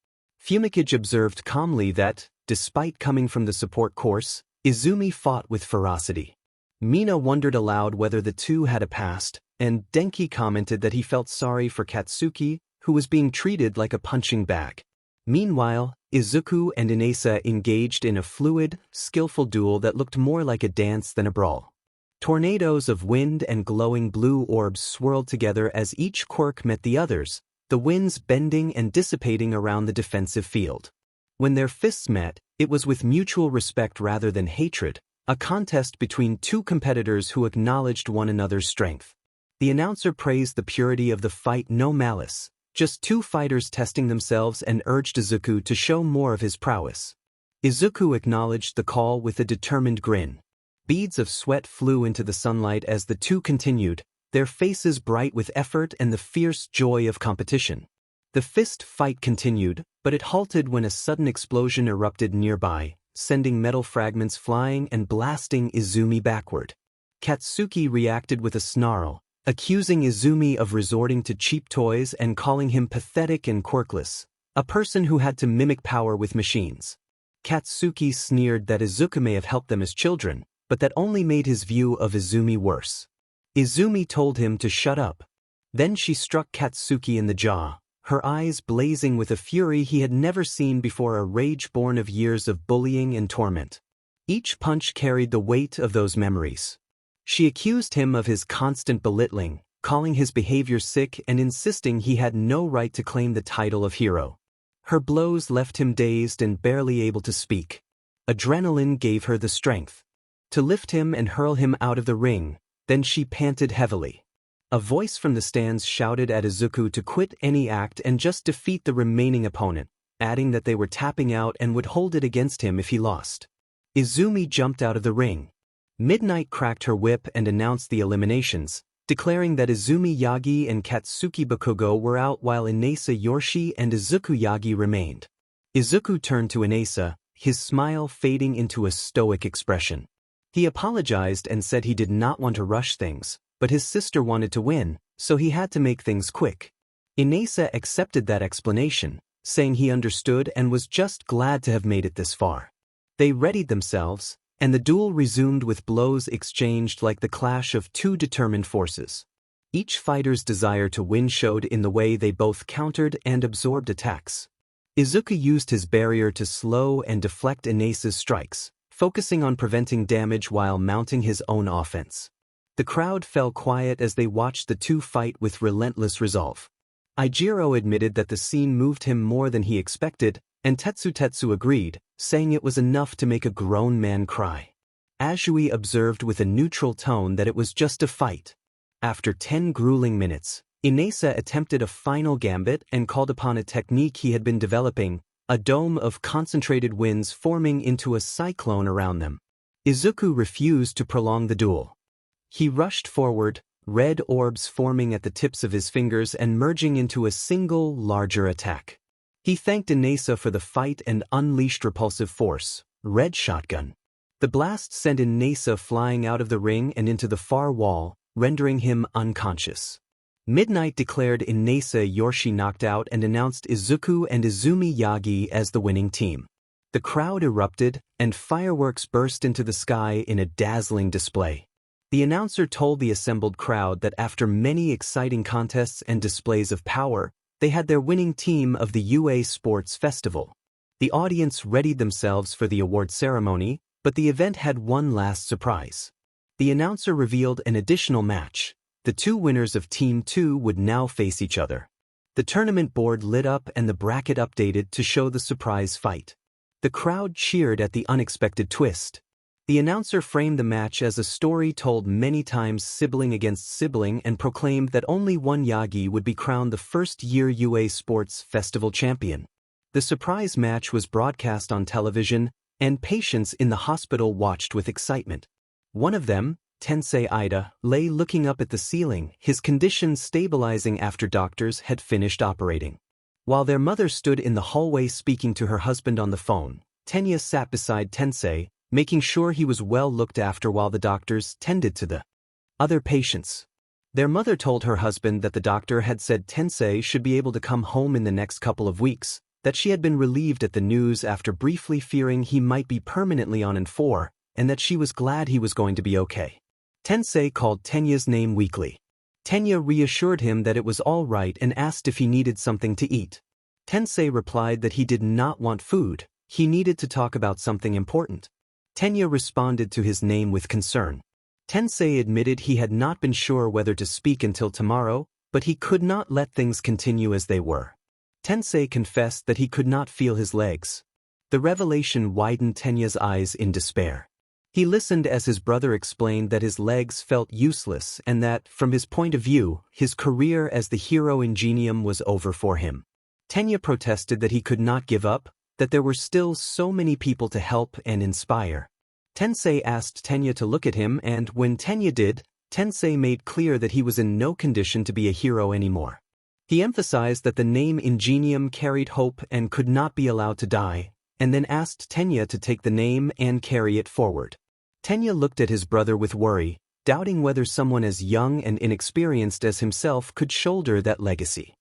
Fumikage observed calmly that, despite coming from the support course, Izumi fought with ferocity. Mina wondered aloud whether the two had a past, and Denki commented that he felt sorry for Katsuki, who was being treated like a punching bag. Meanwhile, Izuku and Inesa engaged in a fluid, skillful duel that looked more like a dance than a brawl. Tornadoes of wind and glowing blue orbs swirled together as each quirk met the others, the winds bending and dissipating around the defensive field. When their fists met, it was with mutual respect rather than hatred, a contest between two competitors who acknowledged one another's strength. The announcer praised the purity of the fight, no malice, just two fighters testing themselves, and urged Izuku to show more of his prowess. Izuku acknowledged the call with a determined grin. Beads of sweat flew into the sunlight as the two continued, their faces bright with effort and the fierce joy of competition. The fist fight continued, but it halted when a sudden explosion erupted nearby, sending metal fragments flying and blasting Izumi backward. Katsuki reacted with a snarl, accusing Izumi of resorting to cheap toys and calling him pathetic and quirkless, a person who had to mimic power with machines. Katsuki sneered that Izuku may have helped them as children, but that only made his view of Izumi worse. Izumi told him to shut up. Then she struck Katsuki in the jaw, her eyes blazing with a fury he had never seen before, a rage born of years of bullying and torment. Each punch carried the weight of those memories. She accused him of his constant belittling, calling his behavior sick and insisting he had no right to claim the title of hero. Her blows left him dazed and barely able to speak. Adrenaline gave her the strength to lift him and hurl him out of the ring, then she panted heavily. A voice from the stands shouted at Izuku to quit any act and just defeat the remaining opponent, adding that they were tapping out and would hold it against him if he lost. Izumi jumped out of the ring. Midnight cracked her whip and announced the eliminations, declaring that Izumi Yagi and Katsuki Bakugo were out while Inesa Yorshi and Izuku Yagi remained. Izuku turned to Inesa, his smile fading into a stoic expression. He apologized and said he did not want to rush things, but his sister wanted to win, so he had to make things quick. Inesa accepted that explanation, saying he understood and was just glad to have made it this far. They readied themselves, and the duel resumed with blows exchanged like the clash of two determined forces. Each fighter's desire to win showed in the way they both countered and absorbed attacks. Izuku used his barrier to slow and deflect Inasa's strikes, focusing on preventing damage while mounting his own offense. The crowd fell quiet as they watched the two fight with relentless resolve. Ijiro admitted that the scene moved him more than he expected, and Tetsu agreed, saying it was enough to make a grown man cry. Azui observed with a neutral tone that it was just a fight. After 10 grueling minutes, Inasa attempted a final gambit and called upon a technique he had been developing, a dome of concentrated winds forming into a cyclone around them. Izuku refused to prolong the duel. He rushed forward, red orbs forming at the tips of his fingers and merging into a single, larger attack. He thanked Inasa for the fight and unleashed repulsive force, Red Shotgun. The blast sent Inasa flying out of the ring and into the far wall, rendering him unconscious. Midnight declared Inasa Yorshi knocked out and announced Izuku and Izumi Yagi as the winning team. The crowd erupted, and fireworks burst into the sky in a dazzling display. The announcer told the assembled crowd that after many exciting contests and displays of power, they had their winning team of the UA Sports Festival. The audience readied themselves for the award ceremony, but the event had one last surprise. The announcer revealed an additional match. The two winners of Team 2 would now face each other. The tournament board lit up and the bracket updated to show the surprise fight. The crowd cheered at the unexpected twist. The announcer framed the match as a story told many times sibling against sibling and proclaimed that only one Yagi would be crowned the first-year UA Sports Festival champion. The surprise match was broadcast on television, and patients in the hospital watched with excitement. One of them, Tensei Ida, lay looking up at the ceiling, his condition stabilizing after doctors had finished operating. While their mother stood in the hallway speaking to her husband on the phone, Tenya sat beside Tensei, making sure he was well looked after while the doctors tended to the other patients. Their mother told her husband that the doctor had said Tensei should be able to come home in the next couple of weeks, that she had been relieved at the news after briefly fearing he might be permanently on N4, and that she was glad he was going to be okay. Tensei called Tenya's name weakly. Tenya reassured him that it was all right and asked if he needed something to eat. Tensei replied that he did not want food, he needed to talk about something important. Tenya responded to his name with concern. Tensei admitted he had not been sure whether to speak until tomorrow, but he could not let things continue as they were. Tensei confessed that he could not feel his legs. The revelation widened Tenya's eyes in despair. He listened as his brother explained that his legs felt useless and that, from his point of view, his career as the hero Ingenium was over for him. Tenya protested that he could not give up, that there were still so many people to help and inspire. Tensei asked Tenya to look at him and, when Tenya did, Tensei made clear that he was in no condition to be a hero anymore. He emphasized that the name Ingenium carried hope and could not be allowed to die, and then asked Tenya to take the name and carry it forward. Tenya looked at his brother with worry, doubting whether someone as young and inexperienced as himself could shoulder that legacy.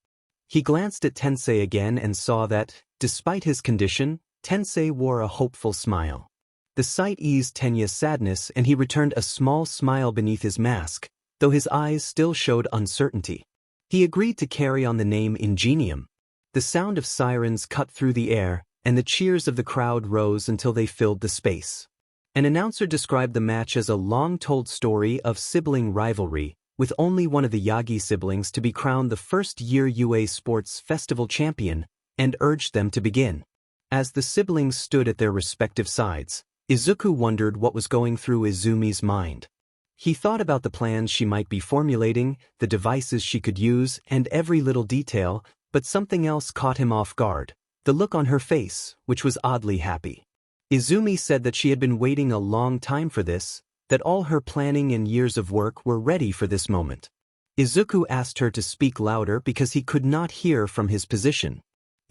He glanced at Tensei again and saw that, despite his condition, Tensei wore a hopeful smile. The sight eased Tenya's sadness and he returned a small smile beneath his mask, though his eyes still showed uncertainty. He agreed to carry on the name Ingenium. The sound of sirens cut through the air, and the cheers of the crowd rose until they filled the space. An announcer described the match as a long-told story of sibling rivalry, with only one of the Yagi siblings to be crowned the first-year UA Sports Festival champion, and urged them to begin. As the siblings stood at their respective sides, Izuku wondered what was going through Izumi's mind. He thought about the plans she might be formulating, the devices she could use, and every little detail, but something else caught him off guard, the look on her face, which was oddly happy. Izumi said that she had been waiting a long time for this, that all her planning and years of work were ready for this moment. Izuku asked her to speak louder because he could not hear from his position.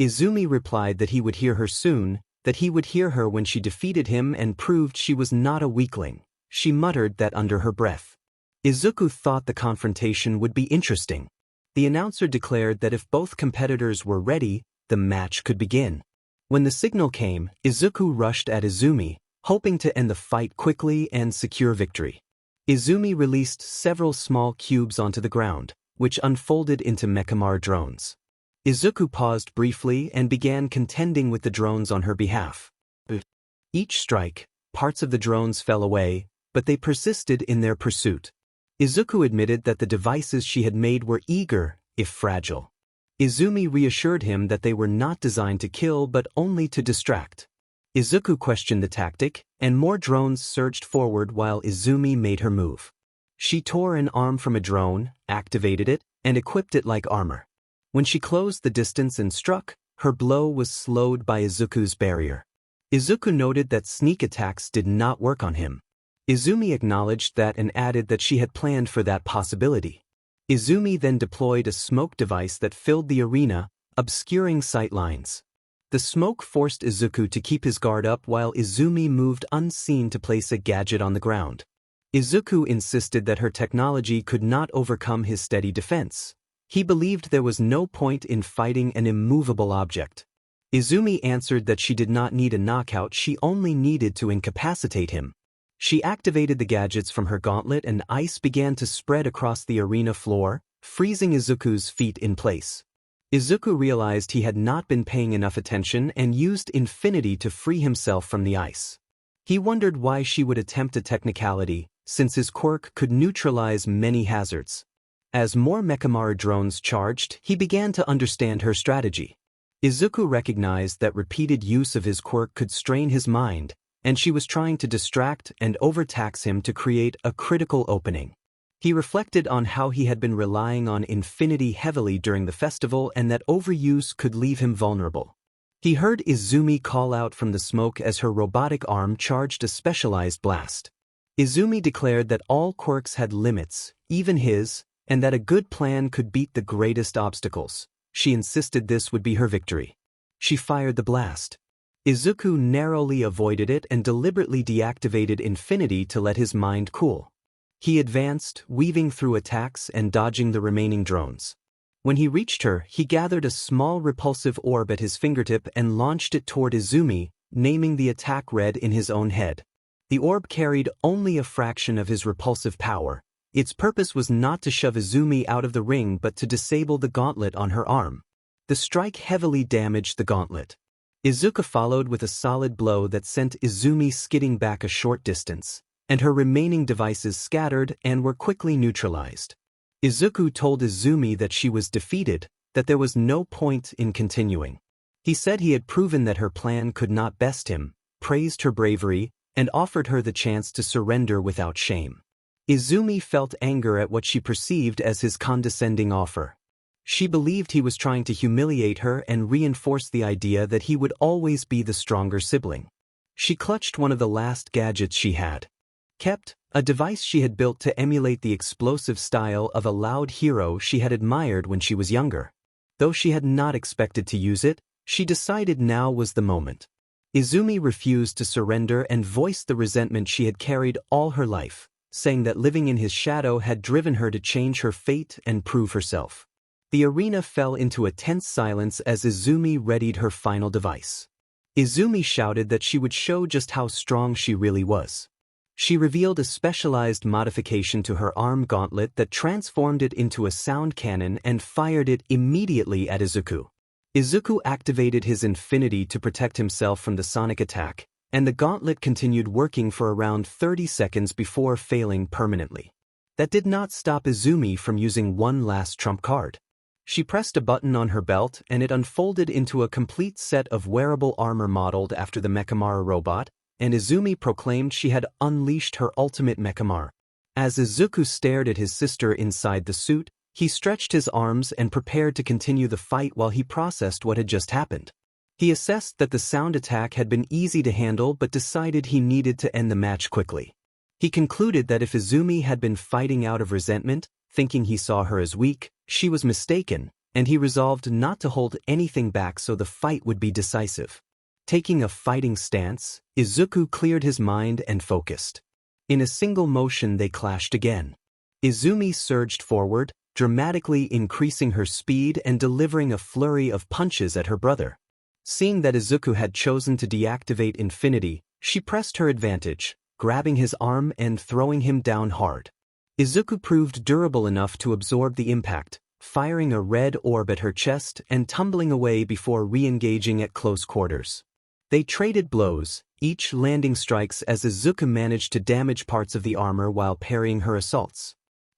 Izumi replied that he would hear her soon, that he would hear her when she defeated him and proved she was not a weakling. She muttered that under her breath. Izuku thought the confrontation would be interesting. The announcer declared that if both competitors were ready, the match could begin. When the signal came, Izuku rushed at Izumi, hoping to end the fight quickly and secure victory. Izumi released several small cubes onto the ground, which unfolded into Mechamar drones. Izuku paused briefly and began contending with the drones on her behalf. Each strike, parts of the drones fell away, but they persisted in their pursuit. Izuku admitted that the devices she had made were eager, if fragile. Izumi reassured him that they were not designed to kill but only to distract. Izuku questioned the tactic, and more drones surged forward while Izumi made her move. She tore an arm from a drone, activated it, and equipped it like armor. When she closed the distance and struck, her blow was slowed by Izuku's barrier. Izuku noted that sneak attacks did not work on him. Izumi acknowledged that and added that she had planned for that possibility. Izumi then deployed a smoke device that filled the arena, obscuring sight lines. The smoke forced Izuku to keep his guard up while Izumi moved unseen to place a gadget on the ground. Izuku insisted that her technology could not overcome his steady defense. He believed there was no point in fighting an immovable object. Izumi answered that she did not need a knockout, she only needed to incapacitate him. She activated the gadgets from her gauntlet and ice began to spread across the arena floor, freezing Izuku's feet in place. Izuku realized he had not been paying enough attention and used infinity to free himself from the ice. He wondered why she would attempt a technicality, since his quirk could neutralize many hazards. As more Mechamaru drones charged, he began to understand her strategy. Izuku recognized that repeated use of his quirk could strain his mind, and she was trying to distract and overtax him to create a critical opening. He reflected on how he had been relying on infinity heavily during the festival and that overuse could leave him vulnerable. He heard Izumi call out from the smoke as her robotic arm charged a specialized blast. Izumi declared that all quirks had limits, even his, and that a good plan could beat the greatest obstacles. She insisted this would be her victory. She fired the blast. Izuku narrowly avoided it and deliberately deactivated infinity to let his mind cool. He advanced, weaving through attacks and dodging the remaining drones. When he reached her, he gathered a small repulsive orb at his fingertip and launched it toward Izumi, naming the attack Red in his own head. The orb carried only a fraction of his repulsive power. Its purpose was not to shove Izumi out of the ring but to disable the gauntlet on her arm. The strike heavily damaged the gauntlet. Izuku followed with a solid blow that sent Izumi skidding back a short distance, and her remaining devices scattered and were quickly neutralized. Izuku told Izumi that she was defeated, that there was no point in continuing. He said he had proven that her plan could not best him, praised her bravery, and offered her the chance to surrender without shame. Izumi felt anger at what she perceived as his condescending offer. She believed he was trying to humiliate her and reinforce the idea that he would always be the stronger sibling. She clutched one of the last gadgets she had kept, a device she had built to emulate the explosive style of a loud hero she had admired when she was younger. Though she had not expected to use it, she decided now was the moment. Izumi refused to surrender and voiced the resentment she had carried all her life, saying that living in his shadow had driven her to change her fate and prove herself. The arena fell into a tense silence as Izumi readied her final device. Izumi shouted that she would show just how strong she really was. She revealed a specialized modification to her arm gauntlet that transformed it into a sound cannon and fired it immediately at Izuku. Izuku activated his infinity to protect himself from the sonic attack, and the gauntlet continued working for around 30 seconds before failing permanently. That did not stop Izumi from using one last trump card. She pressed a button on her belt and it unfolded into a complete set of wearable armor modeled after the Mechamaru robot, and Izumi proclaimed she had unleashed her ultimate Mechamaru. As Izuku stared at his sister inside the suit, he stretched his arms and prepared to continue the fight while he processed what had just happened. He assessed that the sound attack had been easy to handle but decided he needed to end the match quickly. He concluded that if Izumi had been fighting out of resentment, thinking he saw her as weak, she was mistaken, and he resolved not to hold anything back so the fight would be decisive. Taking a fighting stance, Izuku cleared his mind and focused. In a single motion they clashed again. Izumi surged forward, dramatically increasing her speed and delivering a flurry of punches at her brother. Seeing that Izuku had chosen to deactivate infinity, she pressed her advantage, grabbing his arm and throwing him down hard. Izuku proved durable enough to absorb the impact, firing a red orb at her chest and tumbling away before re-engaging at close quarters. They traded blows, each landing strikes as Izuku managed to damage parts of the armor while parrying her assaults.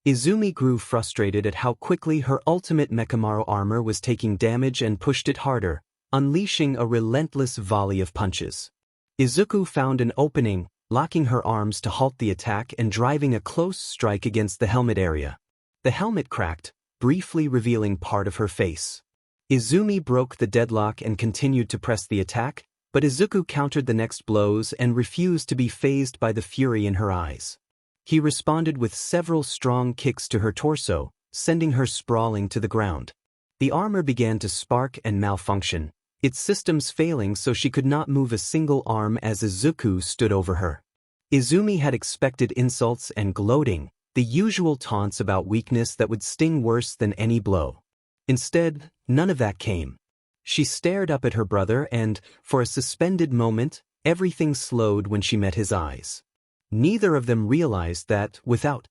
Izumi grew frustrated at how quickly her ultimate Mechamaru armor was taking damage and pushed it harder, unleashing a relentless volley of punches. Izuku found an opening, locking her arms to halt the attack and driving a close strike against the helmet area. The helmet cracked, briefly revealing part of her face. Izumi broke the deadlock and continued to press the attack, but Izuku countered the next blows and refused to be fazed by the fury in her eyes. He responded with several strong kicks to her torso, sending her sprawling to the ground. The armor began to spark and malfunction, its systems failing so she could not move a single arm as Izuku stood over her. Izumi had expected insults and gloating, the usual taunts about weakness that would sting worse than any blow. Instead, none of that came. She stared up at her brother and, for a suspended moment, everything slowed when she met his eyes. Neither of them realized that, without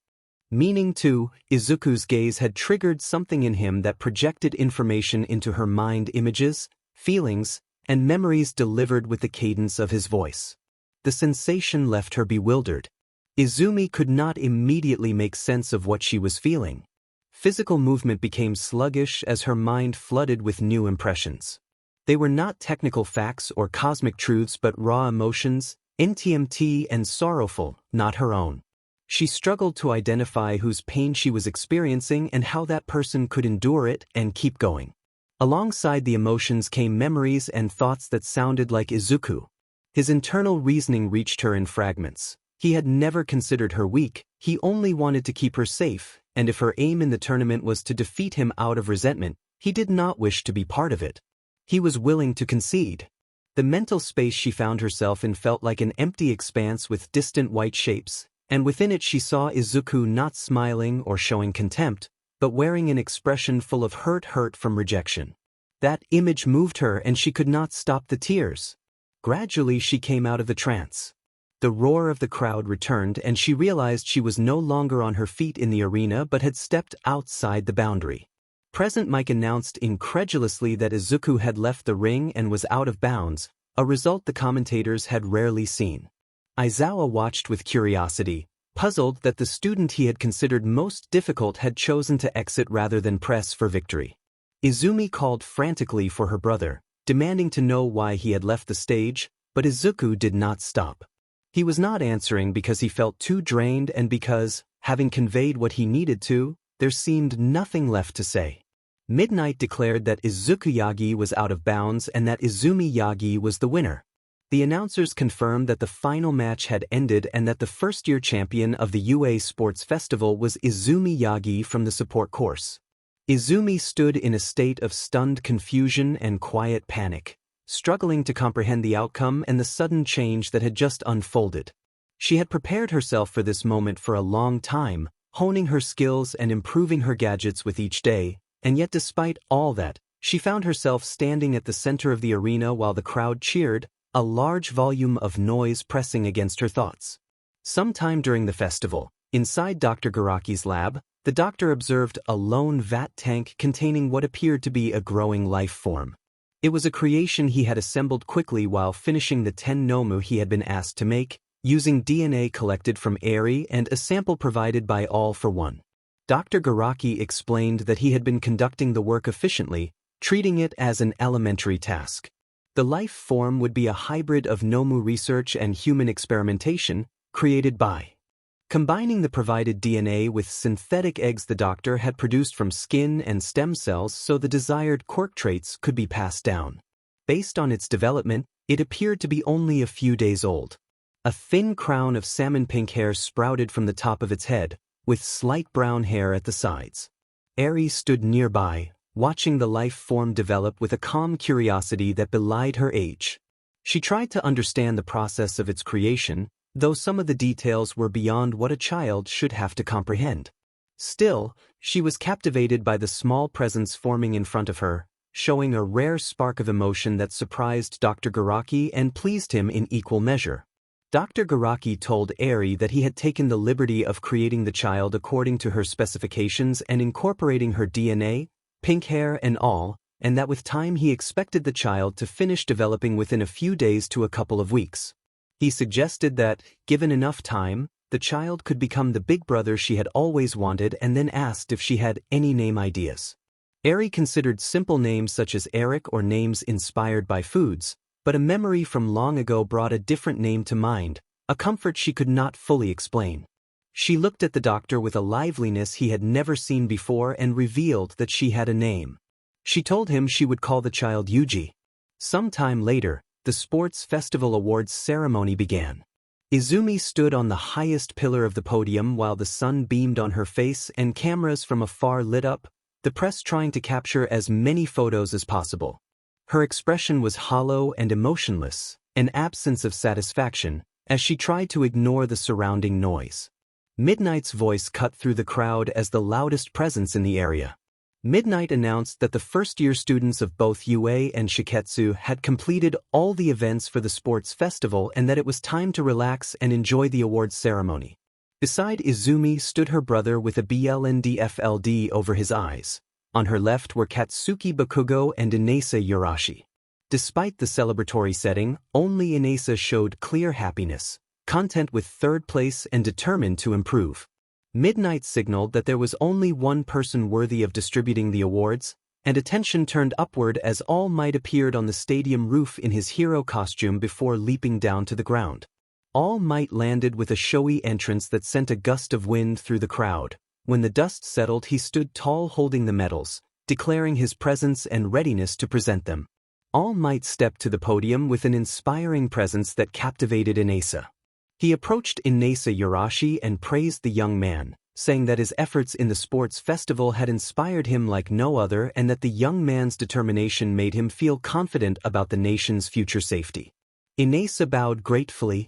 meaning to, Izuku's gaze had triggered something in him that projected information into her mind, images, feelings, and memories delivered with the cadence of his voice. The sensation left her bewildered. Izumi could not immediately make sense of what she was feeling. Physical movement became sluggish as her mind flooded with new impressions. They were not technical facts or cosmic truths but raw emotions, NTMT and sorrowful, not her own. She struggled to identify whose pain she was experiencing and how that person could endure it and keep going. Alongside the emotions came memories and thoughts that sounded like Izuku. His internal reasoning reached her in fragments. He had never considered her weak, he only wanted to keep her safe, and if her aim in the tournament was to defeat him out of resentment, he did not wish to be part of it. He was willing to concede. The mental space she found herself in felt like an empty expanse with distant white shapes, and within it she saw Izuku not smiling or showing contempt, but wearing an expression full of hurt from rejection. That image moved her and she could not stop the tears. Gradually she came out of the trance. The roar of the crowd returned and she realized she was no longer on her feet in the arena but had stepped outside the boundary. Present Mike announced incredulously that Izuku had left the ring and was out of bounds, a result the commentators had rarely seen. Aizawa watched with curiosity, puzzled that the student he had considered most difficult had chosen to exit rather than press for victory. Izumi called frantically for her brother, demanding to know why he had left the stage, but Izuku did not stop. He was not answering because he felt too drained and because, having conveyed what he needed to, there seemed nothing left to say. Midnight declared that Izuku Yagi was out of bounds and that Izumi Yagi was the winner. The announcers confirmed that the final match had ended and that the first-year champion of the UA Sports Festival was Izumi Yagi from the support course. Izumi stood in a state of stunned confusion and quiet panic, struggling to comprehend the outcome and the sudden change that had just unfolded. She had prepared herself for this moment for a long time, honing her skills and improving her gadgets with each day, and yet despite all that, she found herself standing at the center of the arena while the crowd cheered, a large volume of noise pressing against her thoughts. Sometime during the festival, inside Dr. Garaki's lab, the doctor observed a lone vat tank containing what appeared to be a growing life form. It was a creation he had assembled quickly while finishing the 10 nomu he had been asked to make, using DNA collected from Eri and a sample provided by All for One. Dr. Garaki explained that he had been conducting the work efficiently, treating it as an elementary task. The life form would be a hybrid of nomu research and human experimentation, created by combining the provided DNA with synthetic eggs the doctor had produced from skin and stem cells so the desired quirk traits could be passed down. Based on its development, it appeared to be only a few days old. A thin crown of salmon pink hair sprouted from the top of its head, with slight brown hair at the sides. Eri stood nearby, watching the life form develop with a calm curiosity that belied her age. She tried to understand the process of its creation, though some of the details were beyond what a child should have to comprehend. Still, she was captivated by the small presence forming in front of her, showing a rare spark of emotion that surprised Dr. Garaki and pleased him in equal measure. Dr. Garaki told Eri that he had taken the liberty of creating the child according to her specifications and incorporating her DNA, pink hair and all, and that with time he expected the child to finish developing within a few days to a couple of weeks. He suggested that, given enough time, the child could become the big brother she had always wanted, and then asked if she had any name ideas. Eri considered simple names such as Eric or names inspired by foods, but a memory from long ago brought a different name to mind, a comfort she could not fully explain. She looked at the doctor with a liveliness he had never seen before and revealed that she had a name. She told him she would call the child Yuji. Some time later, the Sports Festival Awards ceremony began. Izumi stood on the highest pillar of the podium while the sun beamed on her face and cameras from afar lit up, the press trying to capture as many photos as possible. Her expression was hollow and emotionless, an absence of satisfaction, as she tried to ignore the surrounding noise. Midnight's voice cut through the crowd as the loudest presence in the area. Midnight announced that the first-year students of both UA and Shiketsu had completed all the events for the sports festival and that it was time to relax and enjoy the awards ceremony. Beside Izumi stood her brother with a BLNDFLD over his eyes. On her left were Katsuki Bakugo and Inasa Yurashi. Despite the celebratory setting, only Inasa showed clear happiness, content with third place and determined to improve. Midnight signaled that there was only one person worthy of distributing the awards, and attention turned upward as All Might appeared on the stadium roof in his hero costume before leaping down to the ground. All Might landed with a showy entrance that sent a gust of wind through the crowd. When the dust settled, he stood tall holding the medals, declaring his presence and readiness to present them. All Might stepped to the podium with an inspiring presence that captivated Inasa. He approached Inasa Yurashi and praised the young man, saying that his efforts in the sports festival had inspired him like no other and that the young man's determination made him feel confident about the nation's future safety. Inasa bowed gratefully,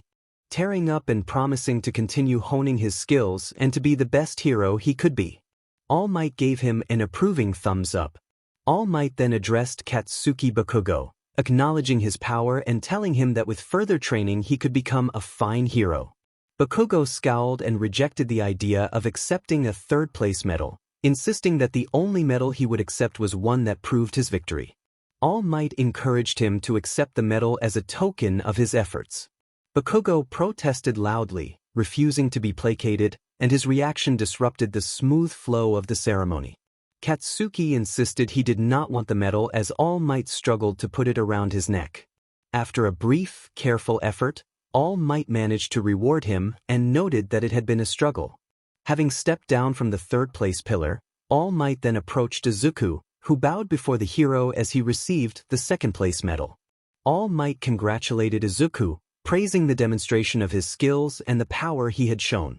tearing up and promising to continue honing his skills and to be the best hero he could be. All Might gave him an approving thumbs up. All Might then addressed Katsuki Bakugo, acknowledging his power and telling him that with further training he could become a fine hero. Bakugo scowled and rejected the idea of accepting a third-place medal, insisting that the only medal he would accept was one that proved his victory. All Might encouraged him to accept the medal as a token of his efforts. Bakugo protested loudly, refusing to be placated, and his reaction disrupted the smooth flow of the ceremony. Katsuki insisted he did not want the medal as All Might struggled to put it around his neck. After a brief, careful effort, All Might managed to reward him and noted that it had been a struggle. Having stepped down from the third-place pillar, All Might then approached Izuku, who bowed before the hero as he received the second-place medal. All Might congratulated Izuku, praising the demonstration of his skills and the power he had shown.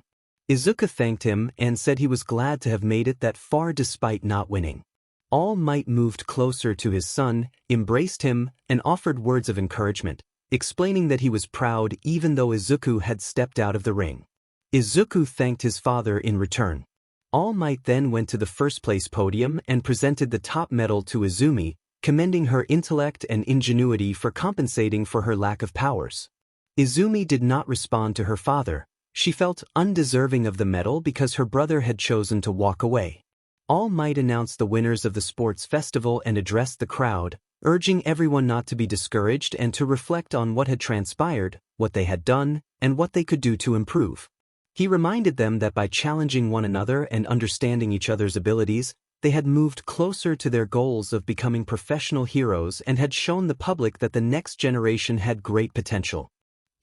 Izuku thanked him and said he was glad to have made it that far despite not winning. All Might moved closer to his son, embraced him, and offered words of encouragement, explaining that he was proud even though Izuku had stepped out of the ring. Izuku thanked his father in return. All Might then went to the first-place podium and presented the top medal to Izumi, commending her intellect and ingenuity for compensating for her lack of powers. Izumi did not respond to her father. She felt undeserving of the medal because her brother had chosen to walk away. All Might announced the winners of the sports festival and addressed the crowd, urging everyone not to be discouraged and to reflect on what had transpired, what they had done, and what they could do to improve. He reminded them that by challenging one another and understanding each other's abilities, they had moved closer to their goals of becoming professional heroes and had shown the public that the next generation had great potential.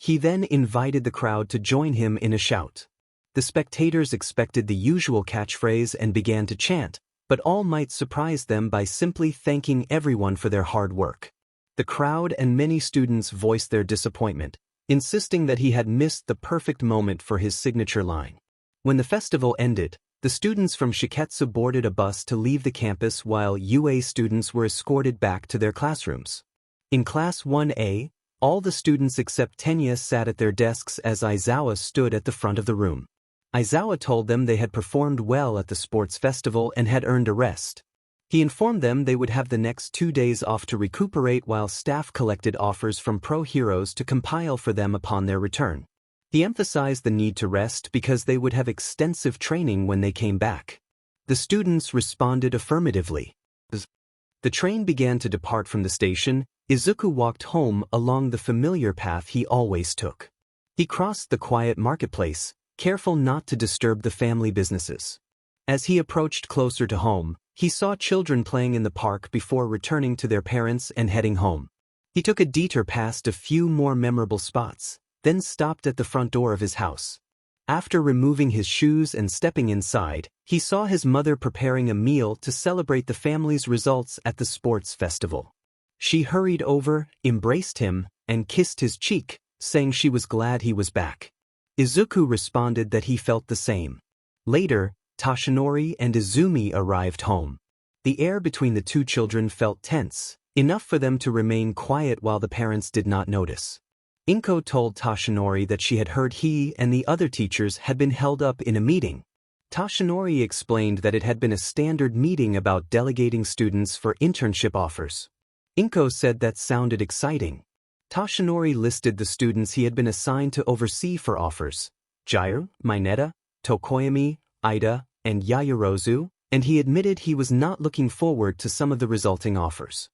He then invited the crowd to join him in a shout. The spectators expected the usual catchphrase and began to chant, but All Might surprised them by simply thanking everyone for their hard work. The crowd and many students voiced their disappointment, insisting that he had missed the perfect moment for his signature line. When the festival ended, the students from Shiketsu boarded a bus to leave the campus while UA students were escorted back to their classrooms. In Class 1A, all the students except Tenya sat at their desks as Aizawa stood at the front of the room. Aizawa told them they had performed well at the sports festival and had earned a rest. He informed them they would have the next 2 days off to recuperate while staff collected offers from pro heroes to compile for them upon their return. He emphasized the need to rest because they would have extensive training when they came back. The students responded affirmatively. The train began to depart from the station. Izuku walked home along the familiar path he always took. He crossed the quiet marketplace, careful not to disturb the family businesses. As he approached closer to home, he saw children playing in the park before returning to their parents and heading home. He took a detour past a few more memorable spots, then stopped at the front door of his house. After removing his shoes and stepping inside, he saw his mother preparing a meal to celebrate the family's results at the sports festival. She hurried over, embraced him, and kissed his cheek, saying she was glad he was back. Izuku responded that he felt the same. Later, Toshinori and Izumi arrived home. The air between the two children felt tense, enough for them to remain quiet while the parents did not notice. Inko told Toshinori that she had heard he and the other teachers had been held up in a meeting. Toshinori explained that it had been a standard meeting about delegating students for internship offers. Inko said that sounded exciting. Toshinori listed the students he had been assigned to oversee for offers: Jiraiya, Mineta, Tokoyami, Ida, and Yaoyorozu, and he admitted he was not looking forward to some of the resulting offers.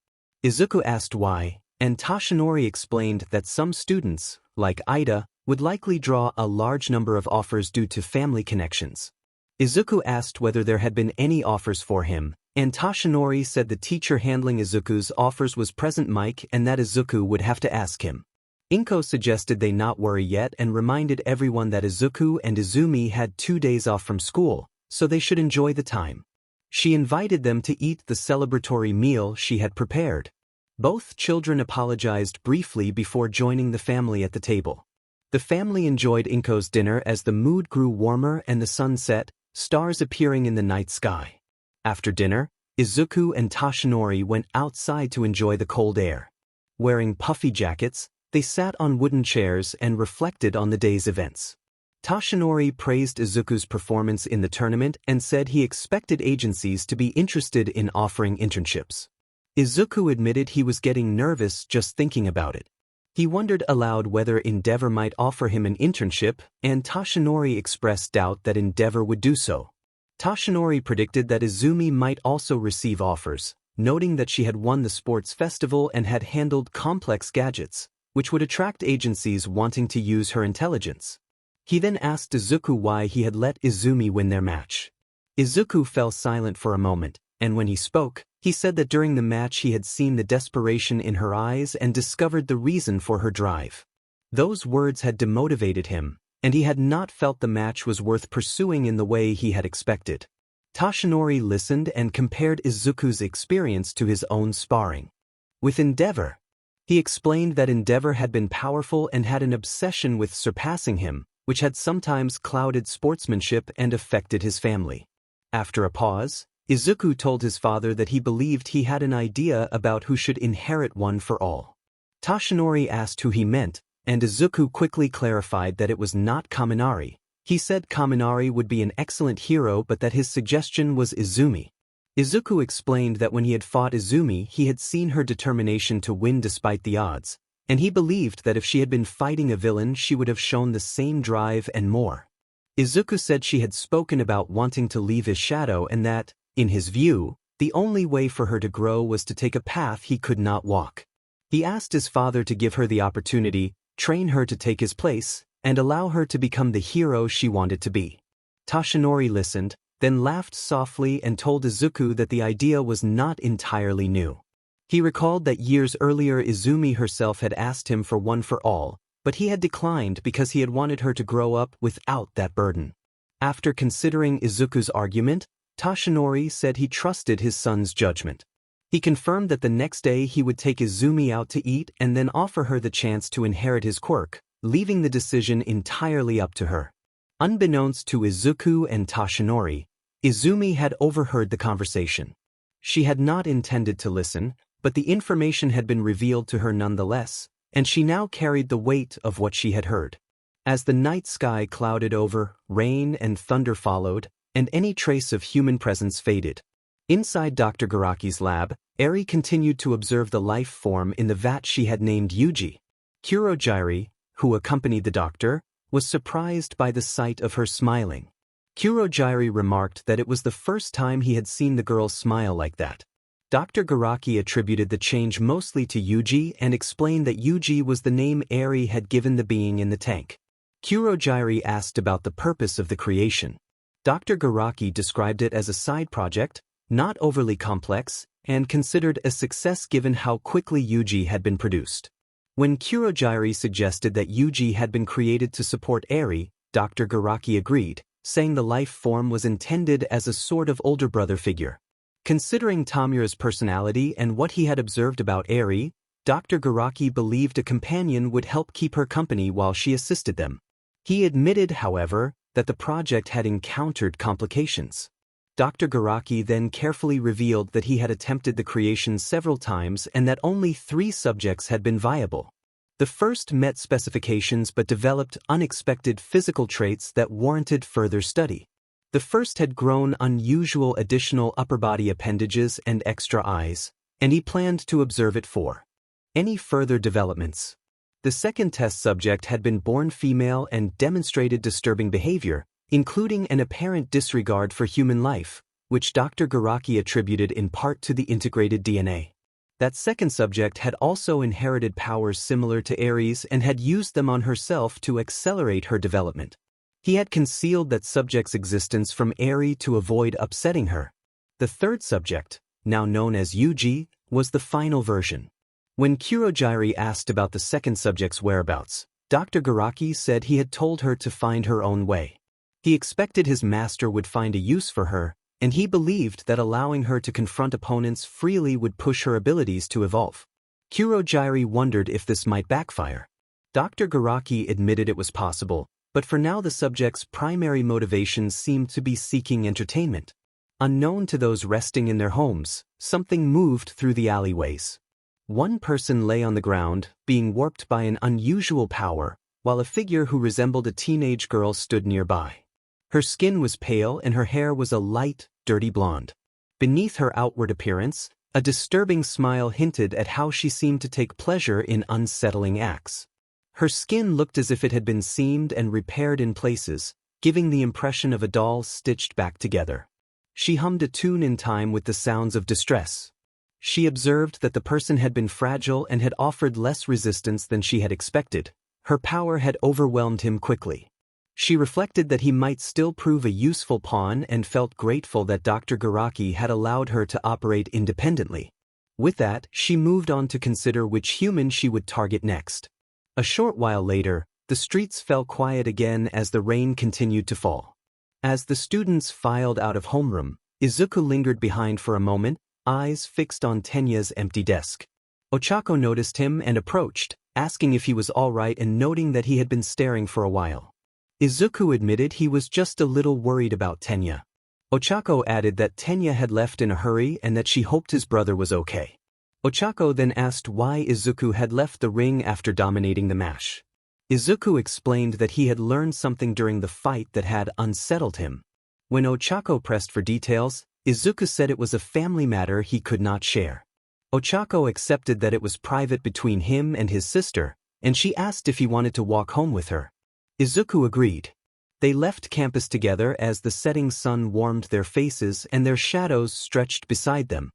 Izuku asked why, and Toshinori explained that some students, like Ida, would likely draw a large number of offers due to family connections. Izuku asked whether there had been any offers for him, and Toshinori said the teacher handling Izuku's offers was present Mike and that Izuku would have to ask him. Inko suggested they not worry yet and reminded everyone that Izuku and Izumi had 2 days off from school, so they should enjoy the time. She invited them to eat the celebratory meal she had prepared. Both children apologized briefly before joining the family at the table. The family enjoyed Inko's dinner as the mood grew warmer and the sun set, stars appearing in the night sky. After dinner, Izuku and Toshinori went outside to enjoy the cold air. Wearing puffy jackets, they sat on wooden chairs and reflected on the day's events. Toshinori praised Izuku's performance in the tournament and said he expected agencies to be interested in offering internships. Izuku admitted he was getting nervous just thinking about it. He wondered aloud whether Endeavor might offer him an internship, and Toshinori expressed doubt that Endeavor would do so. Toshinori predicted that Izumi might also receive offers, noting that she had won the sports festival and had handled complex gadgets, which would attract agencies wanting to use her intelligence. He then asked Izuku why he had let Izumi win their match. Izuku fell silent for a moment, and when he spoke, he said that during the match he had seen the desperation in her eyes and discovered the reason for her drive. Those words had demotivated him, and he had not felt the match was worth pursuing in the way he had expected. Toshinori listened and compared Izuku's experience to his own sparring. With Endeavor, he explained that Endeavor had been powerful and had an obsession with surpassing him, which had sometimes clouded sportsmanship and affected his family. After a pause, Izuku told his father that he believed he had an idea about who should inherit One for All. Toshinori asked who he meant, and Izuku quickly clarified that it was not Kaminari. He said Kaminari would be an excellent hero but that his suggestion was Izumi. Izuku explained that when he had fought Izumi he had seen her determination to win despite the odds, and he believed that if she had been fighting a villain she would have shown the same drive and more. Izuku said she had spoken about wanting to leave his shadow and that, in his view, the only way for her to grow was to take a path he could not walk. He asked his father to give her the opportunity, train her to take his place, and allow her to become the hero she wanted to be. Toshinori listened, then laughed softly and told Izuku that the idea was not entirely new. He recalled that years earlier Izumi herself had asked him for One for All, but he had declined because he had wanted her to grow up without that burden. After considering Izuku's argument, Toshinori said he trusted his son's judgment. He confirmed that the next day he would take Izumi out to eat and then offer her the chance to inherit his quirk, leaving the decision entirely up to her. Unbeknownst to Izuku and Toshinori, Izumi had overheard the conversation. She had not intended to listen, but the information had been revealed to her nonetheless, and she now carried the weight of what she had heard. As the night sky clouded over, rain and thunder followed, and any trace of human presence faded. Inside Dr. Garaki's lab, Eri continued to observe the life form in the vat she had named Yuji. Kurojiri, who accompanied the doctor, was surprised by the sight of her smiling. Kurojairi remarked that it was the first time he had seen the girl smile like that. Dr. Garaki attributed the change mostly to Yuji and explained that Yuji was the name Eri had given the being in the tank. Kurojairi asked about the purpose of the creation. Dr. Garaki described it as a side project, not overly complex, and considered a success given how quickly Yuji had been produced. When Kurojairi suggested that Yuji had been created to support Eri, Dr. Garaki agreed, saying the life form was intended as a sort of older brother figure. Considering Tamura's personality and what he had observed about Eri, Dr. Garaki believed a companion would help keep her company while she assisted them. He admitted, however, that the project had encountered complications. Dr. Garaki then carefully revealed that he had attempted the creation several times and that only 3 subjects had been viable. The first met specifications but developed unexpected physical traits that warranted further study. The first had grown unusual additional upper body appendages and extra eyes, and he planned to observe it for any further developments. The second test subject had been born female and demonstrated disturbing behavior, including an apparent disregard for human life, which Dr. Garaki attributed in part to the integrated DNA. That second subject had also inherited powers similar to Ares and had used them on herself to accelerate her development. He had concealed that subject's existence from Eri to avoid upsetting her. The third subject, now known as Yuji, was the final version. When Kurojairi asked about the second subject's whereabouts, Dr. Garaki said he had told her to find her own way. He expected his master would find a use for her, and he believed that allowing her to confront opponents freely would push her abilities to evolve. Kurojairi wondered if this might backfire. Dr. Garaki admitted it was possible, but for now the subject's primary motivation seemed to be seeking entertainment. Unknown to those resting in their homes, something moved through the alleyways. One person lay on the ground, being warped by an unusual power, while a figure who resembled a teenage girl stood nearby. Her skin was pale and her hair was a light, dirty blonde. Beneath her outward appearance, a disturbing smile hinted at how she seemed to take pleasure in unsettling acts. Her skin looked as if it had been seamed and repaired in places, giving the impression of a doll stitched back together. She hummed a tune in time with the sounds of distress. She observed that the person had been fragile and had offered less resistance than she had expected. Her power had overwhelmed him quickly. She reflected that he might still prove a useful pawn and felt grateful that Dr. Garaki had allowed her to operate independently. With that, she moved on to consider which human she would target next. A short while later, the streets fell quiet again as the rain continued to fall. As the students filed out of homeroom, Izuku lingered behind for a moment, eyes fixed on Tenya's empty desk. Ochako noticed him and approached, asking if he was all right and noting that he had been staring for a while. Izuku admitted he was just a little worried about Tenya. Ochako added that Tenya had left in a hurry and that she hoped his brother was okay. Ochako then asked why Izuku had left the ring after dominating the match. Izuku explained that he had learned something during the fight that had unsettled him. When Ochako pressed for details, Izuku said it was a family matter he could not share. Ochako accepted that it was private between him and his sister, and she asked if he wanted to walk home with her. Izuku agreed. They left campus together as the setting sun warmed their faces and their shadows stretched beside them.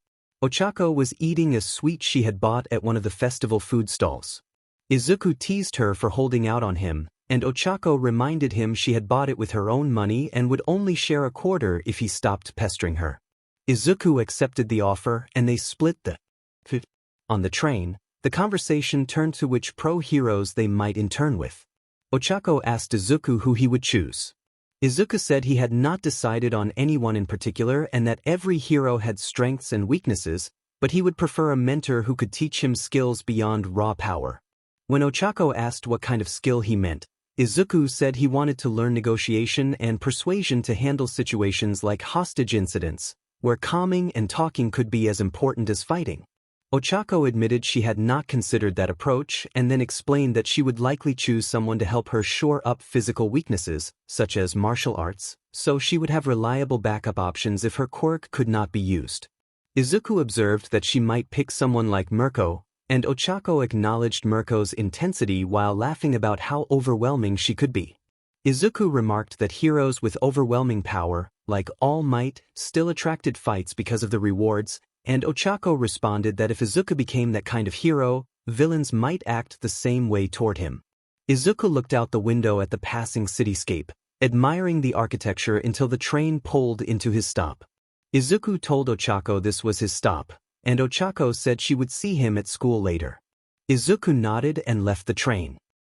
Ochako was eating a sweet she had bought at one of the festival food stalls. Izuku teased her for holding out on him, and Ochako reminded him she had bought it with her own money and would only share a quarter if he stopped pestering her. Izuku accepted the offer and they split the On the train, the conversation turned to which pro-heroes they might intern with. Ochako asked Izuku who he would choose. Izuku said he had not decided on anyone in particular and that every hero had strengths and weaknesses, but he would prefer a mentor who could teach him skills beyond raw power. When Ochako asked what kind of skill he meant, Izuku said he wanted to learn negotiation and persuasion to handle situations like hostage incidents, where calming and talking could be as important as fighting. Ochako admitted she had not considered that approach and then explained that she would likely choose someone to help her shore up physical weaknesses, such as martial arts, so she would have reliable backup options if her quirk could not be used. Izuku observed that she might pick someone like Mirko, and Ochako acknowledged Mirko's intensity while laughing about how overwhelming she could be. Izuku remarked that heroes with overwhelming power, like All Might, still attracted fights because of the rewards, and Ochako responded that if Izuku became that kind of hero, villains might act the same way toward him. Izuku looked out the window at the passing cityscape, admiring the architecture until the train pulled into his stop. Izuku told Ochako this was his stop, and Ochako said she would see him at school later. Izuku nodded and left the train.